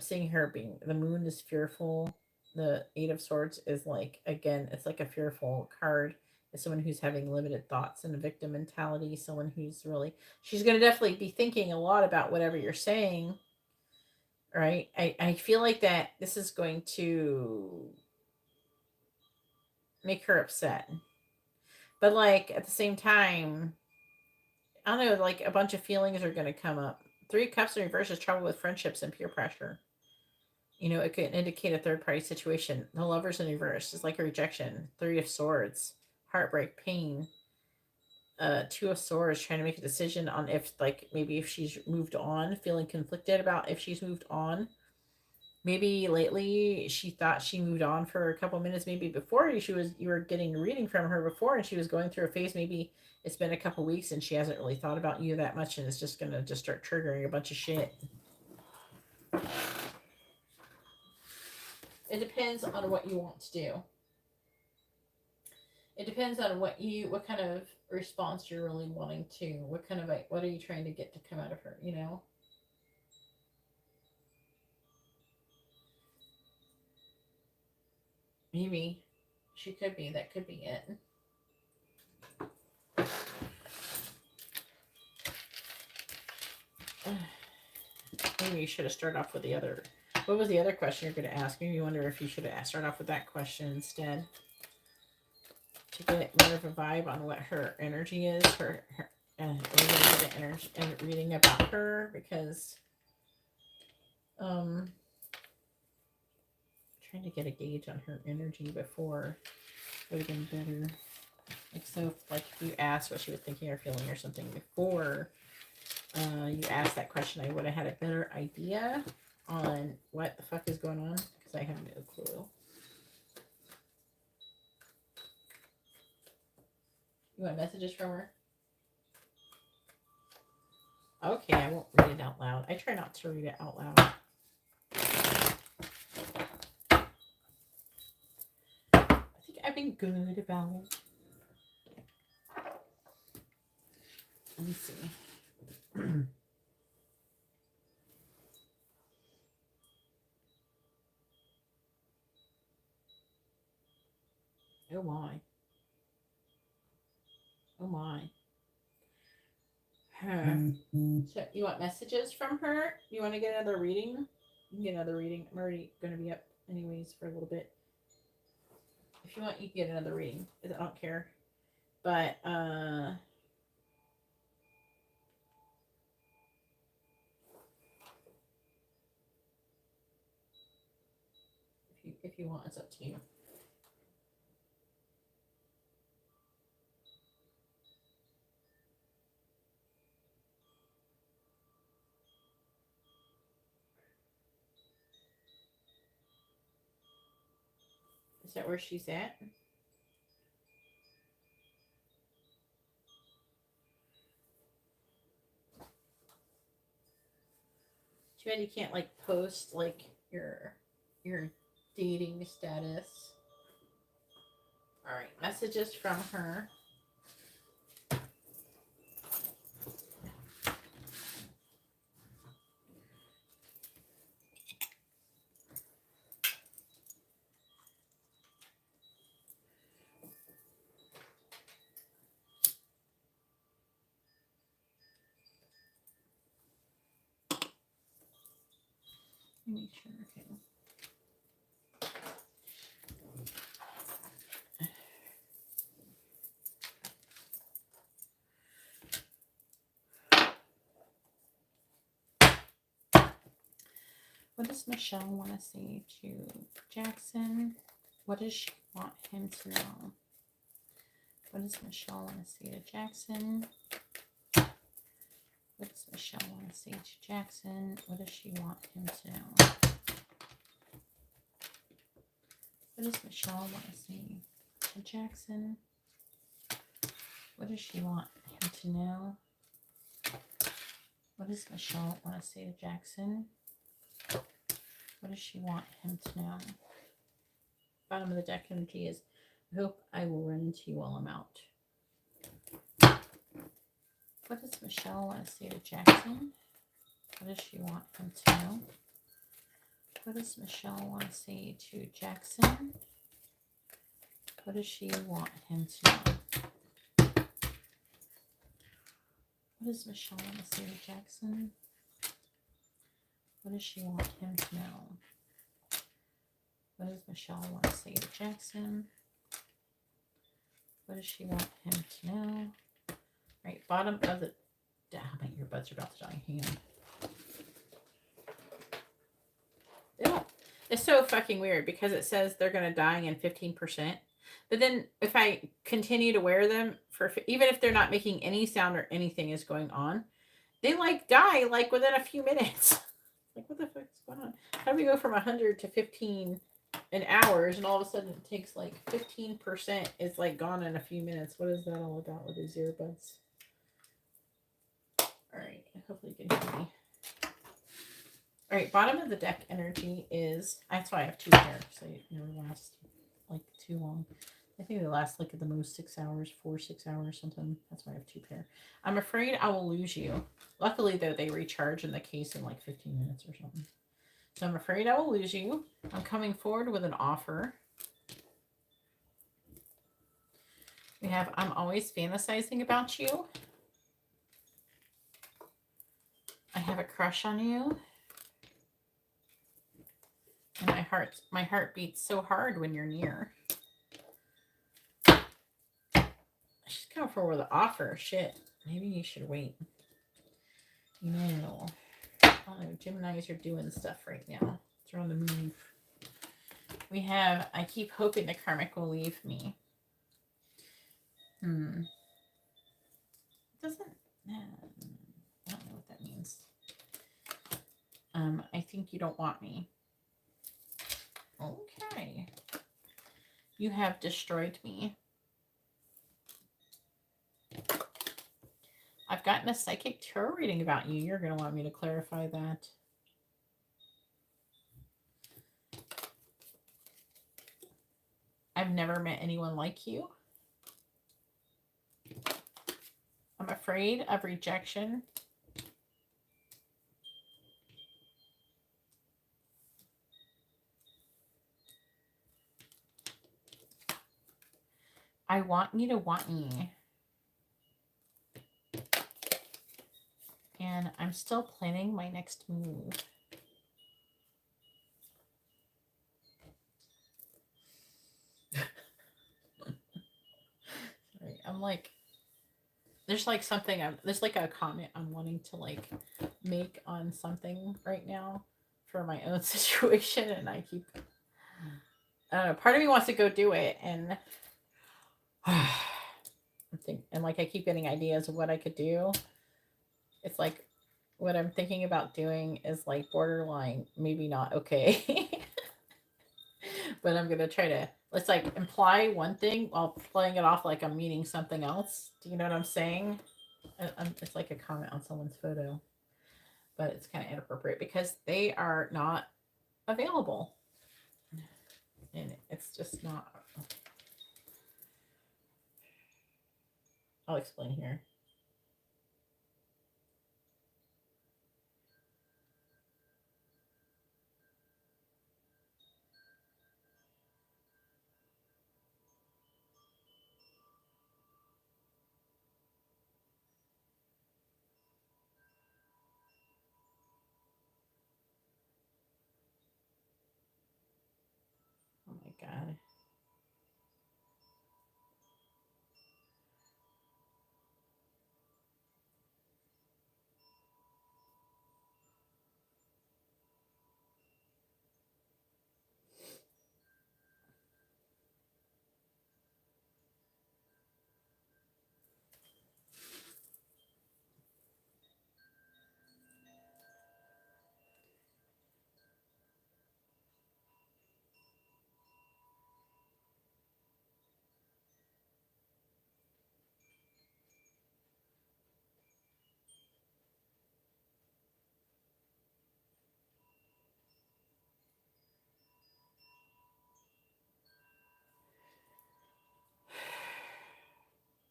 seeing her being, the moon is fearful. The 8 of Swords is like, again, it's like a fearful card. It's someone who's having limited thoughts and a victim mentality. Someone who's really, she's going to definitely be thinking a lot about whatever you're saying. Right? I feel like that this is going to make her upset. But like at the same time, I don't know, like a bunch of feelings are going to come up. 3 Cups in reverse is trouble with friendships and peer pressure. You know, it could indicate a third party situation. The Lovers in reverse is like a rejection. 3 of Swords, heartbreak, pain. 2 of Swords, trying to make a decision on if, like, maybe if she's moved on, feeling conflicted about if she's moved on. Maybe lately she thought she moved on for a couple minutes. Maybe before you were getting a reading from her before and she was going through a phase. Maybe it's been a couple weeks and she hasn't really thought about you that much and it's just going to just start triggering a bunch of shit. It depends on what you want to do. It depends on what kind of response you're really wanting to. What are you trying to get to come out of her, you know? Maybe she could be. That could be it. Maybe you should have started off with the other. What was the other question you're going to ask? Maybe you wonder if you should have started off with that question instead. To get more of a vibe on what her energy is, her and we're going to get an energy and reading about her because trying to get a gauge on her energy before would have been better. Like, so if you asked what she was thinking or feeling or something before you asked that question, I would have had a better idea on what the fuck is going on because I have no clue. You want messages from her? Okay, I won't read it out loud. I try not to read it out loud. I think I've been good about it. Let me see. Oh my. Oh my. So you want messages from her? You want to get another reading? You can get another reading. I'm already going to be up anyways for a little bit. If you want, you can get another reading. I don't care. But if you want, it's up to you. Is that where she's at? Too bad you can't like post like your dating status. All right, messages from her. Make sure. Okay. What does Michelle want to say to Jackson? What does she want him to know? What does Michelle want to say to Jackson? What does Michelle want to say to Jackson? What does she want him to know? What does Michelle want to say to Jackson? What does she want him to know? What does Michelle want to say to Jackson? What does she want him to know? Bottom of the deck energy is, I hope I will run into you while I'm out. What does Michelle want to say to Jackson? What does she want him to know? What does Michelle want to say to Jackson? What does she want him to know? What does Michelle want to say to Jackson? What does she want him to know? What does Michelle want to say to Jackson? What does she want him to know? Right, bottom of the... Damn, my earbuds are about to die. Hang on. They don't... It's so fucking weird because it says they're going to die in 15%. But then if I continue to wear them, for even if they're not making any sound or anything is going on, they like die like within a few minutes. Like, what the fuck is going on? How do we go from 100 to 15 in hours and all of a sudden it takes like 15% is like gone in a few minutes? What is that all about with these earbuds? All right, hopefully you can hear me. All right, bottom of the deck energy is, that's why I have two pairs, so it never lasts like too long. I think they last like at the most 6 hours, 6 hours, something. That's why I have two pair. I'm afraid I will lose you. Luckily, though, they recharge in the case in like 15 minutes or something. So I'm afraid I will lose you. I'm coming forward with an offer. We have, I'm always fantasizing about you. I have a crush on you. And my heart beats so hard when you're near. She's coming forward with an offer. Shit. Maybe you should wait. You know. Oh, Geminis are doing stuff right now. They're on the move. We have, I keep hoping the karmic will leave me. It doesn't, I don't know what that means. I think you don't want me. Okay. You have destroyed me. I've gotten a psychic tarot reading about you. You're going to want me to clarify that. I've never met anyone like you. I'm afraid of rejection. I want you to want me. And I'm still planning my next move. Sorry, I'm like, there's like something, there's like a comment I'm wanting to like make on something right now for my own situation. And I keep, I don't know, part of me wants to go do it. And I think, and like I keep getting ideas of what I could do. It's like what I'm thinking about doing is like borderline, maybe not okay. But I'm gonna try to, let's like imply one thing while playing it off like I'm meaning something else. Do you know what I'm saying? It's like a comment on someone's photo, but it's kind of inappropriate because they are not available, and it's just not. I'll explain here. Oh my god.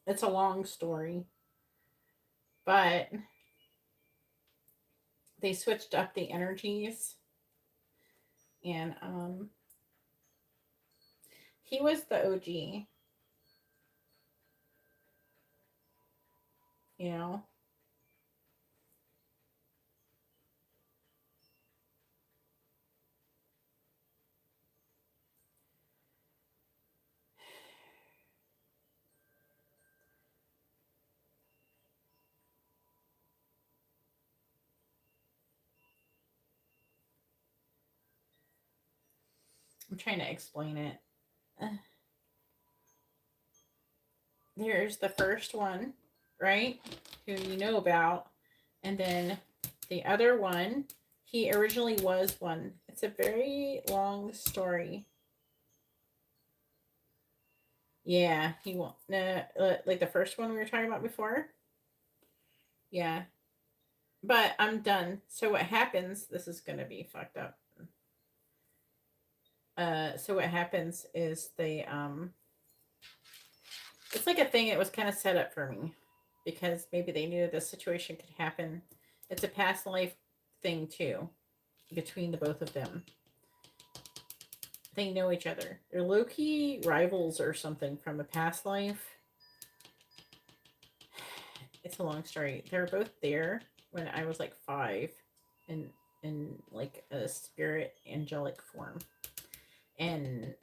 It's a long story, but they switched up the energies, and he was the OG, you know. I'm trying to explain it. There's the first one, right? Who you know about. And then the other one, he originally was one. It's a very long story. Yeah, he won't. No, like the first one we were talking about before. Yeah. But I'm done. So what happens, this is going to be fucked up. So what happens is it's like a thing that was kind of set up for me because maybe they knew this situation could happen. It's a past life thing too between the both of them. They know each other. They're low-key rivals or something from a past life. It's a long story. They're both there when I was like 5 in like a spirit angelic form. And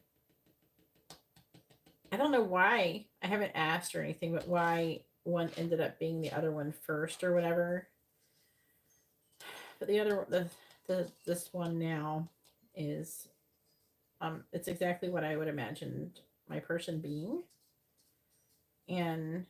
I don't know why. I haven't asked or anything, but why one ended up being the other one first or whatever. But the other this one now is it's exactly what I would imagined my person being. And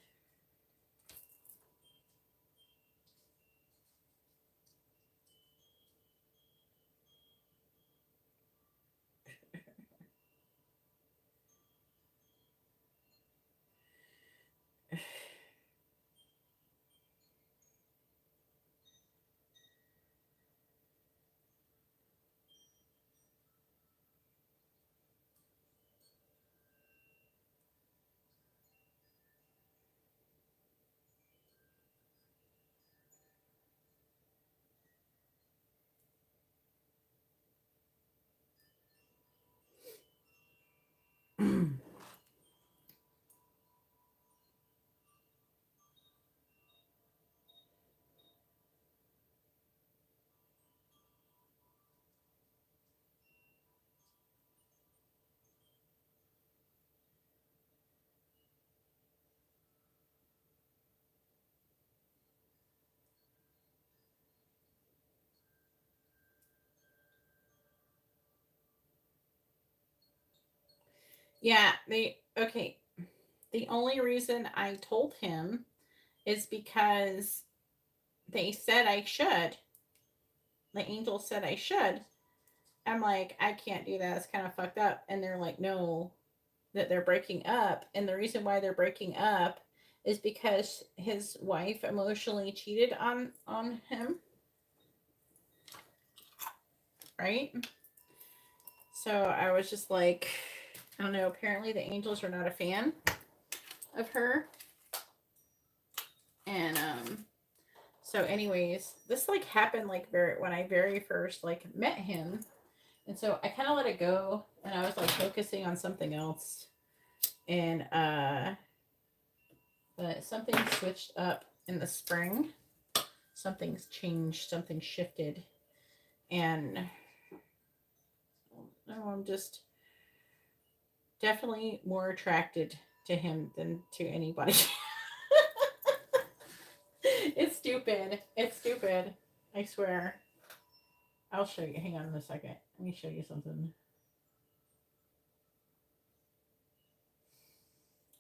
Yeah, okay. The only reason I told him is because they said I should. The angel said I should. I'm like, I can't do that. It's kind of fucked up. And they're like, no, that they're breaking up. And the reason why they're breaking up is because his wife emotionally cheated on him, right? So I was just like, I don't know. Apparently, the angels are not a fan of her, and so anyways, this like happened like very when I very first like met him, and so I kind of let it go, and I was like focusing on something else, and but something switched up in the spring. Something's changed. Something shifted, and no, I'm just definitely more attracted to him than to anybody. It's stupid. It's stupid. I swear. I'll show you. Hang on a second. Let me show you something.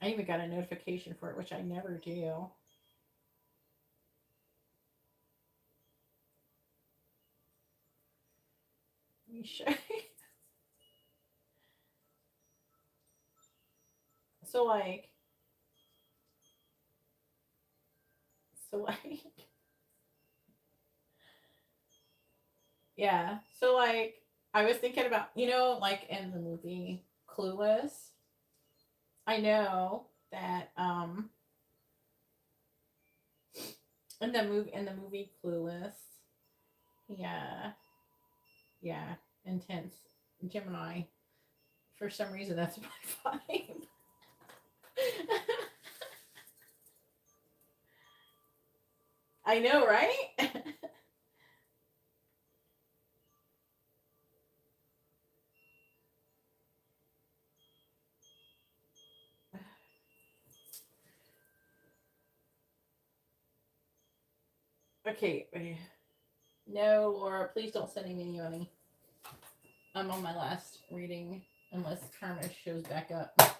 I even got a notification for it, which I never do. Let me show you. So like, so like, yeah. So like, I was thinking about, like in the movie Clueless. I know that in the movie Clueless, yeah, yeah, intense Gemini. For some reason, that's my vibe. I know, right? Okay. No, Laura, please don't send me any money. I'm on my last reading, unless Karma shows back up.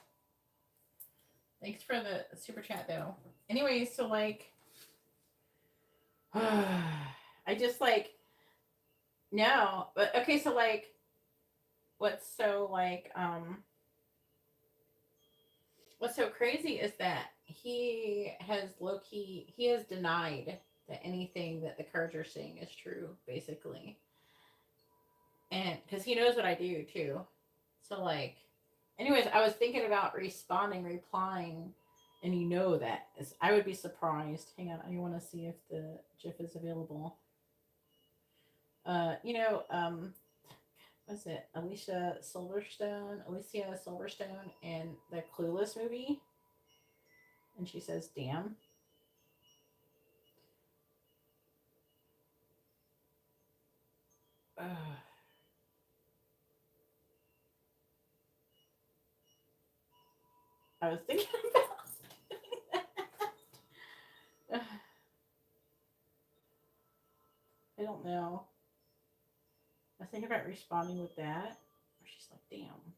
Thanks for the super chat, though. Anyway, so like, I just like no, but okay, so like, what's so like, what's so crazy is that he has denied that anything that the cards are saying is true, basically, and because he knows what I do too. So like, anyways, I was thinking about replying, and that I would be surprised. Hang on, I want to see if the GIF is available. You know, what's it? Alicia Silverstone in the Clueless movie, and she says, "Damn." Ugh. I was thinking about that. I don't know. I was thinking about responding with that. She's like, "Damn."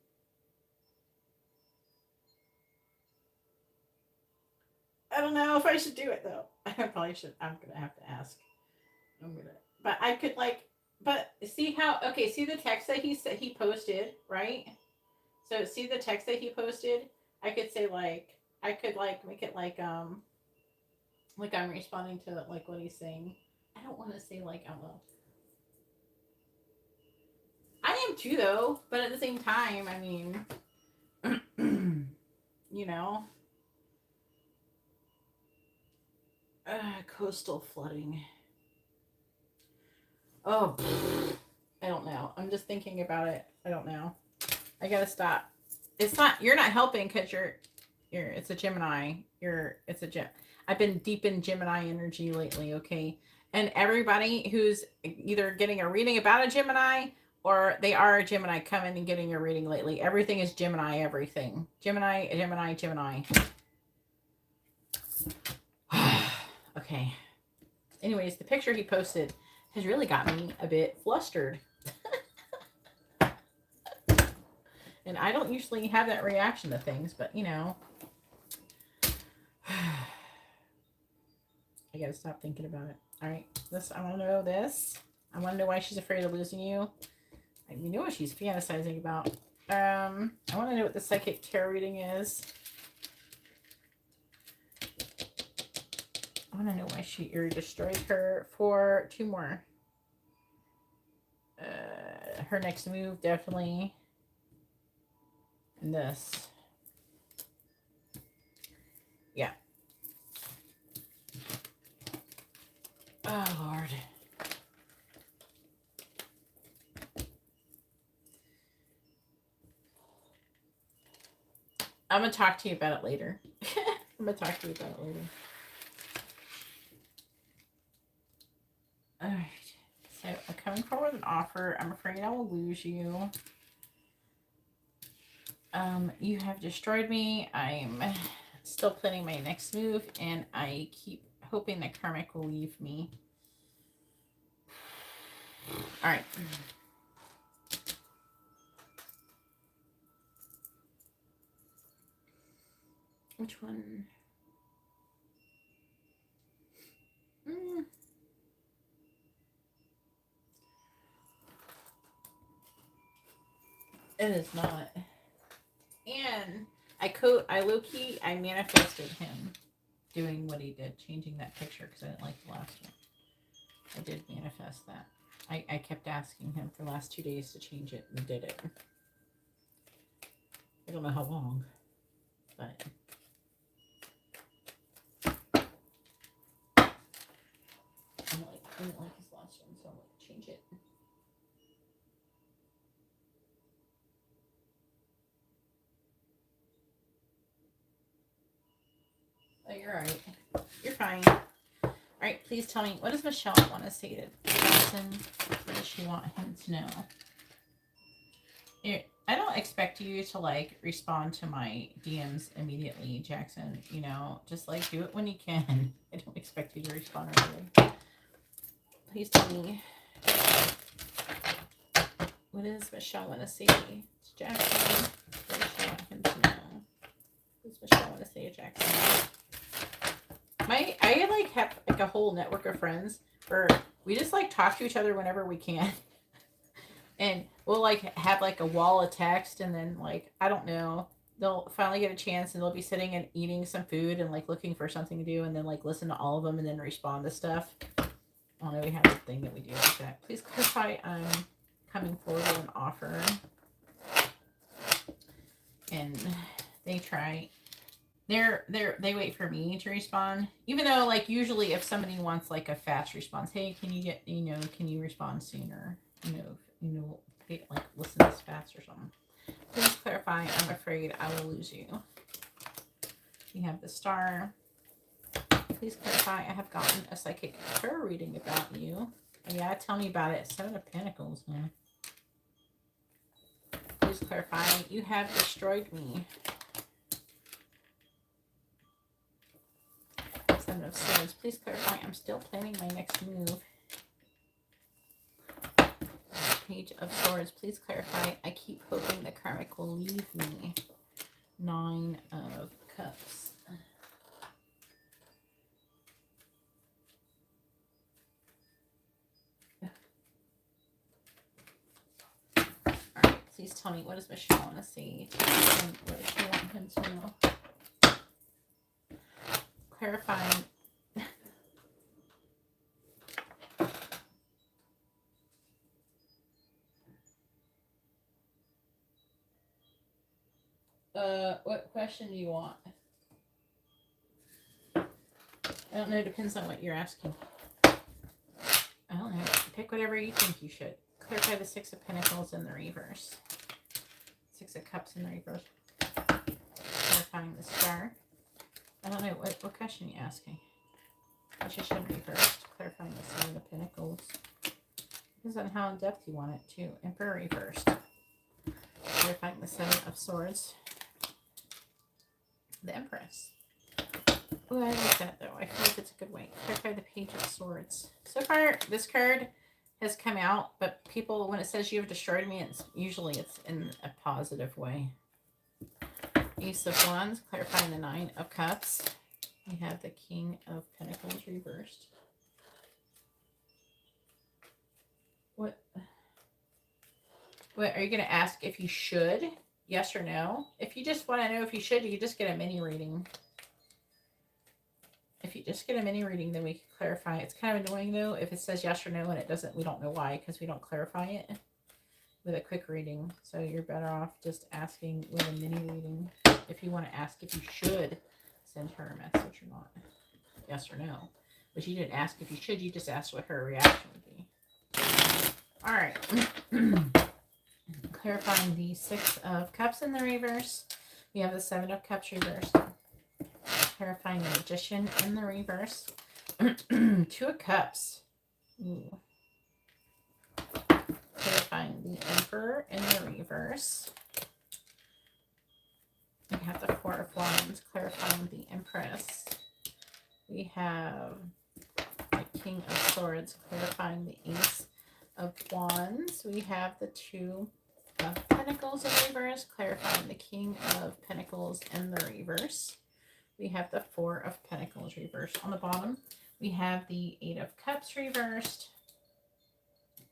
I don't know if I should do it though. I probably should. I'm gonna have to ask. I'm gonna. But I could like. But see how? Okay, see the text that he posted, right? So see the text that he posted. I could say like. I could like make it like I'm responding to like what he's saying. I don't want to say like out loud. I am too though, but at the same time, I mean, you know, coastal flooding. Oh, I don't know. I'm just thinking about it. I don't know. I gotta stop. it's not, you're not helping because it's a Gemini. I've been deep in Gemini energy lately, okay? And everybody who's either getting a reading about a Gemini or they are a Gemini coming and getting a reading lately, everything is Gemini, everything. Gemini, Gemini, Gemini. Okay. Anyways, the picture he posted has really got me a bit flustered. And I don't usually have that reaction to things, but you know, I gotta stop thinking about it. All right, I want to know this. I want to know why she's afraid of losing you. You know what she's fantasizing about. I want to know what the psychic tarot reading is. I want to know why she destroyed her for 2 more. Her next move, definitely. And this. Yeah. Oh, Lord. I'm going to talk to you about it later. I'm going to talk to you about it later. All right. So I'm coming forward with an offer. I'm afraid I will lose you. You have destroyed me. I'm still planning my next move, and I keep hoping that karmic will leave me. All right. Which one? It is not. And I low-key, I manifested him doing what he did, changing that picture because I didn't like the last one. I did manifest that. I kept asking him for the last 2 days to change it, and did it. I don't know how long, but I didn't like his last one, so I'm going to change it. Oh, you're all right. You're fine. All right, please tell me, what does Michelle want to say to Jackson? What does she want him to know? I don't expect you to like respond to my DMs immediately, Jackson. You know, just like do it when you can. I don't expect you to respond right away. Please tell me, what does Michelle want to say to Jackson? What does she want him to know? What does Michelle want to say to Jackson? I like have like a whole network of friends where we just like talk to each other whenever we can. And we'll like have like a wall of text, and then like I don't know, they'll finally get a chance and they'll be sitting and eating some food and like looking for something to do, and then like listen to all of them and then respond to stuff. I don't know, we have a thing that we do like that. Please clarify I'm coming forward with an offer. And they try. They wait for me to respond, even though like usually if somebody wants like a fast response, hey, can you respond sooner? Like listen this fast or something. Please clarify I'm afraid I will lose you. You have the star. Please clarify I have gotten a psychic tarot reading about you. Oh, yeah, tell me about it. 7 of Pentacles, man. Please clarify you have destroyed me. 7 of Swords. Please clarify I'm still planning my next move. Page of Swords. Please clarify I keep hoping the karmic will leave me. 9 of Cups. Alright, please tell me, what does Michelle want to say? What does she want him to know? Clarifying. What question do you want? I don't know. It depends on what you're asking. I don't know. Pick whatever you think you should. Clarify the 6 of Pentacles in the reverse. 6 of Cups in the reverse. clarifying the Star. I don't know, what question are you asking? I should have reversed. Clarifying the Seven of Pentacles. Depends on how in depth you want it to. Emperor reversed. Clarifying the Seven of Swords. The Empress. Oh, I like that though. I feel like it's a good way. Clarify the Page of Swords. So far, this card has come out, but people, when it says you have destroyed me, it's usually in a positive way. Ace of Wands, clarifying the Nine of Cups. We have the King of Pentacles reversed. What are you going to ask if you should? Yes or no? If you just want to know if you should, you can just get a mini reading. If you just get a mini reading, then we can clarify. It's kind of annoying though if it says yes or no and it doesn't. We don't know why, because we don't clarify it with a quick reading. So you're better off just asking with a mini reading if you want to ask if you should send her a message or not. Yes or no. But you didn't ask if you should. You just asked what her reaction would be. All right. Clarifying the Six of Cups in the reverse. We have the Seven of Cups reversed. Clarifying the Magician in the reverse. Two of Cups. Ooh. Clarifying the Emperor in the reverse. We have the Four of Wands, clarifying the Empress. We have the King of Swords, clarifying the Ace of Wands. We have the Two of Pentacles in reverse, clarifying the King of Pentacles in the reverse. We have the Four of Pentacles reversed. On the bottom, we have the Eight of Cups reversed,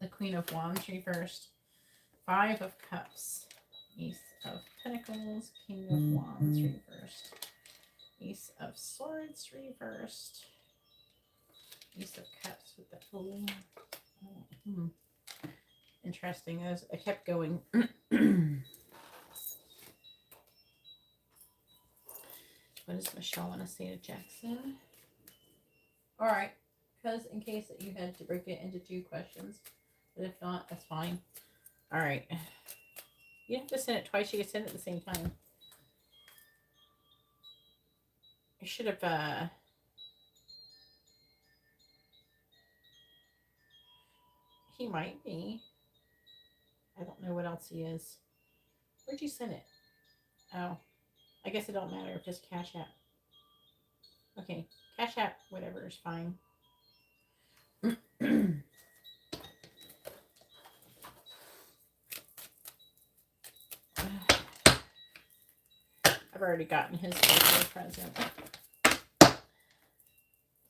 the Queen of Wands reversed, Five of Cups, Ace of Pentacles, King of Wands reversed, Ace of Swords reversed, Ace of Cups with the Interesting. As I kept going. What does Michelle want to say to Jackson? All right, because in case that you had to break it into 2 questions, but if not, that's fine. All right. You don't have to send it twice. You can send it at the same time. I should have, he might be. I don't know what else he is. Where'd you send it? Oh, I guess it don't matter if it's CashApp. Okay, CashApp, whatever is fine. I've already gotten his birthday present.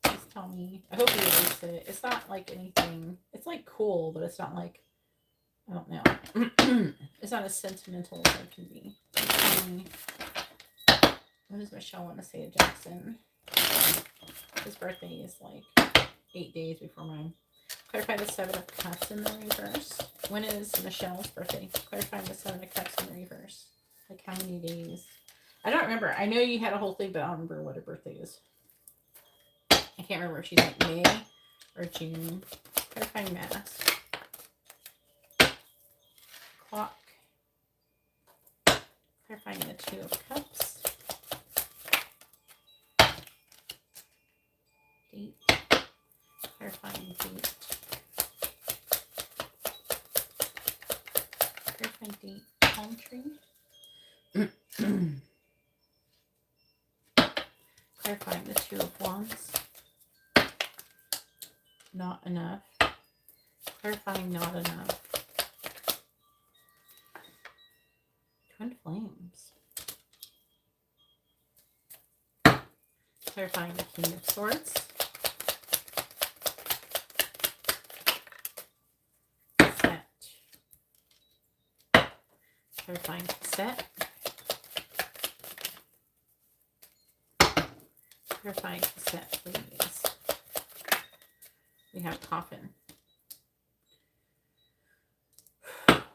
Please tell me. I hope he likes it. It's not like anything. It's like cool, but it's not like, I don't know. It's not as sentimental as it can be. What does Michelle want to say to Jackson? His birthday is like 8 days before mine. Clarify the Seven of Cups in the reverse. When is Michelle's birthday? Clarify the Seven of Cups in the reverse. Like how many days? I don't remember. I know you had a whole thing, but I don't remember what her birthday is. I can't remember if she's like May or June. Clarifying mask. Clock. Clarifying the Two of Cups. Date. Clarifying date. Clarifying date. Palm tree. Clarifying the Two of Wands. Not enough. Clarifying not enough. Twin Flames. Clarifying the King of Swords. Set. Clarifying set. Clarifying set, please. We have coffin.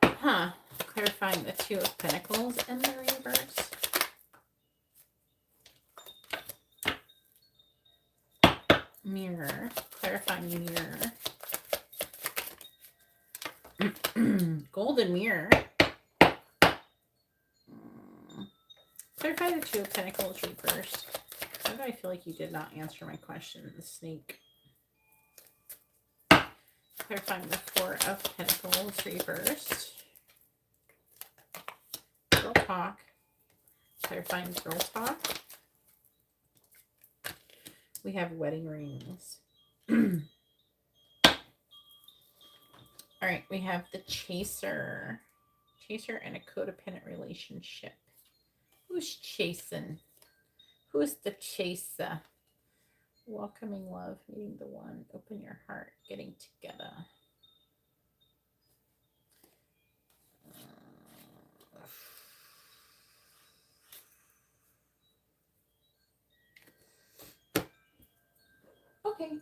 Huh. Clarifying the Two of Pentacles in the reverse. Mirror. Clarifying mirror. Golden mirror. Clarify Clarify the Two of Pentacles reversed. Why do I feel like you did not answer my question, the snake? Clarifying the Four of Pentacles reversed. Girl talk. Clarifying girl talk. We have wedding rings. All right, we have the chaser. Chaser and a codependent relationship. Who's chasing? Who's the chaser? Welcoming love, meeting the one, open your heart, getting together. Okay.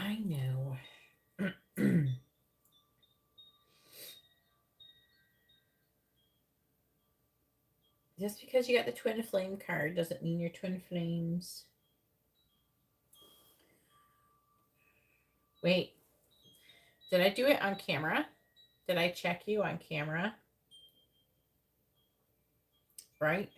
I know. Just because you got the twin flame card doesn't mean you're twin flames. Wait. Did I do it on camera? Did I check you on camera? Right?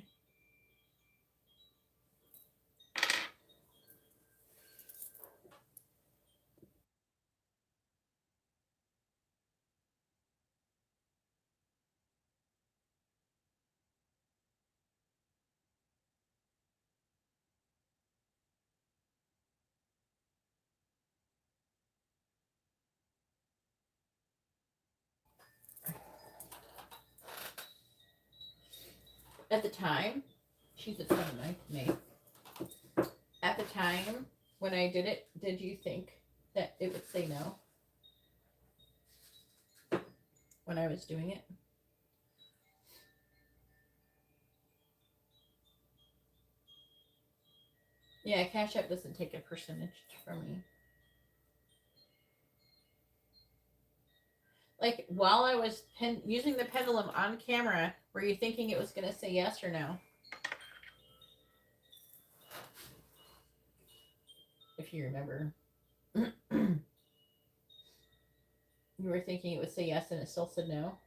At the time, she's a 29th May. At the time when I did it, did you think that it would say no? When I was doing it? Yeah, CashApp doesn't take a percentage from me. Like, while I was using the pendulum on camera, were you thinking it was going to say yes or no? If you remember. You were thinking it would say yes and it still said no?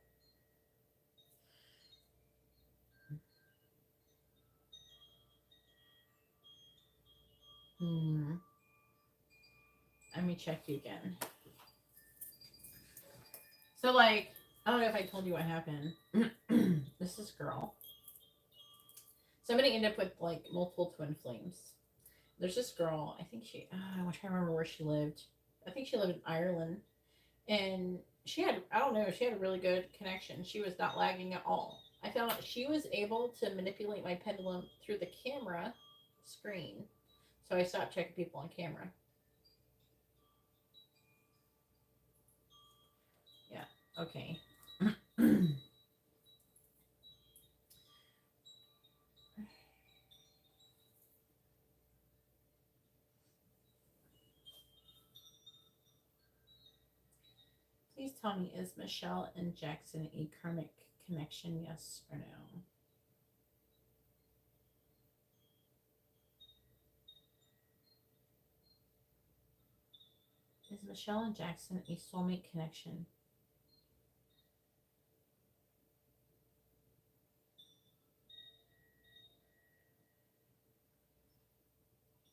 Let me check you again. So, like, I don't know if I told you what happened. This is girl. Somebody ended up with, like, multiple twin flames. There's this girl, I think she, I'm trying to remember where she lived. I think she lived in Ireland. And she had, I don't know, she had a really good connection. She was not lagging at all. I found out she was able to manipulate my pendulum through the camera screen. So I stopped checking people on camera. Yeah, okay. Please tell me, is Michelle and Jackson a karmic connection, yes or no? Is Michelle and Jackson a soulmate connection?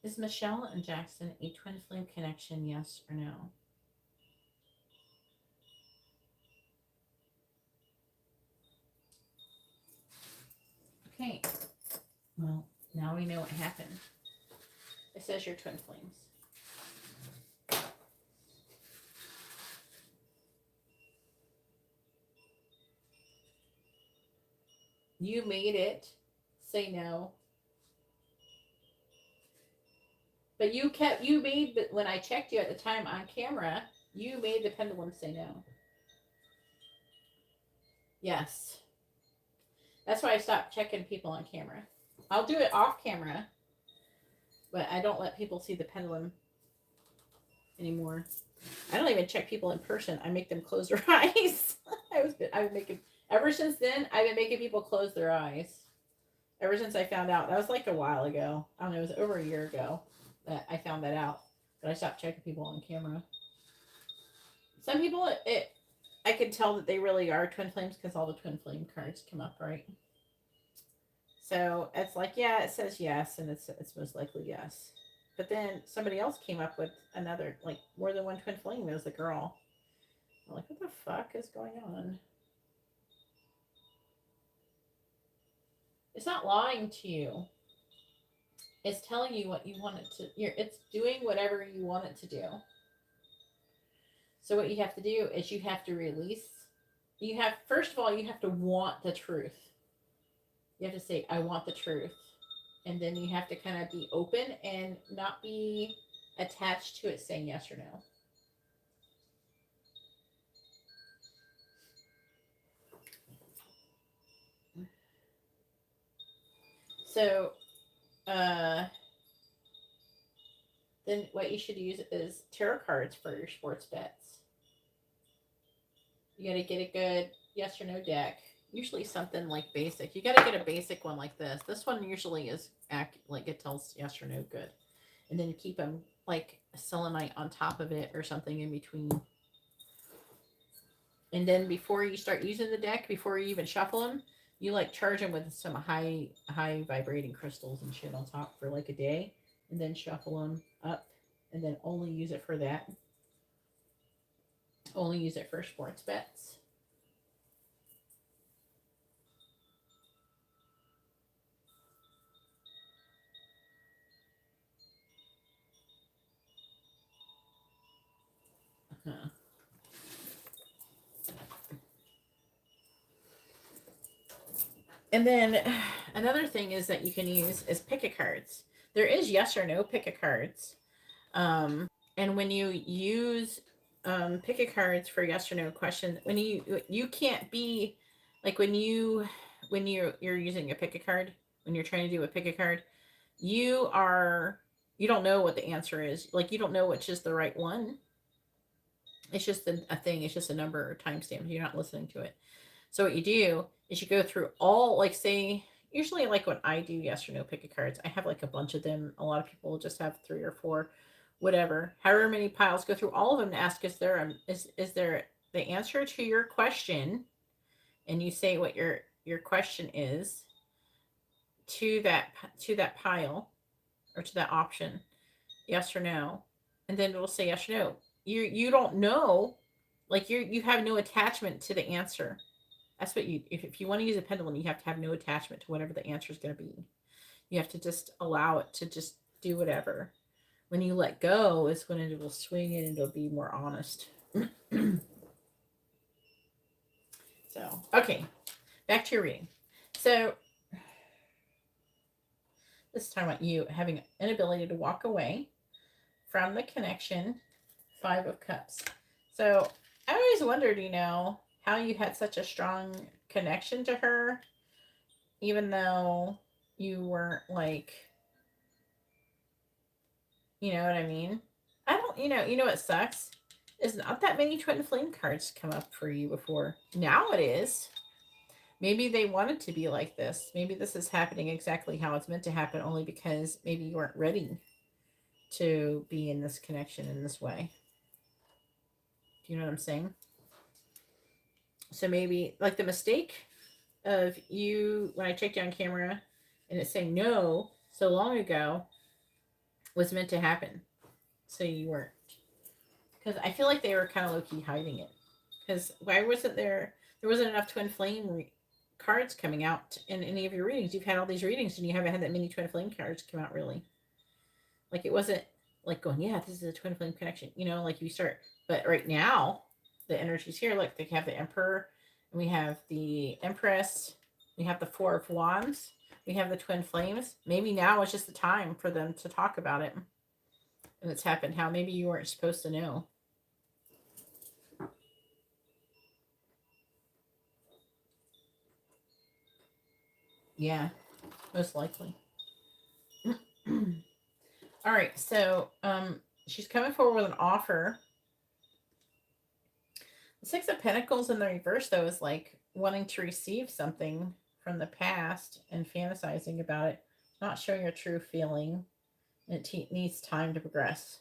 Is Michelle and Jackson a twin flame connection, yes or no? Okay. Well, now we know what happened. It says you're twin flames. You made it say no. But when I checked you at the time on camera, you made the pendulum say no. Yes. That's why I stopped checking people on camera. I'll do it off camera, but I don't let people see the pendulum anymore. I don't even check people in person. I make them close their eyes. I would make it. Ever since then, I've been making people close their eyes. Ever since I found out, that was like a while ago. I don't know, it was over a year ago that I found that out. But I stopped checking people on camera. Some people, I could tell that they really are twin flames because all the twin flame cards come up, right? So it's like, yeah, it says yes, and it's most likely yes. But then somebody else came up with another, like more than one twin flame. It was a girl. I'm like, what the fuck is going on? It's not lying to you. It's telling you what you want it to. It's doing whatever you want it to do. So what you have to do is you have to release. You have, first of all, you have to want the truth. You have to say, I want the truth. And then you have to kind of be open and not be attached to it saying yes or no. So, then what you should use is tarot cards for your sports bets. You got to get a good yes or no deck. Usually something like basic. You got to get a basic one like this. This one usually is like it tells yes or no good. And then keep them like selenite on top of it or something in between. And then before you start using the deck, before you even shuffle them, you like charge them with some high vibrating crystals and shit on top for like a day, and then shuffle them up, and then only use it for that. Only use it for sports bets. Uh-huh. And then another thing is that you can use is pick a cards. There is yes or no pick a cards. And when you use pick a cards for yes or no question, when you can't be like when you're using a pick a card, when you're trying to do a pick a card, you don't know what the answer is. Like you don't know which is the right one. It's just a thing. It's just a number or timestamp. You're not listening to it. So what you do is you go through all, like say, usually like when I do yes or no pick a cards, I have like a bunch of them. A lot of people just have 3 or 4, whatever, however many piles. Go through all of them to ask, is there the answer to your question? And you say what your question is to that pile or to that option, yes or no, and then it'll say yes or no. You don't know, like you have no attachment to the answer. That's what if you want to use a pendulum, you have to have no attachment to whatever the answer is going to be. You have to just allow it to just do whatever. When you let go is when it will swing and it'll be more honest. So, okay, back to your reading. So, this time about you having an inability to walk away from the connection. 5 of Cups. So, I always wondered, how you had such a strong connection to her, even though you weren't like, you know what I mean? I don't, what sucks is not that many twin flame cards come up for you before. Now it is. Maybe they wanted to be like this. Maybe this is happening exactly how it's meant to happen, only because maybe you weren't ready to be in this connection in this way. Do you know what I'm saying? So maybe like the mistake of you, when I checked you on camera and it's saying no so long ago, was meant to happen. So you weren't. Because I feel like they were kind of low-key hiding it. Because why wasn't there wasn't enough twin flame cards coming out in any of your readings. You've had all these readings and you haven't had that many twin flame cards come out, really. Like it wasn't like going, yeah, this is a twin flame connection, like you start. But right now the energy's here. Like they have the Emperor, and we have the Empress, we have the 4 of Wands, we have the twin flames. Maybe now is just the time for them to talk about it. And it's happened how maybe you weren't supposed to know. Yeah, most likely. All right, so she's coming forward with an offer. The 6 of Pentacles in the reverse, though, is like wanting to receive something from the past and fantasizing about it, not showing her true feeling. It needs time to progress.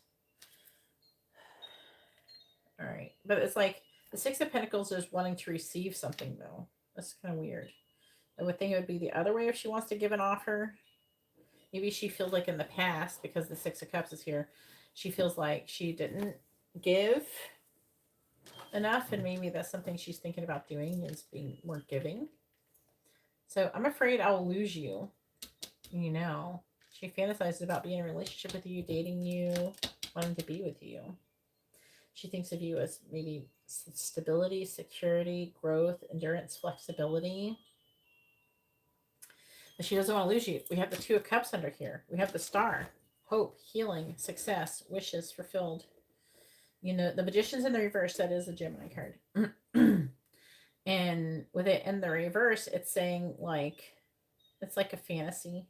All right. But it's like the Six of Pentacles is wanting to receive something, though. That's kind of weird. I would think it would be the other way if she wants to give an offer. Maybe she feels like in the past, because the Six of Cups is here, she feels like she didn't give enough, and maybe that's something she's thinking about doing, is being more giving. So I'm afraid I'll lose you. You know, she fantasizes about being in a relationship with you, dating you, wanting to be with you. She thinks of you as maybe stability, security, growth, endurance, flexibility. But she doesn't want to lose you. We have the Two of Cups under here. We have the Star. Hope, healing, success, wishes fulfilled. You know, the Magician's in the reverse. That is a Gemini card. And with it in the reverse, it's saying like, it's like a fantasy.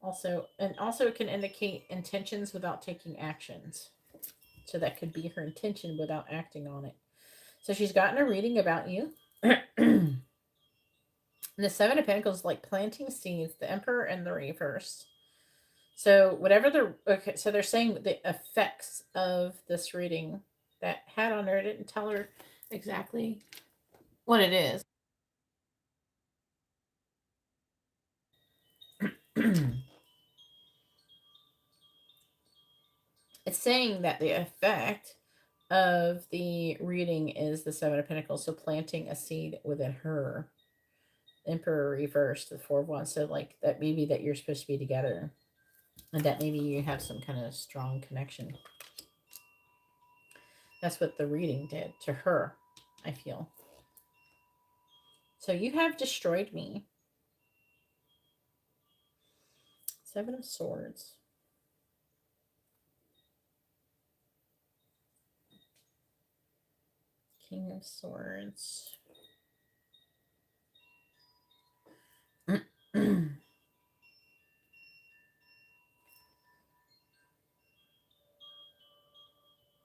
Also, and also it can indicate intentions without taking actions. So that could be her intention without acting on it. So she's gotten a reading about you. And the Seven of Pentacles is like planting seeds, the Emperor and the reverse. So whatever so they're saying the effects of this reading that had on her, didn't tell her exactly what it is. It's saying that the effect of the reading is the Seven of Pentacles, so planting a seed within her. Emperor reversed, the Four of Wands. So like that maybe that you're supposed to be together, and that maybe you have some kind of strong connection. That's what the reading did to her, I feel. So you have destroyed me. Seven of Swords. King of Swords.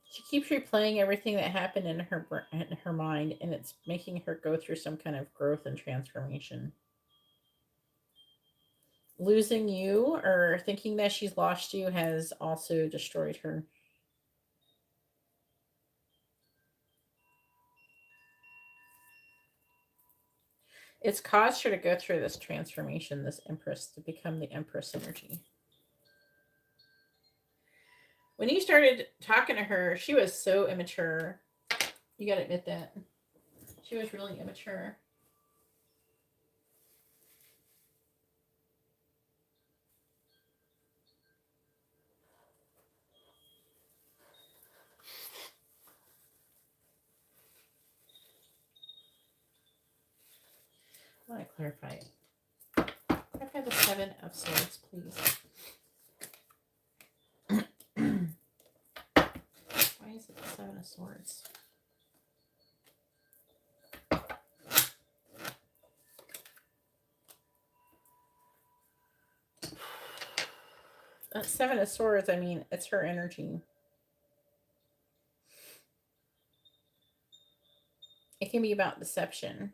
She keeps replaying everything that happened in her mind, and it's making her go through some kind of growth and transformation. Losing you or thinking that she's lost you has also destroyed her. It's caused her to go through this transformation, this Empress, to become the Empress energy. When you started talking to her, she was so immature. You got to admit that. She was really immature. I want to clarify it. Clarify the Seven of Swords, please. Why is it the Seven of Swords? Seven of Swords, I mean, it's her energy. It can be about deception.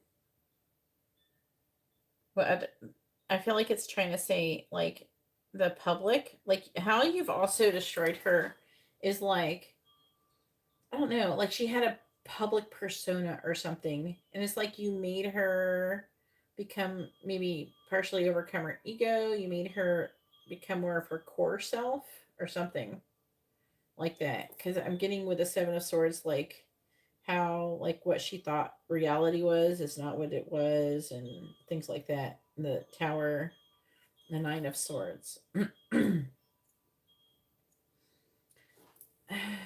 But I feel like it's trying to say, like, the public, like, how you've also destroyed her is like, I don't know, like she had a public persona or something. And it's like you made her become, maybe partially overcome her ego. You made her become more of her core self or something like that. Because I'm getting with the Seven of Swords, like how, like what she thought reality was is not what it was, and things like that. The Tower, the Nine of Swords.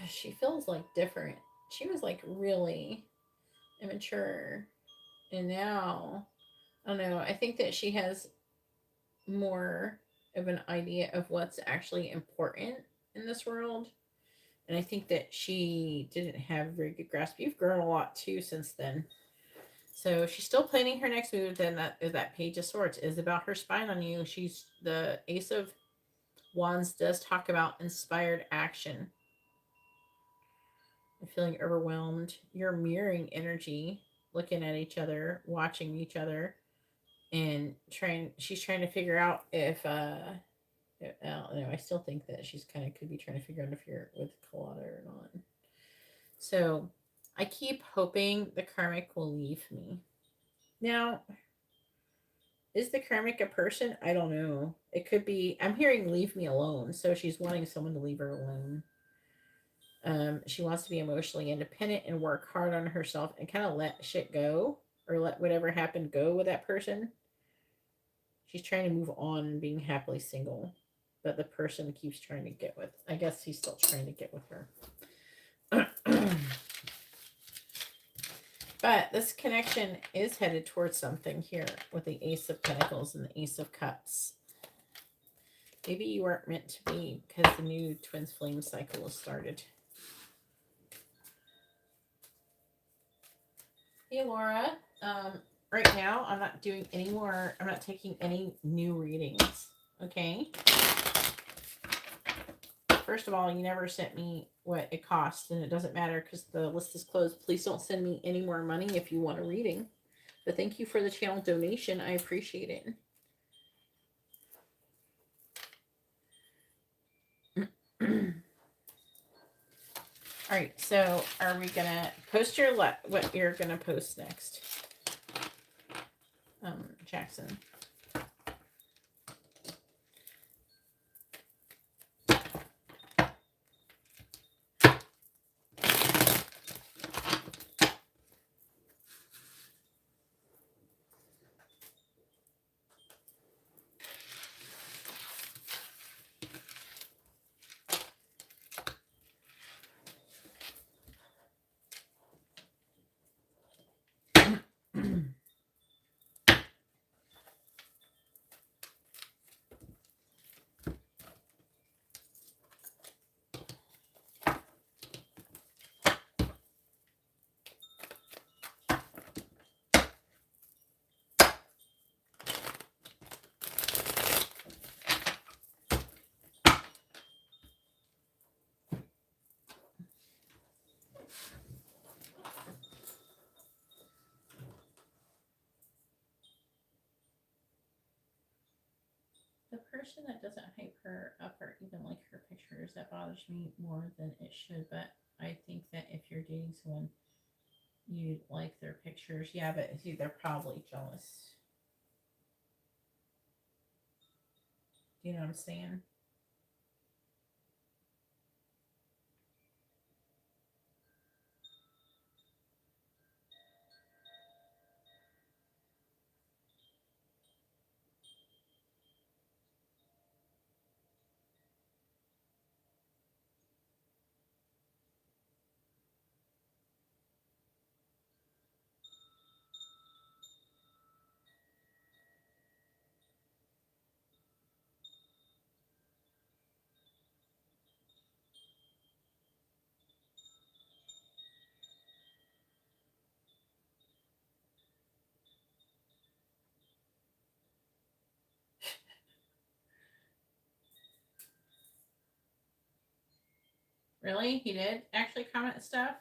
She feels like different. She was like really immature, and now I don't know. I think that she has more of an idea of what's actually important in this world, and I think that she didn't have a very good grasp. You've grown a lot too since then. So she's still planning her next move. Then that Page of Swords is about her spying on you. She's the Ace of Wands does talk about inspired action. You're feeling overwhelmed. You're mirroring energy, looking at each other, watching each other. and she's trying to figure out if no, I still think that she's kind of could be trying to figure out if you're with Colada or not. So I keep hoping the karmic will leave me. Now, is the karmic a person? I don't know. It could be. I'm hearing leave me alone. So she's wanting someone to leave her alone. She wants to be emotionally independent and work hard on herself and kind of let shit go or let whatever happened go with that person. She's trying to move on and being happily single, but the person keeps trying to get with. I guess he's still trying to get with her. But this connection is headed towards something here with the Ace of Pentacles and the Ace of Cups. Maybe you weren't meant to be because the new Twins Flame cycle has started. Hey, Laura. Right now, I'm not doing any more. I'm not taking any new readings. Okay. First of all, you never sent me what it cost, and it doesn't matter because the list is closed. Please don't send me any more money if you want a reading. But thank you for the channel donation. I appreciate it. All right, so are we gonna post your what you're gonna post next, Jackson? The person that doesn't hype her up or even like her pictures, that bothers me more than it should. But I think that if you're dating someone, you'd like their pictures. Yeah, but see, they're probably jealous. Do you know what I'm saying? Really? He did actually comment stuff?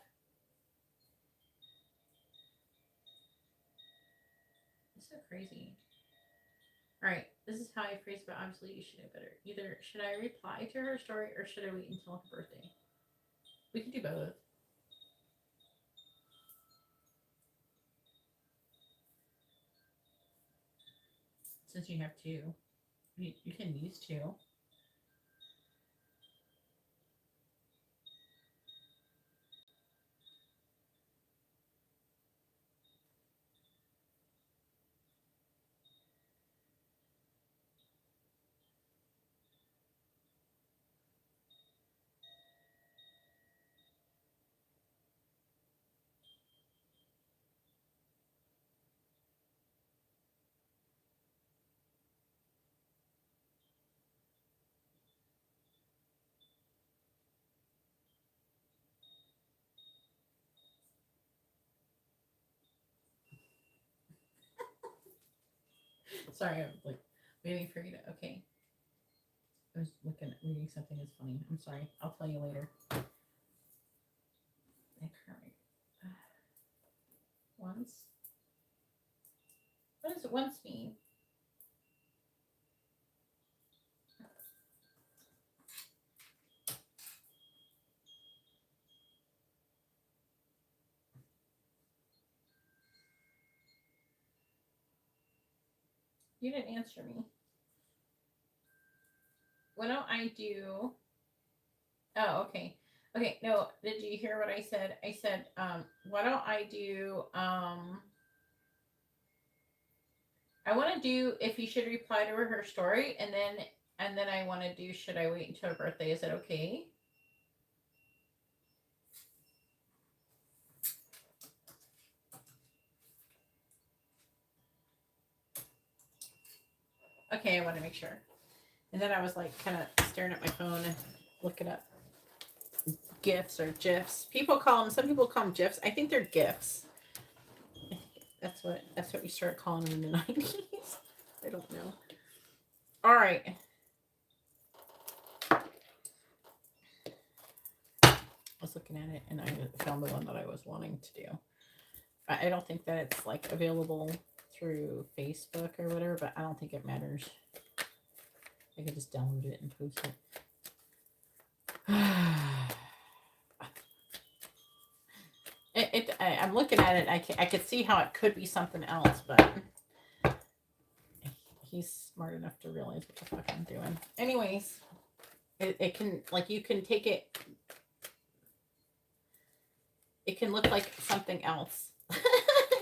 It's so crazy. All right, this is how I phrase, but obviously you should know better. Either should I reply to her story or should I wait until her birthday? We can do both. Since you have two, you can use two. Sorry, I'm like waiting for you to. Okay. I was reading something that's funny. I'm sorry. I'll tell you later. Once. What does once mean? You didn't answer me. Why don't I do... Oh, okay. Okay, no, did you hear what I said? I said, why don't I do, I want to do if you should reply to her story, and then I want to do should I wait until her birthday? Is that okay? Okay, I want to make sure. And then I was like kind of staring at my phone and looking up GIFs or GIFs. Some people call them GIFs. I think they're GIFs. That's what we started calling them in the 90s. I don't know. All right. I was looking at it and I found the one that I was wanting to do. I don't think that it's like available through Facebook or whatever, but I don't think it matters. I could just download it and post it. I'm looking at it. I could see how it could be something else, but he's smart enough to realize what the fuck I'm doing. Anyways, it can, like, you can take it. It can look like something else.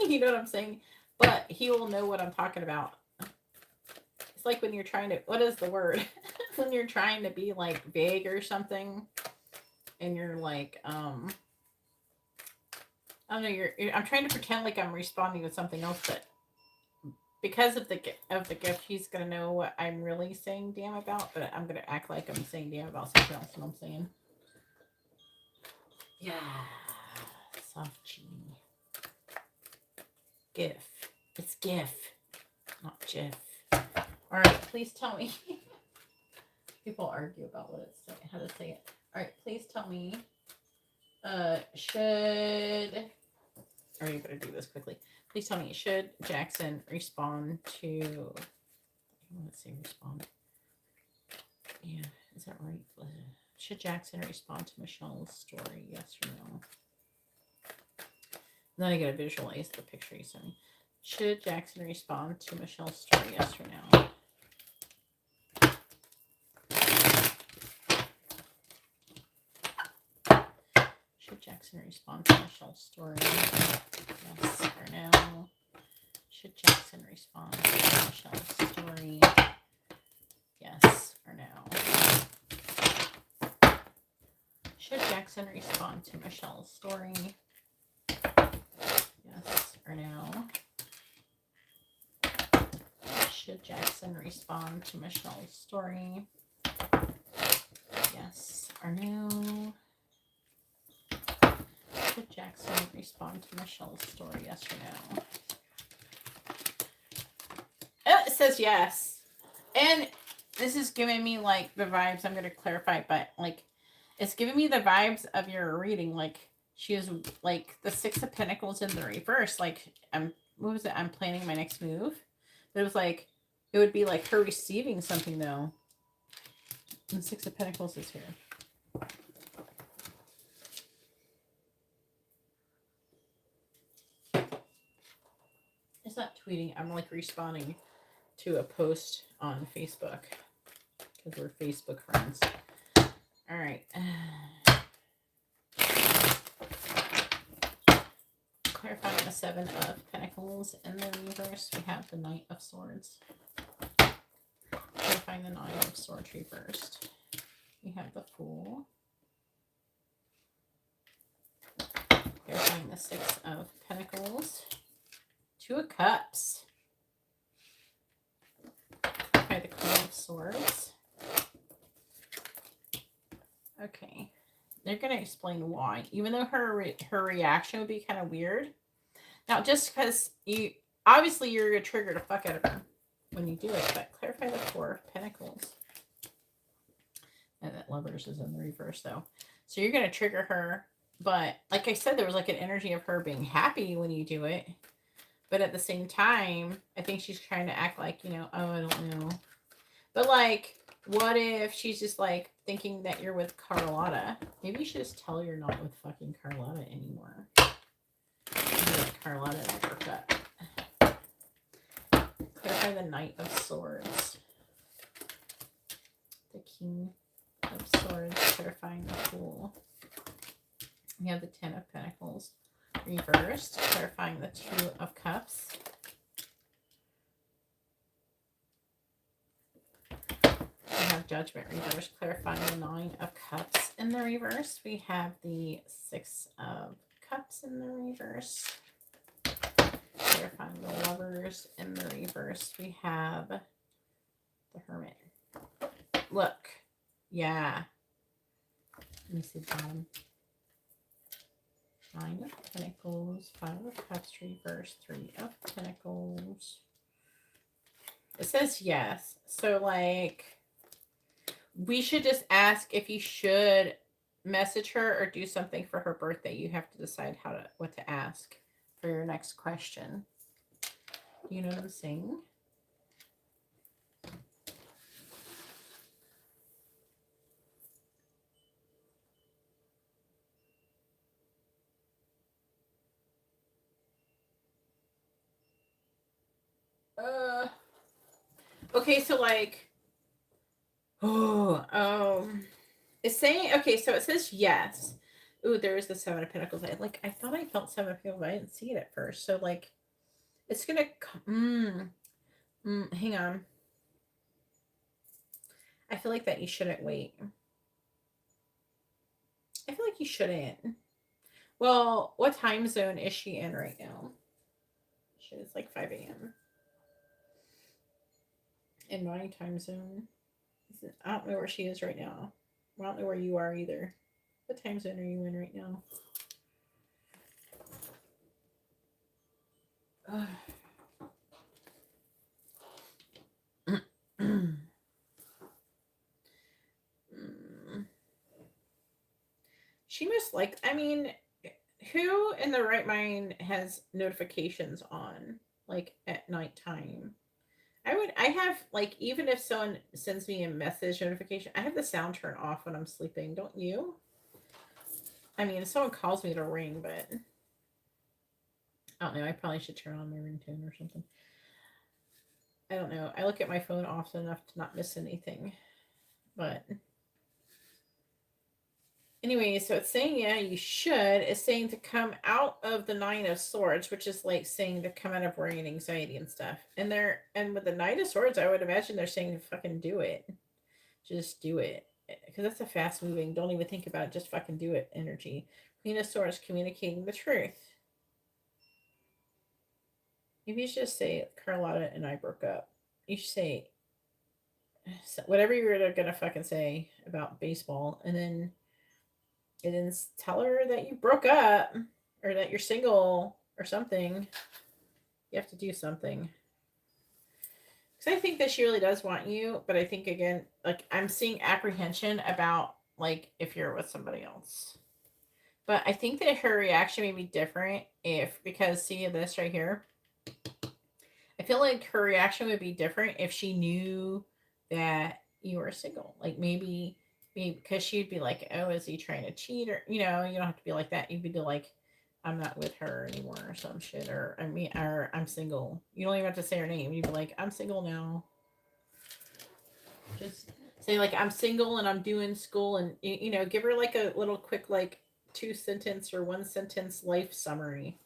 You know what I'm saying? But he will know what I'm talking about. It's like when you're trying to, what is the word? When you're trying to be like vague or something, and you're like, I don't know, I'm trying to pretend like I'm responding to something else, but because of the gift, he's gonna know what I'm really saying damn about, but I'm gonna act like I'm saying damn about something else. What I'm saying? Yeah, soft G. GIF. It's GIF, not GIF. All right, please tell me. People argue about how to say it. All right, please tell me. Should... Are you going to do this quickly? Please tell me, should Jackson respond to... Let's say respond. Yeah, is that right? Should Jackson respond to Michelle's story? Yes or no? And then I got to visualize the picture you sent me. Should Jackson respond to Michelle's story? Yes or no? Should Jackson respond to Michelle's story? Yes or no? Should Jackson respond to Michelle's story? Yes or no? Should Jackson respond to Michelle's story? Yes or no? Should Jackson respond to Michelle's story? Yes or no? Should Jackson respond to Michelle's story? Yes or no? Oh, it says yes. And this is giving me like the vibes. I'm going to clarify, but like it's giving me the vibes of your reading. Like she is like the Six of Pentacles in the reverse. Like what was it? I'm planning my next move. But it was like, it would be like her receiving something though. And Six of Pentacles is here. It's not tweeting. I'm like responding to a post on Facebook because we're Facebook friends. All right. Clarifying the Seven of Pentacles in the reverse. We have the Knight of Swords. Clarifying the Nine of Swords reversed. We have the Fool. Clarifying the Six of Pentacles. Two of Cups. Okay, the Queen of Swords. Okay. They're going to explain why. Even though her reaction would be kind of weird. Now, just because obviously you're going to trigger the fuck out of her when you do it. But clarify the Four of Pentacles. And that Lovers is in the reverse, though. So you're going to trigger her. But like I said, there was like an energy of her being happy when you do it. But at the same time, I think she's trying to act like, oh, I don't know. But like, what if she's just like thinking that you're with Carlotta? Maybe you should just tell her you're not with fucking Carlotta anymore. Maybe like Carlotta broke up. Clarify clarify the Knight of Swords. The King of Swords, clarifying the Fool. We have the Ten of Pentacles reversed, clarifying the Two of Cups. We have Judgment reversed, clarifying the Nine of Cups in the reverse. We have the Six of Cups in the reverse, clarifying the Lovers in the reverse. We have the Hermit. Look, yeah. Let me see the bottom. Nine of Pentacles, Five of Cups reverse, Three of Pentacles. It says yes. So, like, we should just ask if you should message her or do something for her birthday. You have to decide what to ask for your next question. You know what I'm saying? Okay, so like, it's saying, okay, so it says yes. Ooh, there is the Seven of Pentacles. I thought I felt Seven of Pentacles, but I didn't see it at first. So like, it's gonna hang on. I feel like that you shouldn't wait. I feel like you shouldn't. Well, what time zone is she in right now? It's like 5 a.m. in my time zone. I don't know where she is right now. I don't know where you are either. What time zone are you in right now? She must like, I mean, who in the right mind has notifications on, like, at nighttime? I have, like, even if someone sends me a message notification, I have the sound turned off when I'm sleeping. Don't you? I mean, if someone calls me, it'll ring, but I don't know. I probably should turn on my ringtone or something. I don't know. I look at my phone often enough to not miss anything. But anyway, so it's saying, yeah, you should. It's saying to come out of the Nine of Swords, which is like saying to come out of worry and anxiety and stuff. And with the Knight of Swords, I would imagine they're saying to fucking do it. Just do it. Because that's a fast moving, don't even think about it, just fucking do it energy. Queen of Swords, communicating the truth. Maybe you should just say, Carlotta and I broke up. You should say whatever you're gonna fucking say about baseball, and then tell her that you broke up or that you're single or something. You have to do something. Because I think that she really does want you, but I think, again, like, I'm seeing apprehension about, like, if you're with somebody else. But I think that her reaction may be different because see this right here? I feel like her reaction would be different if she knew that you were single. Like, maybe because she'd be like, oh, is he trying to cheat? Or, you don't have to be like that. You'd be like, I'm not with her anymore or some shit. Or I'm single. You don't even have to say her name. You'd be like, I'm single now. Just say, like, I'm single and I'm doing school, and, give her like a little quick, like, 2-sentence or 1-sentence life summary.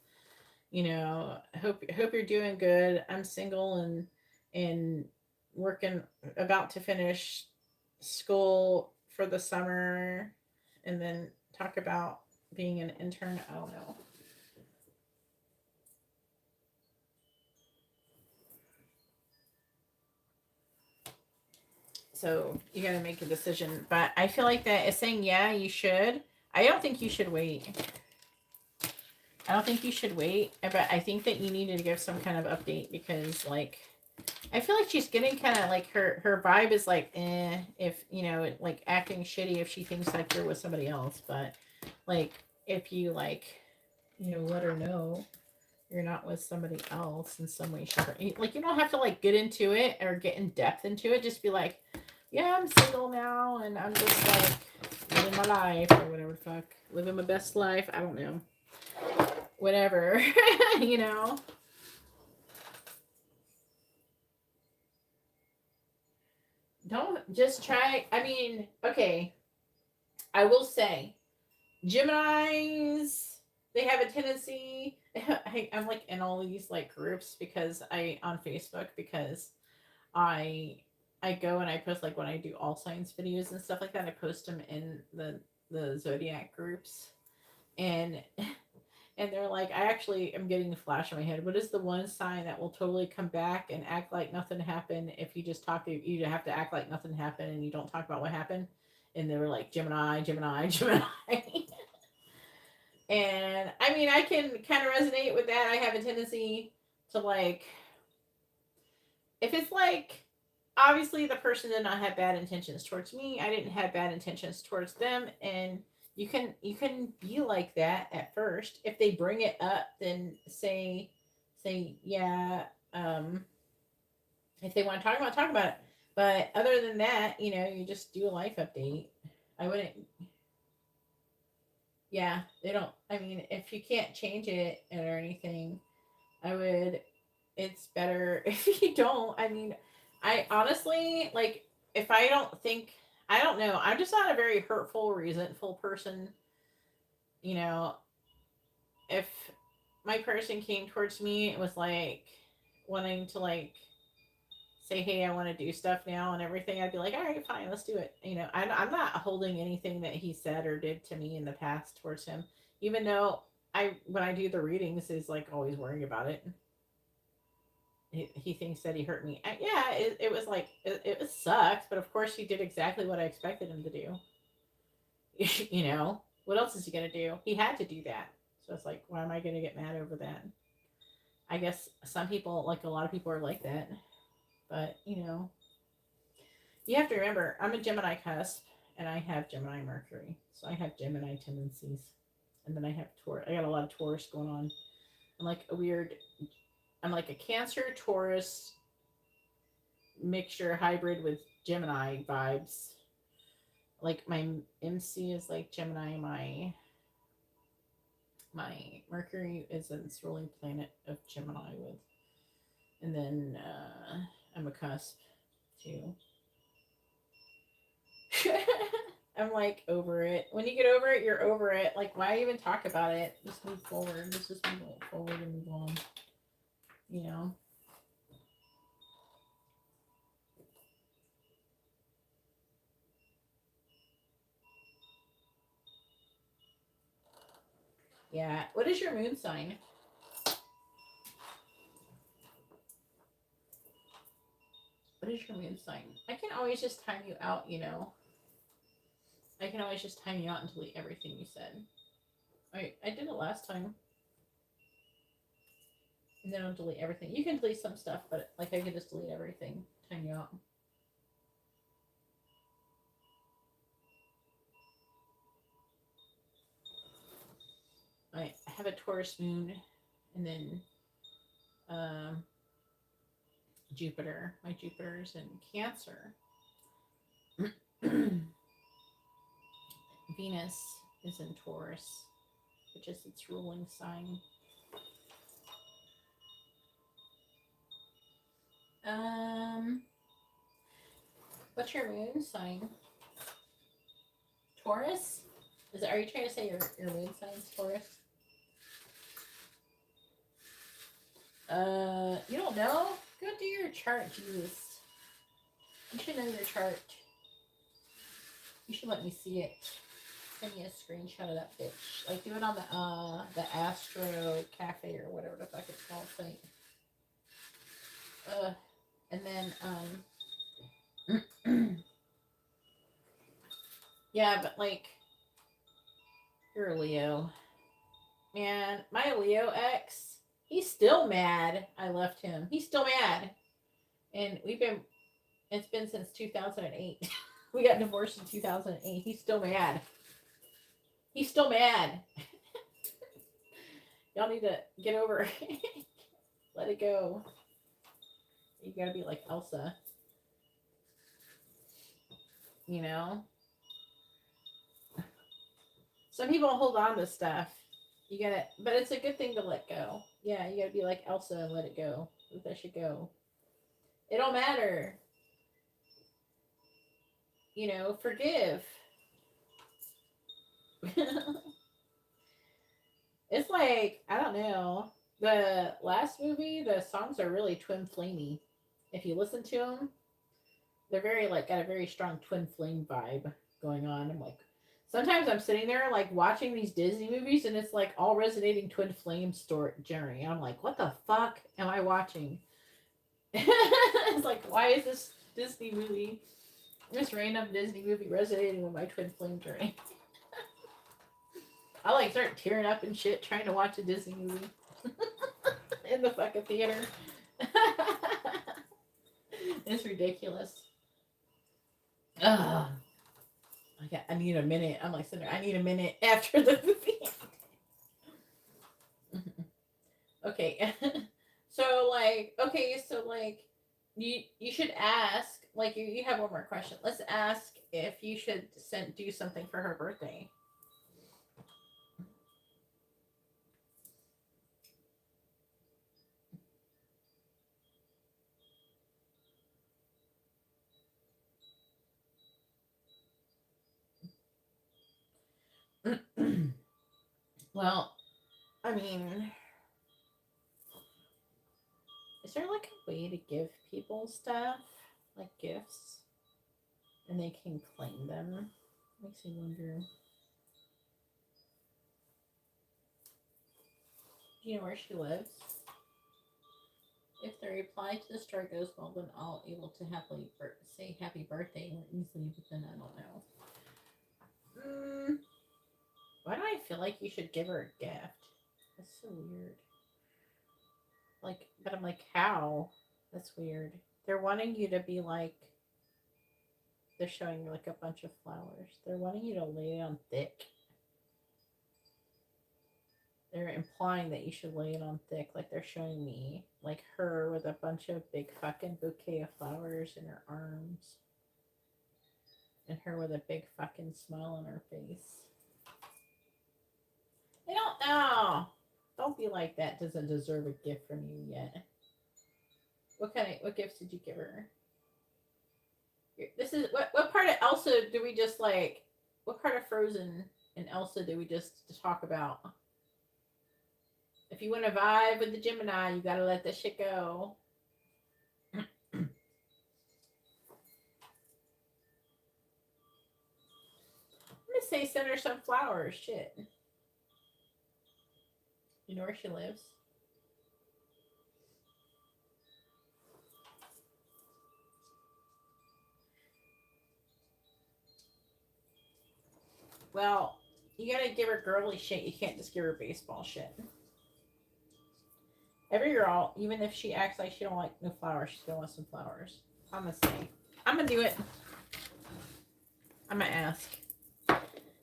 Hope you're doing good. I'm single and working, about to finish school for the summer, and then talk about being an intern. I don't know. So you got to make a decision, but I feel like that is saying, yeah, you should. I don't think you should wait. But I think that you needed to give some kind of update because, like, I feel like she's getting kind of like her vibe is like, if, like, acting shitty if she thinks like you're with somebody else. But, like, if you, like, let her know you're not with somebody else in some way, like, you don't have to, like, get into it or get in depth into it. Just be like, yeah, I'm single now and I'm just, like, living my life or whatever the fuck. Living my best life. I don't know. Whatever, don't just try. I mean, okay, I will say Geminis, they have a tendency. I'm like in all these like groups because I on Facebook because I I go and I post like when I do all signs videos and stuff like that. I post them in the zodiac groups, and and they're like, I actually am getting a flash in my head. What is the one sign that will totally come back and act like nothing happened if you just talk to you have to act like nothing happened and you don't talk about what happened? And they were like Gemini, Gemini, Gemini. And I mean, I can kind of resonate with that. I have a tendency to like, if it's like, obviously the person did not have bad intentions towards me. I didn't have bad intentions towards them, and you can be like that at first. If they bring it up, then say yeah. If they want to talk about it. But other than that, you just do a life update. I wouldn't. Yeah, they don't. I mean, if you can't change it or anything, I would. It's better if you don't. I mean, I honestly like if I don't think. I don't know. I'm just not a very hurtful, resentful person. You know, if my person came towards me and was like wanting to like say, hey, I want to do stuff now and everything, I'd be like, all right, fine, let's do it. I'm not holding anything that he said or did to me in the past towards him, even though when I do the readings, is like always worrying about it. He thinks that he hurt me. Yeah, it was like, it was sucks, but of course he did exactly what I expected him to do. What else is he going to do? He had to do that. So it's like, why am I going to get mad over that? I guess some people, like a lot of people, are like that. But, you have to remember, I'm a Gemini cusp, and I have Gemini Mercury. So I have Gemini tendencies. And then I have Taurus. I got a lot of Taurus going on. I'm like a weird, I'm like a Cancer, Taurus mixture hybrid with Gemini vibes. Like my MC is like Gemini, my Mercury is its ruling planet of Gemini with, and then I'm a cusp too. I'm like over it. When you get over it, you're over it. Like, why even talk about it? Just move forward. Let's just move forward and move on. You know? Yeah. What is your moon sign? What is your moon sign? I can always just time you out, I can always just time you out and delete everything you said. I did it last time. And then I'll delete everything. You can delete some stuff, but like I can just delete everything. Time you out. I have a Taurus moon, and then Jupiter. My Jupiter's in Cancer. Venus is in Taurus, which is its ruling sign. What's your moon sign? Taurus? Are you trying to say your moon sign's Taurus? You don't know? Go do your chart, Jesus. You should know your chart. You should let me see it. Send me a screenshot of that bitch. Like, do it on the Astro Cafe or whatever the fuck it's called site. And then, yeah, but like, you're a Leo. Man, my Leo ex, he's still mad I left him. He's still mad. And it's been since 2008. We got divorced in 2008. He's still mad. He's still mad. Y'all need to get over it. Let it go. You gotta be like Elsa. Some people hold on to stuff. But it's a good thing to let go. Yeah, you gotta be like Elsa and let it go. Let that shit go. It don't matter. you know, forgive. It's like, I don't know. The last movie, the songs are really twin flamey. If you listen to them, they're very like got a very strong twin flame vibe going on. I'm like, sometimes I'm sitting there like watching these Disney movies and it's like all resonating twin flame story journey. And I'm like, what the fuck am I watching? It's like, why is this Disney movie, this random Disney movie resonating with my twin flame journey? I like start tearing up and shit trying to watch a Disney movie in the fucking theater. It's ridiculous. Ugh. I need a minute. I'm like sitting there, I need a minute after the movie. Okay. So like you should ask, like you have one more question. Let's ask if you should do something for her birthday. Well, I mean, is there like a way to give people stuff, like gifts, and they can claim them? Makes me wonder. Do you know where she lives? If the reply to the story goes well, then I'll able to happily say happy birthday more easily, but then I don't know. Why do I feel like you should give her a gift? That's so weird. Like, but I'm like, how? That's weird. They're wanting you to be like, they're showing you like a bunch of flowers. They're wanting you to lay it on thick. They're implying that you should lay it on thick, like they're showing me, like her with a bunch of big fucking bouquet of flowers in her arms, and her with a big fucking smile on her face. I don't know. Don't be like that. Doesn't deserve a gift from you yet. What gifts did you give her? This is what part of Elsa do we just like? What part of Frozen and Elsa do we just talk about? If you want to vibe with the Gemini, you gotta let that shit go. I'm gonna say send her some flowers. Shit. You know where she lives? Well, you gotta give her girly shit. You can't just give her baseball shit. Every girl, even if she acts like she don't like no flowers, she still wants some flowers. I'm gonna say. I'm gonna do it. I'm gonna ask.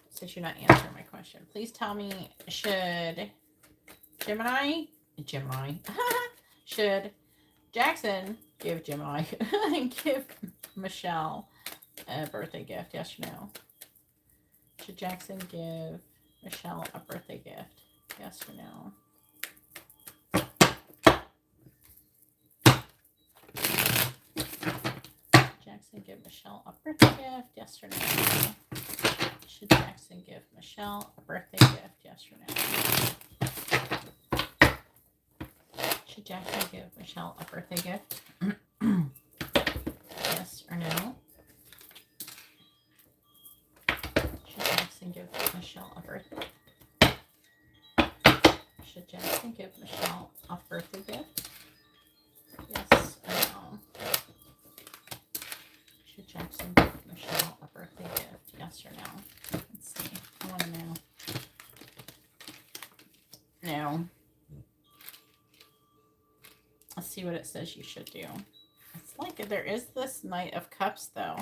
Since you're not answering my question, please tell me, should Gemini should Jackson give Gemini give Michelle a birthday gift? Yes or no? Should Jackson give Michelle a birthday gift? Yes or no? Jackson give Michelle a birthday gift? Yes or no? Should Jackson give Michelle a birthday gift? Yes or no? Should Jackson give Michelle a birthday gift? Yes or no? Should Jackson give Michelle a birthday? Should Jackson give Michelle a birthday gift? Yes or no? Should Jackson give Michelle a birthday gift? Yes or no? Let's see. I want to know. No. Let's see what it says you should do. It's like there is this Knight of Cups, though.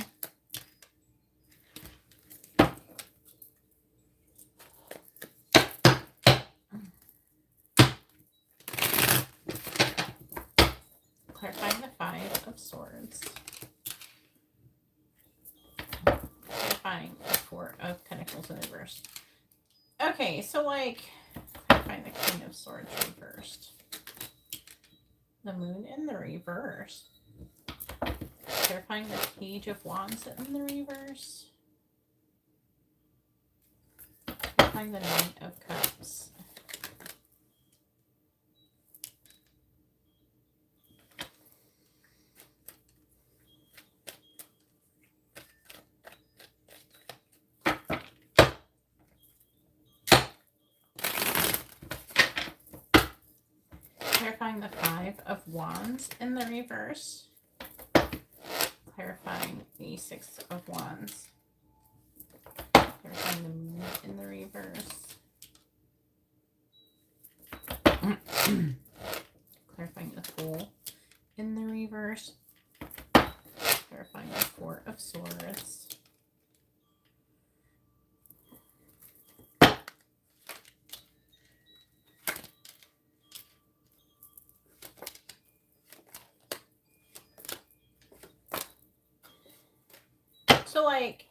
Clarifying the Five of Swords. Clarifying the Four of Pentacles in reverse. Okay, so like, clarifying the Queen of Swords reversed. The Moon in the reverse. Clarifying the Page of Wands in the reverse. Clarifying the Knight of Cups. Clarifying the Five of Wands in the reverse. Clarifying the Six of Wands. Clarifying the Moon in the reverse. Clarifying the Fool in the reverse. Clarifying the Four of Swords. So, like,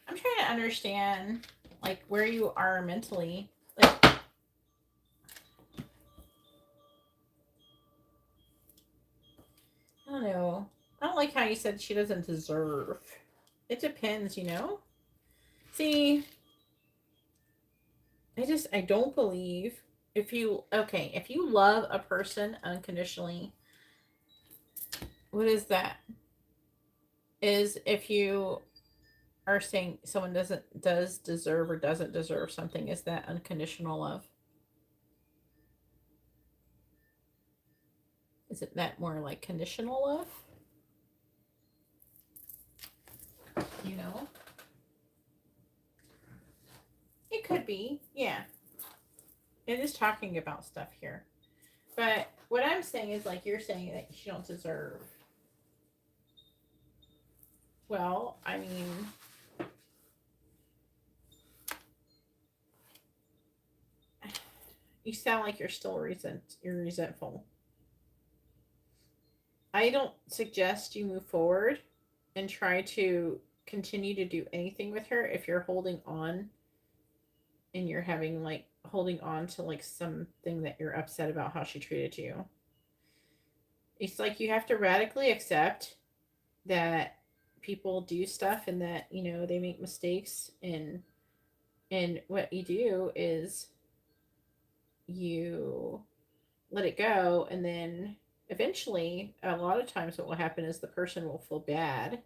I'm trying to understand, like, where you are mentally. Like, I don't know. I don't like how you said she doesn't deserve. It depends, you know? See, I don't believe if you love a person unconditionally, what is that? Is if you are saying someone does deserve or doesn't deserve something, is that unconditional love? Is it that more like conditional love? You know? It could be, yeah. It is talking about stuff here. But what I'm saying is, like, you're saying that you don't deserve. Well, I mean, you sound like you're still resentful. I don't suggest you move forward and try to continue to do anything with her if you're holding on and you're having, like, holding on to, like, something that you're upset about how she treated you. It's like you have to radically accept that people do stuff and that, you know, they make mistakes, and what you do is you let it go, and then eventually a lot of times what will happen is the person will feel bad,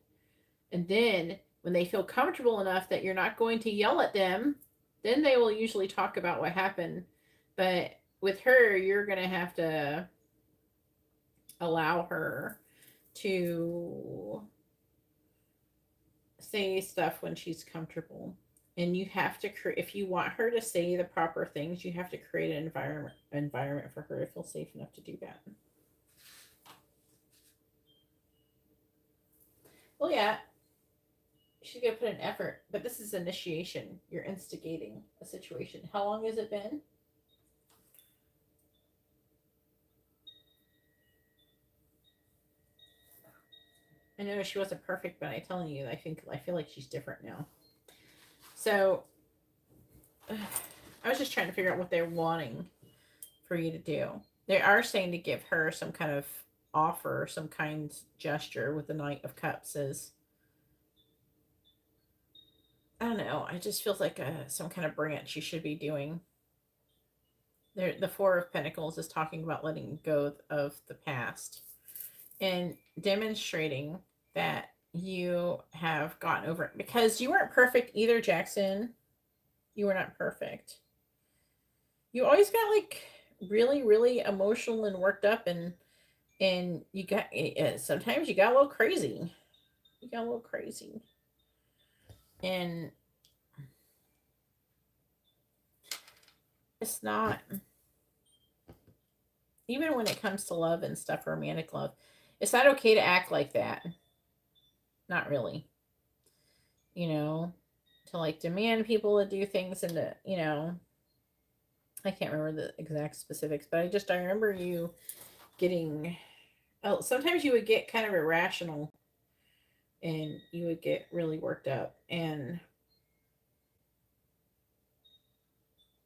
and then when they feel comfortable enough that you're not going to yell at them, then they will usually talk about what happened. But with her, you're going to have to allow her to say stuff when she's comfortable. And you have to if you want her to say the proper things, you have to create an environment for her to feel safe enough to do that. Well, yeah, she's gonna put an effort, but this is initiation. You're instigating a situation. How long has it been? I know she wasn't perfect, but I'm telling you, I feel like she's different now. So I was just trying to figure out what they're wanting for you to do. They are saying to give her some kind of offer, some kind gesture with the Knight of Cups. Is, I don't know. It just feels like some kind of branch you should be doing. The Four of Pentacles is talking about letting go of the past and demonstrating that you have gotten over it, because you weren't perfect either, Jackson. You were not perfect. You always got, like, really, really emotional and worked up, and you got, sometimes you got a little crazy. And it's not, even when it comes to love and stuff, romantic love, it's not okay to act like that. Not really. You know, to, like, demand people to do things, and to, you know, I can't remember the exact specifics, but I remember you getting, sometimes you would get kind of irrational and you would get really worked up. And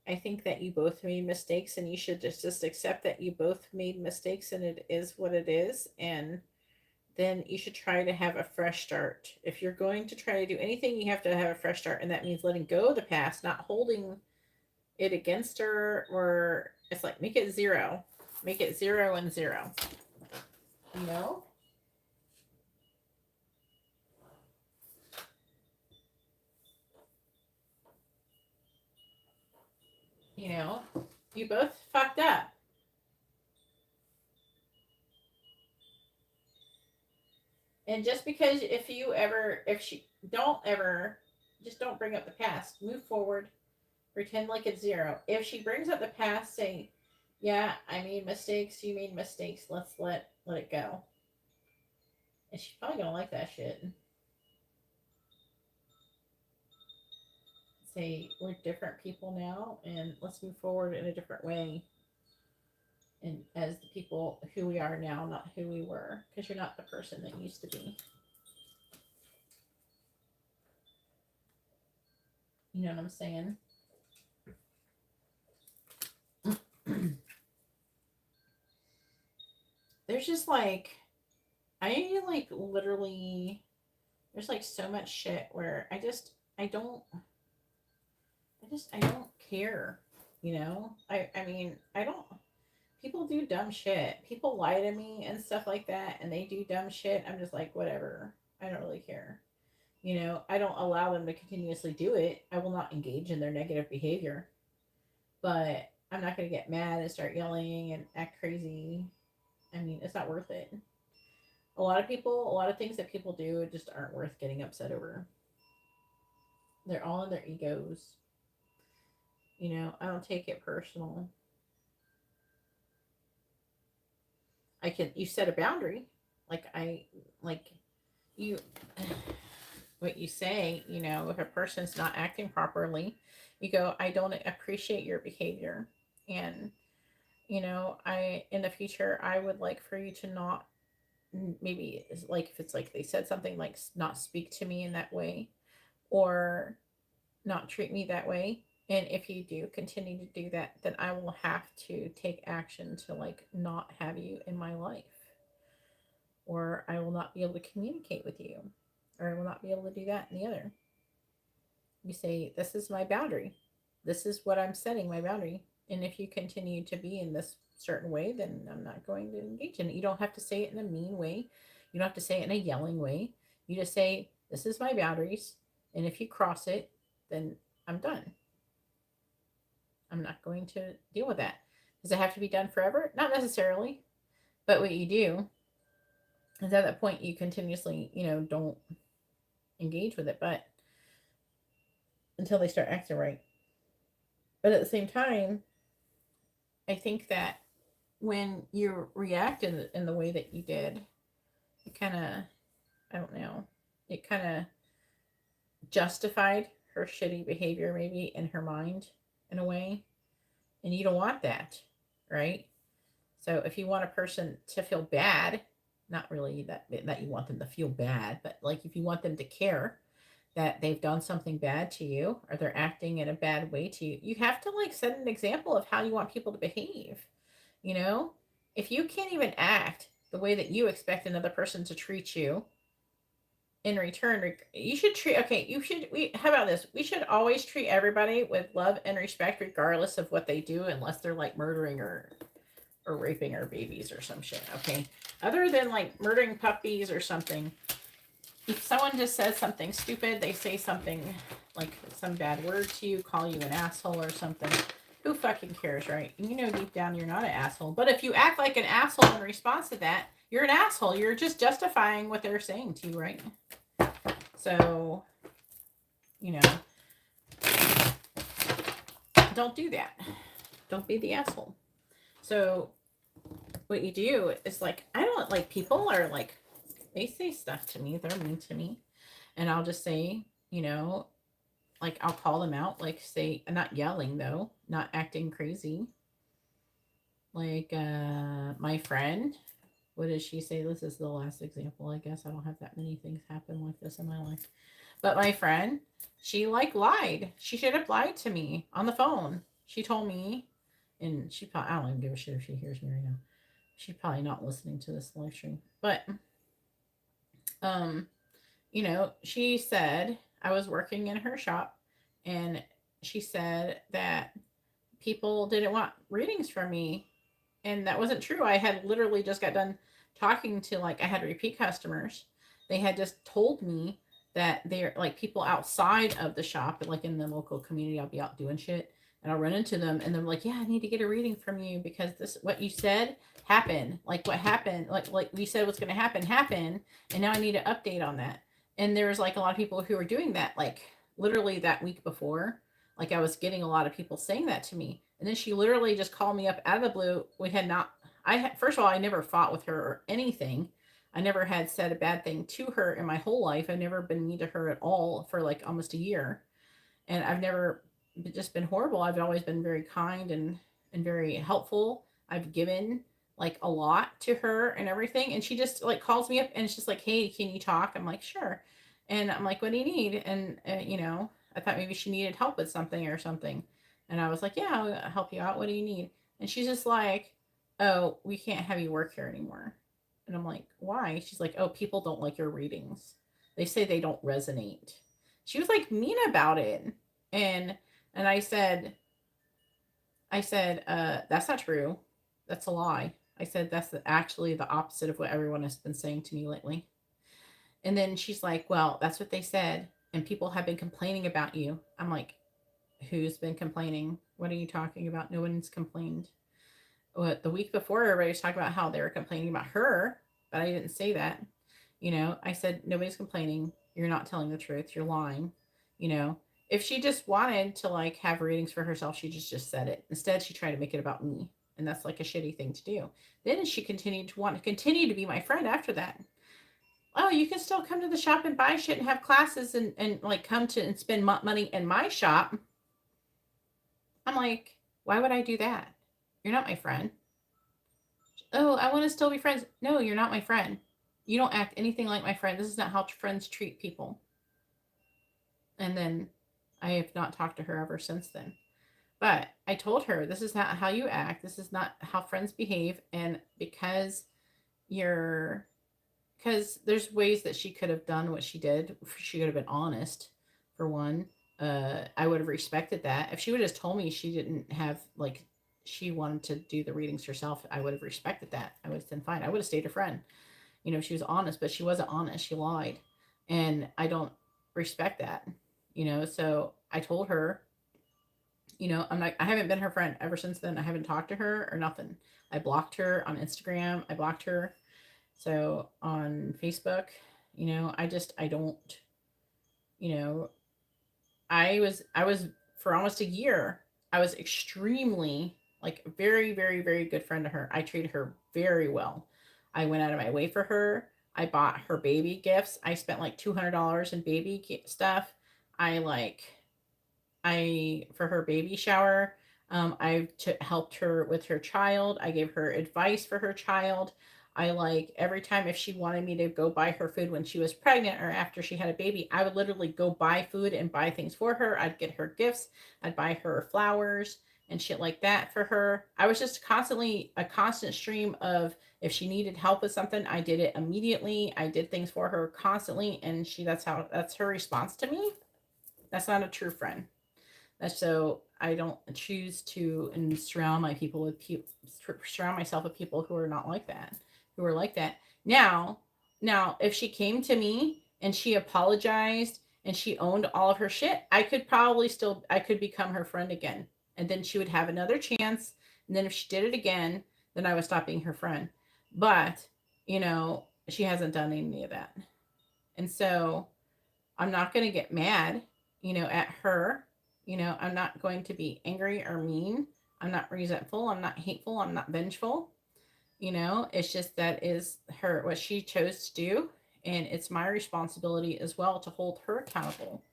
I think that you both made mistakes, and you should just accept that you both made mistakes, and it is what it is. And then you should try to have a fresh start. If you're going to try to do anything, you have to have a fresh start. And that means letting go of the past, not holding it against her, or it's like make it zero. Make it 0 and 0. You know? You know, you both fucked up. And just because if she don't ever, just don't bring up the past. Move forward. Pretend like it's 0. If she brings up the past, say, yeah, I made mistakes. You made mistakes. Let's let it go. And she's probably gonna like that shit. Say we're different people now, and let's move forward in a different way. And as the people who we are now, not who we were, because you're not the person that you used to be. You know what I'm saying? There's just like, I like literally, there's like so much shit where I don't, I don't care. You know, I mean, I don't, people do dumb shit. People lie to me and stuff like that, and they do dumb shit. I'm just like, whatever. I don't really care. You know, I don't allow them to continuously do it. I will not engage in their negative behavior. But I'm not going to get mad and start yelling and act crazy. I mean, it's not worth it. A lot of people, a lot of things that people do just aren't worth getting upset over. They're all in their egos. You know, I don't take it personal. You set a boundary. Like you, what you say, you know, if a person's not acting properly, you go, I don't appreciate your behavior. And, you know, in the future, I would like for you to not, maybe like if it's like they said something like not speak to me in that way, or not treat me that way. And if you do continue to do that, then I will have to take action to like not have you in my life, or I will not be able to communicate with you, or I will not be able to do that and the other. You say, this is my boundary. This is what I'm setting my boundary. And if you continue to be in this certain way, then I'm not going to engage in it. You don't have to say it in a mean way. You don't have to say it in a yelling way. You just say, this is my boundaries. And if you cross it, then I'm done. I'm not going to deal with that. Does it have to be done forever? Not necessarily. But what you do is at that point, you continuously, you know, don't engage with it, but until they start acting right. But at the same time, I think that when you react in the way that you did, it kind of, I don't know, it kind of justified her shitty behavior maybe in her mind in a way. And you don't want that, right? So if you want a person to feel bad, not really that you want them to feel bad, but like if you want them to care that they've done something bad to you or they're acting in a bad way to you, you have to like set an example of how you want people to behave. You know, if you can't even act the way that you expect another person to treat you in return, you should treat, okay, how about this? We should always treat everybody with love and respect, regardless of what they do, unless they're like murdering or raping our babies or some shit, okay? Other than like murdering puppies or something, if someone just says something stupid, they say something like some bad word to you, call you an asshole or something, who fucking cares, right? And you know deep down you're not an asshole. But if you act like an asshole in response to that, you're an asshole. You're just justifying what they're saying to you, right? So, you know, don't do that. Don't be the asshole. So what you do is like, I don't like, people are like, they say stuff to me, they're mean to me, and I'll just say, you know, like I'll call them out, like say, not yelling though, not acting crazy. Like my friend, what did she say? This is the last example, I guess. I don't have that many things happen like this in my life. But my friend, she like lied. She should have lied to me on the phone. She told me, and she probably, I don't even give a shit if she hears me right now. She's probably not listening to this live stream. But Um, you know, she said I was working in her shop, and she said that people didn't want readings from me, and that wasn't true. I had literally just got done talking to, like, I had repeat customers. They had just told me that they're like people outside of the shop, like in the local community. I'll be out doing shit and I'll run into them and they're like, yeah, I need to get a reading from you because this, what you said happened. Like what happened, like we said what's going to happen, and now I need an update on that. And there was like a lot of people who were doing that, like literally that week before. Like I was getting a lot of people saying that to me. And then she literally just called me up out of the blue. We had not, first of all, I never fought with her or anything. I never had said a bad thing to her in my whole life. I've never been mean to her at all for like almost a year. And I've never just been horrible. I've always been very kind and very helpful. I've given like a lot to her and everything. And she just like calls me up and it's just like, hey, can you talk? I'm like, sure. And I'm like, what do you need? And, you know, I thought maybe she needed help with something or something. And I was like, yeah, I'll help you out. What do you need? And she's just like, oh, we can't have you work here anymore. And I'm like, why? She's like, oh, people don't like your readings. They say they don't resonate. She was like mean about it. And and I said, that's not true. That's a lie. I said that's actually the opposite of what everyone has been saying to me lately. And then she's like, well, that's what they said. And people have been complaining about you. I'm like, who's been complaining? What are you talking about? No one's complained. What, the week before, everybody was talking about how they were complaining about her, but I didn't say that. You know, I said, nobody's complaining. You're not telling the truth. You're lying. You know, if she just wanted to like have readings for herself, she just said it. Instead, she tried to make it about me. And that's like a shitty thing to do. Then she continued to want to continue to be my friend after that. Oh, you can still come to the shop and buy shit and have classes and like come to and spend money in my shop. I'm like, why would I do that? You're not my friend. Oh, I want to still be friends. No, you're not my friend. You don't act anything like my friend. This is not how friends treat people. And then I have not talked to her ever since then. But I told her, this is not how you act. This is not how friends behave. And you're, because there's ways that she could have done what she did. She could have been honest, for one. I would have respected that. If she would have just told me she didn't have, like, she wanted to do the readings herself, I would have respected that. I would have been fine. I would have stayed a friend. You know, she was honest, but she wasn't honest. She lied. And I don't respect that. You know, so I told her, you know, I'm like, I haven't been her friend ever since then. I haven't talked to her or nothing. I blocked her on Instagram. I blocked her. So on Facebook, you know, I don't, you know, I was for almost a year, I was extremely like very, very, very good friend to her. I treated her very well. I went out of my way for her. I bought her baby gifts. I spent like $200 in baby stuff. I like I for her baby shower. Helped her with her child. I gave her advice for her child. I like every time if she wanted me to go buy her food when she was pregnant or after she had a baby, I would literally go buy food and buy things for her. I'd get her gifts. I'd buy her flowers and shit like that for her. I was just constantly a constant stream of if she needed help with something, I did it immediately. I did things for her constantly, and that's her response to me. That's not a true friend. That's so I don't choose to and surround myself with people who are not like that, who are like that. Now, if she came to me and she apologized and she owned all of her shit, I could become her friend again. And then she would have another chance. And then if she did it again, then I would stop being her friend. But, you know, she hasn't done any of that. And so I'm not going to get mad, you know, at her. You know, I'm not going to be angry or mean. I'm not resentful. I'm not hateful. I'm not vengeful. You know, it's just that is her, what she chose to do. And it's my responsibility as well to hold her accountable,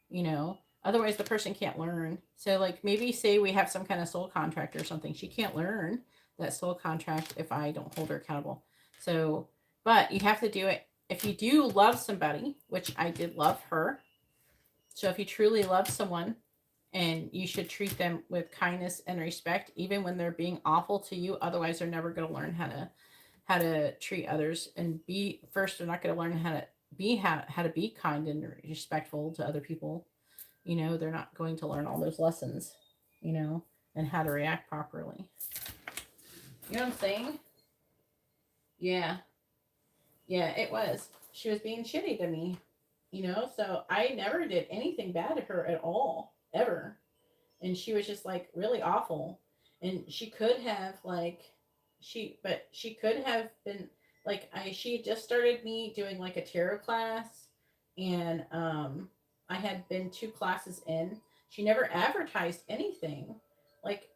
you know. Otherwise, the person can't learn. So, like, maybe say we have some kind of soul contract or something. She can't learn that soul contract if I don't hold her accountable. So, but you have to do it. If you do love somebody, which I did love her, so if you truly love someone, and you should treat them with kindness and respect, even when they're being awful to you. Otherwise, they're never going to learn how to treat others and be first. They're not going to learn how to be how to be kind and respectful to other people. You know, they're not going to learn all those lessons, you know, and how to react properly. You know what I'm saying? Yeah. Yeah, it was. She was being shitty to me, you know, so I never did anything bad to her at all, ever. And she was just like really awful. And she could have like she could have been like she had just started me doing like a tarot class, and I had been 2 classes in. She never advertised anything. Like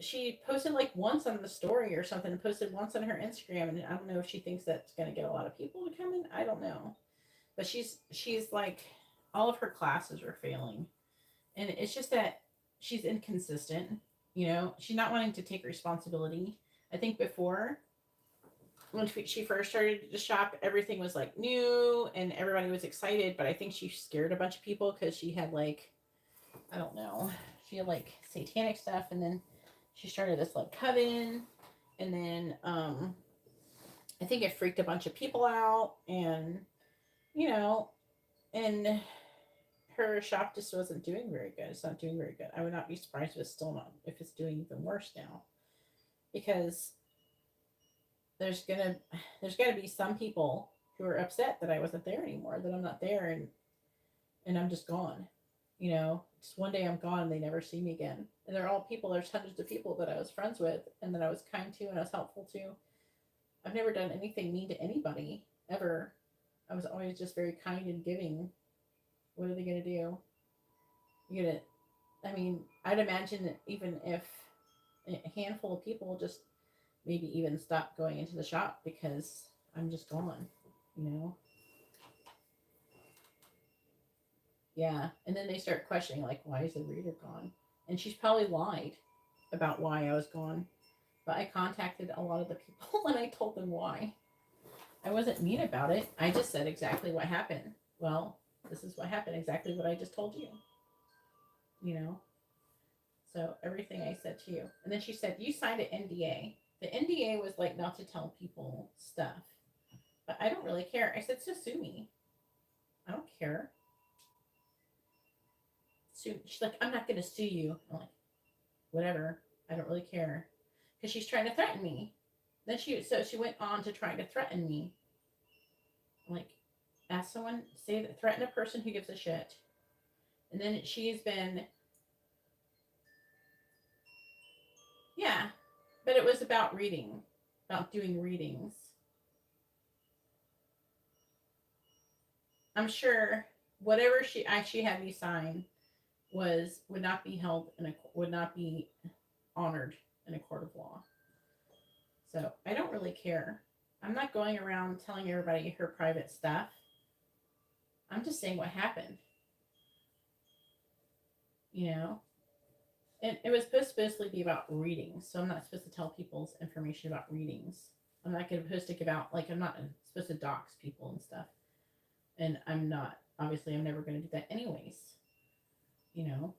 she posted like once on the story or something, posted once on her Instagram, and I don't know if she thinks that's going to get a lot of people to come in. I don't know. But she's like all of her classes are failing. And it's just that she's inconsistent. You know, she's not wanting to take responsibility. I think before, when she first started to shop, everything was like new and everybody was excited. But I think she scared a bunch of people because she had like, I don't know, she had like satanic stuff, and then she started this like coven, and then I think it freaked a bunch of people out, and you know, and her shop just wasn't doing very good. It's not doing very good. I would not be surprised if it's still not, if it's doing even worse now, because there's gonna there's gonna be some people who are upset that I wasn't there anymore, that I'm not there, and I'm just gone. You know, just one day I'm gone and they never see me again. And they're all people. There's hundreds of people that I was friends with and that I was kind to and I was helpful to. I've never done anything mean to anybody ever. I was always just very kind and giving. What are they gonna do? You gonna I mean, I'd imagine that even if a handful of people just maybe even stop going into the shop because I'm just gone, you know? Yeah. And then they start questioning, like, why is the reader gone? And she's probably lied about why I was gone. But I contacted a lot of the people and I told them why. I wasn't mean about it. I just said exactly what happened. Well, this is what happened, exactly what I just told you. You know? So everything I said to you. And then she said, you signed an NDA. The NDA was like not to tell people stuff. But I don't really care. I said, so sue me. I don't care. Sue. She's like, I'm not going to sue you. I'm like, whatever. I don't really care. Because she's trying to threaten me. Then she went on to trying to threaten me. I'm like, ask someone, say that, threaten a person who gives a shit. And then she's been, yeah, but it was about reading, about doing readings. I'm sure whatever she had me sign would not be held would not be honored in a court of law. So I don't really care. I'm not going around telling everybody her private stuff. I'm just saying what happened. You know? And it was supposed to be about readings, so I'm not supposed to tell people's information about readings. I'm not supposed to give out, like, I'm not supposed to dox people and stuff. And I'm not, obviously, I'm never going to do that anyways. You know?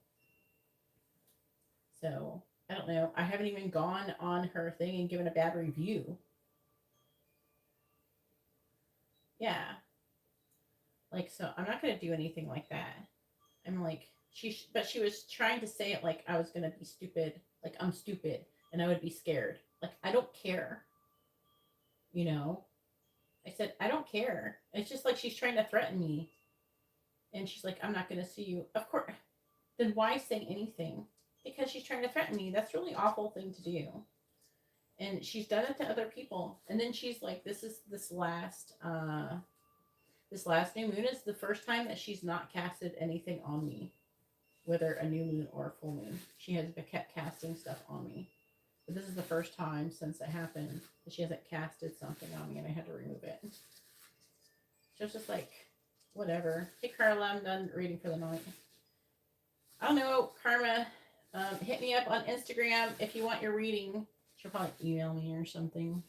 So, I don't know. I haven't even gone on her thing and given a bad review. Yeah. Like, so I'm not going to do anything like that. I'm like, but she was trying to say it like I was going to be stupid. Like, I'm stupid and I would be scared. Like, I don't care. You know? I said, I don't care. It's just like she's trying to threaten me. And she's like, I'm not going to see you. Of course. Then why say anything? Because she's trying to threaten me. That's a really awful thing to do. And she's done it to other people. And then she's like, this last new moon is the first time that she's not casted anything on me, whether a new moon or a full moon. She has kept casting stuff on me. But this is the first time since it happened that she hasn't casted something on me and I had to remove it. So it's just like, whatever. Hey, Carla, I'm done reading for the night. I don't know, Karma. Hit me up on Instagram if you want your reading. She'll probably email me or something.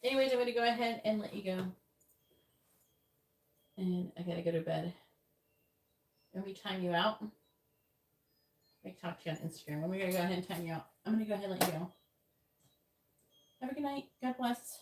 Anyways, I'm going to go ahead and let you go. And I got to go to bed. Let me time you out. I can talk to you on Instagram. I'm going to go ahead and time you out. I'm going to go ahead and let you go. Have a good night. God bless.